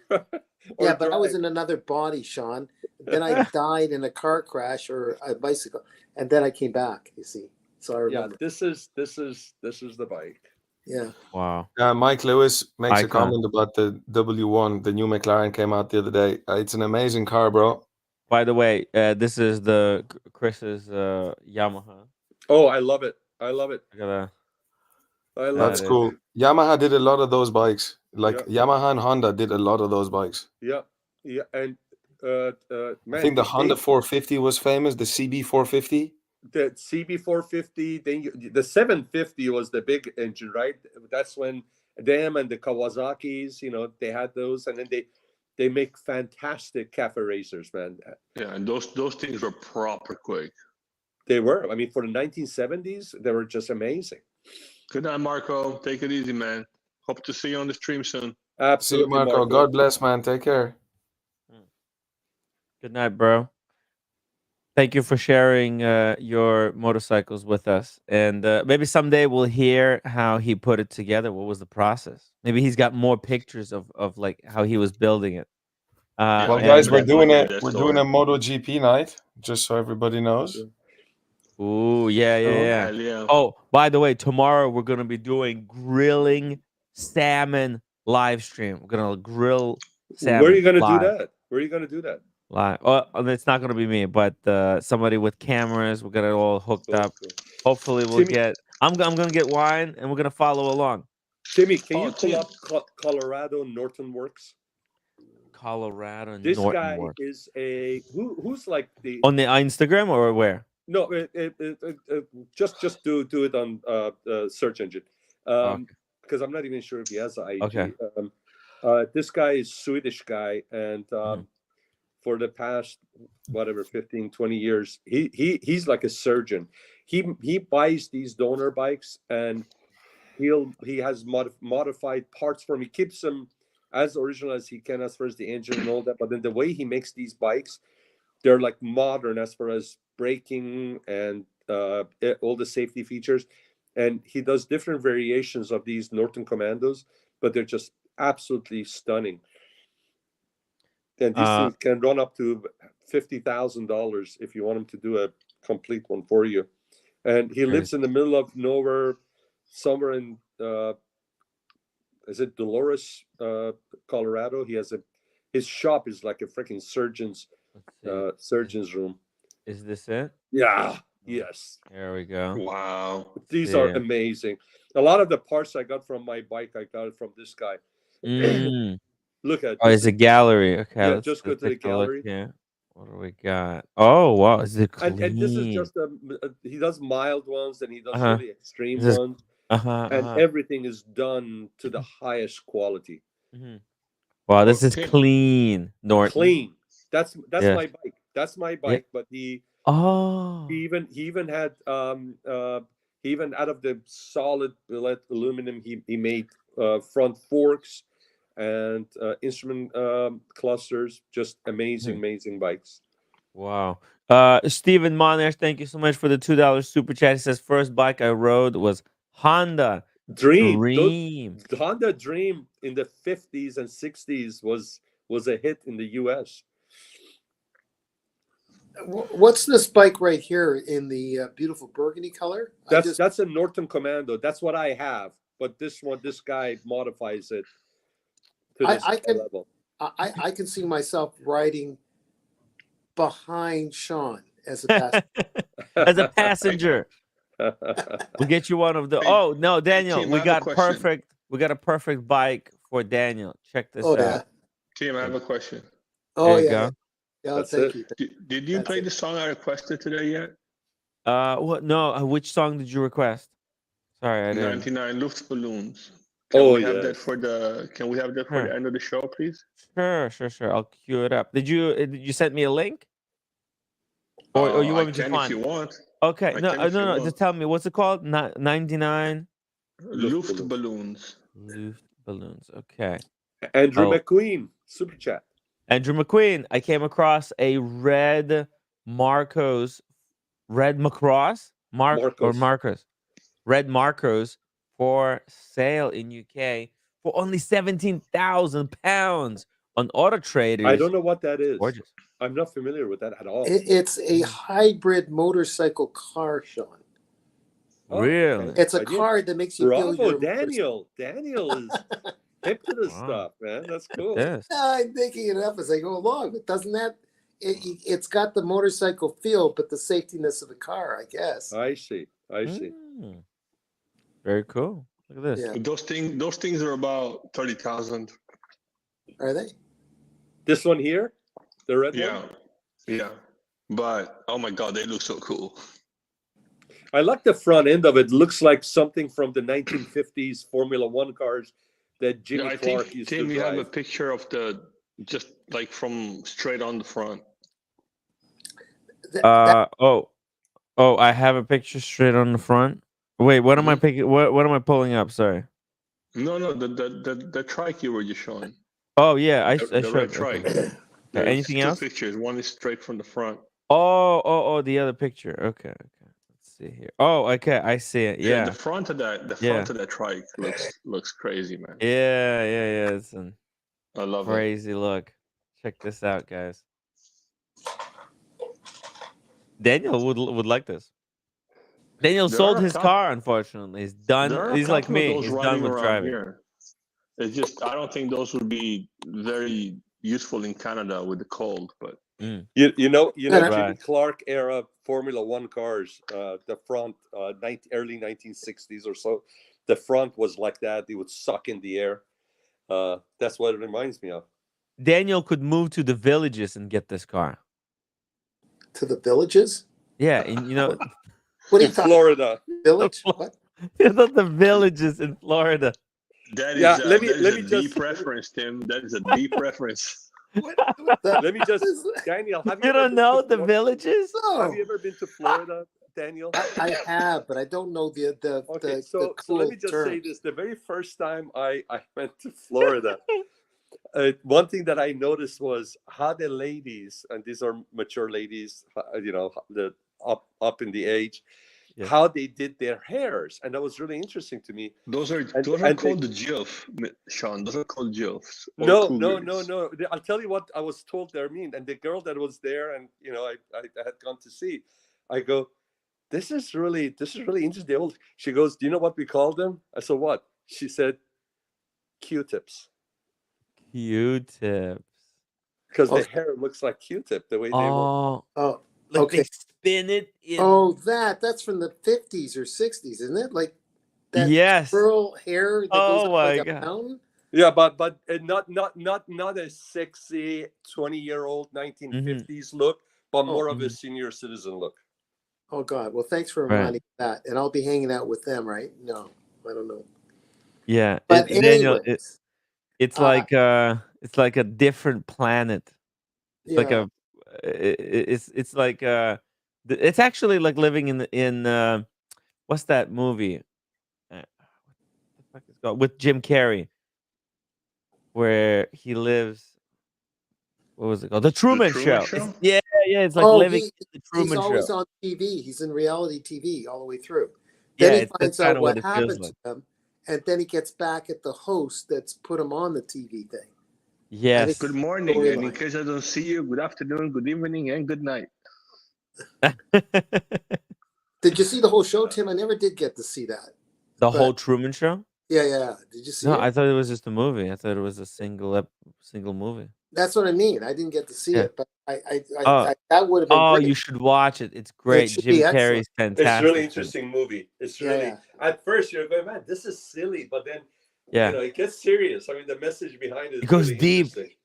yeah, but drive. I was in another body, Sean. Then I died in a car crash or a bicycle, and then I came back. You see, so I remember. Yeah, this is the bike. Yeah. Wow. Mike Lewis makes a Icon. comment about the W1. The new McLaren came out the other day. It's an amazing car, bro. By the way, this is Chris's Yamaha. Oh, I love it. I love it. Look at that. That's cool. Yamaha did a lot of those bikes. Yamaha and Honda did a lot of those bikes. Yeah, and man, I think the Honda 450 was famous. The CB 450. The CB 450. Then the 750 was the big engine, right? That's when them and the Kawasaki's, they had those, and then they make fantastic cafe racers, man. Yeah, and those things were proper quick. They were. I mean, for the 1970s, they were just amazing. Good night, Marco. Take it easy, man. Hope to see you on the stream soon. Absolutely, see you, Marco. God bless, man. Take care. Good night, bro. Thank you for sharing your motorcycles with us. And maybe someday we'll hear how he put it together. What was the process? Maybe he's got more pictures of like how he was building it. Well, guys, we're doing a MotoGP night, just so everybody knows. Ooh, yeah, yeah, Oh, yeah. Hell yeah. Oh, by the way, tomorrow we're gonna be doing grilling salmon live stream. We're gonna grill where are you salmon gonna do live. that? Where are you gonna do that? Live. Oh, it's not gonna be me, but somebody with cameras. We're gonna all hooked Cool, up. cool. Hopefully, we'll Timmy, get. I'm gonna get wine, and we're gonna follow along. Timmy, can Oh, you pull Tim. up Colorado Norton Works? Colorado This Norton guy Work is who's like the on the Instagram or where? no just do it on search engine Okay. because I'm not even sure if he has an Okay. IG. This guy is Swedish guy, and Mhm. for the past whatever 15-20 years he's like a surgeon. He buys these donor bikes, and he has modified parts for him. He keeps them as original as he can as far as the engine and all that, but then the way he makes these bikes, they're like modern as far as braking and all the safety features. And he does different variations of these Norton Commandos, but they're just absolutely stunning. And these things can run up to $50,000 if you want him to do a complete one for you. And he lives in the middle of nowhere, somewhere in is it Dolores, Colorado? He has his shop is like a freaking surgeon's room. Is this it? Yeah. Yes. There we go. Wow. These are amazing. A lot of the parts I got from my bike, I got it from this guy. Look at Oh, it's a gallery. Okay, yeah, let's just go to the take a look gallery. here. What do we got? Oh wow, is it clean? And this is just he does mild ones, and he does Uh-huh. really extreme This is- ones. Uh-huh, And uh-huh. everything is done to the highest quality. Wow, this is clean, Norton. Clean. That's Yes. my bike. That's my Yeah. bike. But he Oh, he even had he even out of the solid billet aluminum he made front forks and instrument clusters. Just amazing bikes. wow. Stephen Monash, thank you so much for the $2 super chat. He says first bike I rode was Honda Dream. Dream. The Honda Dream in the 50s and 60s was a hit in the US. What's this bike right here in the beautiful burgundy color? That's a Norton Commando. That's what I have. But this guy modifies it to this level. I can see myself riding behind Sean as a passenger. As a passenger. We'll get you one of the. Oh no, Daniel, Tim, I we have a got question. perfect. We got a perfect bike for Daniel. Check this Oh, out. yeah. Tim, I have a question. Oh There you yeah. go. Yeah, That's thank it. you. Did you play the song I requested today yet? What? No. Which song did you request? Sorry, I didn't. 99 Luftballons. Can we have that for the? Can we have that for the end of the show, please? Sure. I'll cue it up. Did you send me a link? Or you want me to can find if you want. Okay. I No. can if you No. want. Just tell me what's it called? 99 Luftballons. Luftballons. Okay. Andrew McQueen, super chat. Andrew McQueen. I came across a red Marcos red Macross red Marcos for sale in UK for only £17,000 on Auto Traders. I don't know what that is. Gorgeous. I'm not familiar with that at all. It's a hybrid motorcycle car, Sean. Really? It's a car that makes you feel Bravo, your Daniel. Daniel is hip to this stuff, man. That's cool. I'm thinking it up as I go along, but doesn't that it's got the motorcycle feel, but the safetiness of the car, I guess. I see. Very cool. Look at this. Yeah. Those things are about 30,000. Are they? This one here, the red one. Yeah. But oh my God, they look so cool. I like the front end of it. Looks like something from the 1950s Formula One cars that Jimmy Clark used to drive. Tim, you have a picture of just like from straight on the front. I have a picture straight on the front. Wait, what am I picking? What am I pulling up? Sorry. No, the trike you were just showing. Oh yeah, I the showed red trike. Okay. Anything two else? pictures. One is straight from the front. Oh, the other picture. Okay. Let's see here. Oh, okay, I see it. Yeah. The front of that trike looks crazy, man. Yeah. It's I love crazy look. Check this out, guys. Daniel would like this. Daniel There sold are a his couple. car. Unfortunately, he's done. There are a He's like couple of me. those He's done riding with around driving. here. It's just I don't think those would be very useful in Canada with the cold. But Mm. You know And Jimmy Clark era Formula One cars, the front, early 1960s or so, the front was like that. They would suck in the air. That's what it reminds me of. Daniel could move to the villages and get this car. to the villages? Yeah, and you know, What are In you talking Florida. Village? What? you know the villages in Florida. that Yeah, is let me a just deep reference, Tim. That is a deep reference. let me just Daniel, have you You ever don't been know to the Florida? villages? Have you ever been to Florida, Daniel? I have, but I don't know the Okay, the so cool let me just say terms. this: the very first time I went to Florida, one thing that I noticed was how the ladies, and these are mature ladies, you know, the up in the age, Yes. how they did their hairs, and that was really interesting to me. Those are And called the GILF, Sean. Those are called GILFs or no, cougars. no. I'll tell you what I was told they're mean. And the girl that was there, and you know, I had gone to see, I go, this is really interesting. She goes, do you know what we call them? I said, what? She said, Q-tips. Q-tips. Because the Okay. hair looks like Q-tip the way they work. Oh, Oh, like okay. they spin it in. Oh, that's from the 50s or 60s, isn't it? Like that Yes. curl hair that goes Oh up my like a God. mountain. Yeah, but not a sexy 20-year-old 1950s look, but more of a senior citizen look. Oh God. Well, thanks for Right. reminding me of that. And I'll be hanging out with them, right? No, I don't know. Yeah, But Daniel, anyways, it's like a different planet. It's like yeah. it's like it's actually like living in what's that movie? What the fuck is it called? With Jim Carrey, where he lives. What was it called? The Truman Show. Yeah, it's like living in the he's Truman Show. always on TV. He's in reality TV all the way through. Yeah, Then he that's finds out kind of what what it feels happened like. to him, and then he gets back at the host that's put him on the TV thing. Yes. Good morning, and in case I don't see you, good afternoon, good evening, and good night. Did you see the whole show, Tim? I never did get to see that. Whole Truman Show? Yeah. Did you see it? No, I thought it was just a movie. I thought it was a single movie. That's what I mean. I didn't get to see Yeah. it, but I that would have been great. You should watch it. It's great. should Jim be excellent. Carrey's fantastic. It's really in it. interesting movie. It's Yeah, really yeah. At first you're going, man, this is silly, but then Yeah. you know it gets serious. I mean, the message behind it It goes really deep. interesting.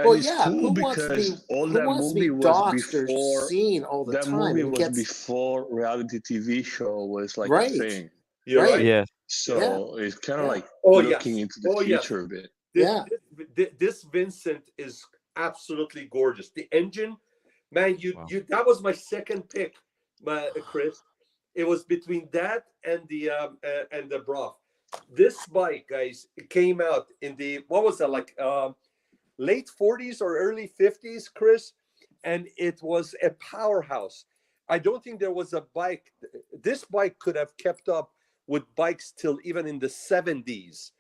Well, And it's yeah. cool Who wants to be because all that movie was doxxed or before seen all the that time? movie and was gets before reality TV show was like Right. a thing. You're right. Yeah. So it's kind of Yeah. like Oh, looking yes. into the Oh, yes. future a bit. This Vincent is absolutely gorgeous. The engine, man, Wow. that was my second pick, Chris. It was between that and the Broth. This bike, guys, it came out in the what was that, like late 40s or early 50s, Chris, and it was a powerhouse. I don't think there was a bike. This bike could have kept up with bikes till even in the 70s.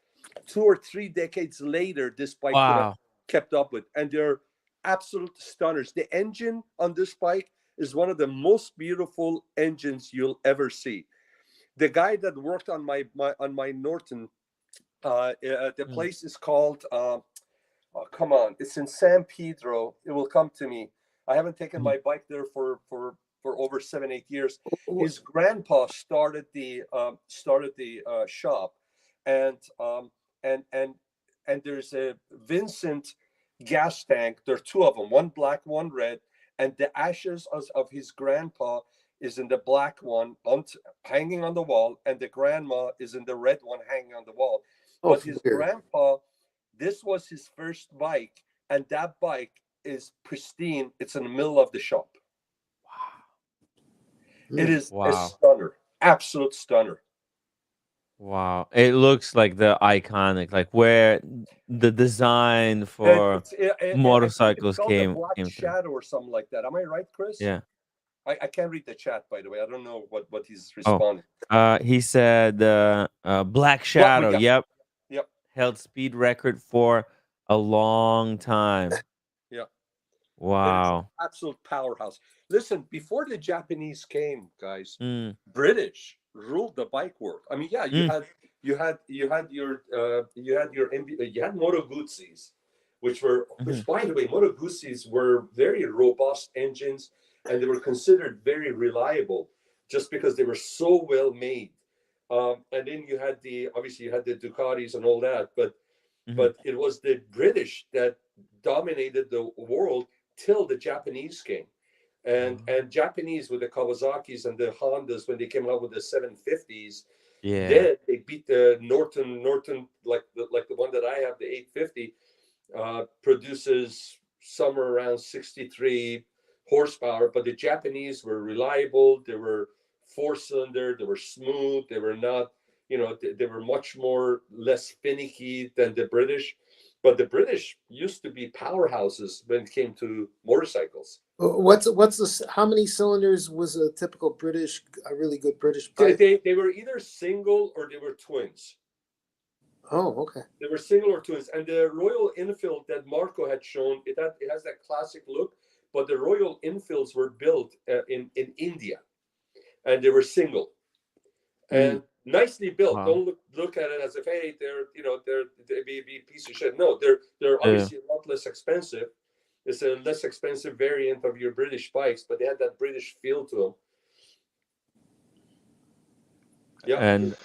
2 or 3 decades later, this bike could have kept up with, and they're absolute stunners. The engine on this bike is one of the most beautiful engines you'll ever see. The guy that worked on my Norton, the place is called come on, it's in San Pedro. It will come to me. I haven't taken my bike there for over 7-8 years. His grandpa started the shop, and there's a Vincent gas tank. There are two of them, one black, one red, and the ashes of his grandpa is in the black one hanging on the wall, and the grandma is in the red one hanging on the wall. But his grandpa, this was his first bike, and that bike is pristine. It's in the middle of the shop. Wow. It is a stunner, absolute stunner. Wow. It looks like the iconic, like where the design for motorcycles it's came Black through. Shadow or something like that. Am I right, Chris? Yeah. I can't read the chat, by the way. I don't know what he's responding. He said Black Shadow. Yep. Yep. Held speed record for a long time. Yeah. Wow. Absolute powerhouse. Listen, before the Japanese came, guys, Mm. British ruled the bike world. I mean, yeah, you had Moto Guzzi's, which by the way, Moto Guzzi's were very robust engines, and they were considered very reliable, just because they were so well made. And then you had obviously you had the Ducatis and all that, but it was the British that dominated the world till the Japanese came. And Japanese with the Kawasaki's and the Hondas, when they came out with the 750s, then they beat the Norton like the one that I have, the 850, produces somewhere around 63 horsepower. But the Japanese were reliable. They were 4-cylinder. They were smooth. They were not, they were much more less finicky than the British. But the British used to be powerhouses when it came to motorcycles. What's the how many cylinders was a typical British, a really good British bike? They were either single or they were twins. Oh, okay. They were single or twins, and the Royal Enfield that Marco had shown, it has that classic look, but the Royal Enfields were built in India, and they were single and nicely built. Wow. Don't look at it as if, hey, they be a piece of shit. No, they're obviously a lot less expensive. It's a less expensive variant of your British bikes, but they had that British feel to them. Yeah. And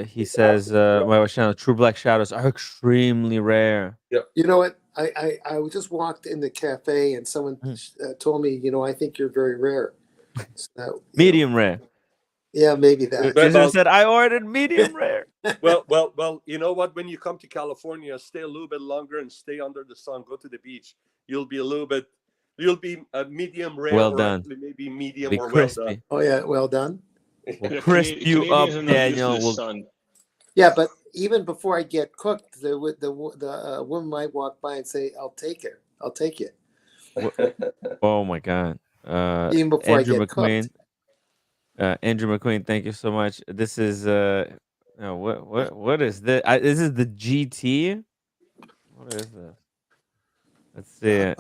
he says, my channel, True Black Shadows are extremely rare. Yeah. You know what? I just walked in the cafe and someone told me, I think you're very rare. So, medium rare. Yeah, maybe that. Just said I ordered medium rare. Well, you know what? When you come to California, stay a little bit longer and stay under the sun. Go to the beach. You'll be a medium rare, well or done. actually maybe medium be or crispy. well done. Oh yeah, well done. We'll crisp you up, Daniel. Yeah, but even before I get cooked, the woman might walk by and say, "I'll take it. I'll take it." Oh my God. Even before Andrew I get McQueen. cooked. Andrew McQueen, thank you so much. This is what is this? This is the GT. What is this? Let's see.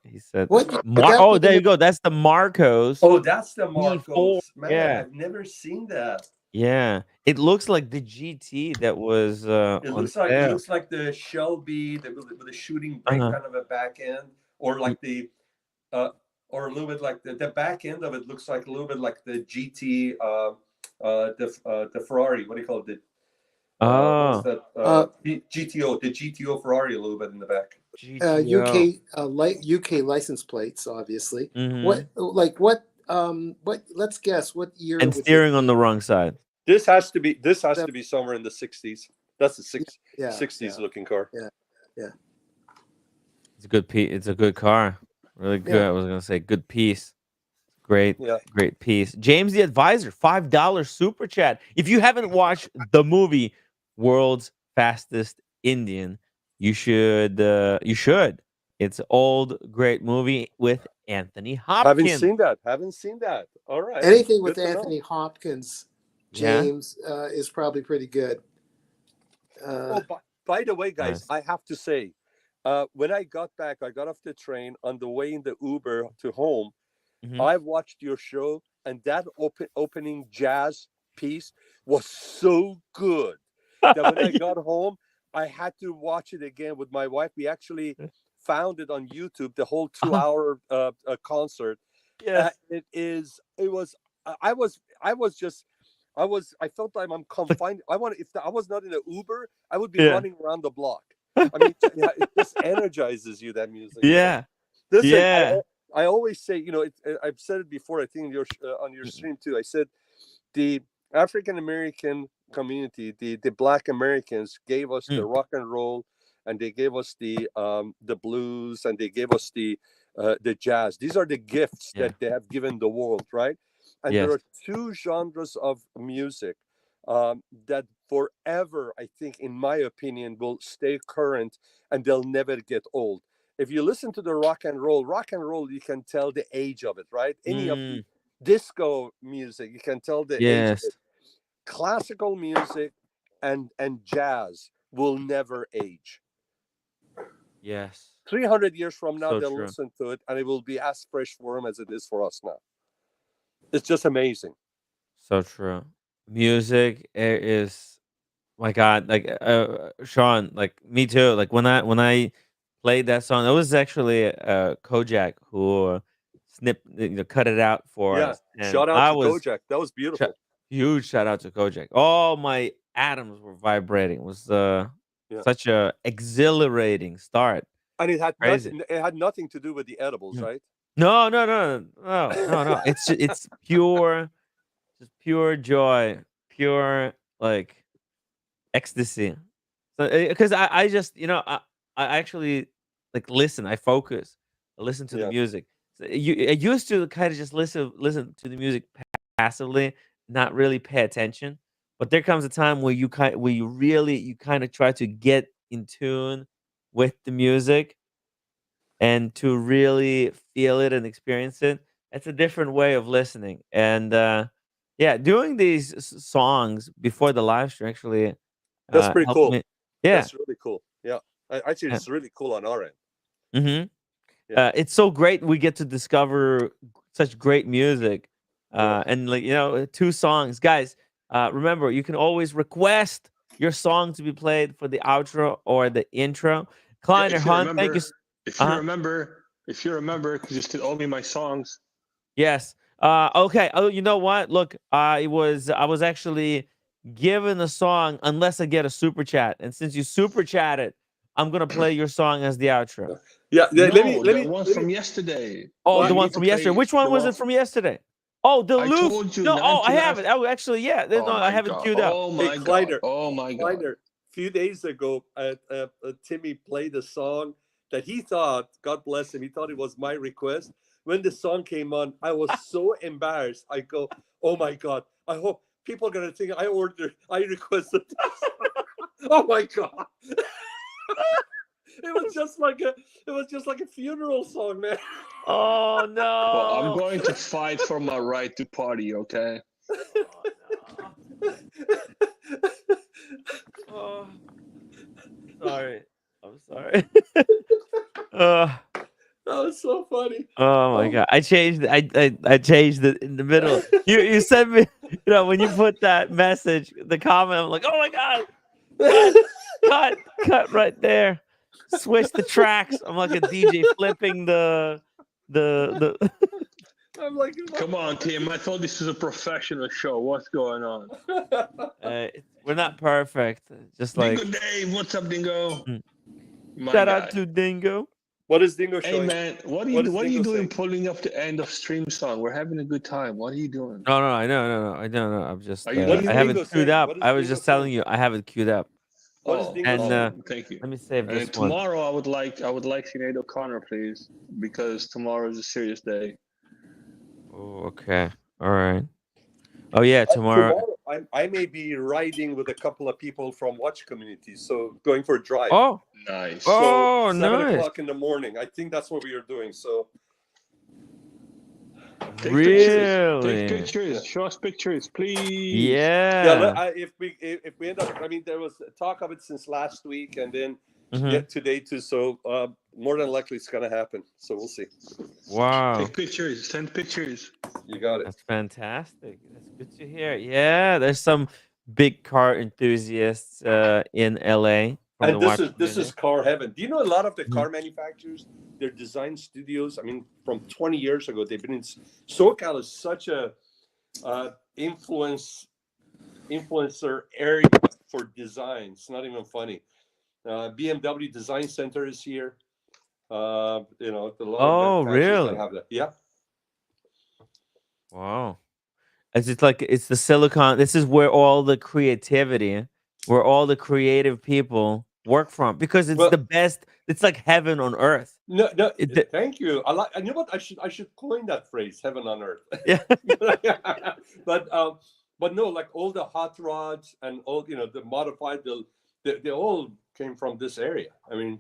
He said, "Oh, there you go. That's the Marcos." Oh, that's the Marcos. E4. Man, Yeah. I've never seen that. Yeah, it looks like the GT that was. It looks like the Shelby with a shooting brake kind of a back end, or like or a little bit like the back end of it looks like a little bit like the GT, the Ferrari. What do you call it? What's that? GTO, the GTO Ferrari, a little bit in the back. UK license plates, obviously. What? Let's guess what year. And steering on the wrong side. This has to be somewhere in the 60s. That's the 60s looking car. Yeah. It's a good piece. It's a good car. Really good. Yeah. I was gonna say good piece. Great piece. James the Advisor, $5 super chat. If you haven't watched the movie World's Fastest Indian, you should. It's an old great movie with Anthony Hopkins. Haven't seen that. All right. Anything with Anthony Hopkins, James, is probably pretty good. By the way, guys, I have to say, when I got off the train on the way in the Uber to home. I watched your show, and that opening jazz piece was so good that when I got home, I had to watch it again with my wife. We actually found it on YouTube, the whole 2-hour concert. Yes. I felt like I'm confined. If I was not in an Uber, I would be running around the block. I mean, it just energizes you, that music. Yeah. Listen, I always say, I've said it before, I think on your stream too. I said the African American community, the Black Americans gave us the rock and roll, and they gave us the blues, and they gave us the jazz. These are the gifts that they have given the world, right? And there are two genres of music that forever, I think, in my opinion, will stay current, and they'll never get old. If you listen to the rock and roll, you can tell the age of it, right? Any of the disco music, you can tell the age of it. Classical music and jazz will never age. Yes. 300 years from now, So they'll true. listen to it, and it will be as fresh for them as it is for us now. It's just amazing. So true. Music is my God, like Sean, like me too. Like when I played that song, it was actually Kojak who cut it out for Yeah. us, and Shout out I to was Kojak. That was sh- beautiful. huge shout out to Kojak. All my atoms were vibrating. It was Yeah. such a exhilarating start. And it had Crazy. nothing. It had nothing to do with the edibles, Mhm. right? No, no, no, no, no, no. It's pure, just pure joy, pure like ecstasy. So because I just I actually like listen. I focus. I listen to the Yeah. music. So I used to kind of just listen to the music passively, not really pay attention. But there comes a time where you kind of try to get in tune with the music and to really feel it and experience it. It's a different way of listening. And yeah, doing these songs before the live stream actually That's pretty helped cool. me. Yeah. That's really cool. Yeah. Actually, Yeah. it's really cool on our end. Mhm. Yeah. It's so great we get to discover such great music. Yeah. And like, 2 songs. Guys, remember you can always request your song to be played for the outro or the intro. Yeah, Kleiner Hunt, thank you. if you remember, because you still owe me my songs. Yes. Okay. Oh, you know what? Look, I was actually given a song unless I get a super chat, and since you super chatted, I'm gonna play your song as the outro. Yeah. No, Let me. the one from yesterday. Oh, You the one need to from yesterday. play Which one the was one. it from yesterday? Oh, the I Louvre. told you No. Oh, not I to have have. it. Oh, actually, yeah. Oh No, I my have it god! queued up. Oh Hey, my god! Kleiner. Oh my god! Kleiner. A few days ago, Timmy played a song that he thought, God bless him, he thought it was my request. When the song came on, I was so embarrassed. I go, oh my God, I hope people are going to think I requested this. Oh my God. It was just like a funeral song, man. Oh no. Well, I'm going to fight for my right to party. Okay. Oh, sorry. I'm sorry. uh, That was so funny. oh my god. I changed I changed it in the middle. You sent me, when you put that message, the comment, I'm like, oh my god. Cut right there. Switch the tracks. I'm like a DJ flipping the I'm like, come on, Tim. I thought this was a professional show. What's going on? we're not perfect. Just like Dingo Dave, what's up, Dingo? My shout guy. out to Dingo. What is Dingo Hey showing? man, what are you doing pulling up the end of stream song? We're having a good time. What are you doing? No, I know. I'm just What is I have Dingo it queued saying? up. What is I was Dingo just telling saying? you I have it queued up. What is Dingo And saying? thank you. let me save this And one. tomorrow I would like Sinead O'Connor, please, because tomorrow is a serious day. Oh, okay. All right. Oh yeah, tomorrow. I may be riding with a couple of people from Watch Community, so going for a drive. Oh, nice. So oh, 7:00 in the morning. I think that's what we are doing. So Take really? pictures. Show us pictures, please. Yeah. if we end up, I mean, there was talk of it since last week, and then Mhm. today too. So more than likely it's gonna happen. So we'll see. Wow. Take pictures. Send pictures. You got it. That's fantastic. That's good to hear. Yeah, there's some big car enthusiasts in LA from the And watch this community. is car heaven. Do you know a lot of the Mhm. car manufacturers, their design studios? I mean, from 20 years ago, they've been in SoCal is such a influencer area for design. It's not even funny. BMW Design Center is here. A lot of Oh, manufacturers that really? have that. Yeah. Wow. It's the silicon. This is where all the creativity, where all the creative people work from, because it's Well, the best. It's like heaven on earth. no, It, thank you. I know what I should coin that phrase, heaven on earth. yeah. But no, like all the hot rods and all the modified, they all came from this area. I mean,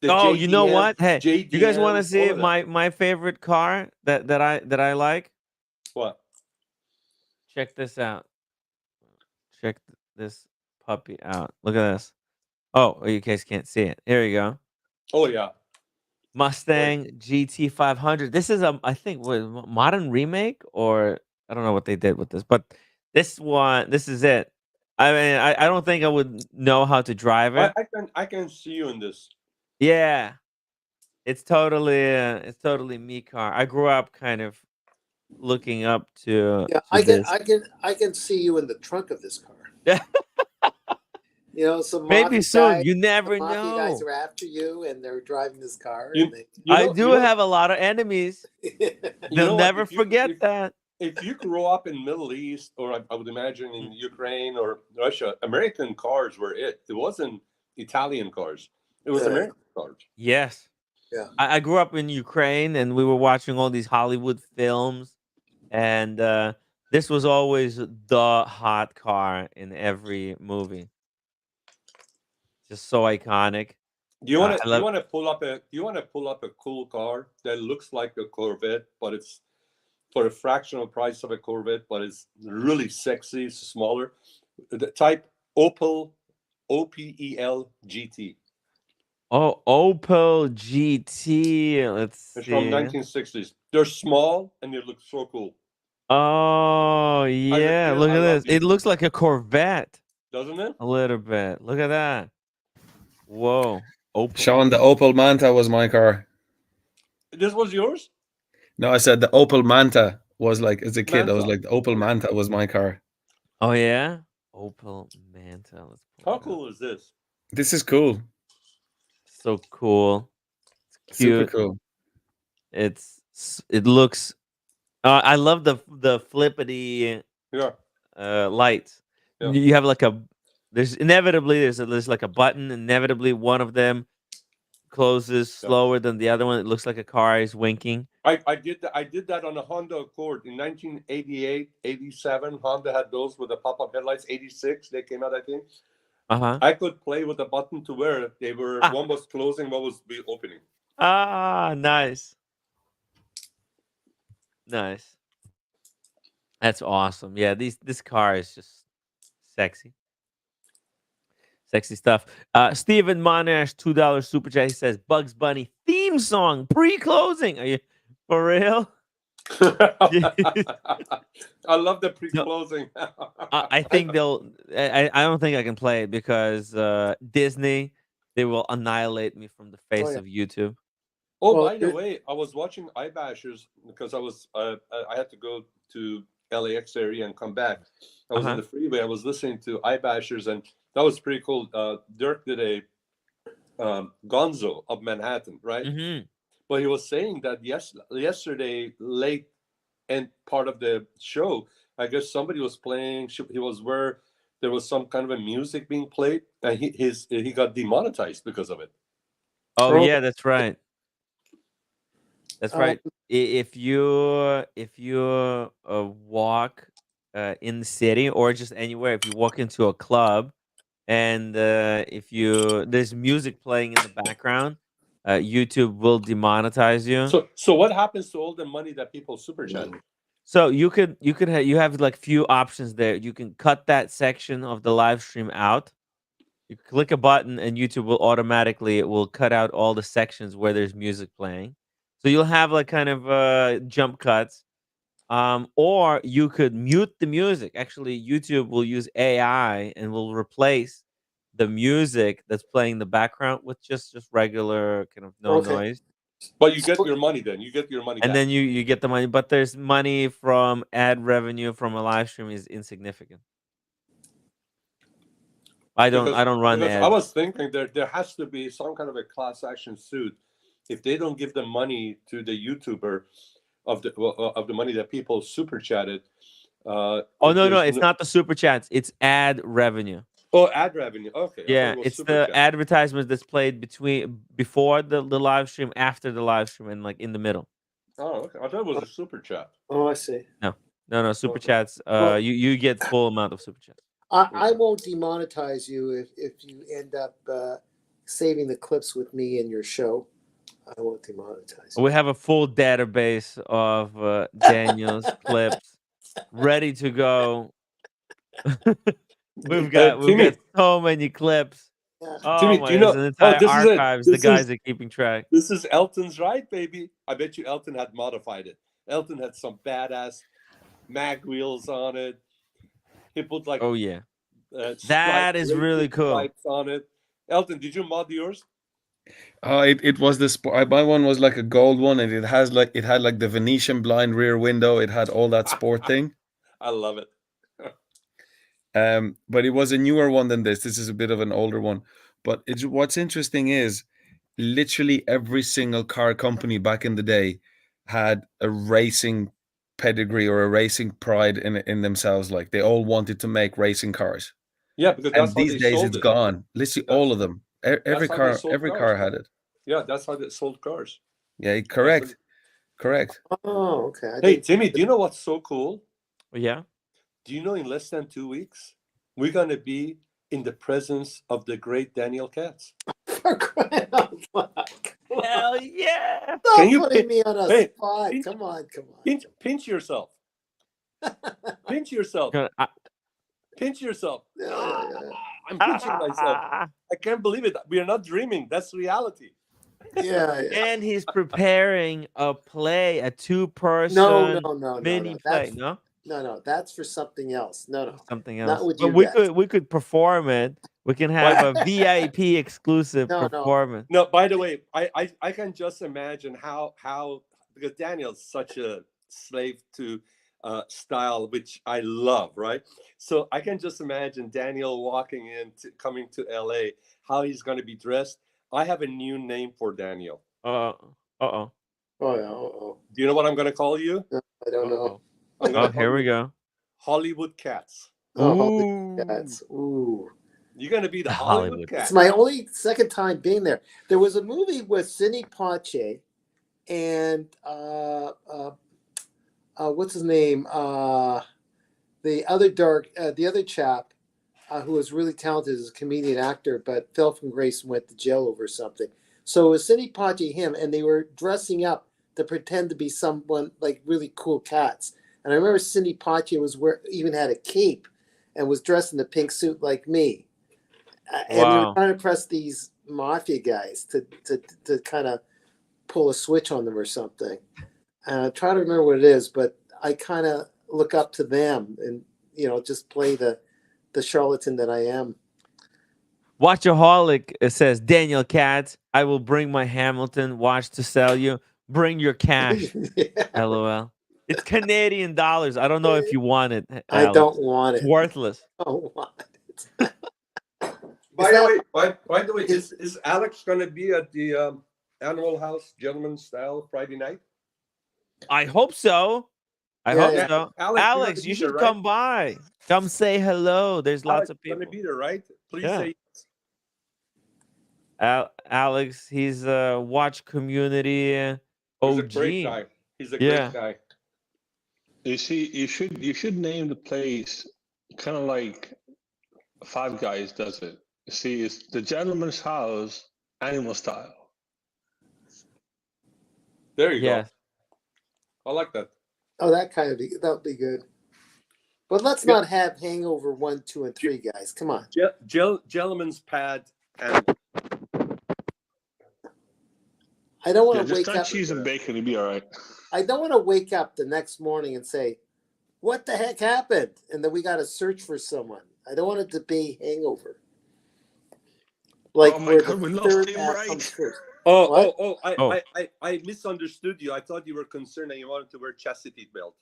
the Oh, you know JDM, what? Hey, you guys want to JDM, all see of that. my favorite car that I like? What? Check this out. Check this puppy out. Look at this. Oh, you guys can't see it. Here we go. Oh yeah. Mustang GT 500. This is I think what modern remake, or I don't know what they did with this, but this is it. I mean, I don't think I would know how to drive it. I can see you in this. Yeah, it's totally me car. I grew up kind of looking up to Yeah, this. I can see you in the trunk of this car. You know, some Maybe mafia soon. guys, You never some mafia guys know. are after you, and they're driving this car. You, And they, I do have a lot of enemies. They'll what? never forget that. If you grew up in Middle East, or I would imagine in Ukraine or Russia, American cars were it. It wasn't Italian cars. It was American cars. Yes. Yeah. I grew up in Ukraine, and we were watching all these Hollywood films, and this was always the hot car in every movie. Just so iconic. Do you want to pull up a cool car that looks like a Corvette, but it's for a fractional price of a Corvette, but it's really sexy, it's smaller. The type Opel, OPEL GT. Oh, Opel GT. Let's see. It's from 1960s. They're small and they look so cool. Oh yeah, look at this. It looks like a Corvette, doesn't it? A little bit. Look at that. Whoa. Opel. Sean, the Opel Manta was my car. This was yours? No, I said the Opel Manta was like, as a kid, I was Manta. like, the Opel Manta was my car. Oh yeah, Opel Manta. Let's pull How it cool is this? This is cool. So cool. It's Super cute. cool. It looks. I love the flippity lights. Yeah. You have like there's like a button. Inevitably, one of them closes slower than the other one. It looks like a car is winking. I did that on a Honda Accord in 1988, 87. Honda had those with the pop-up headlights. 86, they came out, I think. I could play with the button to where they were one was closing, one was opening. Nice. Nice. That's awesome. Yeah, this car is just sexy. Sexy stuff. Steven Monash, $2 super chat. He says Bugs Bunny theme song pre-closing. Are you for real? I love the pre-closing. I think they'll. I don't think I can play it because Disney, they will annihilate me from the face of YouTube. Oh, by the way, I was watching iBashers because I had to go to LAX area and come back. I was on the freeway. I was listening to iBashers, and that was pretty cool. Dirk did a Gonzo of Manhattan, right? Mm-hmm. But he was saying that yesterday, late and part of the show, I guess somebody was playing. He was where there was some kind of a music being played, and he got demonetized because of it. Oh yeah, that's right. That's right. If you walk in the city or just anywhere, if you walk into a club and if there's music playing in the background, YouTube will demonetize you. So what happens to all the money that people super chat? So you have like few options there. You can cut that section of the live stream out. You click a button and YouTube will cut out all the sections where there's music playing. So you'll have like kind of jump cuts. Or you could mute the music. Actually, YouTube will use AI and will replace the music that's playing in the background with just regular kind of noise. But you get your money then. You get your money And back. then you get the money, but there's money from ad revenue from a live stream is insignificant. I don't run ads. I was thinking there has to be some kind of a class action suit if they don't give the money to the YouTuber of the money that people super chatted. No, it's not the super chats. It's ad revenue. Oh, ad revenue. Okay. Yeah, it's the advertisements that's played before the live stream, after the live stream, and like in the middle. Oh, okay. I thought it was a super chat. Oh, I see. No, super chats. You get full amount of super chats. I won't demonetize you if you end up saving the clips with me in your show. I won't demonetize. We have a full database of Daniel's clips ready to go. We've got so many clips. Oh Timmy, my, do you there's know? an Oh, entire this is it. archives. The guys are keeping track. This is Elton's ride, baby. I bet you Elton had modified it. Elton had some badass mag wheels on it. He put like Oh yeah, stripe that is racing really cool. stripes on it. Elton, did you mod yours? It was the sport. My one was like a gold one, and it had like the Venetian blind rear window. It had all that sport thing. I love it. But it was a newer one than this. This is a bit of an older one. But what's interesting is literally every single car company back in the day had a racing pedigree or a racing pride in themselves. Like they all wanted to make racing cars. Yeah, because that's And how these they days sold it's it. gone. Literally all of them. Every That's how they sold every cars, car man. had it. Yeah, that's how they sold cars. Yeah, correct. Correct. Oh, okay. Hey, Timmy, do you know what's so cool? Yeah. Do you know in less than 2 weeks, we're going to be in the presence of the great Daniel Katz? Hell yeah! Stop Can you putting me on a hey, spot. pinch- Come on, come on. Pinch yourself. Pinch yourself. Pinch yourself. I'm pinching myself. I can't believe it. We are not dreaming. That's reality. Yeah. And he's preparing a play, a two-person No. mini play. No, No. That's for something else. No. something Not else. with But you guys. we could perform it. We can have a VIP exclusive performance. No, by the way, I can just imagine how because Daniel's such a slave to style, which I love, right? So I can just imagine Daniel walking in, coming to LA, how he's going to be dressed. I have a new name for Daniel. Oh. Oh. Do you know what I'm going to call you? I don't know. I'm going to here we go. Hollywood Cats. Oh, Cats. Ooh. You're going to be the Hollywood Cats. It's my only second time being there. There was a movie with Sidney Poitier and what's his name? The other chap who was really talented as a comedian actor, but fell from grace and went to jail over something. So it was Sidney Poitier, him, and they were dressing up to pretend to be someone like really cool cats. And I remember Sidney Poitier even had a cape and was dressed in a pink suit like me. And they were trying to press these mafia guys to kind of pull a switch on them or something. And I try to remember what it is, but I kind of look up to them and, just play the charlatan that I am. Watchaholic, it says, Daniel Katz, I will bring my Hamilton watch to sell you. Bring your cash. LOL. It's Canadian dollars. I don't know if you want it, Alex. I don't want it. It's worthless. I don't want it. By the way, is Alex going to be at the Animal House Gentleman Style Friday night? I hope so. I hope so. Alex, you should come by. Come say hello. There's lots of people. Going to be there, right? Please Yeah. say Alex, he's a watch community OG. He's a great guy. He's a great guy. You see, you should name the place kind of like Five Guys does it. You see, it's the Gentleman's House, Animal Style. There you go. I like that. Oh, that would be good. But let's not have Hangover 1, 2, and 3, guys. Come on. Gentleman's Pad and I don't want to wake just up. cheese and bacon, it'd be all right. I don't want to wake up the next morning and say, "What the heck happened?" And then we got to search for someone. I don't want it to be Hangover. Like oh my God, we lost him right. I misunderstood you. I thought you were concerned and you wanted to wear chastity belt.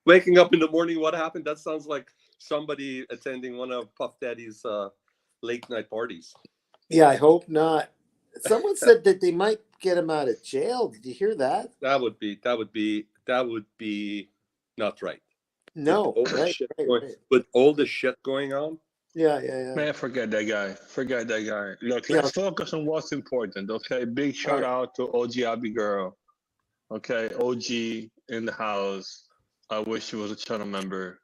Waking up in the morning, what happened? That sounds like somebody attending one of Puff Daddy's late night parties. Yeah, I hope not. Someone said that they might get him out of jail. Did you hear that? That would be not right. No, right. With all the shit going on. Yeah. Man, forget that guy. Look, let's focus on what's important, okay? Big shout out to OG Abby Girl. Okay, OG in the house. I wish she was a channel member.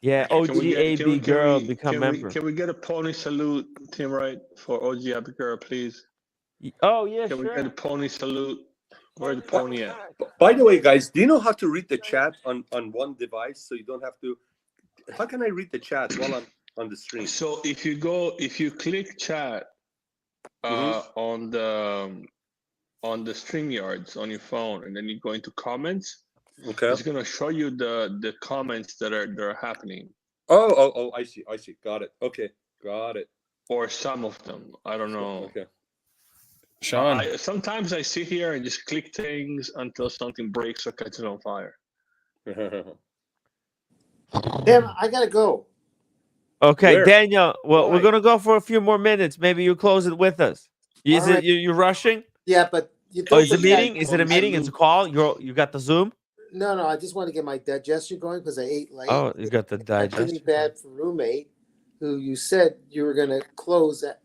Yeah, OG AB Girl become member. Can we get a pony salute, Team Right, for OG Abby Girl, please? Oh, yeah, Can we get a pony salute? Where's the pony at? By the way, guys, do you know how to read the chat on one device so you don't have to How can I read the chat while I'm on the stream? So if you click chat on the StreamYards on your phone, and then you go into comments, Okay. it's gonna show you the comments that are happening. Oh, I see. Got it. Okay, got it. Or some of them. I don't know. Okay. Sean. Sometimes I sit here and just click things until something breaks or catches on fire. Tim, I gotta go. Okay, Where? Daniel. Well, we're Why? gonna go for a few more minutes. Maybe you close it with us. Is All it right. you're rushing? Yeah, but you Oh, told is it a those guys- meeting? Is it a meeting? It's a call. You got the Zoom. No, I just want to get my digestion going because I ate late. Oh, you got the I'm digestion. feeling bad for roommate, who you said you were going to close at.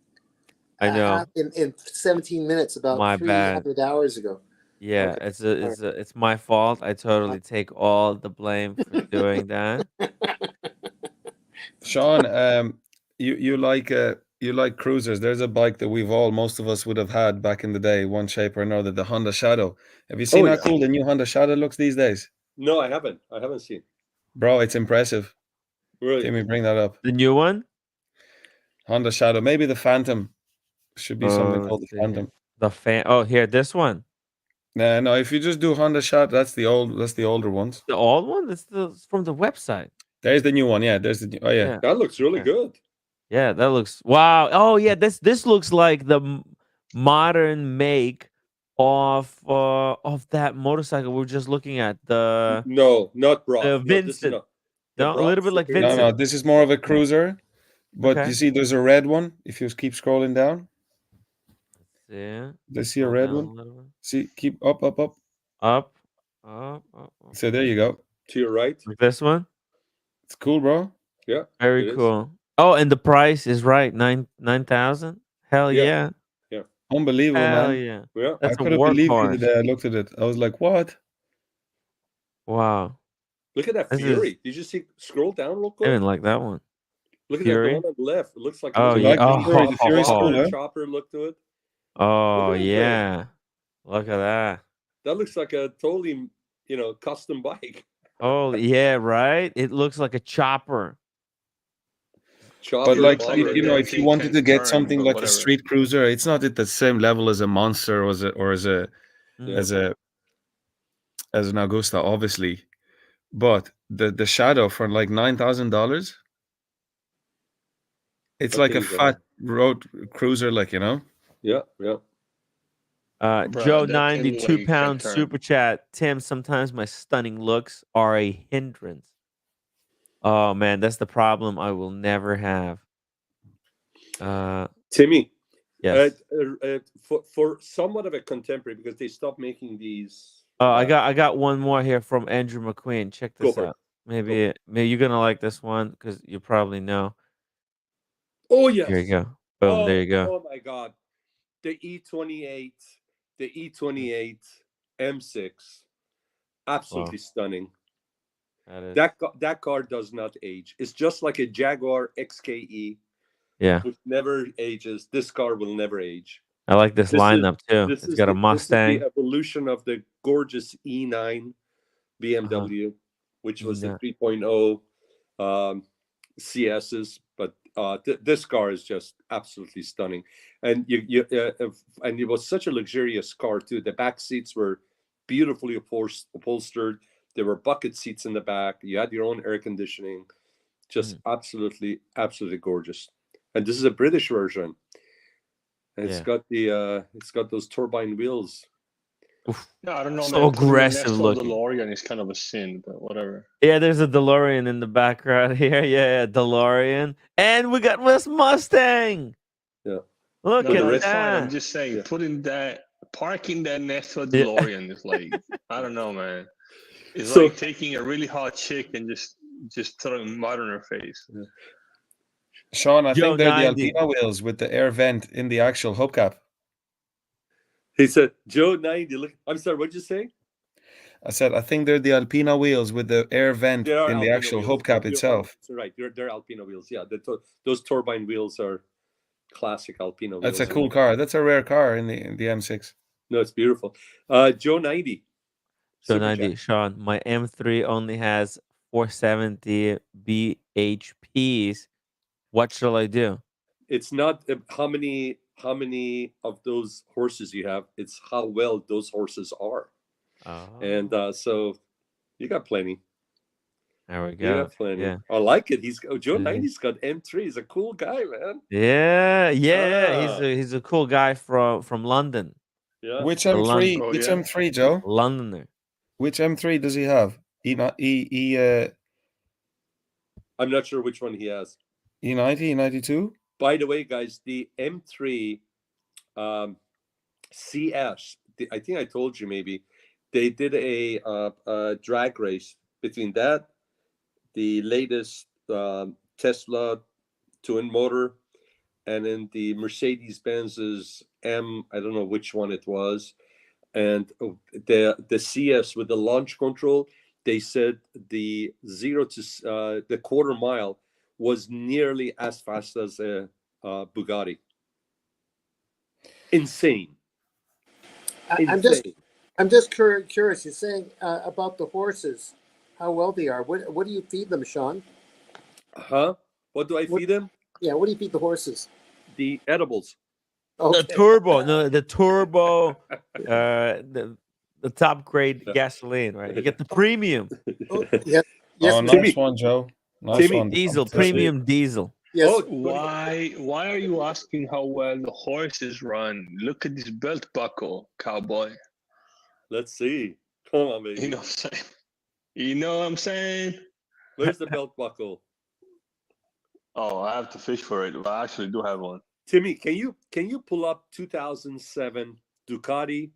I know. In 17 minutes, about My 300 hours ago. Yeah, Okay. it's my fault. I totally take all the blame for doing that. Sean, you like cruisers. There's a bike that most of us would have had back in the day, one shape or another, the Honda Shadow. Have you seen how cool the new Honda Shadow looks these days? No, I haven't. I haven't seen. Bro, it's impressive. Really? Timmy, bring that up. The new one? Honda Shadow. Maybe the Phantom. Should be something called the Phantom. Oh, here, this one. No. If you just do Honda Shadow, that's the older ones. The old one? It's from the website. There's the new one. Yeah, there's the new. Oh yeah. That looks really good. Yeah, that looks wow. Oh yeah, this looks like the modern make of that motorcycle we were just looking at. The No, not Brock. No, this is Vincent. not. No, a little bit like Superior. Vincent. No, this is more of a cruiser. But Okay. you see, there's a red one. If you keep scrolling down, Yeah. do you see a red one? See, keep up. Up. So there you go. To your right. Like this one. It's cool, bro. Yeah. Very cool. Oh, and the price is right. 9,000. Hell yeah. Yeah. Unbelievable, Hell man. yeah. Yeah. I That's a couldn't believe workhorse. the day I looked at it. I was like, what? Wow. Look at that This Fury. Did you see? Scroll down real I quick. didn't like that one. Look at Fury? that, the one on the left. It looks like Oh, a yeah. Like the Fury. The Fury's cool, huh? chopper look to it. Oh Look at that. yeah. Look at that. That looks like a totally, custom bike. Oh yeah, right? It looks like a chopper. Chopper. But like, bomber. if you wanted to get something like a whatever. street cruiser, it's not at the same level as a Monster or as an Augusta, obviously. But the Shadow for like $9,000, it's I'll like tell a you that. fat road cruiser, like Yeah. Bruh, Joe that 90, thing, 2 like, pound can turn. super chat. Tim, sometimes my stunning looks are a hindrance. Oh man, that's the problem I will never have. Timmy. Yes. For somewhat of a contemporary, because they stopped making these. Oh, I got one more here from Andrew McQueen. Check Go this for it. out. Maybe you're gonna like this one because you probably know. Oh yes. Here you go. Boom. There you go. Oh my God, the E28 M6, absolutely stunning. That car does not age. It's just like a Jaguar XKE. Yeah. Which never ages. This car will never age. I like this lineup too. It's got a Mustang. This is the evolution of the gorgeous E9 BMW, which was the 3.0 CSs. But this car is just absolutely stunning, and and it was such a luxurious car too. The back seats were beautifully upholstered. There were bucket seats in the back. You had your own air conditioning. Just absolutely gorgeous. And this is a British version. And it's got those turbine wheels. Yeah, I don't know. So man. aggressive Putting a looking. DeLorean is kind of a sin, but whatever. Yeah, there's a DeLorean in the background here. Yeah, DeLorean. And we got West Mustang. Yeah. Look No, at it's that. fine. I'm just saying, parking that next to a DeLorean is like, I don't know, man. It's like taking a really hot chick and just throwing mud on her face. Yeah. Sean, I think they're 90. the Alpina wheels with the air vent in the actual hubcap. He said, Joe 90. Look, I'm sorry, what'd you say? I said, I think they're the Alpina wheels with the air vent in the actual hubcap itself. Right, they're Alpina wheels. Yeah, those turbine wheels are classic Alpina wheels. That's a cool car. That's a rare car in the M6. No, it's beautiful. Joe 90. Joe 90, Sean, my M3 only has 470 B HPs. What shall I do? It's not how many of those horses you have. It's how well those horses are. And Oh, so you got plenty. there we You go. got plenty. Yeah. I like it. Joe Mhm. 90's got M3. He's a cool guy, man. Yeah. Ah, He's a cool guy from London. yeah. Which A London M3? Oh Which yeah. M3, Joe? Londoner. Which M3 does he have? I'm not sure which one he has. E90, E92? By the way, guys, the M3 CS, I think I told you maybe, they did a drag race between that, the latest Tesla twin motor, and then the Mercedes-Benz's I don't know which one it was, and the CS with the launch control. They said the 0 to the quarter mile was nearly as fast as a Bugatti. Insane. I'm just curious. You're saying about the horses, how well they are. What do you feed them, Sean? Huh? What do I feed them? Yeah, what do you feed the horses? The edibles. The turbo, no, the turbo, the top grade gasoline, right? You get the premium. Yes, Oh, Timmy. nice one, Joe. Nice Timmy. one. Diesel, premium diesel. Yes. Oh, Why are you asking how well the horses run? Look at this belt buckle, cowboy. let's see. Come on, baby. You know what I'm saying? You know what I'm saying? Where's the belt buckle? Oh, I have to fish for it. But I actually do have one. Timmy, can you pull up 2007 Ducati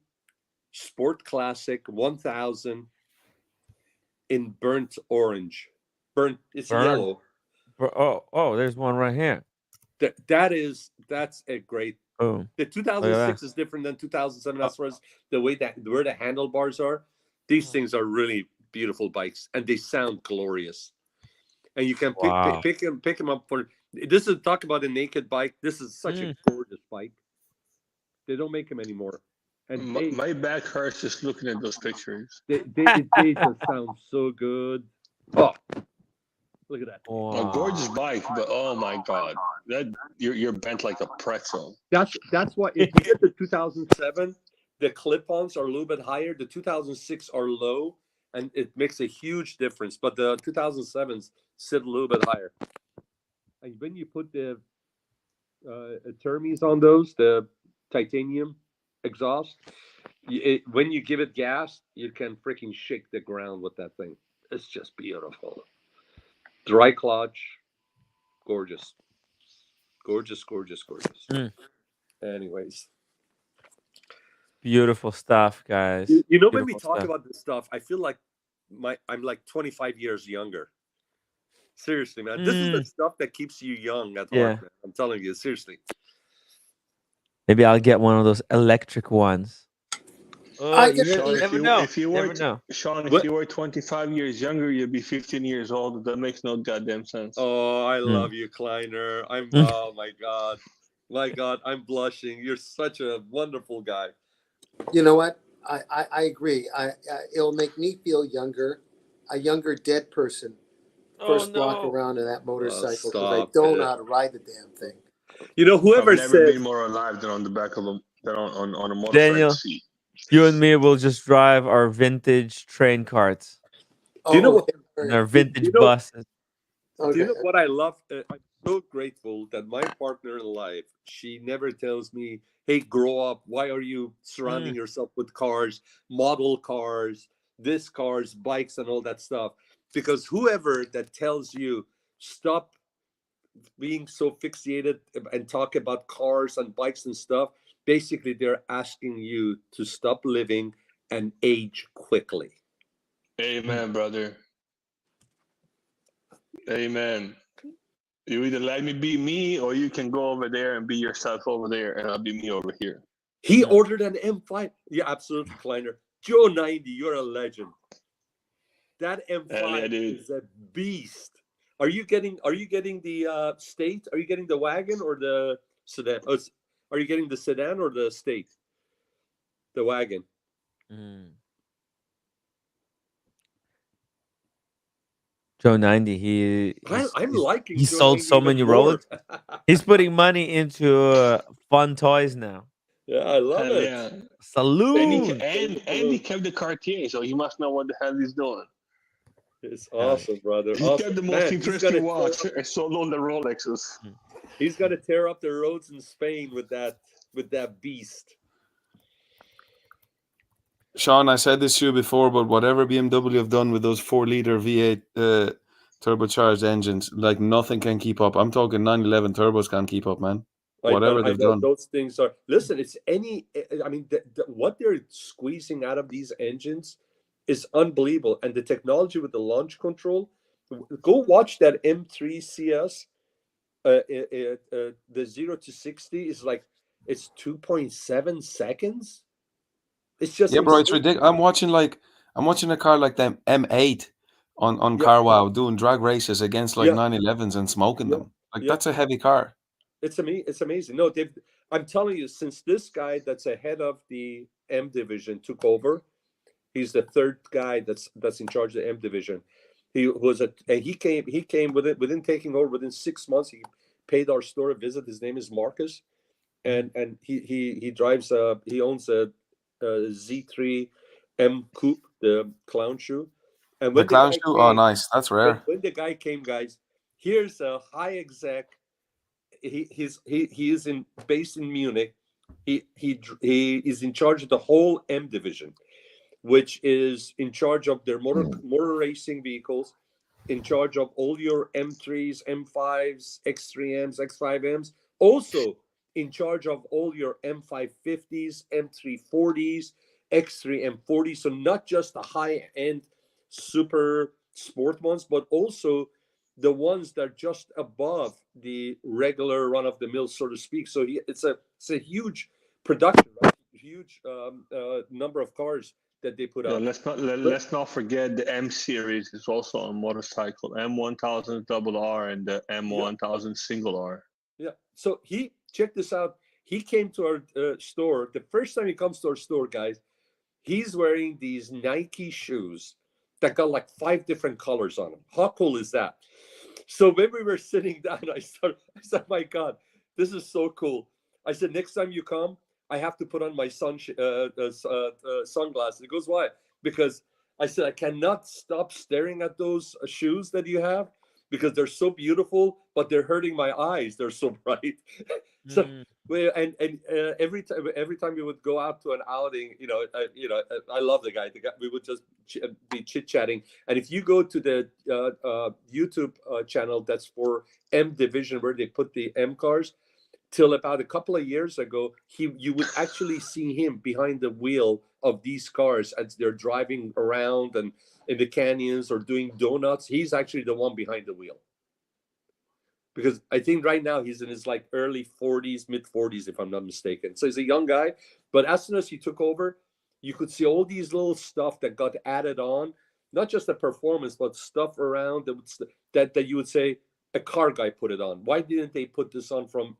Sport Classic 1000 in burnt orange? It's Burnt. yellow. Oh, there's one right here. That's a great. Boom. The 2006 is different than 2007 as far as the way that where the handlebars are. These things are really beautiful bikes, and they sound glorious. And you can pick them up for. This is talk about a naked bike. This is such a gorgeous bike. They don't make them anymore. And My back hurts just looking at those pictures. they just sound so good. Oh, look at that. A gorgeous bike, but oh my god, that you're bent like a pretzel. That's why if you get the 2007, the clip-ons are a little bit higher. The 2006 are low, and it makes a huge difference. But the 2007s sit a little bit higher. And when you put the Termes on those, the titanium exhaust, when you give it gas, you can freaking shake the ground with that thing. It's just beautiful. Dry clutch, gorgeous. Anyways, Beautiful stuff, guys. you know, when we Beautiful talk stuff. about this stuff, I feel like I'm like 25 years younger. Seriously, man, this is the stuff that keeps you young at heart, man. I'm telling you, seriously. Maybe I'll get one of those electric ones. Sean, never know. If you Never were know. Sean, if you were 25 years younger, you'd be 15 years old. That makes no goddamn sense. Oh, I love you, Kleiner. Oh my god, I'm blushing. You're such a wonderful guy. You know what? I agree. It'll make me feel younger, a younger dead person. First walk around in that motorcycle because I don't know how to ride the damn thing. You know, whoever I've never said been more alive than on the back of on a motorcycle Daniel, seat. you and me will just drive our vintage train carts. Do you know what? And our vintage buses. Do you know what I love? I'm so grateful that my partner in life, she never tells me, hey, grow up. Why are you surrounding yourself with cars, model cars, cars, bikes, and all that stuff? Because whoever that tells you, stop being so fixated and talk about cars and bikes and stuff, basically they're asking you to stop living and age quickly. Amen, brother. Amen. You either let me be me, or you can go over there and be yourself over there, and I'll be me over here. He ordered an M5. Yeah, absolutely, Kleiner. Joe 90, you're a legend. That M5 is a beast. Are you getting the state? Are you getting the wagon or the sedan? Are you getting the sedan or the state? The wagon. Joe 90. I'm liking he Joe sold 90 so even many more. Rolex. He's putting money into fun toys now. Yeah, I love Hell it. yeah. Saloon. And he kept the Cartier, so he must know what the hell he's doing. It's awesome, brother. He kept the most Man, interesting watch and sold all the Rolexes. He's gonna tear up the roads in Spain with that beast. Sean, I said this to you before, but whatever BMW have done with those 4-liter V8 turbocharged engines, like nothing can keep up. I'm talking 911 turbos can't keep up, man. Whatever I they've know done. those things are. Listen, it's any. I mean, what they're squeezing out of these engines is unbelievable, and the technology with the launch control. Go watch that M3 CS. The 0 to 60 is like it's 2.7 seconds. It's just Yeah, bro, it's insane. ridiculous. I'm watching a car like the M8 on Yeah. CarWow doing drag races against like Yeah. 911s and smoking Yeah. them. Like Yeah. that's a heavy car. It's amazing. No, I'm telling you, since this guy that's ahead of the M division took over, he's the third guy that's in charge of the M division. He came within taking over within 6 months. He paid our store a visit. His name is Marcus, and he drives he owns a Z3 M Coupe, the clown shoe. And The when the clown guy shoe? Oh, came, nice. That's rare. when the guy came, guys, here's a high exec. He is based in Munich. He is in charge of the whole M division, which is in charge of their motor racing vehicles, in charge of all your M3s, M5s, X3Ms, X5Ms, also in charge of all your M550s, M340s, X3 M40s. So not just the high end super sport ones, but also the ones that are just above the regular run of the mill, so to speak. So it's a huge production, right? Huge number of cars that they put Yeah, out. let's not forget the M series is also on motorcycle. M1000 double R and the M1000 single R. Yeah. So check this out. He came to our store. The first time he comes to our store, guys, he's wearing these Nike shoes that got like 5 different colors on them. How cool is that? So when we were sitting down, I said, my God, this is so cool. I said, next time you come, I have to put on my sunglasses. He goes, why? Because I said, I cannot stop staring at those shoes that you have because they're so beautiful, but they're hurting my eyes. They're so bright. So every time we would go out to an outing, I love the guy. We would just be chit chatting. And if you go to the YouTube channel that's for M Division, where they put the M cars, till about a couple of years ago, you would actually see him behind the wheel of these cars as they're driving around and in the canyons or doing donuts. He's actually the one behind the wheel. Because I think right now he's in his like early 40s, mid 40s, if I'm not mistaken. So he's a young guy. But as soon as he took over, you could see all these little stuff that got added on, not just the performance, but stuff around that you would say a car guy put it on. Why didn't they put this on from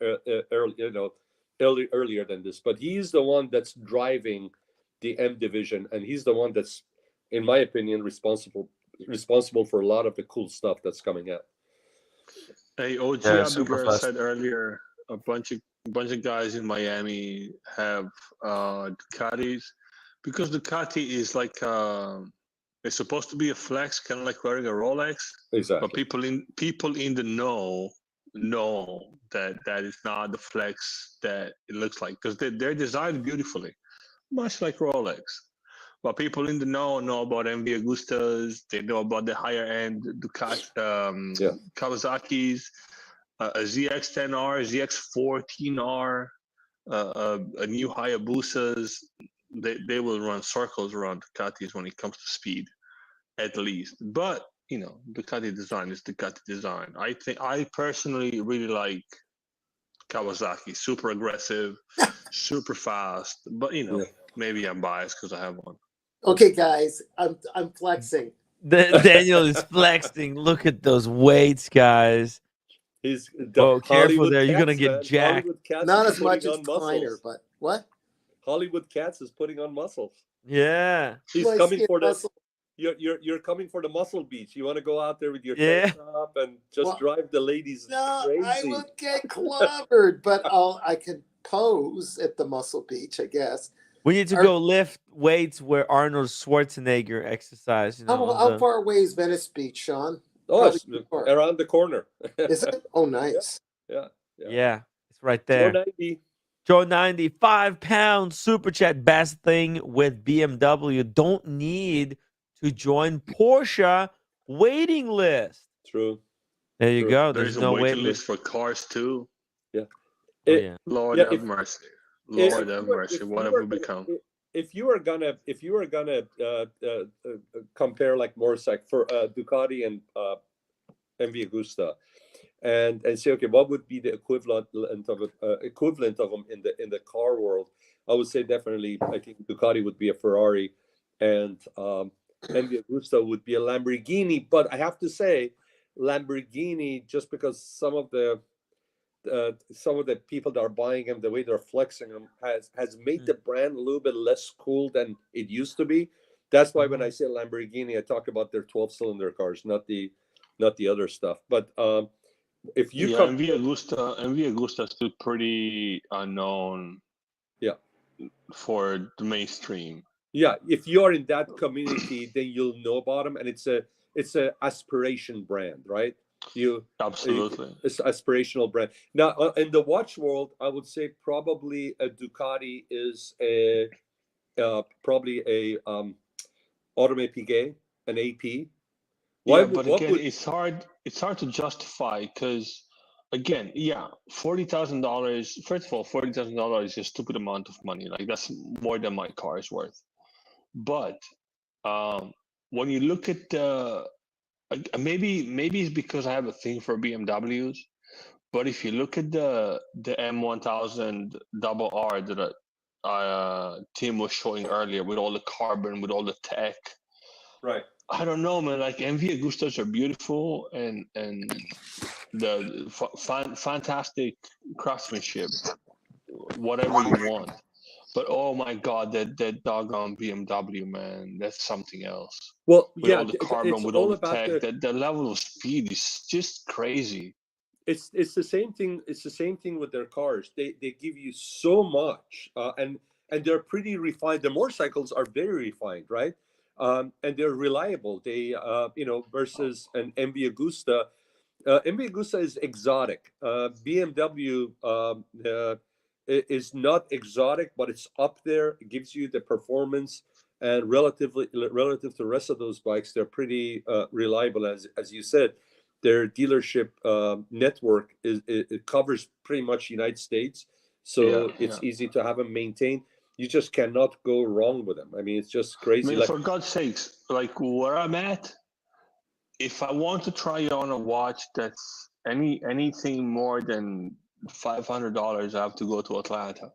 earlier than this? But he's the one that's driving the M division, and he's the one that's, in my opinion, responsible for a lot of the cool stuff that's coming out. Hey, OG Abigail said earlier, a bunch of guys in Miami have Ducatis because Ducati is like it's supposed to be a flex, kind of like wearing a Rolex. Exactly. But people in the know that is not the flex that it looks like because they're designed beautifully, much like Rolex. But people in the know about MV Agustas. They know about the higher end Ducati, Kawasaki's, a ZX10R, ZX14R, a new Hayabusas. They will run circles around Ducatis when it comes to speed, at least. But Ducati design is Ducati design. I personally really like Kawasaki. Super aggressive, super fast. But maybe I'm biased because I have one. Okay, guys, I'm flexing. Daniel is flexing. Look at those weights, guys. He's careful there. You're gonna get jacked. Not as much as Kleiner, but what? Hollywood Cats is putting on muscles. Yeah. He's coming for the you're coming for the Muscle Beach. You want to go out there with your Yeah. tank top and just Well, drive the ladies No, I crazy. would get clobbered, but I could pose at the Muscle Beach, I guess. We need to Are- go lift weights where Arnold Schwarzenegger exercised. You know, How far away is Venice Beach, Sean? Oh, Probably it's too far. around the corner. Is it? Oh, nice. Yeah. Yeah, it's right Joe there. 90. Joe 90, £5 super chat. Best thing with BMW. Don't need to join Porsche waiting list. True. There you True. go. There's There's a no waiting wait list list. for cars too. Yeah. Oh, yeah. Lord Yeah, have mercy. Lord have mercy. What have we become? If you are gonna compare like motorcycle for Ducati and MV Agusta, and say, okay, what would be the equivalent of them in the car world? I would say definitely, I think Ducati would be a Ferrari, and MV Agusta would be a Lamborghini. But I have to say, Lamborghini, just because some of the people that are buying them, the way they're flexing them, has made the brand a little bit less cool than it used to be. That's why when I say Lamborghini, I talk about their 12-cylinder cars, not the other stuff. But if you come, MV Agusta is still pretty unknown. Yeah. For the mainstream. Yeah, if you are in that community, then you'll know about them, and it's a aspiration brand, right? Absolutely. It's aspirational brand. Now, in the watch world, I would say probably a Ducati is probably a Audemars Piguet, an AP. It's hard to justify because, again, $40,000. First of all, $40,000 is a stupid amount of money. Like, that's more than my car is worth. But when you look at maybe it's because I have a thing for BMWs, but if you look at the M1000 RR that Tim was showing earlier, with all the carbon, with all the tech, right? I don't know, man. Like, MV Agustas are beautiful and the fantastic craftsmanship, whatever you want. But oh my God, that doggone BMW, man, that's something else. Well, with all the carbon, with all the tech, the level of speed is just crazy. It's the same thing. It's the same thing with their cars. They give you so much, and they're pretty refined. The motorcycles are very refined, right? And they're reliable. They versus an MV Agusta. MV Agusta is exotic. BMW is not exotic, but it's up there. It gives you the performance, and relative to the rest of those bikes, they're pretty reliable. As you said, their dealership network it covers pretty much United States, so it's easy to have them maintained. You just cannot go wrong with them. I mean, it's just crazy. For God's sakes, like where I'm at, if I want to try on a watch that's anything more than $500, I have to go to Atlanta.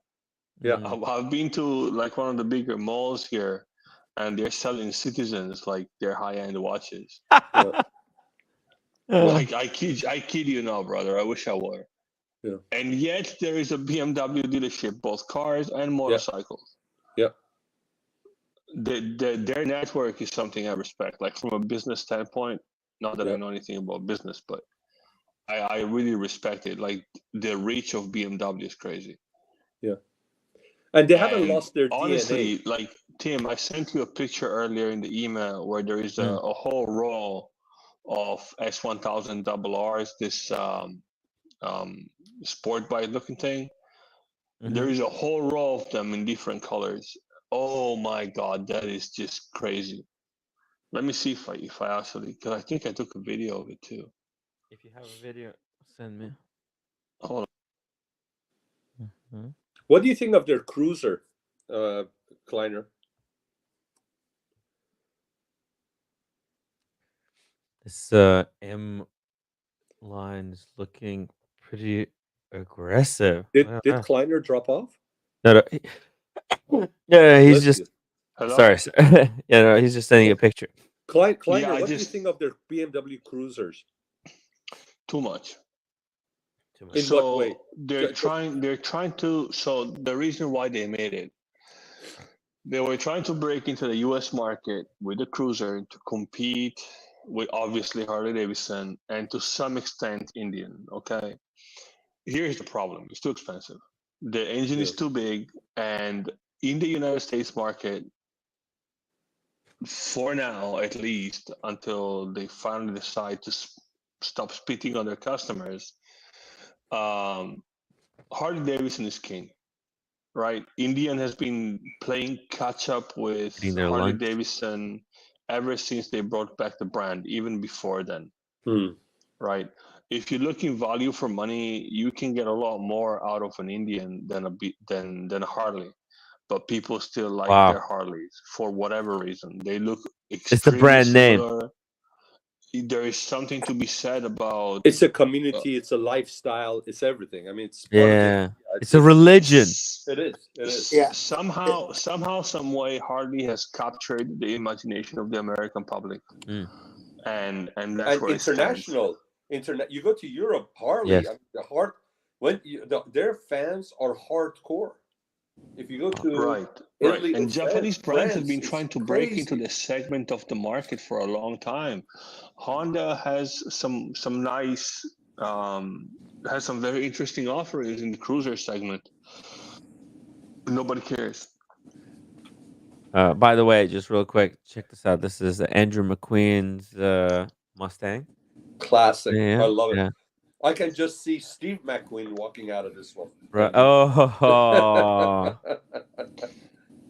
Yeah, I've been to like one of the bigger malls here, and they're selling Citizens like their high-end watches. Like I kid you not, brother. I wish I were. Yeah. And yet there is a BMW dealership, both cars and motorcycles. Yeah. Their network is something I respect. Like from a business standpoint, not that I know anything about business, but I really respect it. Like the reach of BMW is crazy. Yeah. And they haven't lost their honestly, DNA. Like Tim, I sent you a picture earlier in the email where there is a whole row of S1000 RRs, this sport bike looking thing. There is a whole row of them in different colors. Oh my God, that is just crazy. Let me see if I actually, because I think I took a video of it too. If you have a video, send me. Hold on. What do you think of their cruiser, Kleiner? This M line is looking pretty aggressive. Did Kleiner drop off? No. Yeah, he's just. Hello? Sorry. Yeah, no, he's just sending a picture. Kleiner, what do you think of their BMW cruisers? Too much. In what way? They're trying to. So the reason why they made it, They were trying to break into the U.S. market with the cruiser to compete with obviously Harley Davidson and to some extent Indian. Okay, here's the problem: it's too expensive. The engine is too big, and in the United States market, for now at least, until they finally decide to stop spitting on their customers, Harley Davidson is king. Right, Indian has been playing catch up with Eating their Harley lunch. Davidson ever since they brought back the brand, even before then. Right, if you're looking value for money, you can get a lot more out of an Indian than a Harley, but people still like Wow. their Harleys for whatever reason. They look It's the extremely brand name. similar. There is something to be said about It's a community, it's a lifestyle, it's everything. I mean, it's part of it. Yeah. It's a religion. It is. Yeah. Somehow, some way, Harley has captured the imagination of the American public, and that's And where it stands. international. You go to Europe, Harley. Yes. I mean, their fans are hardcore. If you go to Right. Italy, And Japanese brands have France, been it's trying to break into crazy. this segment of the market for a long time. Honda has some nice, has some very interesting offerings in the cruiser segment. Nobody cares. By the way, just real quick, check this out. This is Andrew McQueen's Mustang. Classic. Yeah, I love it. yeah. I can just see Steve McQueen walking out of this one. Right. Oh,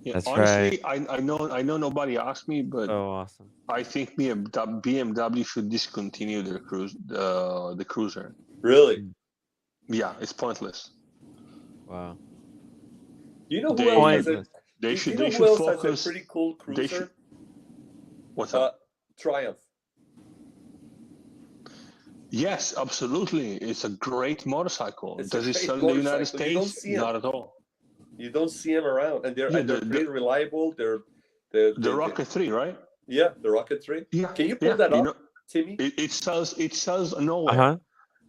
Yeah, that's honestly, right. I know nobody asked me, but So awesome. I think BMW should discontinue their the cruiser. Really? Yeah, it's pointless. Wow. You know who else has a? They You should know they who should else focus. has a pretty cool cruiser? What's up? Triumph. Yes, absolutely. It's a great motorcycle. It's Does a it great sell in the United motorcycle. You don't States? see 'em. Not at all. You don't see them around, and they're Yeah, very reliable. The Rocket 3, right? Yeah, the Rocket 3. Yeah. Can you pull that You up, know, Timmy? it sells nowhere. Uh-huh.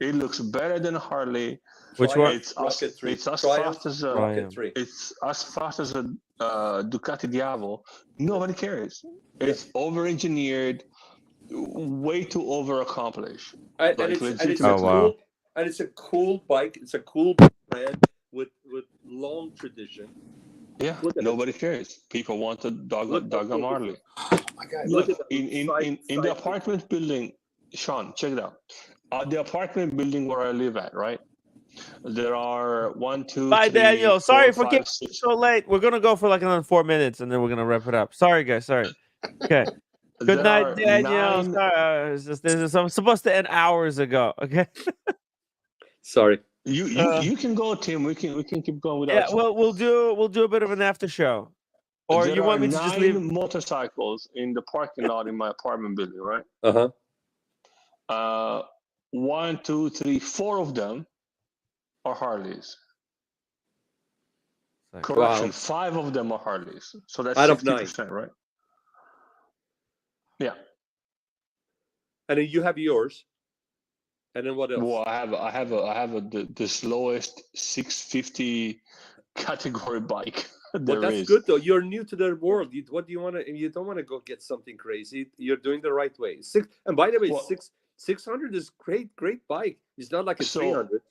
It looks better than a Harley. Which one? It's Rocket 3. It's as Triumph fast as a Rocket 3. It's as fast as a Ducati Diavo. Nobody cares. It's over-engineered, way too over-accomplished. And Like it's legitimately. Oh, wow. a cool bike. It's a cool brand with long tradition. Yeah, nobody cares. People want a Dogam Harley. My God, Look, look at in the apartment building, Sean, check it out. The apartment building where I live at, right? There are 1, 2, Bye, 3, Daniel. 4, Sorry for 5, keeping 6. you so late. We're gonna go for like another 4 minutes, and then we're gonna wrap it up. Sorry, guys. Sorry. Okay. Good There night, are Daniel. 9. Sorry, I'm supposed to end hours ago. Okay. Sorry. You can go, Tim. We can keep going without Yeah. you. Well, we'll do a bit of an after show, or There you want are me to just 9 leave? motorcycles in the parking lot in my apartment building, right? 1, 2, 3, 4 of them are Harleys. Correction, Wow. 5 of them are Harleys. So that's Out of 9. 60%, right? Yeah. And then you have yours. And then what else? Well, I have the slowest 650 category bike there Well, that's is. good though. You're new to the world. What do you want to? You don't want to go get something crazy. You're doing the right way. And by the way, 600 is great bike. It's not like a 300.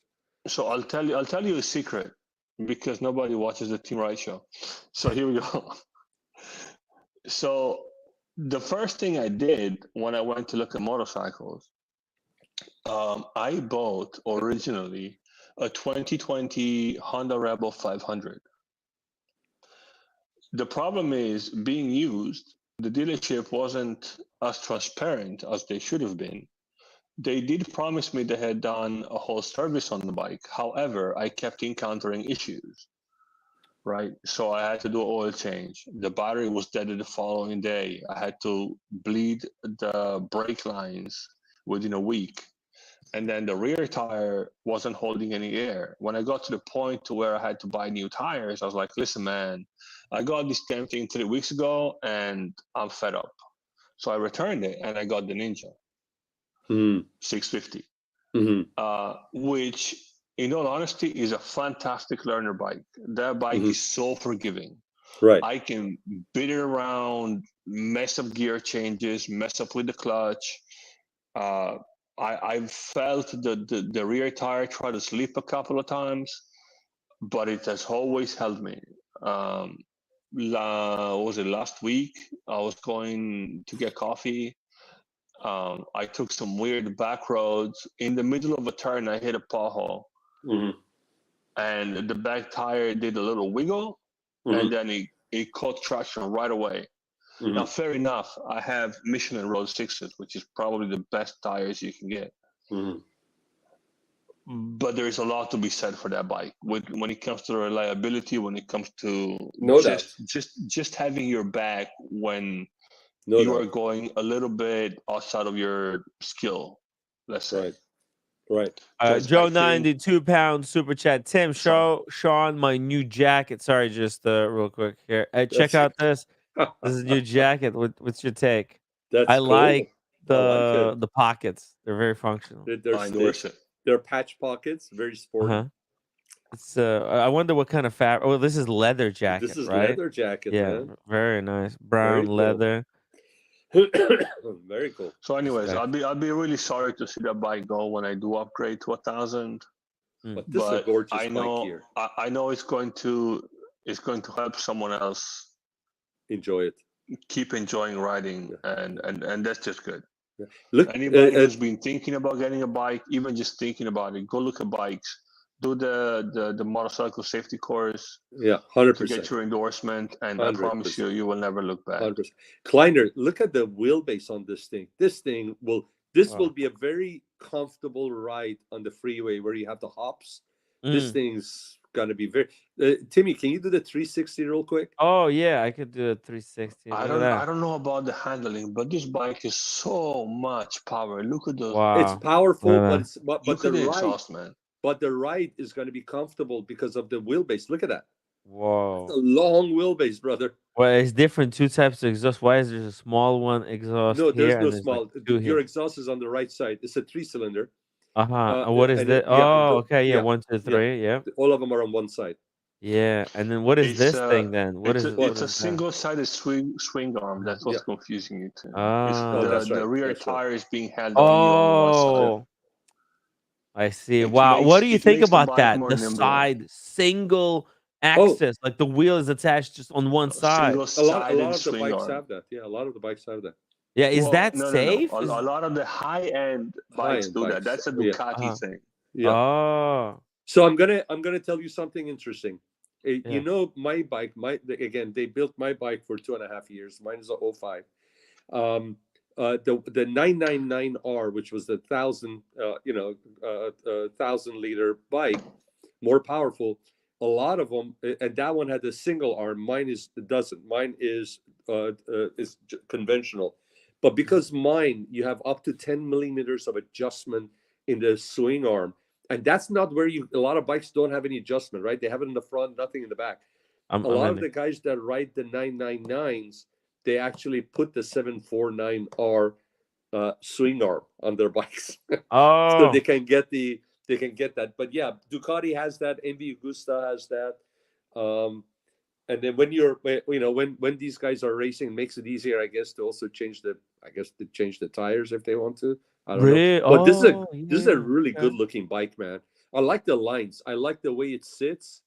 So I'll tell you a secret, because nobody watches the Team Right show. So here we go. So the first thing I did when I went to look at motorcycles, I bought originally a 2020 Honda Rebel 500. The problem is, being used, the dealership wasn't as transparent as they should have been. They did promise me they had done a whole service on the bike. However, I kept encountering issues, right? So I had to do an oil change. The battery was dead the following day. I had to bleed the brake lines within a week. And then the rear tire wasn't holding any air. When I got to the point to where I had to buy new tires, I was like, listen, man, I got this damn thing 3 weeks ago and I'm fed up. So I returned it and I got the Ninja 650, which, in all honesty, is a fantastic learner bike. That bike is so forgiving. Right. I can beat it around, mess up gear changes, mess up with the clutch. I've felt the rear tire try to slip a couple of times, but it has always held me. What was it, last week? I was going to get coffee. I took some weird back roads. In the middle of a turn, I hit a pothole, and the back tire did a little wiggle, and then it caught traction right away. Now, fair enough, I have Michelin Road 6s, which is probably the best tires you can get. But there is a lot to be said for that bike. When it comes to reliability, when it comes to just having your back when you are going a little bit outside of your skill, let's say. Right. Joe, 92 pounds super chat. Tim, show Sean my new jacket. Sorry, just real quick here. Check out this. This is a new jacket. What's your take? That's I cool. like I like it. the pockets. They're very functional. They're patch pockets, very sporty. It's I wonder what kind of fabric. Oh, this is leather jacket. This is right? leather jacket, Yeah, man. very nice. Brown Very cool. leather. Very cool. So, anyways, I'll be really sorry to see that bike go when I do upgrade to 1,000. But this is a gorgeous bike here. I know it's going to help someone else enjoy it, keep enjoying riding, and that's just good. Look, anybody who's been thinking about getting a bike, even just thinking about it, go look at bikes. Do the motorcycle safety course. Yeah, 100%. To get your endorsement, and 100%. I promise you will never look back. 100%. Kleiner, look at the wheelbase on this thing. This will be a very comfortable ride on the freeway where you have the hops. This thing's gonna be very. Timmy, can you do the 360 real quick? Oh yeah, I could do a 360. I don't know about the handling, but this bike is so much power. Look at the. It's powerful, but look the at the ride, exhaust, man. But the ride is going to be comfortable because of the wheelbase. Look at that. Whoa. It's a long wheelbase, brother. Well, it's different. Two types of exhaust. Why is there a small one exhaust? No, there's here no and small. Like two your here. exhaust is on the right side. It's a 3-cylinder. What is that? Oh, okay. Yeah, 1, 2, 3. Yeah. All of them are on one side. Yeah, and then what is this thing then? What is it's a single-sided swing arm. That's what's confusing you too. That's right. The rear tire is being held only on one side. I see. Wow. What do you think about that? The side single axis, like the wheel is attached just on one side. A lot of the bikes have that. Yeah, a lot of the bikes have that. Yeah, is that safe? No. A lot of the high-end bikes do that. That's a Ducati thing. Yeah. Oh. So I'm gonna tell you something interesting. You know, my bike, they built my bike for 2.5 years. Mine is a 05. The 999R, which was the 1,000-liter bike, more powerful. A lot of them, and that one had a single arm. Mine doesn't. Mine is conventional, but because mine, you have up to 10 millimeters of adjustment in the swing arm, and that's not where a lot of bikes don't have any adjustment, right? They have it in the front, nothing in the back. A lot of the guys that ride the 999s, they actually put the 749R swing arm on their bikes, so they can get that. But yeah, Ducati has that. MV Agusta has that. And then when these guys are racing, it makes it easier, I guess, to also change the tires if they want to. I don't know. But this is a really good looking bike, man. I like the lines. I like the way it sits.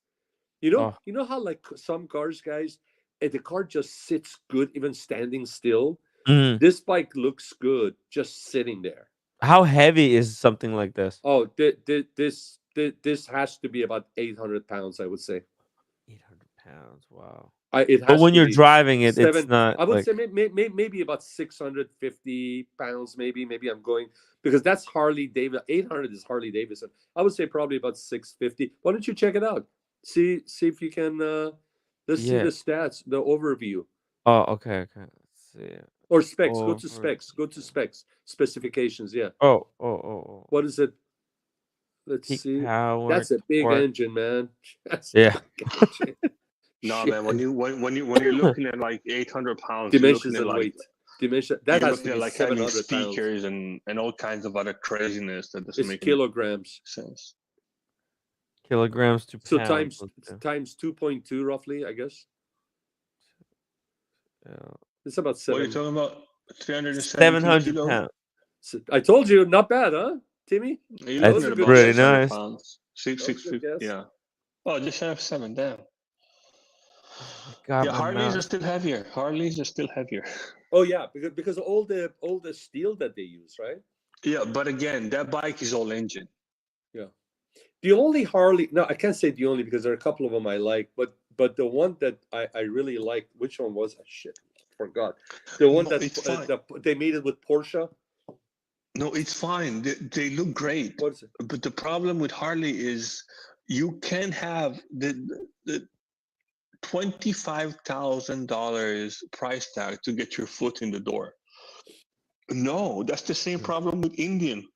You know how like some cars, guys, the car just sits good even standing still. This bike looks good just sitting there. How heavy is something like this? Oh, this has to be about 800 pounds, I would say. 800 pounds, wow. But when you're driving it, it's not. I would say maybe about 650 pounds. Maybe I'm going, because that's Harley Davidson. 800 is Harley Davidson. I would say probably about 650. Why don't you check it out? See if you can. Let's see the stats, the overview. Oh, okay. Let's see. Or specs. Go to specs. Go to specs. Specifications. Yeah. Oh. What is it? Let's see. Power, that's a big engine, man. No, man. When you're looking at like 800 pounds, dimensions and weight. Dimension. That you're has looking to be at like having 700 speakers and all kinds of other craziness that doesn't make kilograms. sense. Kilograms to so pounds. times 2.2 roughly, I guess. It's about What are you 7. talking about? 317 700 kilos? pounds. I told you, not bad, huh, Timmy? You're That looking was at a about good pretty guess. 600 nice. pounds. That was a good 650. guess. Yeah. Oh, just have 7. Damn. Oh my God, Yeah, my Harleys are mouth. still heavier. Harleys are still heavier. Oh yeah, because all the steel that they use, right? Yeah, but again, that bike is all engine. Yeah. The only Harley, no, I can't say the only because there are a couple of them I like, but the one that I really like, which one was it? Shit, I forgot. The one No, that it's fine. they made it with Porsche. No, it's fine. They look great. What is it? But the problem with Harley is you can have the $25,000 price tag to get your foot in the door. No, that's the same problem with Indian.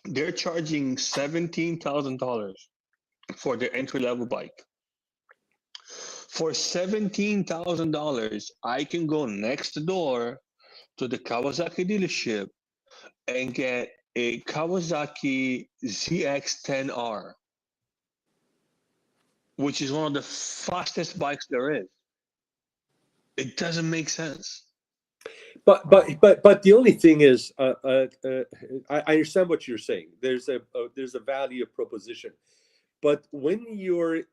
They're charging $17,000 for their entry level bike. For $17,000, I can go next door to the Kawasaki dealership and get a Kawasaki ZX-10R, which is one of the fastest bikes there is. It doesn't make sense. But the only thing is, I understand what you're saying. There's a value proposition, but when you're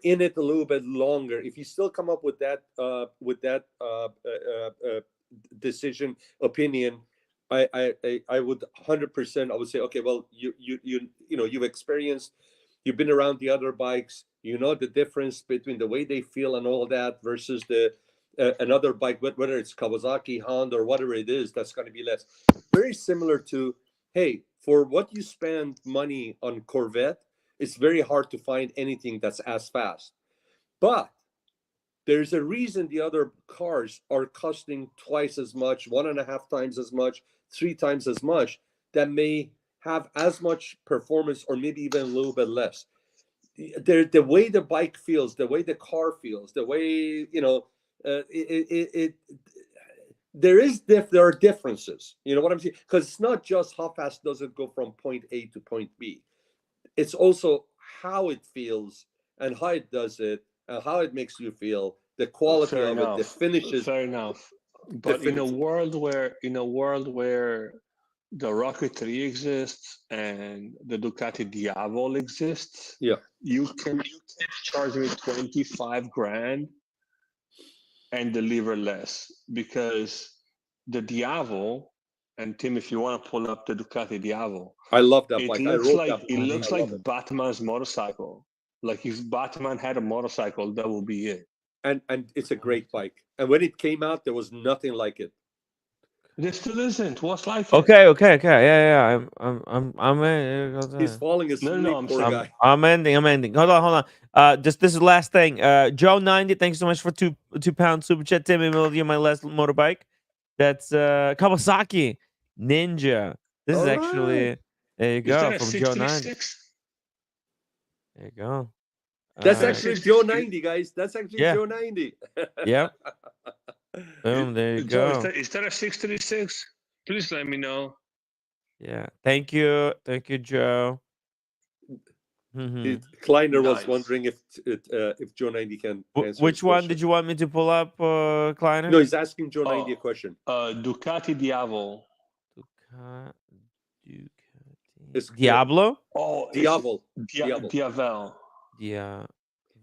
in it a little bit longer, if you still come up with that decision opinion, I would 100%. I would say, okay, well, you've experienced, you've been around the other bikes, you know the difference between the way they feel and all that versus the another bike, whether it's Kawasaki, Honda, or whatever it is, that's going to be less. Very similar to, hey, for what you spend money on Corvette, it's very hard to find anything that's as fast. But there's a reason the other cars are costing twice as much, 1.5 times as much, 3 times as much, that may have as much performance or maybe even a little bit less. The way the bike feels, the way the car feels, the way, there are differences. You know what I'm saying? Because it's not just how fast does it go from point A to point B. It's also how it feels and how it does it and how it makes you feel, the quality Fair of enough. it, the finishes. Fair enough. But in a world where the Rocket 3 exists and the Ducati Diavol exists, yeah, you can charge me 25 grand and deliver less, because the Diavol, and Tim, if you want to pull up the Ducati Diavol, I love that it bike. looks like I looks love like it. Batman's motorcycle. Like if Batman had a motorcycle, that would be it. And it's a great bike. And when it came out, there was nothing like it. There still isn't. What's like it? Okay. Yeah. I'm He's falling asleep, I'm poor saying. guy. I'm ending. Hold on. Just this is the last thing. Joe 90, thanks so much for £2 super chat. Timmy will you my last motorbike. That's Kawasaki Ninja. This is All actually right. there you Is go that a from Joe 90. 636? There you go. That's All right. actually Joe 90, guys. That's actually Yeah. Joe 90. Yep. Boom. There you Joe, go. is that a 636? Please let me know. Yeah. Thank you, Joe. Kleiner was Nice. wondering if Joe 90 can answer Which his one question. did you want me to pull up, Kleiner? No, he's asking Joe 90 a question. Ducati Diavol. Ducati. It's Diablo? Oh, Diavol. Diavel. Yeah.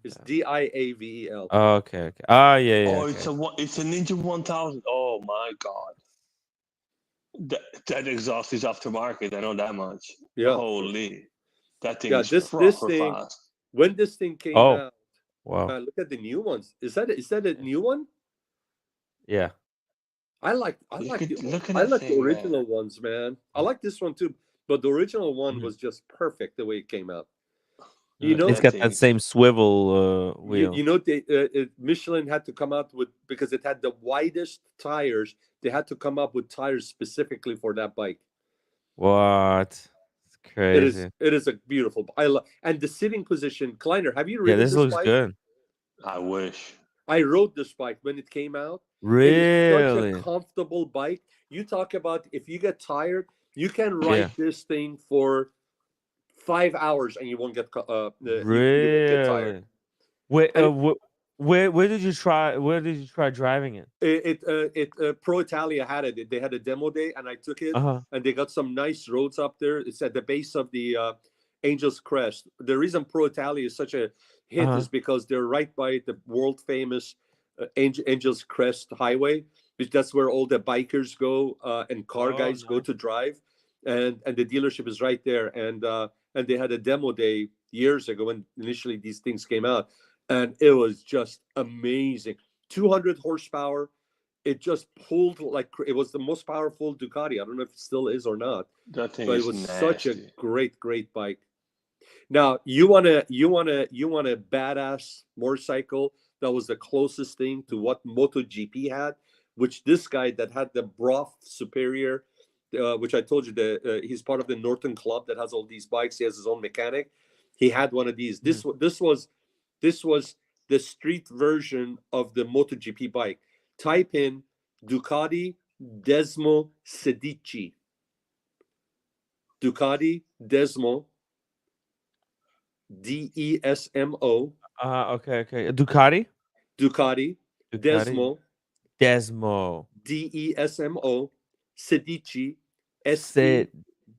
It's Diavel. Oh, okay. Oh, yeah. Oh, Okay. it's a Ninja 1000. Oh my god. That exhaust is aftermarket. I know that much. Yeah. Holy. That thing is this proper thing, fast. when this thing came Oh, out, wow. look at the new ones. Is that a new one? Yeah. I like the original ones, man. I like this one too, but the original one was just perfect the way it came out. You know, it's got that same swivel wheel. You know, Michelin had to come out with, because it had the widest tires. They had to come up with tires specifically for that bike. What? It's crazy. It is a beautiful. I love, and the sitting position. Kleiner, have you ridden this looks bike? good. I wish. I rode this bike when it came out. Really? It is such a comfortable bike. You talk about if you get tired, you can ride this thing for 5 hours and you won't get really? you won't get tired. Wait, Where did you try? Where did you try driving it? Pro Italia had it. They had a demo day, and I took it, Uh-huh. and they got some nice roads up there. It's at the base of the Angel's Crest. The reason Pro Italia is such a hit Uh-huh. is because they're right by the world famous Angel's Crest Highway, because that's where all the bikers go and car guys go to drive, and the dealership is right there. And they had a demo day years ago when initially these things came out, and it was just amazing. 200 horsepower. It just pulled like it was the most powerful Ducati. I don't know if it still is or not, That thing but it is was such a nasty. great bike. Now you want a badass motorcycle that was the closest thing to what MotoGP had, which this guy that had the Broth Superior, which I told you he's part of the Norton Club that has all these bikes. He has his own mechanic. He had one of these. This was the street version of the MotoGP bike. Type in Ducati Desmo Sedici. Ducati Desmo, Desmo. Okay. Ducati. Ducati Desmo, Desmo. Desmo, Sedici, Said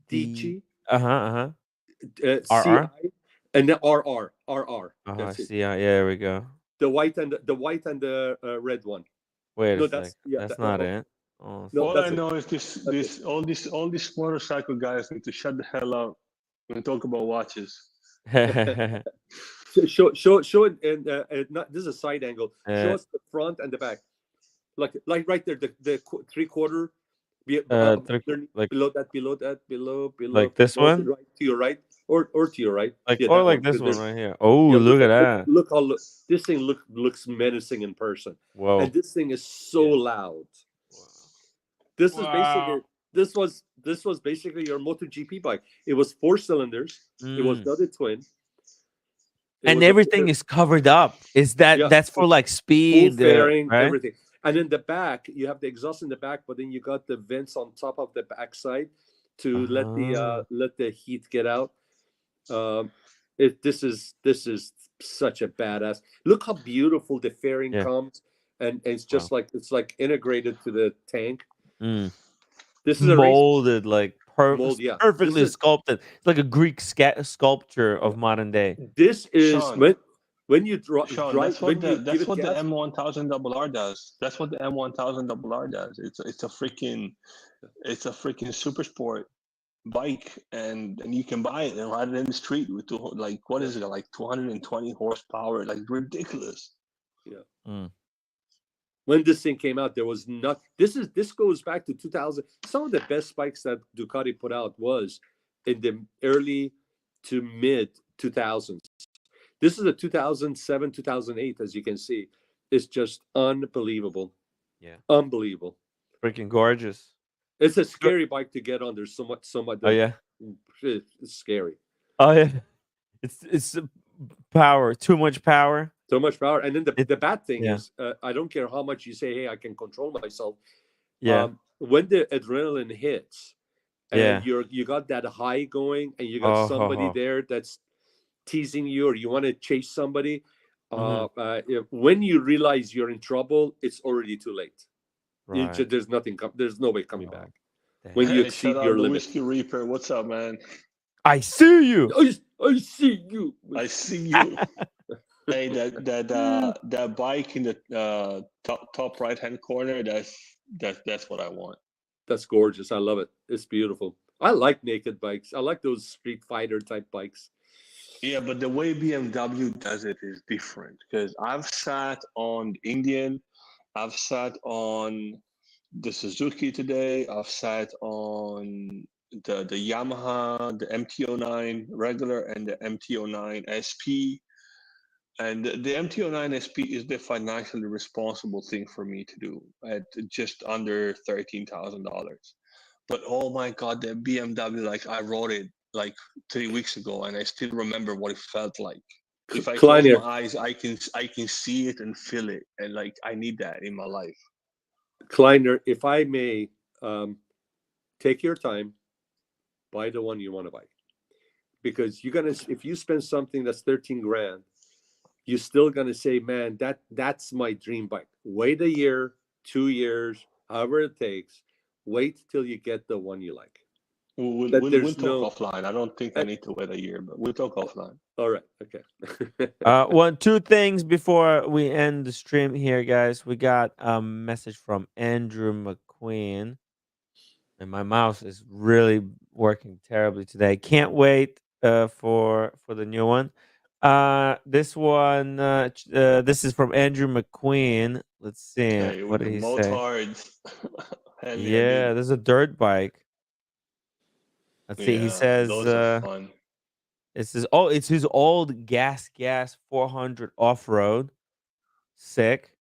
Sedici, Uh-huh. CI, RR. and the RR. That's it. See. Yeah, there we go. The white and the red one. Wait a No, sec. That's no, not it. Oh, no, All that's I it. know is all these motorcycle guys need to shut the hell up and talk about watches. Show it, and not this is a side angle. Show us the front and the back, like right there, the 3/4, like below like this one? right to your right, or to your right. Like Yeah, or that like one. this Because one there's right here. Oh, yeah, look at that. look how this thing looks menacing in person. Whoa. And this thing is so loud. This is basically this was basically your MotoGP bike. It was 4 cylinders. It was not a twin. And everything is covered up. Is that's for like full speed, fairing, right? everything. And in the back, you have the exhaust in the back, but then you got the vents on top of the backside to let the heat get out. This is such a badass. Look how beautiful the fairing comes, and it's just like it's like integrated to the tank. This is a molded like perfectly This is, sculpted. It's like a Greek sculpture of modern day. This is Sean, when you drive. That's what when the M1000RR does. That's what the M1000RR does. It's a freaking super sport bike, and you can buy it and ride it in the street with what is it, like 220 horsepower, like ridiculous. Yeah. When this thing came out, there was not. This goes back to 2000. Some of the best bikes that Ducati put out was in the early to mid 2000s. This is a 2007, 2008, as you can see. It's just unbelievable. Yeah, unbelievable. Freaking gorgeous. It's a scary bike to get on. There's so much. Oh yeah, it's scary. Oh yeah, it's power. Too much power. So much power. And then the bad thing is, I don't care how much you say, hey, I can control myself. Yeah. When the adrenaline hits, and you got that high going, and you got somebody there that's teasing you, or you want to chase somebody, when you realize you're in trouble, it's already too late. Right. There's nothing. There's no way coming back. Damn. When you exceed your limit. Whiskey Reaper, what's up, man? I see you. I see you. I see you. Hey, that bike in the top right hand corner, that's what I want. That's gorgeous. I love it. It's beautiful. I like naked bikes. I like those Street Fighter type bikes. Yeah, but the way BMW does it is different, because I've sat on the Indian, I've sat on the Suzuki today, I've sat on the Yamaha, the MT-09 regular, and the MT-09 SP. And the MT-09 SP is the financially responsible thing for me to do at just under $13,000. But oh my God, the BMW, like I rode it like 3 weeks ago, and I still remember what it felt like. If I close my eyes, I can see it and feel it, and like I need that in my life. Kleiner, if I may, take your time, buy the one you want to buy, because you're gonna, if you spend something that's 13 grand, you're still gonna say, man, that's my dream bike. Wait a year, 2 years, however it takes. Wait till you get the one you like. That We'll there's talk no. offline. I don't think I need to wait a year, but we'll talk offline. All right. Okay. Two things before we end the stream here, guys. We got a message from Andrew McQueen, and my mouse is really working terribly today. Can't wait for the new one. This one, this is from Andrew McQueen. Let's see, Hey, what with did the he say? motards. Heavy Yeah, indeed. there's a dirt bike. Let's see. He Yeah, says, those are fun. it's his old gas 400 off road. Sick.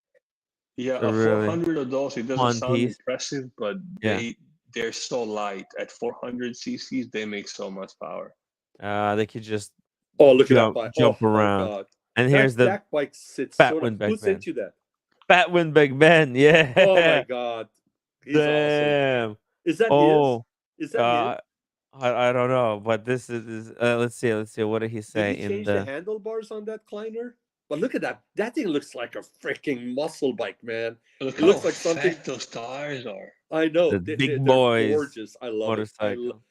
Yeah, It's a a really 400 of those, it doesn't fun sound piece. impressive, but Yeah. they're so light. At 400 cc's, they make so much power. They could just Oh, look at that bike! jump Oh my around. God, And here's the that bike sits Fat so nice. Who Windbag Ben. sent you that? Fat Windbag Ben. Yeah. Oh my God, he's awesome. Damn. Is that Oh, his? Is that his? I don't know, but this is let's see. What did he Did say he in change the the? handlebars on that Kleiner? But look at that! That thing looks like a freaking muscle bike, man. Look It how looks like something. fat those tires are. I know. The big They're boys gorgeous. I love it. motorcycle.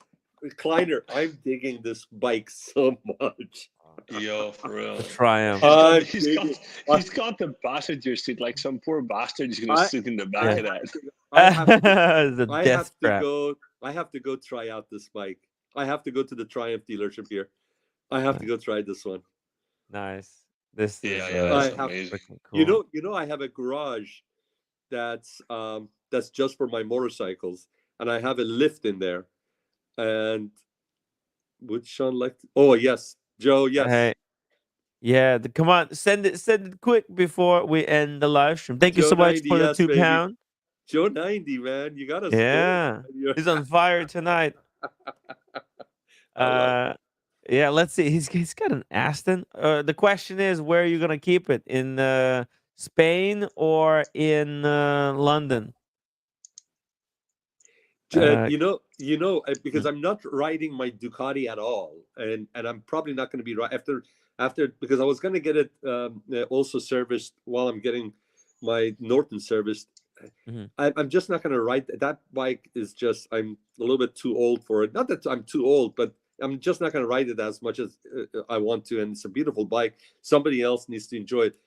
Kleiner, I'm digging this bike so much. Yo, for real. The Triumph. He's got the passenger seat. Like some poor bastard is gonna sit in the back of that. I have to go try out this bike. I have to go to the Triumph dealership here. I have to go try this one. Nice. This is that's amazing. Cool. You know, I have a garage that's just for my motorcycles, and I have a lift in there. And would Sean like to... Oh yes, Joe, yes. Hey. Yeah, come on, send it quick before we end the live stream. Thank you so much for the £2. Joe 90, man, you got us. Yeah, he's on fire tonight. Yeah, let's see. He's got an Aston. The question is, where are you gonna keep it? In Spain or in London? You know, because I'm not riding my Ducati at all, and I'm probably not going to be right after because I was going to get it also serviced while I'm getting my Norton serviced. Mm-hmm. I'm just not going to ride that bike. Is just I'm a little bit too old for it. Not that I'm too old, but I'm just not going to ride it as much as I want to. And it's a beautiful bike. Somebody else needs to enjoy it.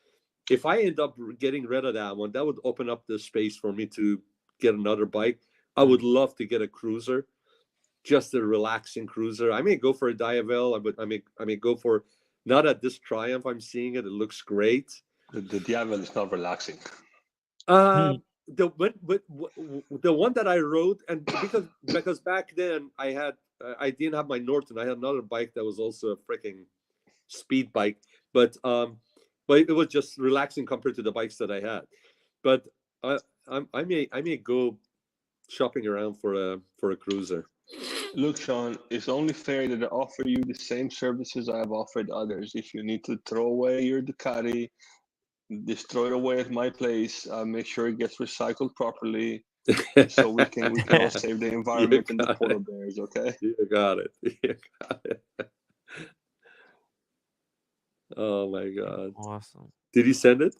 If I end up getting rid of that one, that would open up the space for me to get another bike. I would love to get a cruiser, just a relaxing cruiser. I may go for a Diavel. I may go for not at this Triumph. I'm seeing it. It looks great. The Diavel is not relaxing. The one that I rode, and because back then I didn't have my Norton. I had another bike that was also a freaking speed bike, but it was just relaxing compared to the bikes that I had. But I may go shopping around for a cruiser. Look, Sean, it's only fair that I offer you the same services I have offered others. If you need to throw away your Ducati, just throw it away at my place. Make sure it gets recycled properly, so we can all save the environment and the polar bears. Okay? You got it. You got it. Oh my God! Awesome. Did he send it?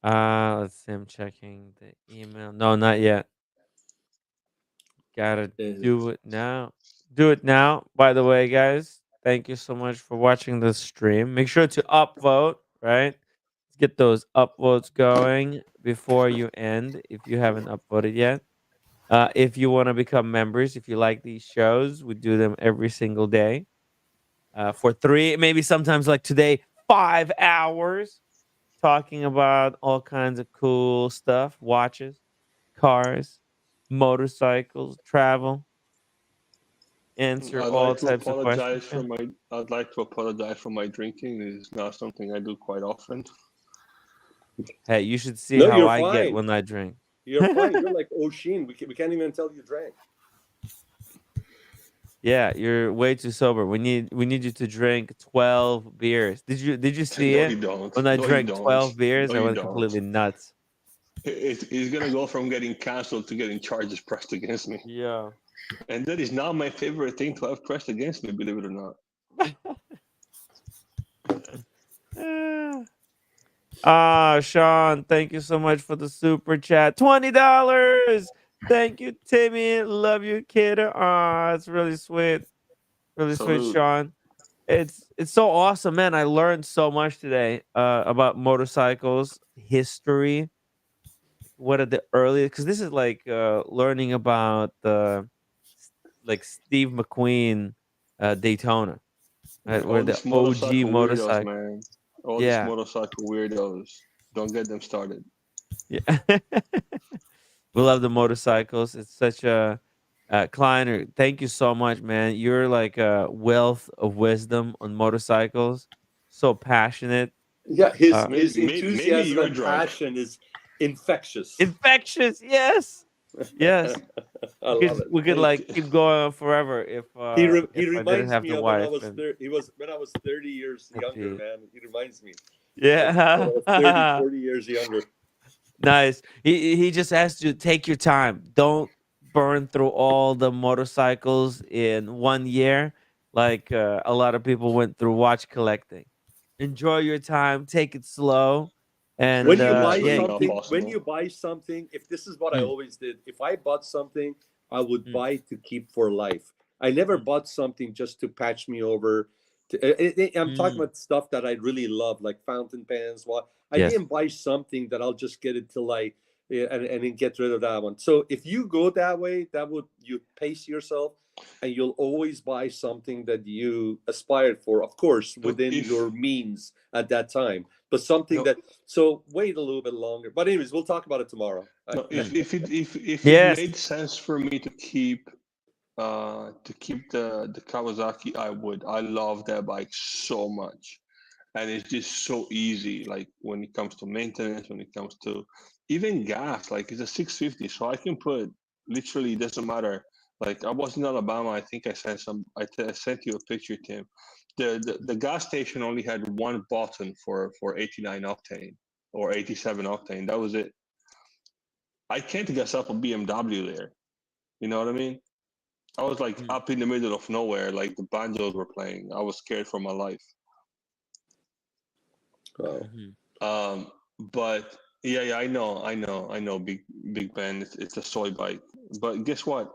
Let's see. I'm checking the email. No, not yet. Gotta do it now. Do it now. By the way, guys, thank you so much for watching this stream. Make sure to upvote, right? Let's get those upvotes going before you end if you haven't upvoted yet. If you want to become members, if you like these shows, we do them every single day. For 3, maybe sometimes like today, 5 hours talking about all kinds of cool stuff, watches, cars, motorcycles, travel, answer all types of questions. I'd like to apologize for my drinking. It's not something I do quite often. Hey, you should see how I get when I drink. You're fine. You're like O'Sheen. We can't even tell you drank. Yeah, you're way too sober. We need you to drink 12 beers. Did you see No, it? you don't. When I No, you drank don't. 12 beers, No, I you went don't. completely nuts. He's gonna go from getting canceled to getting charges pressed against me. Yeah. And that is not my favorite thing to have pressed against me, believe it or not. Sean, thank you so much for the super chat. $20. Thank you, Timmy. Love you, kid. It's really sweet. Really sweet, Salute. Sean. It's so awesome, man. I learned so much today about motorcycles, history. What are the earliest? Because this is like learning about like Steve McQueen Daytona, right? Where All the these OG motorcycle weirdos, motorcycle. man. All these Yeah, motorcycle weirdos. Don't get them started. yeah. We love the motorcycles. It's such a Kleiner. Thank you so much, man. You're like a wealth of wisdom on motorcycles. So passionate. Yeah, his Uh, his Maybe enthusiasm you're and drunk. passion is infectious. Infectious. Yes. Yes. I love it. We could like keep going forever He if I didn't reminds have me the of when I wife was and when I was 30 years the younger, Pete. man. He reminds me when I was 30, Yeah. 40 years younger. Nice. He just asked you take your time. Don't burn through all the motorcycles in 1 year, like a lot of people went through watch collecting. Enjoy your time. Take it slow, and When you buy yeah. Absolutely not something, possible. if this is what I Mm, always did, if I bought something, I would mm, buy to keep for life. I never mm, bought something just to patch me over. I'm talking mm. about stuff that I really love, like fountain pens. Well, I Yes. didn't buy something that I'll just get it till and then get rid of that one. So if you go that way, that would you pace yourself, and you'll always buy something that you aspired for, of course, No, within your means at that time, but something no, that so wait a little bit longer. But anyways, we'll talk about it tomorrow. no. Mm. If it Yes. made sense for me to keep the Kawasaki, I would. I love that bike so much, and it's just so easy. Like when it comes to maintenance, when it comes to even gas, like it's a 650, so I can put literally doesn't matter. Like I was in Alabama, I think I sent I sent you a picture, Tim. The gas station only had one button for 89 octane or 87 octane. That was it. I can't gas up a BMW there. You know what I mean? I was like Mm, up in the middle of nowhere, like the banjos were playing. I was scared for my life. Wow. mhm. But yeah, I know, Big Ben. It's a soy bike, but guess what?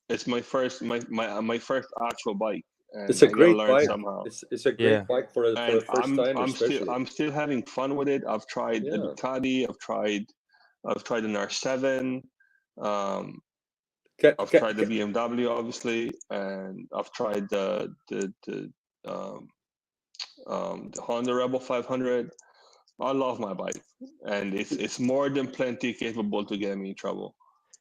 It's my first actual bike, It's and a I gotta great learn bike. somehow. It's a Yeah. great bike for a And first time, especially. I'm still having fun with it. I've tried a Yeah. Ducati. I've tried an R7. Um, Can, I've can, tried the BMW, obviously, and I've tried um, the Honda Rebel 500. I love my bike, and it's more than plenty capable to get me in trouble.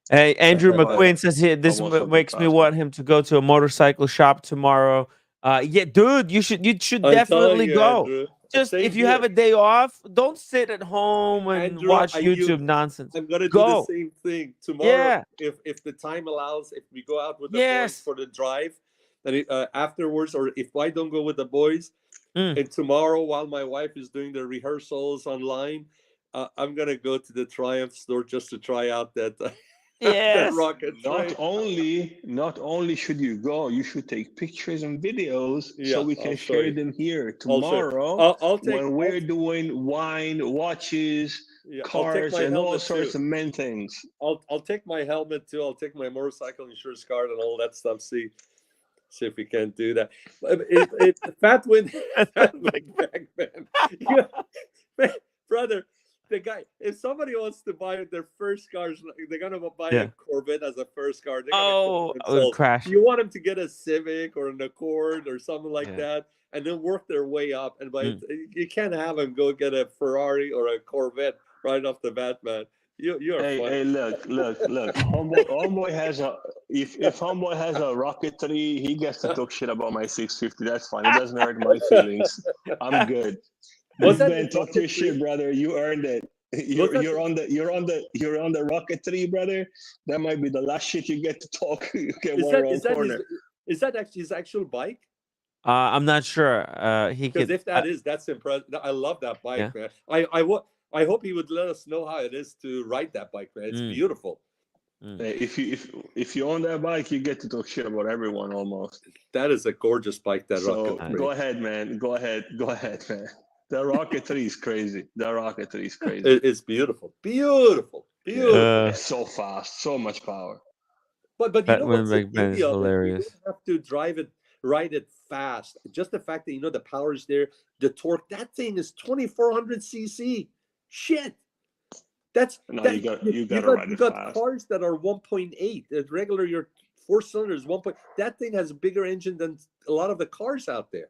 Hey, Andrew But McQueen says here I this want something makes me faster. want him to go to a motorcycle shop tomorrow. Yeah, dude, you should I'm telling definitely you, go. Andrew. Just Same if you have here, a day off, don't sit at home and Andrew. watch YouTube nonsense. I'm gonna do the Go. same thing tomorrow Yeah. if the time allows. If we go out with the boys Yes. for the drive, and afterwards, or if I don't go with the boys, Mm. and tomorrow while my wife is doing the rehearsals online, I'm gonna go to the Triumph store just to try out that that Yes. rocket train. Not only should you go, you should take pictures and videos so Yeah, we I'll can show share you. them here I'll show you. tomorrow I'll take when we're doing wine, watches, I'll take cars, my and all helmet too. sorts of men things. I'll take my helmet too. I'll take my motorcycle insurance card and all that stuff. See if we can do that. Fat Wind, Fat Wind back then. Brother, the guy. If somebody wants to buy their first cars, they're gonna buy a Yeah. Corvette as a first car. They're gonna kill Oh, I would themselves. crash. You want them to get a Civic or an Accord or something like Yeah. that, and then work their way up. And Mm. you can't have them go get a Ferrari or a Corvette right off the bat, man. You're Hey, funny. look. Homeboy has a if Homeboy has a Rocket 3, he gets to talk shit about my 650. That's fine. It doesn't hurt my feelings. I'm good. Was Big that Ben, the talk your Rocket shit, 3? brother. You earned it. Was that You're on the Rocket 3, brother. That might be the last shit you get to talk. You get is one that wrong is that corner. actually his actual bike? I'm not sure. He Because could. if that is, that's impressive. I love that bike, Yeah. man. I hope he would let us know how it is to ride that bike, man. It's Mm. beautiful. Mm. If you own that bike, you get to talk shit about everyone almost. That is a gorgeous bike. That So Rocket 3. go ahead, man. Go ahead, man. The rocketry is crazy. The rocketry is crazy. It's beautiful, beautiful, beautiful. It's so fast, so much power. But you know what's the McMahon is beauty of it? You hilarious. don't have to ride it fast. Just the fact that the power is there, the torque. That thing is 2400 cc. Shit. You got cars that are 1.8. Regular your 4-cylinder is 1. That thing has a bigger engine than a lot of the cars out there.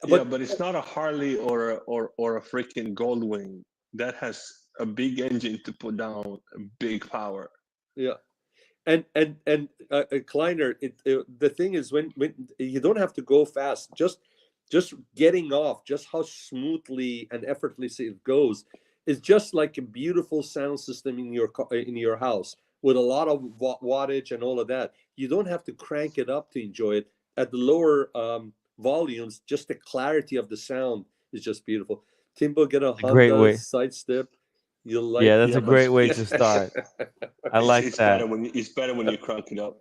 But it's not a Harley or a freaking Goldwing that has a big engine to put down big power. Yeah. And Kleiner, the thing is when you don't have to go fast, just getting off, just how smoothly and effortlessly it goes is just like a beautiful sound system in your house with a lot of wattage and all of that. You don't have to crank it up to enjoy it. At the lower volumes, just the clarity of the sound is just beautiful. Timbo, get a Honda sidestep. You'll like. Yeah, that's a great way to start. I like that. It's better when you crank it up.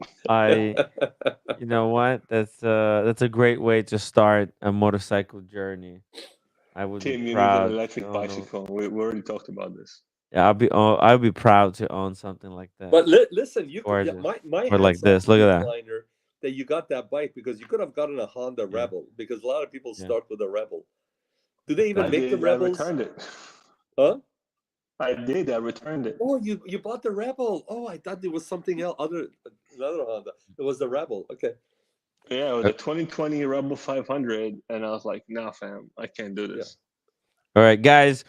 You know what? That's a great way to start a motorcycle journey. I would Tim, be you proud. need an electric bicycle. We already talked about this. Yeah, I'll be proud to own something like that. But listen, you could, my or like this. Look at that. Kleiner, that you got that bike because you could have gotten a Honda Rebel because a lot of people start with a Rebel. Do they even make the Rebels? I returned it. Huh? I did. I returned it. Oh, you bought the Rebel. Oh, I thought it was something else. Another Honda. It was the Rebel. Okay. Yeah, it was a 2020 Rebel 500, and I was like, "Nah, fam, I can't do this." All right, guys.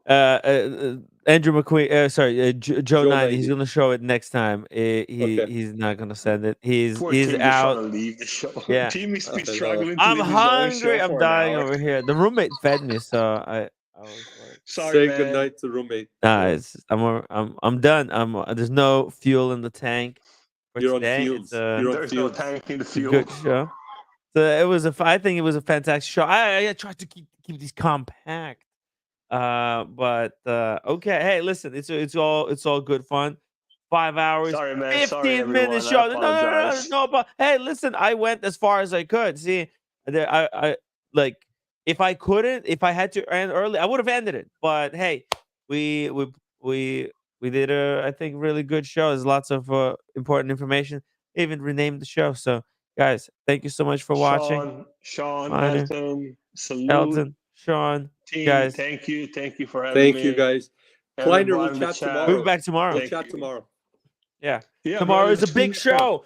Andrew McQueen. Joe 90. He's gonna show it next time. He's not gonna send it. He's out. To leave the show. Yeah. Timmy's been struggling. To I'm leave his own hungry. show I'm for dying an hour. over here. The roommate fed me, so I was like, Sorry, say man. good night to roommate. Nah, I'm done. There's no fuel in the tank for You're today. on fumes. There's no tank in the fuel. Good show. So I think it was a fantastic show. I tried to keep these compact. But okay. Hey, listen, it's all good fun. 5 hours, Sorry, man. 15 minutes show. No. But hey, listen, I went as far as I could. See, I like if I had to end early, I would have ended it. But hey, we did I think really good show. There's lots of important information. Even renamed the show. So guys, thank you so much for watching. Sean, Minor, Elton, salute. Elton, Sean, Team, guys. thank you for having me. Thank you, guys. Kleiner, we'll chat tomorrow. We'll be back tomorrow. We'll chat tomorrow. Yeah. Yeah, Tomorrow bro, is a big show.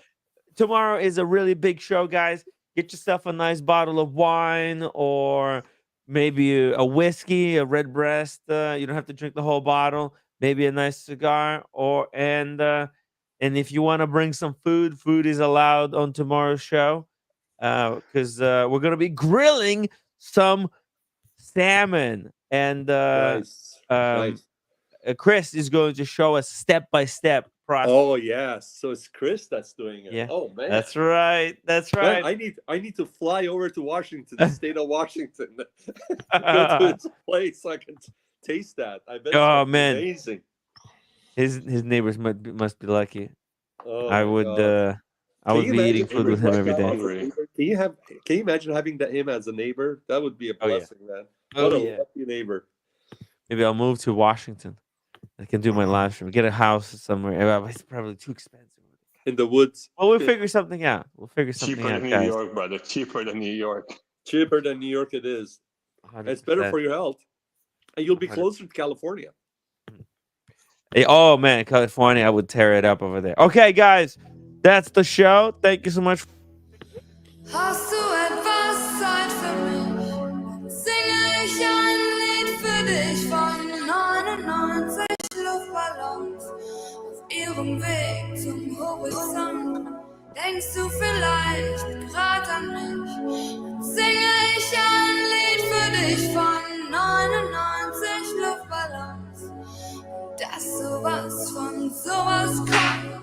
Tomorrow is a really big show, guys. Get yourself a nice bottle of wine or maybe a whiskey, a red breast. You don't have to drink the whole bottle. Maybe a nice cigar and if you want to bring some food is allowed on tomorrow's show because we're going to be grilling some salmon and Nice. Chris is going to show us step-by-step process. Oh yes, so it's Chris that's doing it. Yeah. Oh man, That's right. Man, I need to fly over to Washington, the state of Washington, go to his place so I can taste that. I bet. Oh it's man, amazing. his neighbors must be lucky. Oh, I my would God. I would Can be you eating imagine food with him every Rebecca day. as a neighbor? Can you imagine having him as a neighbor? That would be a Oh, yeah. blessing, man. Oh, What a yeah. lucky neighbor. Maybe I'll move to Washington. I can do my live stream. Get a house somewhere. It's probably too expensive. In the woods. Well, we'll figure something out. Cheaper than New guys. York, brother. Cheaper than New York. Cheaper than New York it is. And it's better 100%. for your health. And you'll be 100%. closer to California. Hey, oh man, California, I would tear it up over there. Okay, guys, that's the show. Thank you so much. Hast du etwas Zeit für mich? Singe ich ein Lied für dich von 99 Luftballons auf ihrem Weg zum Horizont. Denkst du vielleicht grad an mich? Singe ich ein Lied für dich von 99 Luftballons. Dass sowas von sowas kommt.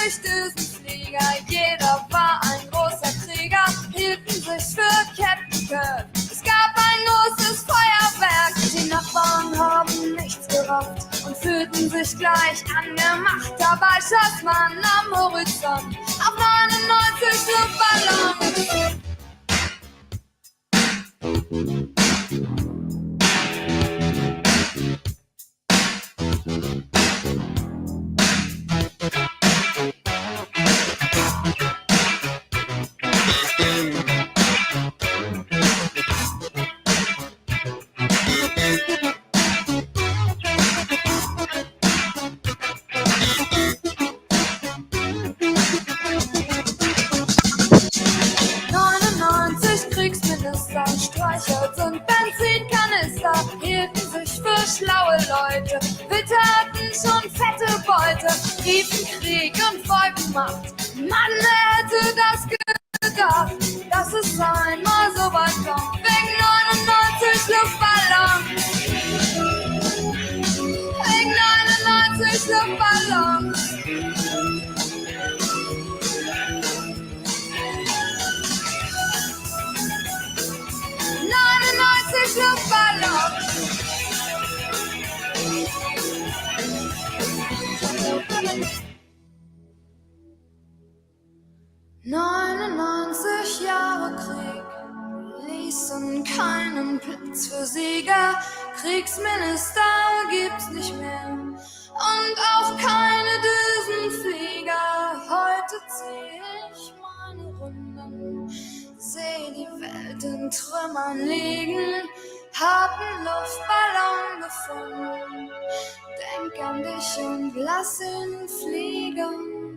durch Düsenflieger. Jeder war ein großer Krieger, hielten sich für Captain Kirk. Es gab ein großes Feuerwerk, die Nachbarn haben nichts gerafft und fühlten sich gleich angemacht. Dabei schoss man am Horizont auf 99 Luftballons. Kriegsminister, Streichholz und Benzinkanister hielten sich für schlaue Leute, witterten schon fette Beute, riefen Krieg und wollten Macht. Mann, wer hätte das gedacht, dass es einmal so weit kommt, wegen 99 Luftballons. Wegen 99 Luftballons. Luftballons. 99 Jahre Krieg ließen keinen Platz für Sieger. Kriegsminister gibt's nicht mehr und auch keine Düsenflieger. Heute zieh ich meine Runden, seh die Welt in Trümmern liegen, hab einen Luftballon gefunden, denk an dich und lass ihn fliegen.